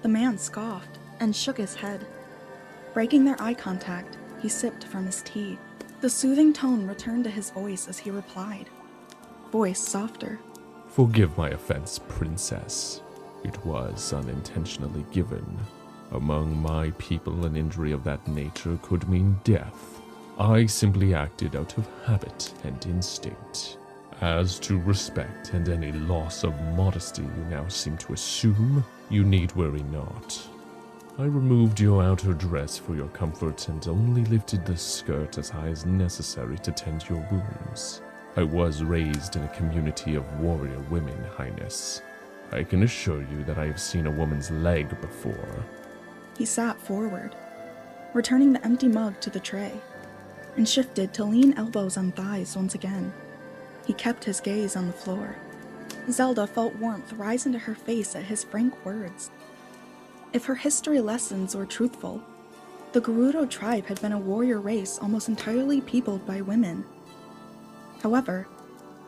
the man scoffed and shook his head. Breaking their eye contact, he sipped from his tea. The soothing tone returned to his voice as he replied, voice softer. Forgive my offense, princess. It was unintentionally given. Among my people, an injury of that nature could mean death. I simply acted out of habit and instinct. As to respect and any loss of modesty you now seem to assume, you need worry not. I removed your outer dress for your comfort and only lifted the skirt as high as necessary to tend your wounds. I was raised in a community of warrior women, Highness. I can assure you that I have seen a woman's leg before. He sat forward, returning the empty mug to the tray, and shifted to lean elbows on thighs once again. He kept his gaze on the floor. Zelda felt warmth rise into her face at his frank words. If her history lessons were truthful, the Gerudo tribe had been a warrior race almost entirely peopled by women. However,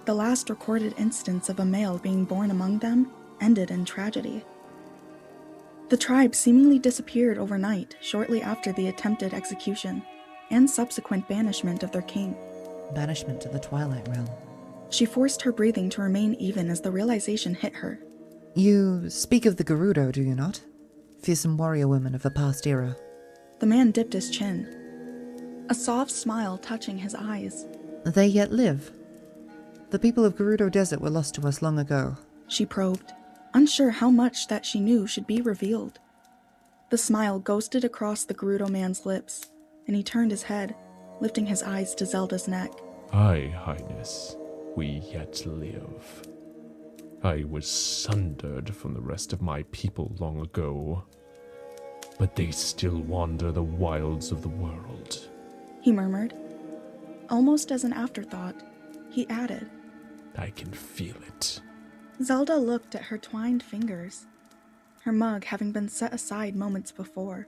the last recorded instance of a male being born among them ended in tragedy. The tribe seemingly disappeared overnight shortly after the attempted execution and subsequent banishment of their king. Banishment to the Twilight Realm. She forced her breathing to remain even as the realization hit her. You speak of the Gerudo, do you not? Fearsome warrior women of a past era. The man dipped his chin, a soft smile touching his eyes. They yet live. The people of Gerudo Desert were lost to us long ago. She probed, unsure how much that she knew should be revealed. The smile ghosted across the Gerudo man's lips, and he turned his head, lifting his eyes to Zelda's neck. Aye, Highness, we yet live. I was sundered from the rest of my people long ago, but they still wander the wilds of the world. He murmured. Almost as an afterthought, he added, I can feel it. Zelda looked at her twined fingers, her mug having been set aside moments before.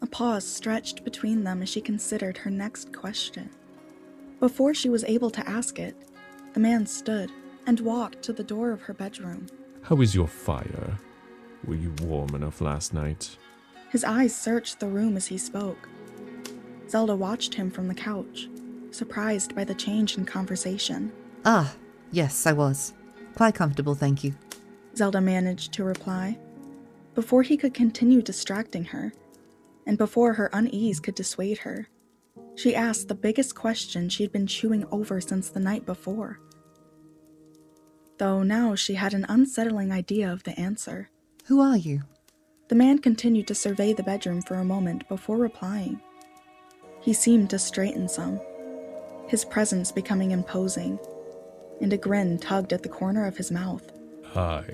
A pause stretched between them as she considered her next question. Before she was able to ask it, the man stood and walked to the door of her bedroom. How is your fire? Were you warm enough last night? His eyes searched the room as he spoke. Zelda watched him from the couch, surprised by the change in conversation. Ah, yes, I was. Quite comfortable, thank you. Zelda managed to reply. Before he could continue distracting her, and before her unease could dissuade her, she asked the biggest question she had been chewing over since the night before. Though now she had an unsettling idea of the answer. Who are you? The man continued to survey the bedroom for a moment before replying. He seemed to straighten some, his presence becoming imposing, and a grin tugged at the corner of his mouth. I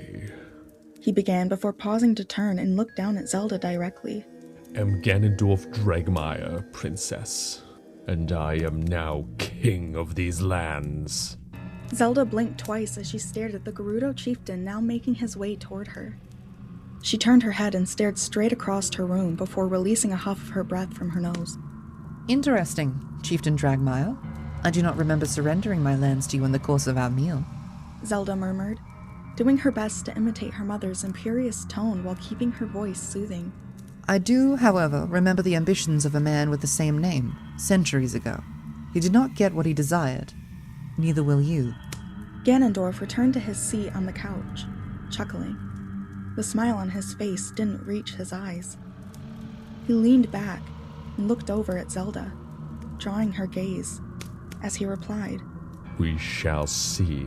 He began before pausing to turn and look down at Zelda directly. am Ganondorf Dragmire, Princess, and I am now king of these lands. Zelda blinked twice as she stared at the Gerudo chieftain now making his way toward her. She turned her head and stared straight across her room before releasing a huff of her breath from her nose. Interesting, Chieftain Dragmire. I do not remember surrendering my lands to you in the course of our meal. Zelda murmured, doing her best to imitate her mother's imperious tone while keeping her voice soothing. I do, however, remember the ambitions of a man with the same name, centuries ago. He did not get what he desired. Neither will you. Ganondorf returned to his seat on the couch, chuckling. The smile on his face didn't reach his eyes. He leaned back and looked over at Zelda, drawing her gaze, as he replied, We shall see,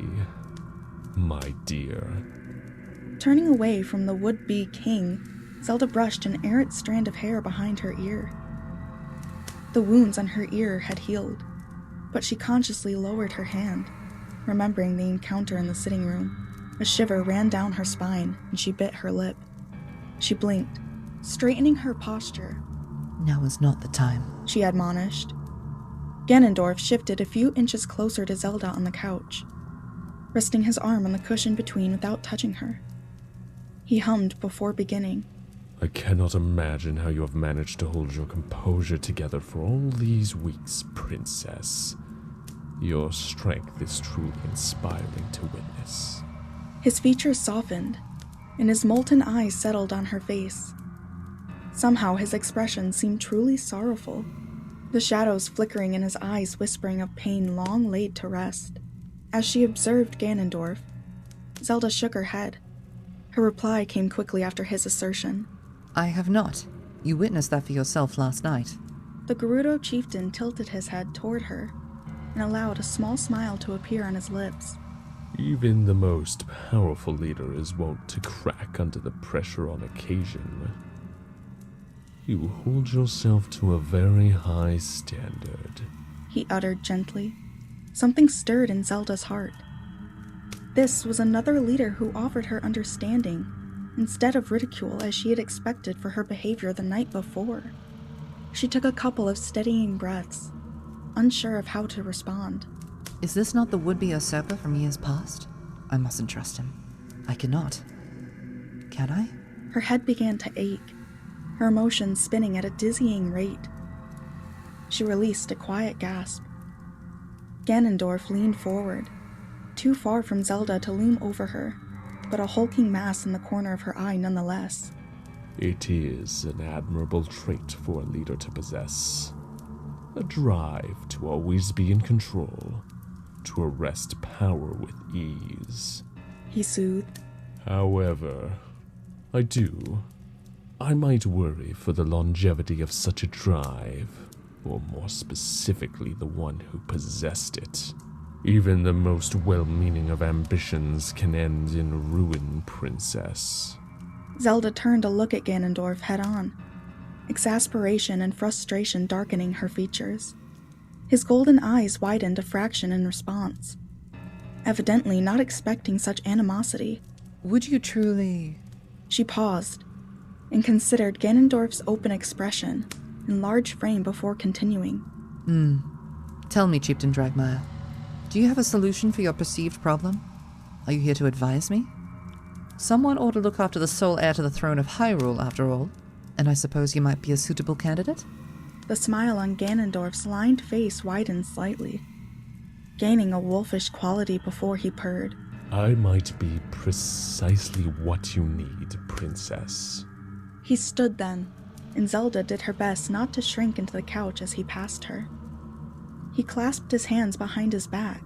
my dear. Turning away from the would-be king, Zelda brushed an errant strand of hair behind her ear. The wounds on her ear had healed, but she consciously lowered her hand, remembering the encounter in the sitting room. A shiver ran down her spine, and she bit her lip. She blinked, straightening her posture. Now is not the time, she admonished. Ganondorf shifted a few inches closer to Zelda on the couch, resting his arm on the cushion between without touching her. He hummed before beginning. I cannot imagine how you have managed to hold your composure together for all these weeks, Princess. Your strength is truly inspiring to witness. His features softened, and his molten eyes settled on her face. Somehow his expression seemed truly sorrowful, the shadows flickering in his eyes whispering of pain long laid to rest. As she observed Ganondorf, Zelda shook her head. Her reply came quickly after his assertion. I have not. You witnessed that for yourself last night. The Gerudo chieftain tilted his head toward her and allowed a small smile to appear on his lips. Even the most powerful leader is wont to crack under the pressure on occasion. You hold yourself to a very high standard, he uttered gently. Something stirred in Zelda's heart. This was another leader who offered her understanding, instead of ridicule as she had expected for her behavior the night before. She took a couple of steadying breaths, unsure of how to respond. Is this not the would-be usurper from years past? I mustn't trust him. I cannot. Can I? Her head began to ache, her emotions spinning at a dizzying rate. She released a quiet gasp. Ganondorf leaned forward, too far from Zelda to loom over her, but a hulking mass in the corner of her eye nonetheless. It is an admirable trait for a leader to possess. A drive to always be in control, to wrest power with ease, he soothed. However, I might worry for the longevity of such a drive, or more specifically the one who possessed it. Even the most well-meaning of ambitions can end in ruin, Princess. Zelda turned to look at Ganondorf head-on, exasperation and frustration darkening her features. His golden eyes widened a fraction in response, evidently not expecting such animosity. Would you truly... She paused and considered Ganondorf's open expression and large frame before continuing. Tell me, Chieftain Dragmire, do you have a solution for your perceived problem? Are you here to advise me? Someone ought to look after the sole heir to the throne of Hyrule, after all, and I suppose you might be a suitable candidate? The smile on Ganondorf's lined face widened slightly, gaining a wolfish quality before he purred. I might be precisely what you need, Princess. He stood then, and Zelda did her best not to shrink into the couch as he passed her. He clasped his hands behind his back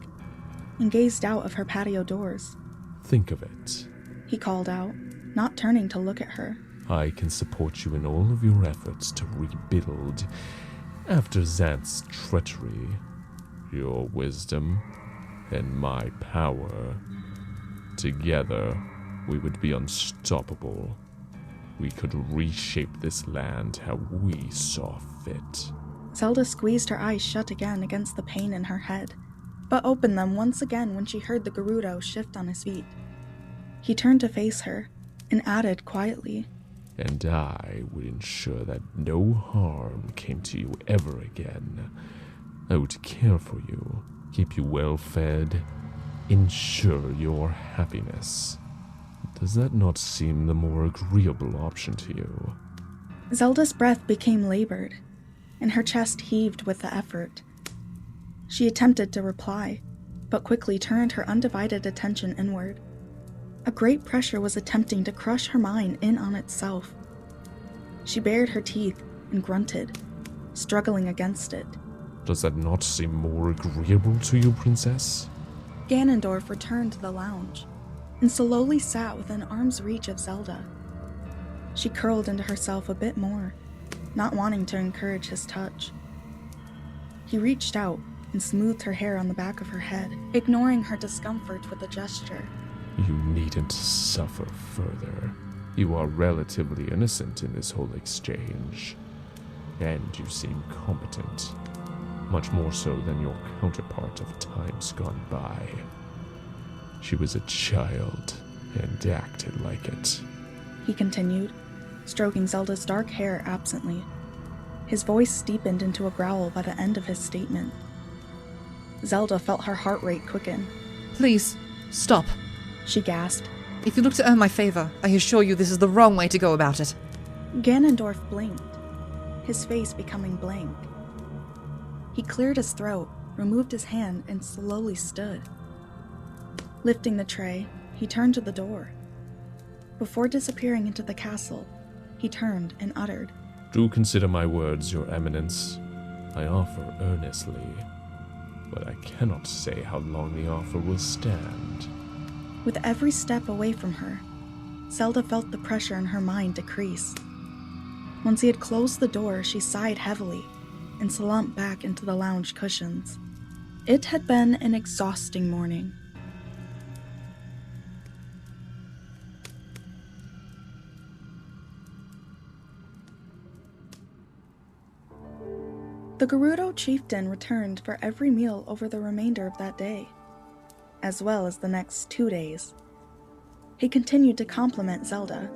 and gazed out of her patio doors. Think of it. He called out, not turning to look at her. I can support you in all of your efforts to rebuild after Xanth's treachery. Your wisdom and my power. Together, we would be unstoppable. We could reshape this land how we saw fit. Zelda squeezed her eyes shut again against the pain in her head, but opened them once again when she heard the Gerudo shift on his feet. He turned to face her and added quietly, And I would ensure that no harm came to you ever again. I would care for you, keep you well fed, ensure your happiness. Does that not seem the more agreeable option to you? Zelda's breath became labored, and her chest heaved with the effort. She attempted to reply, but quickly turned her undivided attention inward. A great pressure was attempting to crush her mind in on itself. She bared her teeth and grunted, struggling against it. Does that not seem more agreeable to you, Princess? Ganondorf returned to the lounge and slowly sat within arm's reach of Zelda. She curled into herself a bit more, not wanting to encourage his touch. He reached out and smoothed her hair on the back of her head, ignoring her discomfort with a gesture. You needn't suffer further. You are relatively innocent in this whole exchange. And you seem competent. Much more so than your counterpart of times gone by. She was a child and acted like it. He continued, stroking Zelda's dark hair absently. His voice deepened into a growl by the end of his statement. Zelda felt her heart rate quicken. Please, stop. She gasped. If you look to earn my favor, I assure you this is the wrong way to go about it. Ganondorf blinked, his face becoming blank. He cleared his throat, removed his hand, and slowly stood. Lifting the tray, he turned to the door. Before disappearing into the castle, he turned and uttered, Do consider my words, Your Eminence. I offer earnestly, but I cannot say how long the offer will stand. With every step away from her, Zelda felt the pressure in her mind decrease. Once he had closed the door, she sighed heavily and slumped back into the lounge cushions. It had been an exhausting morning. The Gerudo chieftain returned for every meal over the remainder of that day, as well as the next 2 days. He continued to compliment Zelda,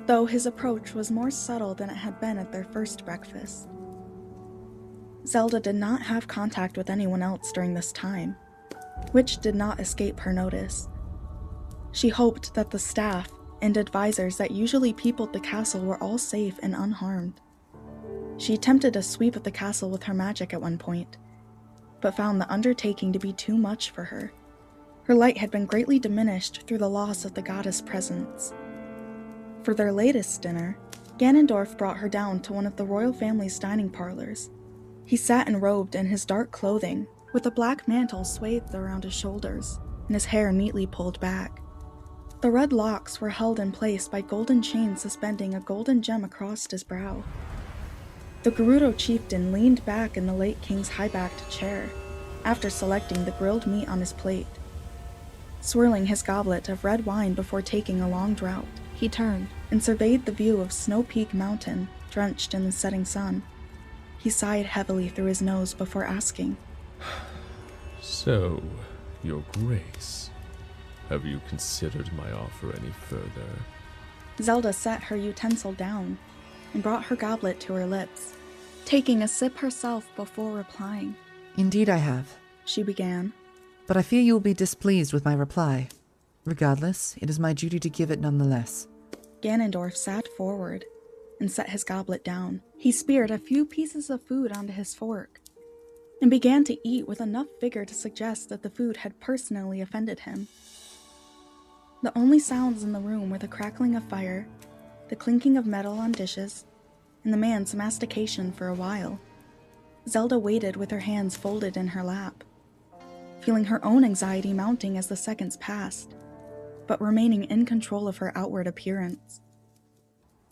though his approach was more subtle than it had been at their first breakfast. Zelda did not have contact with anyone else during this time, which did not escape her notice. She hoped that the staff and advisors that usually peopled the castle were all safe and unharmed. She attempted a sweep of the castle with her magic at one point, but found the undertaking to be too much for her. Her light had been greatly diminished through the loss of the goddess' presence. For their latest dinner, Ganondorf brought her down to one of the royal family's dining parlors. He sat enrobed in his dark clothing, with a black mantle swathed around his shoulders, and his hair neatly pulled back. The red locks were held in place by golden chains suspending a golden gem across his brow. The Gerudo chieftain leaned back in the late king's high-backed chair, after selecting the grilled meat on his plate. Swirling his goblet of red wine before taking a long draught, He turned and surveyed the view of Snow Peak Mountain, drenched in the setting sun. He sighed heavily through his nose before asking, "So, Your Grace, have you considered my offer any further?" Zelda set her utensil down and brought her goblet to her lips, taking a sip herself before replying. "Indeed I have," she began. "but I fear you will be displeased with my reply. Regardless, it is my duty to give it nonetheless." Ganondorf sat forward and set his goblet down. He speared a few pieces of food onto his fork and began to eat with enough vigor to suggest that the food had personally offended him. The only sounds in the room were the crackling of fire, the clinking of metal on dishes, and the man's mastication for a while. Zelda waited with her hands folded in her lap, feeling her own anxiety mounting as the seconds passed, but remaining in control of her outward appearance.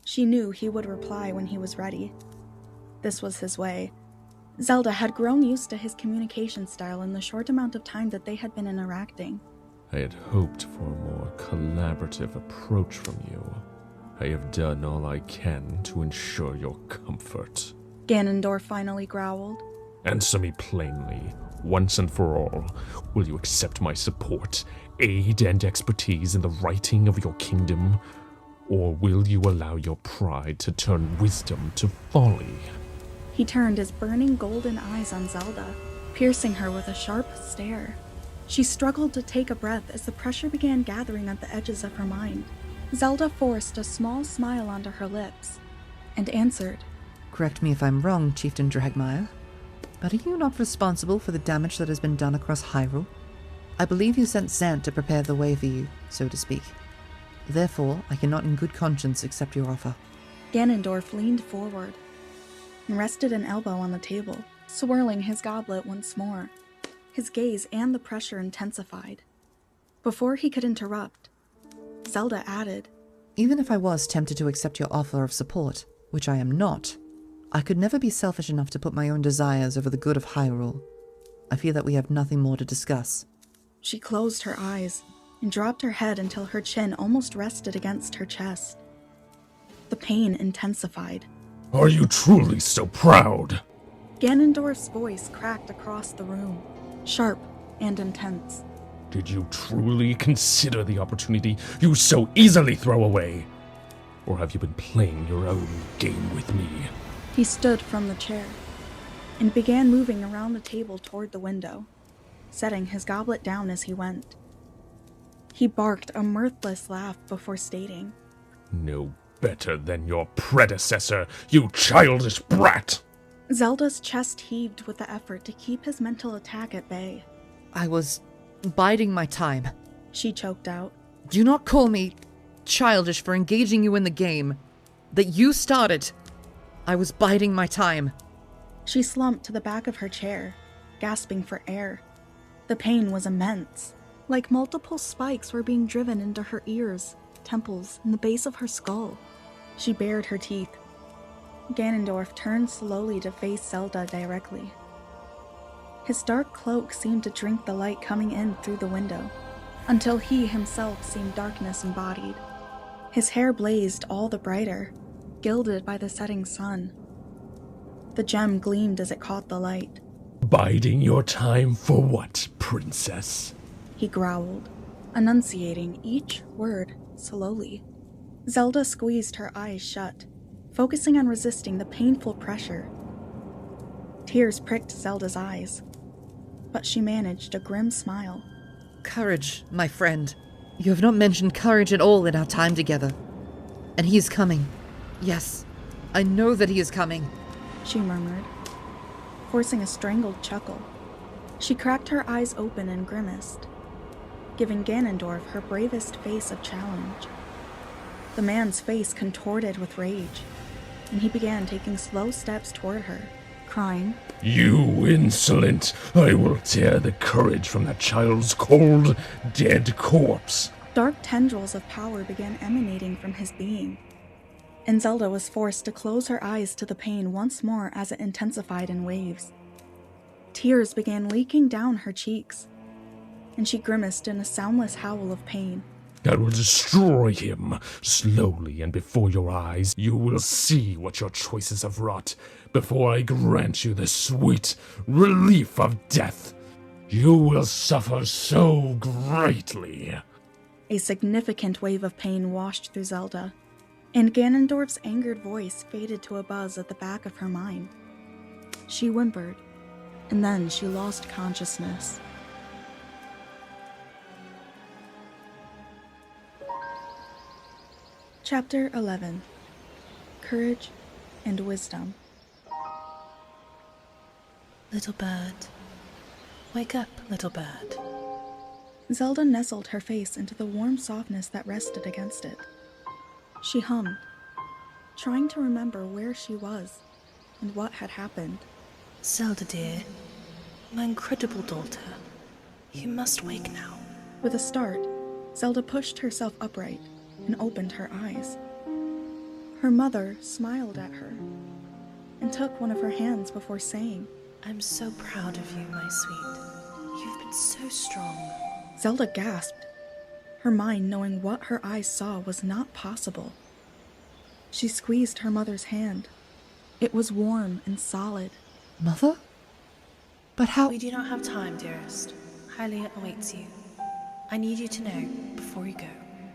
She knew he would reply when he was ready. This was his way. Zelda had grown used to his communication style in the short amount of time that they had been interacting. "I had hoped for a more collaborative approach from you. I have done all I can to ensure your comfort." Ganondorf finally growled. "Answer me plainly, once and for all. Will you accept my support, aid, and expertise in the righting of your kingdom? Or will you allow your pride to turn wisdom to folly?" He turned his burning golden eyes on Zelda, piercing her with a sharp stare. She struggled to take a breath as the pressure began gathering at the edges of her mind. Zelda forced a small smile onto her lips and answered, "Correct me if I'm wrong, Chieftain Dragmire, but are you not responsible for the damage that has been done across Hyrule? I believe you sent Zant to prepare the way for you, so to speak. Therefore, I cannot in good conscience accept your offer." Ganondorf leaned forward and rested an elbow on the table, swirling his goblet once more. His gaze and the pressure intensified. Before he could interrupt, Zelda added, "Even if I was tempted to accept your offer of support, which I am not, I could never be selfish enough to put my own desires over the good of Hyrule. I fear that we have nothing more to discuss." She closed her eyes and dropped her head until her chin almost rested against her chest. The pain intensified. "Are you truly so proud?" Ganondorf's voice cracked across the room, sharp and intense. "Did you truly consider the opportunity you so easily throw away? Or have you been playing your own game with me?" He stood from the chair and began moving around the table toward the window, setting his goblet down as he went. He barked a mirthless laugh before stating, "No better than your predecessor, you childish brat!" Zelda's chest heaved with the effort to keep his mental attack at bay. "I was biding my time," she choked out. "Do not call me childish for engaging you in the game that you started. I was biding my time." She slumped to the back of her chair, gasping for air. The pain was immense, like multiple spikes were being driven into her ears, temples, and the base of her skull. She bared her teeth. Ganondorf turned slowly to face Zelda directly. His dark cloak seemed to drink the light coming in through the window, until he himself seemed darkness embodied. His hair blazed all the brighter, gilded by the setting sun. The gem gleamed as it caught the light. "Biding your time for what, princess?" He growled, enunciating each word slowly. Zelda squeezed her eyes shut, focusing on resisting the painful pressure. Tears pricked Zelda's eyes, but she managed a grim smile. "Courage, my friend. You have not mentioned courage at all in our time together. And he is coming. Yes, I know that he is coming," she murmured, forcing a strangled chuckle. She cracked her eyes open and grimaced, giving Ganondorf her bravest face of challenge. The man's face contorted with rage, and he began taking slow steps toward her, crying, "You insolent! I will tear the courage from that child's cold, dead corpse!" Dark tendrils of power began emanating from his being, and Zelda was forced to close her eyes to the pain once more as it intensified in waves. Tears began leaking down her cheeks, and she grimaced in a soundless howl of pain. I will destroy him, slowly and before your eyes. You will see what your choices have wrought, before I grant you the sweet relief of death. You will suffer so greatly. A significant wave of pain washed through Zelda, and Ganondorf's angered voice faded to a buzz at the back of her mind. She whimpered, and then she lost consciousness. Chapter 11. Courage and Wisdom. Little bird. Wake up, little bird. Zelda nestled her face into the warm softness that rested against it. She hummed, trying to remember where she was and what had happened. Zelda dear, my incredible daughter, you must wake now. With a start, Zelda pushed herself upright and opened her eyes. Her mother smiled at her and took one of her hands before saying, I'm so proud of you, my sweet. You've been so strong. Zelda gasped, her mind knowing what her eyes saw was not possible. She squeezed her mother's hand. It was warm and solid. Mother? But how— We do not have time, dearest. Hylia awaits you. I need you to know, before you go,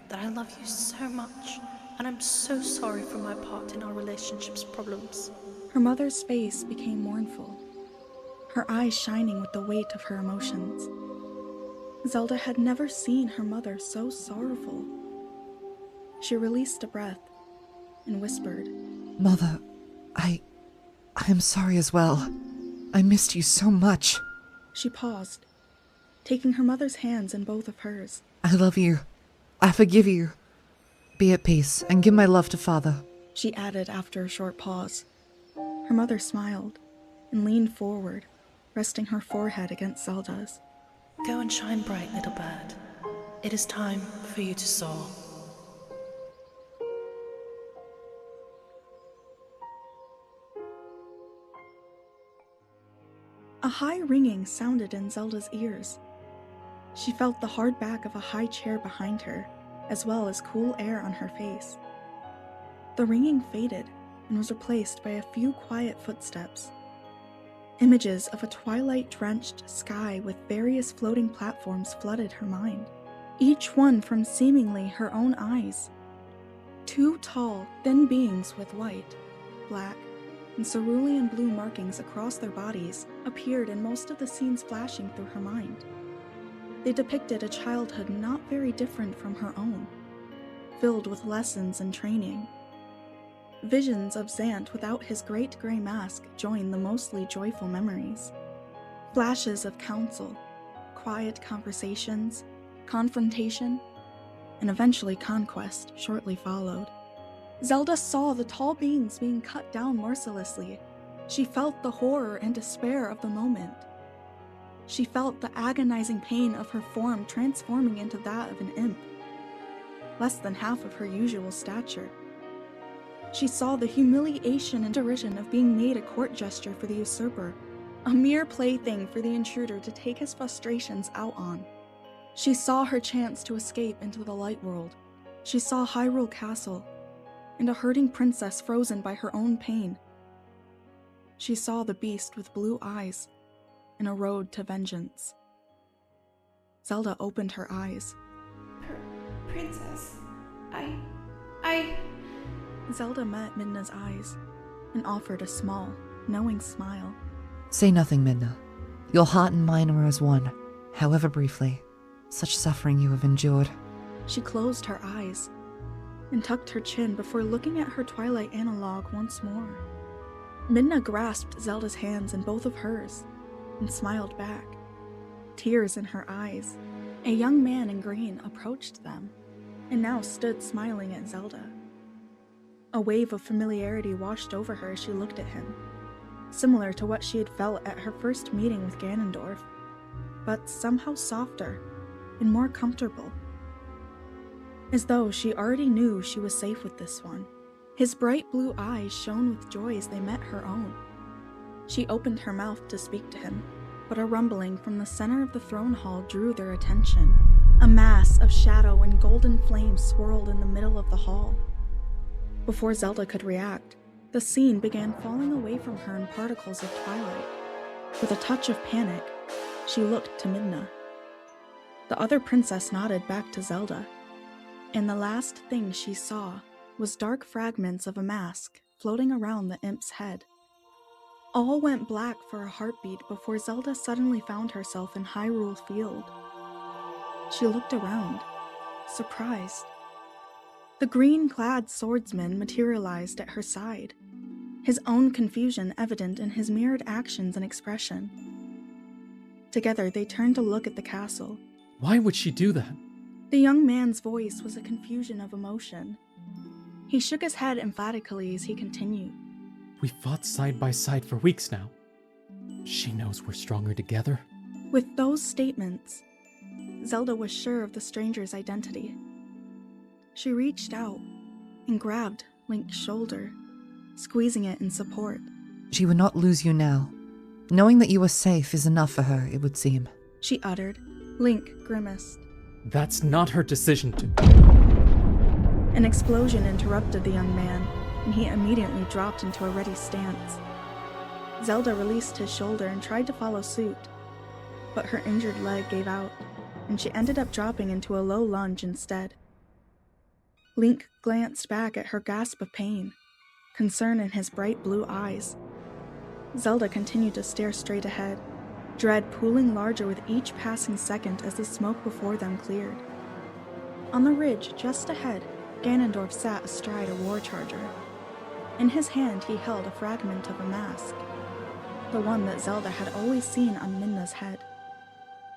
that I love you so much, and I'm so sorry for my part in our relationship's problems. Her mother's face became mournful, her eyes shining with the weight of her emotions. Zelda had never seen her mother so sorrowful. She released a breath and whispered, Mother, I am sorry as well. I missed you so much. She paused, taking her mother's hands in both of hers. I love you. I forgive you. Be at peace and give my love to Father. She added after a short pause. Her mother smiled and leaned forward, resting her forehead against Zelda's. Go and shine bright, little bird. It is time for you to soar. A high ringing sounded in Zelda's ears. She felt the hard back of a high chair behind her, as well as cool air on her face. The ringing faded and was replaced by a few quiet footsteps. Images of a twilight-drenched sky with various floating platforms flooded her mind, each one from seemingly her own eyes. Two tall, thin beings with white, black, and cerulean blue markings across their bodies appeared in most of the scenes flashing through her mind. They depicted a childhood not very different from her own, filled with lessons and training. Visions of Zant without his great gray mask joined the mostly joyful memories. Flashes of counsel, quiet conversations, confrontation, and eventually conquest shortly followed. Zelda saw the tall beings being cut down mercilessly. She felt the horror and despair of the moment. She felt the agonizing pain of her form transforming into that of an imp, less than half of her usual stature. She saw the humiliation and derision of being made a court gesture for the usurper, a mere plaything for the intruder to take his frustrations out on. She saw her chance to escape into the light world. She saw Hyrule Castle, and a hurting princess frozen by her own pain. She saw the beast with blue eyes, and a road to vengeance. Zelda opened her eyes. Princess, Zelda met Midna's eyes and offered a small, knowing smile. Say nothing, Midna. Your heart and mine are as one, however briefly. Such suffering you have endured. She closed her eyes and tucked her chin before looking at her Twilight analog once more. Midna grasped Zelda's hands in both of hers and smiled back, tears in her eyes. A young man in green approached them and now stood smiling at Zelda. A wave of familiarity washed over her as she looked at him, similar to what she had felt at her first meeting with Ganondorf, but somehow softer and more comfortable. As though she already knew she was safe with this one. His bright blue eyes shone with joy as they met her own. She opened her mouth to speak to him, but a rumbling from the center of the throne hall drew their attention. A mass of shadow and golden flame swirled in the middle of the hall. Before Zelda could react, the scene began falling away from her in particles of twilight. With a touch of panic, she looked to Midna. The other princess nodded back to Zelda, and the last thing she saw was dark fragments of a mask floating around the imp's head. All went black for a heartbeat before Zelda suddenly found herself in Hyrule Field. She looked around, surprised. The green-clad swordsman materialized at her side, his own confusion evident in his mirrored actions and expression. Together, they turned to look at the castle. Why would she do that? The young man's voice was a confusion of emotion. He shook his head emphatically as he continued. We fought side by side for weeks now. She knows we're stronger together. With those statements, Zelda was sure of the stranger's identity. She reached out and grabbed Link's shoulder, squeezing it in support. She would not lose you now. Knowing that you are safe is enough for her, it would seem. She uttered. Link grimaced. That's not her decision to... An explosion interrupted the young man, and he immediately dropped into a ready stance. Zelda released his shoulder and tried to follow suit, but her injured leg gave out, and she ended up dropping into a low lunge instead. Link glanced back at her gasp of pain, concern in his bright blue eyes. Zelda continued to stare straight ahead, dread pooling larger with each passing second as the smoke before them cleared. On the ridge just ahead, Ganondorf sat astride a war charger. In his hand he held a fragment of a mask, the one that Zelda had always seen on Midna's head.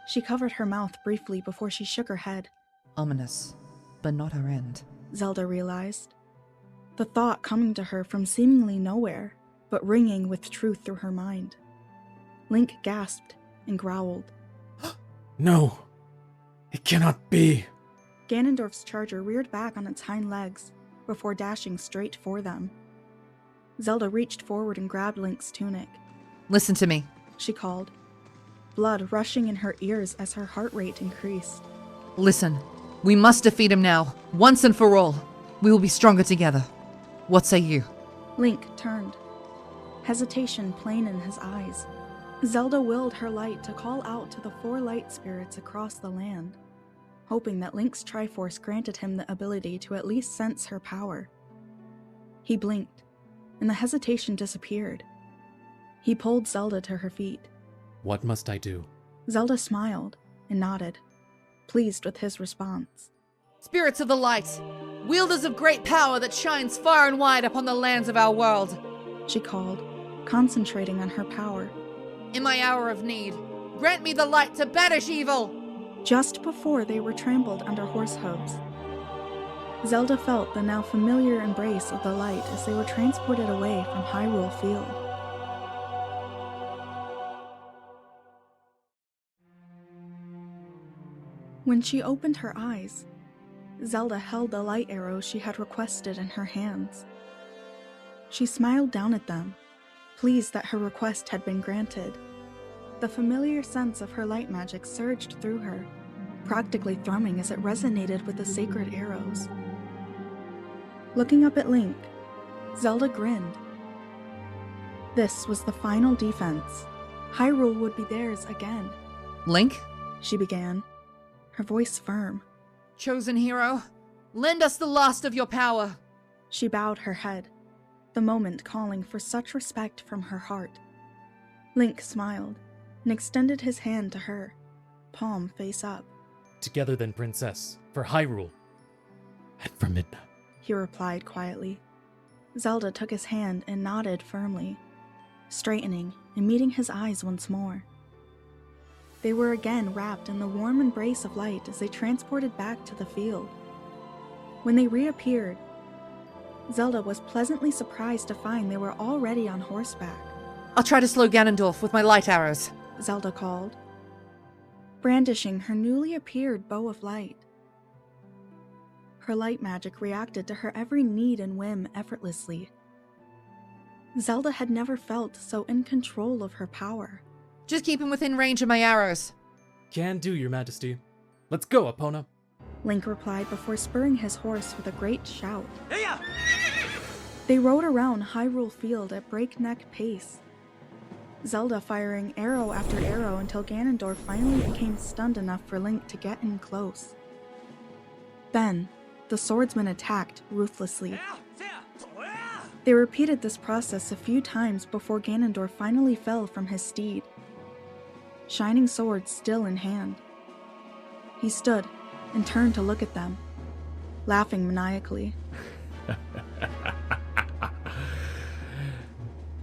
She covered her mouth briefly before she shook her head. Ominous, but not her end, Zelda realized. The thought coming to her from seemingly nowhere, but ringing with truth through her mind. Link gasped and growled. No! It cannot be! Ganondorf's charger reared back on its hind legs before dashing straight for them. Zelda reached forward and grabbed Link's tunic. Listen to me, she called, blood rushing in her ears as her heart rate increased. Listen, we must defeat him now, once and for all. We will be stronger together. What say you? Link turned, hesitation plain in his eyes. Zelda willed her light to call out to the 4 light spirits across the land, hoping that Link's Triforce granted him the ability to at least sense her power. He blinked, and the hesitation disappeared. He pulled Zelda to her feet. What must I do? Zelda smiled and nodded, pleased with his response. Spirits of the light, wielders of great power that shines far and wide upon the lands of our world, she called, concentrating on her power. In my hour of need, grant me the light to banish evil! Just before they were trampled under horse hooves, Zelda felt the now familiar embrace of the light as they were transported away from Hyrule Field. When she opened her eyes, Zelda held the light arrows she had requested in her hands. She smiled down at them, pleased that her request had been granted. The familiar sense of her light magic surged through her, practically thrumming as it resonated with the sacred arrows. Looking up at Link, Zelda grinned. This was the final defense. Hyrule would be theirs again. Link? She began, her voice firm. Chosen hero, lend us the last of your power. She bowed her head, the moment calling for such respect from her heart. Link smiled and extended his hand to her, palm face up. Together then, princess, for Hyrule, and for Midna, he replied quietly. Zelda took his hand and nodded firmly, straightening and meeting his eyes once more. They were again wrapped in the warm embrace of light as they transported back to the field. When they reappeared, Zelda was pleasantly surprised to find they were already on horseback. I'll try to slow Ganondorf with my light arrows, Zelda called, brandishing her newly appeared bow of light. Her light magic reacted to her every need and whim effortlessly. Zelda had never felt so in control of her power. Just keep him within range of my arrows. Can do, Your Majesty. Let's go, Epona. Link replied before spurring his horse with a great shout. They rode around Hyrule Field at breakneck pace, Zelda firing arrow after arrow until Ganondorf finally became stunned enough for Link to get in close. Then, the swordsman attacked ruthlessly. They repeated this process a few times before Ganondorf finally fell from his steed, shining sword still in hand. He stood and turned to look at them, laughing maniacally.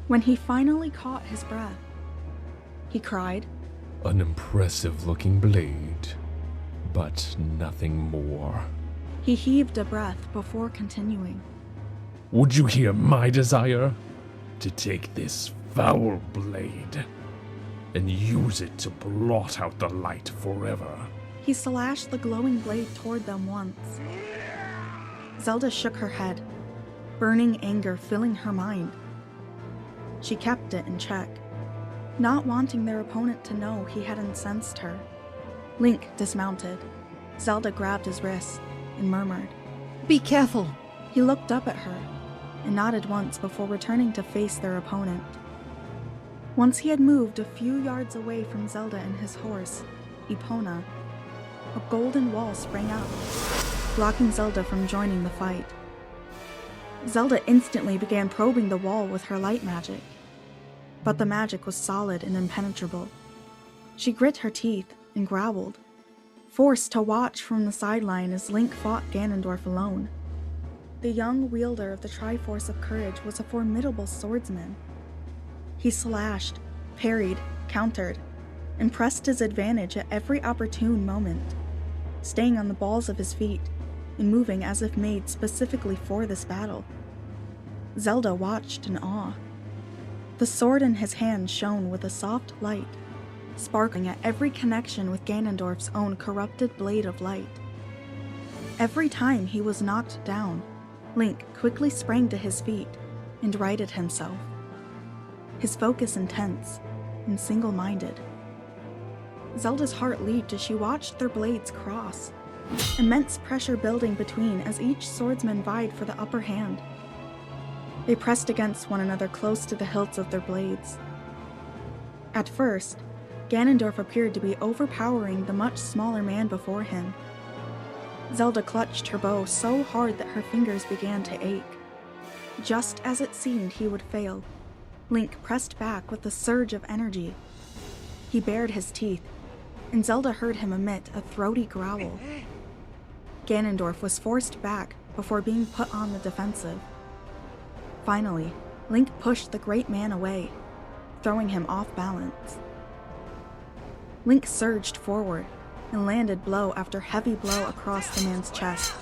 When he finally caught his breath, he cried, "An impressive-looking blade, but nothing more." He heaved a breath before continuing. "Would you hear my desire? To take this foul blade and use it to blot out the light forever." He slashed the glowing blade toward them once. Zelda shook her head, burning anger filling her mind. She kept it in check, not wanting their opponent to know he had incensed her. Link dismounted. Zelda grabbed his wrist and murmured, "Be careful." He looked up at her and nodded once before returning to face their opponent. Once he had moved a few yards away from Zelda and his horse, Epona, a golden wall sprang up, blocking Zelda from joining the fight. Zelda instantly began probing the wall with her light magic, but the magic was solid and impenetrable. She grit her teeth and growled, forced to watch from the sideline as Link fought Ganondorf alone. The young wielder of the Triforce of Courage was a formidable swordsman. He slashed, parried, countered, and pressed his advantage at every opportune moment, staying on the balls of his feet and moving as if made specifically for this battle. Zelda watched in awe. The sword in his hand shone with a soft light, sparkling at every connection with Ganondorf's own corrupted blade of light. Every time he was knocked down, Link quickly sprang to his feet and righted himself, his focus intense and single-minded. Zelda's heart leaped as she watched their blades cross, immense pressure building between as each swordsman vied for the upper hand. They pressed against one another close to the hilts of their blades. At first, Ganondorf appeared to be overpowering the much smaller man before him. Zelda clutched her bow so hard that her fingers began to ache. Just as it seemed he would fail, Link pressed back with a surge of energy. He bared his teeth, and Zelda heard him emit a throaty growl. Ganondorf was forced back before being put on the defensive. Finally, Link pushed the great man away, throwing him off balance. Link surged forward and landed blow after heavy blow across the man's chest,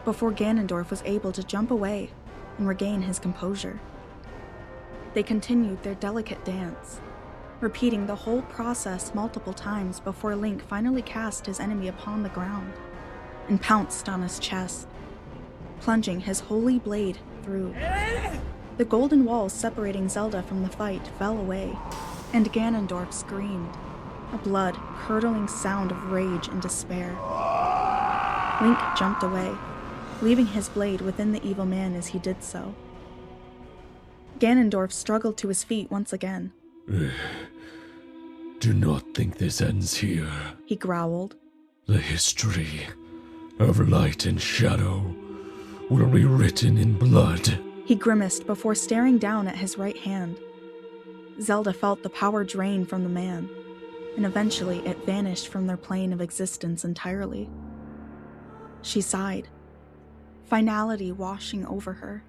before Ganondorf was able to jump away and regain his composure. They continued their delicate dance, repeating the whole process multiple times before Link finally cast his enemy upon the ground and pounced on his chest, plunging his holy blade through. The golden wall separating Zelda from the fight fell away, and Ganondorf screamed, a blood-curdling sound of rage and despair. Link jumped away, leaving his blade within the evil man as he did so. Ganondorf struggled to his feet once again. "Do not think this ends here," he growled. "The history of light and shadow will be written in blood." He grimaced before staring down at his right hand. Zelda felt the power drain from the man, and eventually it vanished from their plane of existence entirely. She sighed, finality washing over her.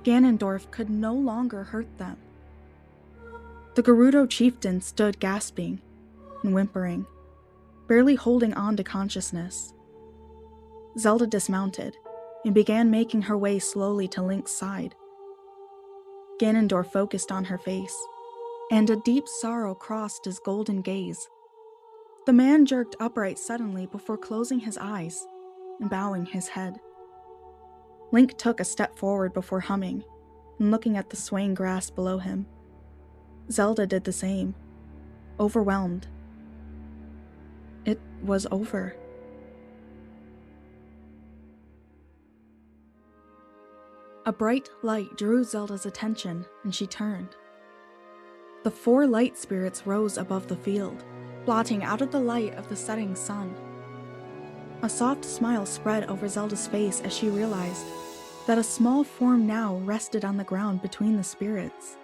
Ganondorf could no longer hurt them. The Gerudo chieftain stood gasping and whimpering, barely holding on to consciousness. Zelda dismounted and began making her way slowly to Link's side. Ganondorf focused on her face, and a deep sorrow crossed his golden gaze. The man jerked upright suddenly before closing his eyes and bowing his head. Link took a step forward before humming and looking at the swaying grass below him. Zelda did the same, overwhelmed. It was over. A bright light drew Zelda's attention, and she turned. The 4 light spirits rose above the field, blotting out of the light of the setting sun. A soft smile spread over Zelda's face as she realized that a small form now rested on the ground between the spirits.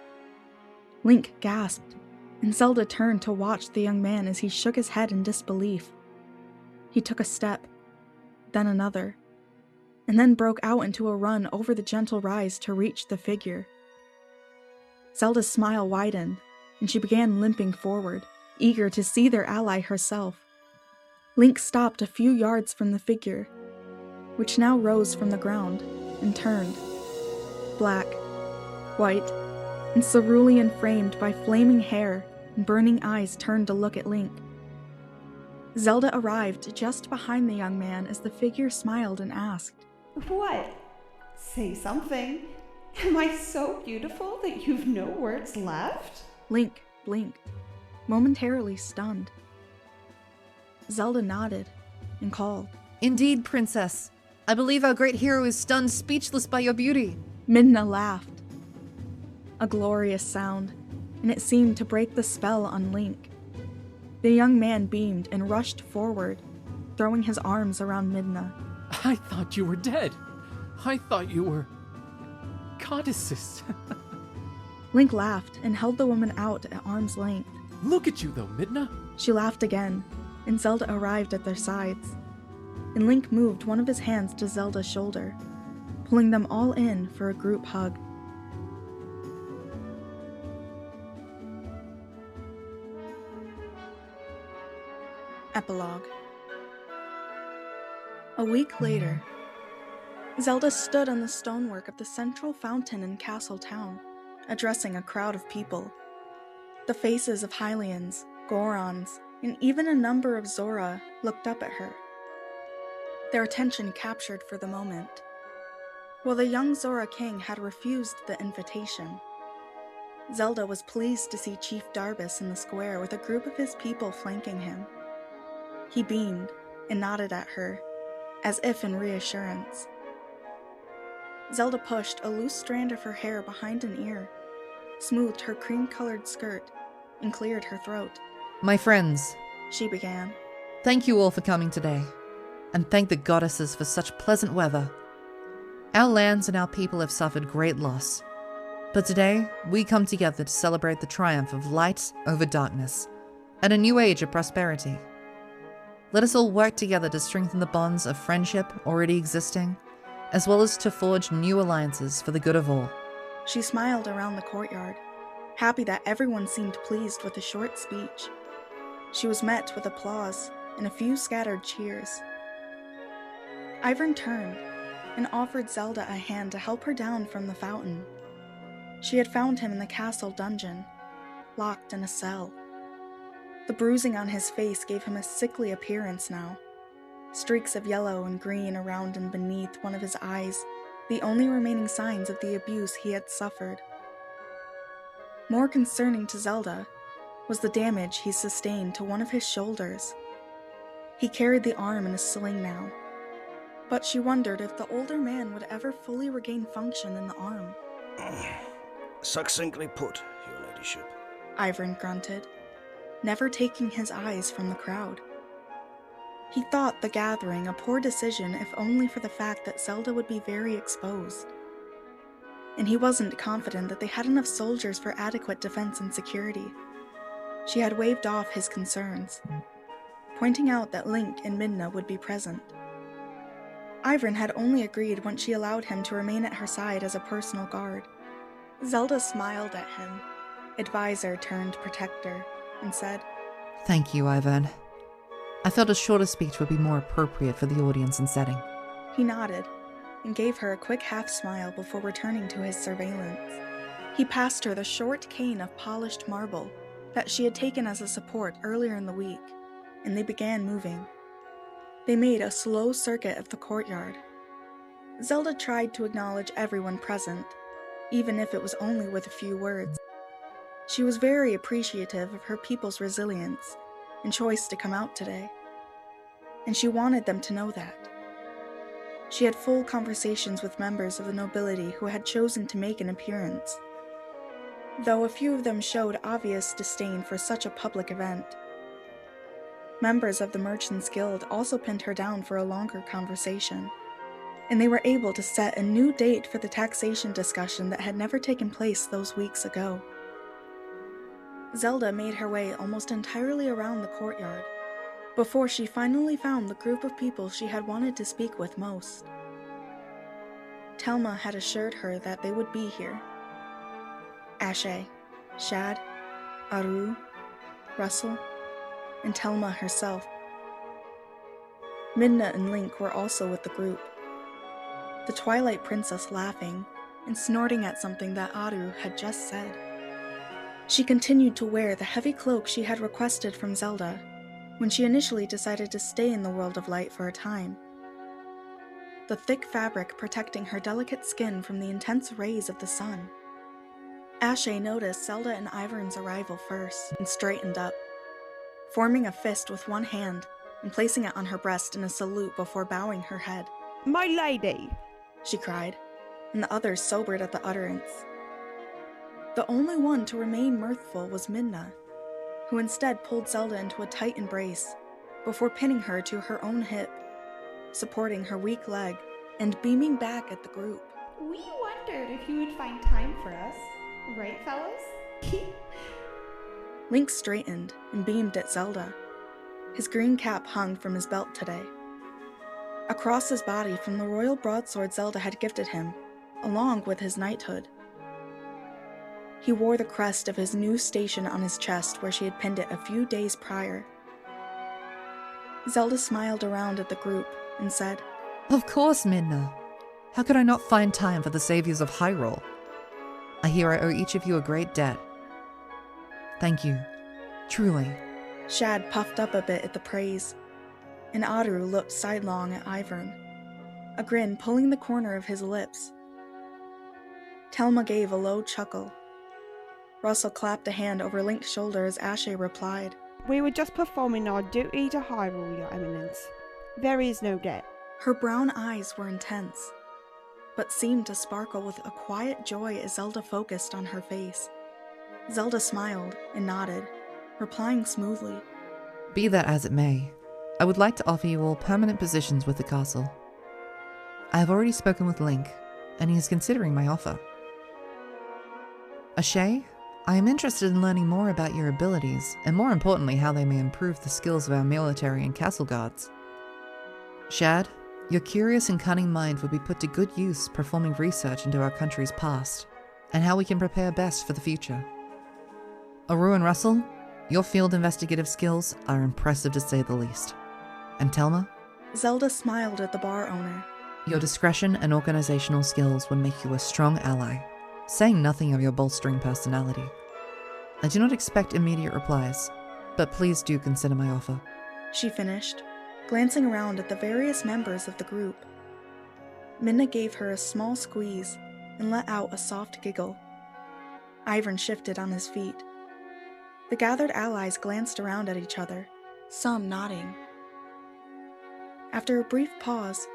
Link gasped, and Zelda turned to watch the young man as he shook his head in disbelief. He took a step, then another, and then broke out into a run over the gentle rise to reach the figure. Zelda's smile widened, and she began limping forward, eager to see their ally herself. Link stopped a few yards from the figure, which now rose from the ground, and turned. Black, white, and cerulean framed by flaming hair and burning eyes turned to look at Link. Zelda arrived just behind the young man as the figure smiled and asked, "What? Say something. Am I so beautiful that you've no words left?" Link blinked, momentarily stunned. Zelda nodded and called, "Indeed, Princess. I believe our great hero is stunned speechless by your beauty." Midna laughed. A glorious sound, and it seemed to break the spell on Link. The young man beamed and rushed forward, throwing his arms around Midna. I thought you were dead. I thought you were goddesses. Link laughed and held the woman out at arm's length. Look at you though, Midna. She laughed again, and Zelda arrived at their sides. And Link moved one of his hands to Zelda's shoulder, pulling them all in for a group hug. Epilogue. A week later, Zelda stood on the stonework of the central fountain in Castle Town, addressing a crowd of people. The faces of Hylians, Gorons, and even a number of Zora looked up at her, their attention captured for the moment. While the young Zora king had refused the invitation, Zelda was pleased to see Chief Darbus in the square with a group of his people flanking him. He beamed and nodded at her, as if in reassurance. Zelda pushed a loose strand of her hair behind an ear, smoothed her cream-colored skirt, and cleared her throat. My friends, she began. Thank you all for coming today, and thank the goddesses for such pleasant weather. Our lands and our people have suffered great loss, but today we come together to celebrate the triumph of light over darkness, and a new age of prosperity. Let us all work together to strengthen the bonds of friendship already existing, as well as to forge new alliances for the good of all. She smiled around the courtyard, happy that everyone seemed pleased with the short speech. She was met with applause and a few scattered cheers. Ivern turned and offered Zelda a hand to help her down from the fountain. She had found him in the castle dungeon, locked in a cell. The bruising on his face gave him a sickly appearance now, streaks of yellow and green around and beneath one of his eyes, the only remaining signs of the abuse he had suffered. More concerning to Zelda was the damage he sustained to one of his shoulders. He carried the arm in a sling now, but she wondered if the older man would ever fully regain function in the arm. Succinctly put, your ladyship, Ivern grunted, never taking his eyes from the crowd. He thought the gathering a poor decision if only for the fact that Zelda would be very exposed. And he wasn't confident that they had enough soldiers for adequate defense and security. She had waved off his concerns, pointing out that Link and Midna would be present. Ivern had only agreed once she allowed him to remain at her side as a personal guard. Zelda smiled at him, advisor turned protector, and said, Thank you, Ivern. I felt a shorter speech would be more appropriate for the audience and setting. He nodded and gave her a quick half-smile before returning to his surveillance. He passed her the short cane of polished marble that she had taken as a support earlier in the week, and they began moving. They made a slow circuit of the courtyard. Zelda tried to acknowledge everyone present, even if it was only with a few words. She was very appreciative of her people's resilience and choice to come out today, and she wanted them to know that. She had full conversations with members of the nobility who had chosen to make an appearance, though a few of them showed obvious disdain for such a public event. Members of the Merchants Guild also pinned her down for a longer conversation, and they were able to set a new date for the taxation discussion that had never taken place those weeks ago. Zelda made her way almost entirely around the courtyard before she finally found the group of people she had wanted to speak with most. Telma had assured her that they would be here. Ashe, Shad, Aru, Russell, and Telma herself. Midna and Link were also with the group, the Twilight Princess laughing and snorting at something that Aru had just said. She continued to wear the heavy cloak she had requested from Zelda when she initially decided to stay in the world of light for a time. The thick fabric protecting her delicate skin from the intense rays of the sun. Ashe noticed Zelda and Ivern's arrival first and straightened up, forming a fist with one hand and placing it on her breast in a salute before bowing her head. "My lady!" she cried, and the others sobered at the utterance. The only one to remain mirthful was Midna, who instead pulled Zelda into a tight embrace before pinning her to her own hip, supporting her weak leg, and beaming back at the group. We wondered if you would find time for us, right, fellas? Link straightened and beamed at Zelda. His green cap hung from his belt today. Across his body from the royal broadsword Zelda had gifted him, along with his knighthood. He wore the crest of his new station on his chest where she had pinned it a few days prior. Zelda smiled around at the group and said, Of course, Midna. How could I not find time for the saviors of Hyrule? I hear I owe each of you a great debt. Thank you. Truly. Shad puffed up a bit at the praise, and Aru looked sidelong at Ivern, a grin pulling the corner of his lips. Telma gave a low chuckle. Russell clapped a hand over Link's shoulder as Ashe replied, "We were just performing our duty to Hyrule, Your Eminence. There is no debt." Her brown eyes were intense, but seemed to sparkle with a quiet joy as Zelda focused on her face. Zelda smiled and nodded, replying smoothly, Be that as it may, I would like to offer you all permanent positions with the castle. I have already spoken with Link, and he is considering my offer. Ashe, I am interested in learning more about your abilities, and more importantly how they may improve the skills of our military and castle guards. Shad, your curious and cunning mind would be put to good use performing research into our country's past, and how we can prepare best for the future. Aru and Russell, your field investigative skills are impressive to say the least. And Telma? Zelda smiled at the bar owner. Your discretion and organizational skills would make you a strong ally, saying nothing of your bolstering personality. I do not expect immediate replies, but please do consider my offer. She finished, glancing around at the various members of the group. Midna gave her a small squeeze and let out a soft giggle. Ivern shifted on his feet. The gathered allies glanced around at each other, some nodding. After a brief pause,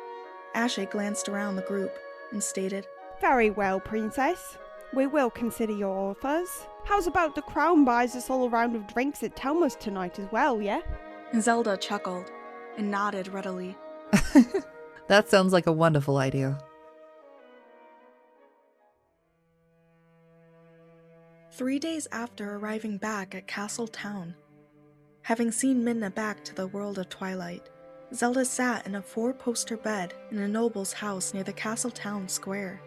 Ashe glanced around the group and stated, "Very well, Princess. We will consider your offers. How's about the crown buys us all a round of drinks at Telma's tonight as well, yeah?" Zelda chuckled and nodded readily. That sounds like a wonderful idea. 3 days after arriving back at Castle Town, having seen Midna back to the world of Twilight, Zelda sat in a 4-poster bed in a noble's house near the Castle Town Square.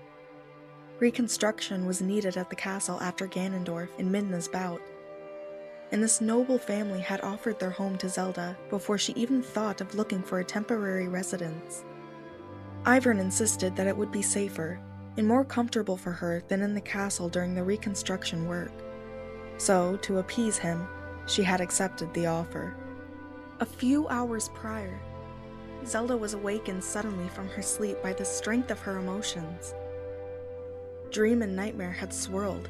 Reconstruction was needed at the castle after Ganondorf and Midna's bout, and this noble family had offered their home to Zelda before she even thought of looking for a temporary residence. Ivern insisted that it would be safer and more comfortable for her than in the castle during the reconstruction work. So, to appease him, she had accepted the offer. A few hours prior, Zelda was awakened suddenly from her sleep by the strength of her emotions. Dream and nightmare had swirled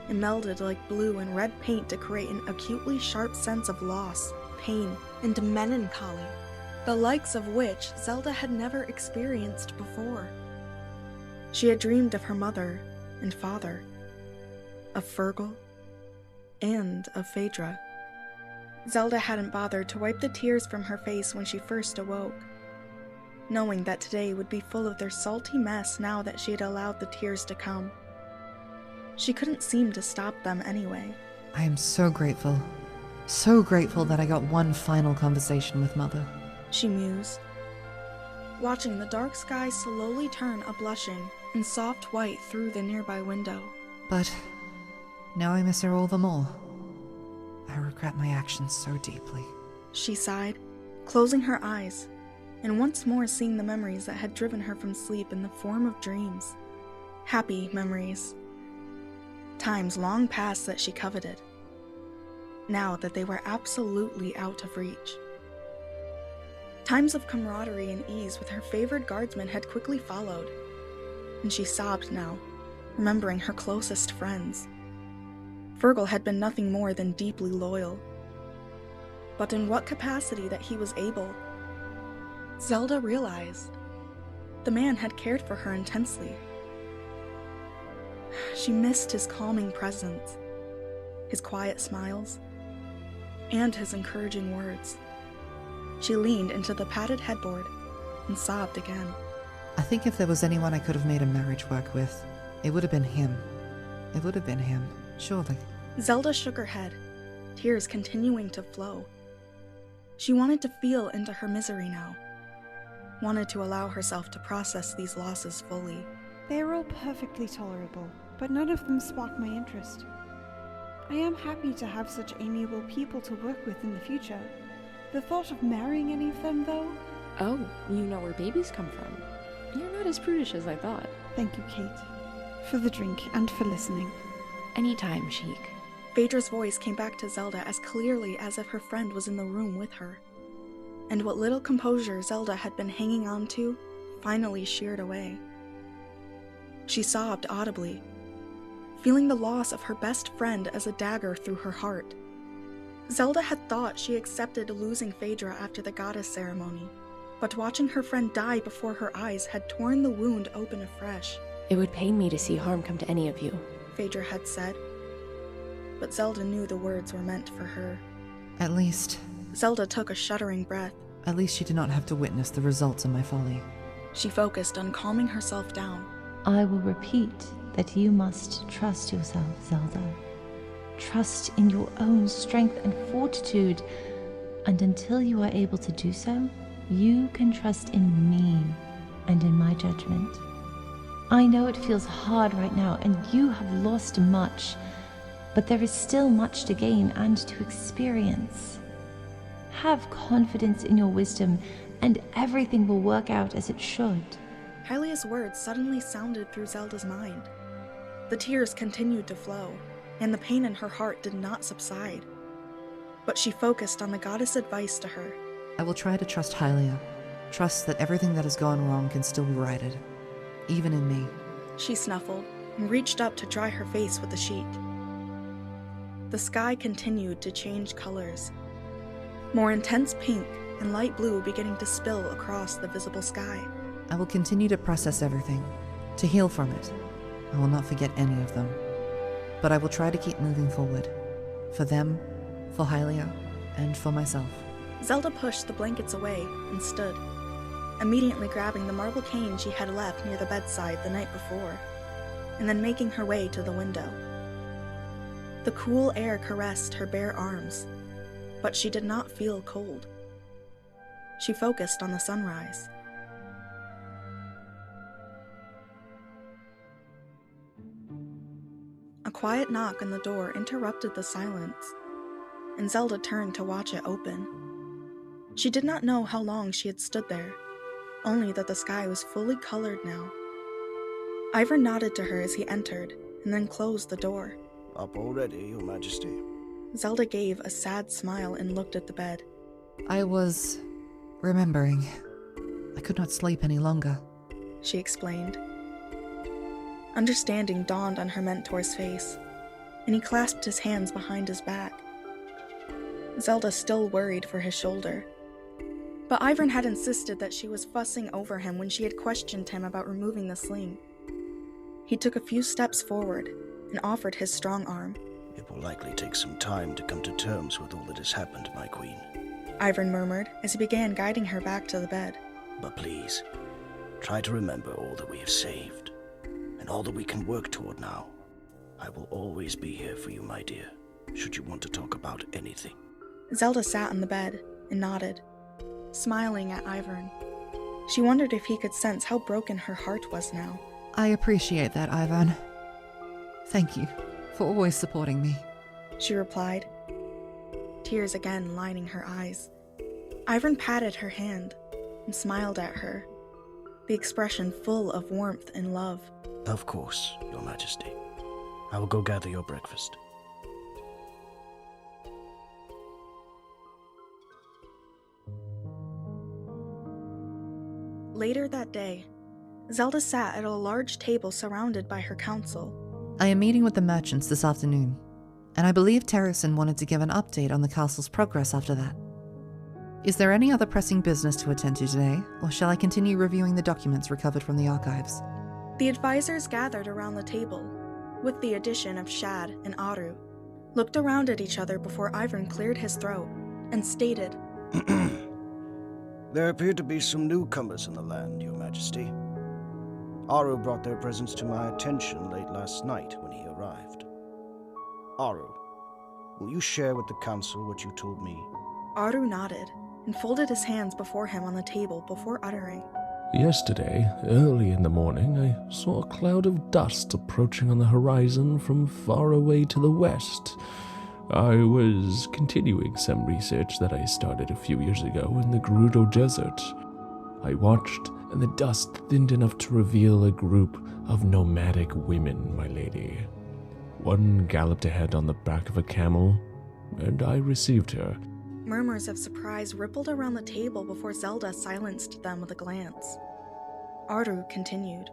and melded like blue and red paint to create an acutely sharp sense of loss, pain, and melancholy. the likes of which Zelda had never experienced before. She had dreamed of her mother and father, of Fergal, and of Phaedra. Zelda hadn't bothered to wipe the tears from her face when she first awoke, knowing that today would be full of their salty mess now that she had allowed the tears to come. She couldn't seem to stop them anyway. I am so grateful that I got one final conversation with Mother. She mused, watching the dark sky slowly turn a blushing and soft white through the nearby window. But now I miss her all the more. I regret my actions so deeply. She sighed, closing her eyes, and once more seeing the memories that had driven her from sleep in the form of dreams. Happy memories. Times long past that she coveted, now that they were absolutely out of reach. Times of camaraderie and ease with her favored guardsmen had quickly followed, and she sobbed now, remembering her closest friends. Fergal had been nothing more than deeply loyal. But in what capacity that he was able? Zelda realized. The man had cared for her intensely. She missed his calming presence, his quiet smiles, and his encouraging words. She leaned into the padded headboard and sobbed again. I think if there was anyone I could have made a marriage work with, it would have been him. It would have been him, surely. Zelda shook her head, tears continuing to flow. She wanted to feel into her misery now, wanted to allow herself to process these losses fully. They are all perfectly tolerable, but none of them spark my interest. I am happy to have such amiable people to work with in the future. The thought of marrying any of them, though? Oh, you know where babies come from. You're not as prudish as I thought. Thank you, Kate. For the drink and for listening. Anytime, Sheik. Phaedra's voice came back to Zelda as clearly as if her friend was in the room with her. And what little composure Zelda had been hanging on to finally sheared away. She sobbed audibly, feeling the loss of her best friend as a dagger through her heart. Zelda had thought she accepted losing Phaedra after the goddess ceremony, but watching her friend die before her eyes had torn the wound open afresh. It would pain me to see harm come to any of you, Phaedra had said. But Zelda knew the words were meant for her. At least... Zelda took a shuddering breath. At least she did not have to witness the results of my folly. She focused on calming herself down. I will repeat that you must trust yourself, Zelda. Trust in your own strength and fortitude, and until you are able to do so, you can trust in me and in my judgment. I know it feels hard right now, and you have lost much, but there is still much to gain and to experience. Have confidence in your wisdom, and everything will work out as it should. Hylia's words suddenly sounded through Zelda's mind. The tears continued to flow, and the pain in her heart did not subside. But she focused on the goddess' advice to her. I will try to trust Hylia. Trust that everything that has gone wrong can still be righted, even in me. She snuffled and reached up to dry her face with the sheet. The sky continued to change colors. More intense pink and light blue beginning to spill across the visible sky. I will continue to process everything, to heal from it. I will not forget any of them. But I will try to keep moving forward. For them, for Hylia, and for myself. Zelda pushed the blankets away and stood, immediately grabbing the marble cane she had left near the bedside the night before, and then making her way to the window. The cool air caressed her bare arms, but she did not feel cold. She focused on the sunrise. A quiet knock on the door interrupted the silence, and Zelda turned to watch it open. She did not know how long she had stood there, only that the sky was fully colored now. Ivor nodded to her as he entered, and then closed the door. Up already, Your Majesty. Zelda gave a sad smile and looked at the bed. I was... remembering. I could not sleep any longer, she explained. Understanding dawned on her mentor's face, and he clasped his hands behind his back. Zelda still worried for his shoulder, But Ivern had insisted that she was fussing over him when she had questioned him about removing the sling. He took a few steps forward and offered his strong arm. It will likely take some time to come to terms with all that has happened, my queen. Ivern murmured as he began guiding her back to the bed. But please, try to remember all that we have saved, and all that we can work toward now. I will always be here for you, my dear, should you want to talk about anything. Zelda sat on the bed and nodded, smiling at Ivern. She wondered if he could sense how broken her heart was now. I appreciate that, Ivern. Thank you for always supporting me, she replied, tears again lining her eyes. Ivern patted her hand and smiled at her, the expression full of warmth and love. Of course, Your Majesty. I will go gather your breakfast. Later that day, Zelda sat at a large table surrounded by her council. I am meeting with the merchants this afternoon, and I believe Terrison wanted to give an update on the castle's progress after that. Is there any other pressing business to attend to today, or shall I continue reviewing the documents recovered from the archives? The advisors gathered around the table, with the addition of Shad and Aru, looked around at each other before Ivern cleared his throat, and stated, There appear to be some newcomers in the land, Your Majesty. Aru brought their presence to my attention late last night when he arrived. Aru, will you share with the council what you told me? Aru nodded and folded his hands before him on the table before uttering. Yesterday, early in the morning, I saw a cloud of dust approaching on the horizon from far away to the west. I was continuing some research that I started a few years ago in the Gerudo Desert. I watched, and the dust thinned enough to reveal a group of nomadic women, my lady. One galloped ahead on the back of a camel, and I received her. Murmurs of surprise rippled around the table before Zelda silenced them with a glance. Aru continued.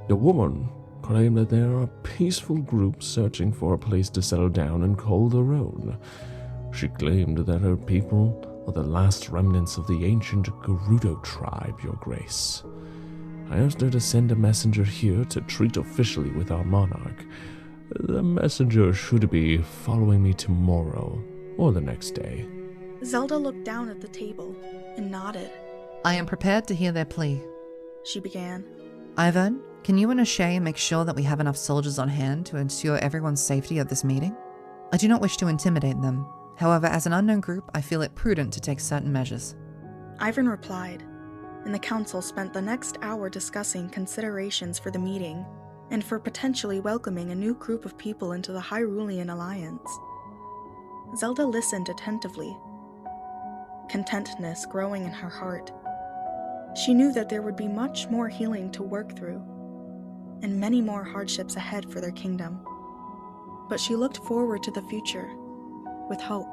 The woman claimed that there are a peaceful group searching for a place to settle down and call their own. She claimed that her people are the last remnants of the ancient Gerudo tribe, Your Grace. I asked her to send a messenger here to treat officially with our monarch. The messenger should be following me tomorrow or the next day. Zelda looked down at the table and nodded. I am prepared to hear their plea, she began. Ivern, can you and O'Shea make sure that we have enough soldiers on hand to ensure everyone's safety at this meeting? I do not wish to intimidate them. However, as an unknown group, I feel it prudent to take certain measures. Ivern replied, and the council spent the next hour discussing considerations for the meeting and for potentially welcoming a new group of people into the Hyrulean Alliance. Zelda listened attentively, contentness growing in her heart. She knew that there would be much more healing to work through, and many more hardships ahead for their kingdom. But she looked forward to the future with hope.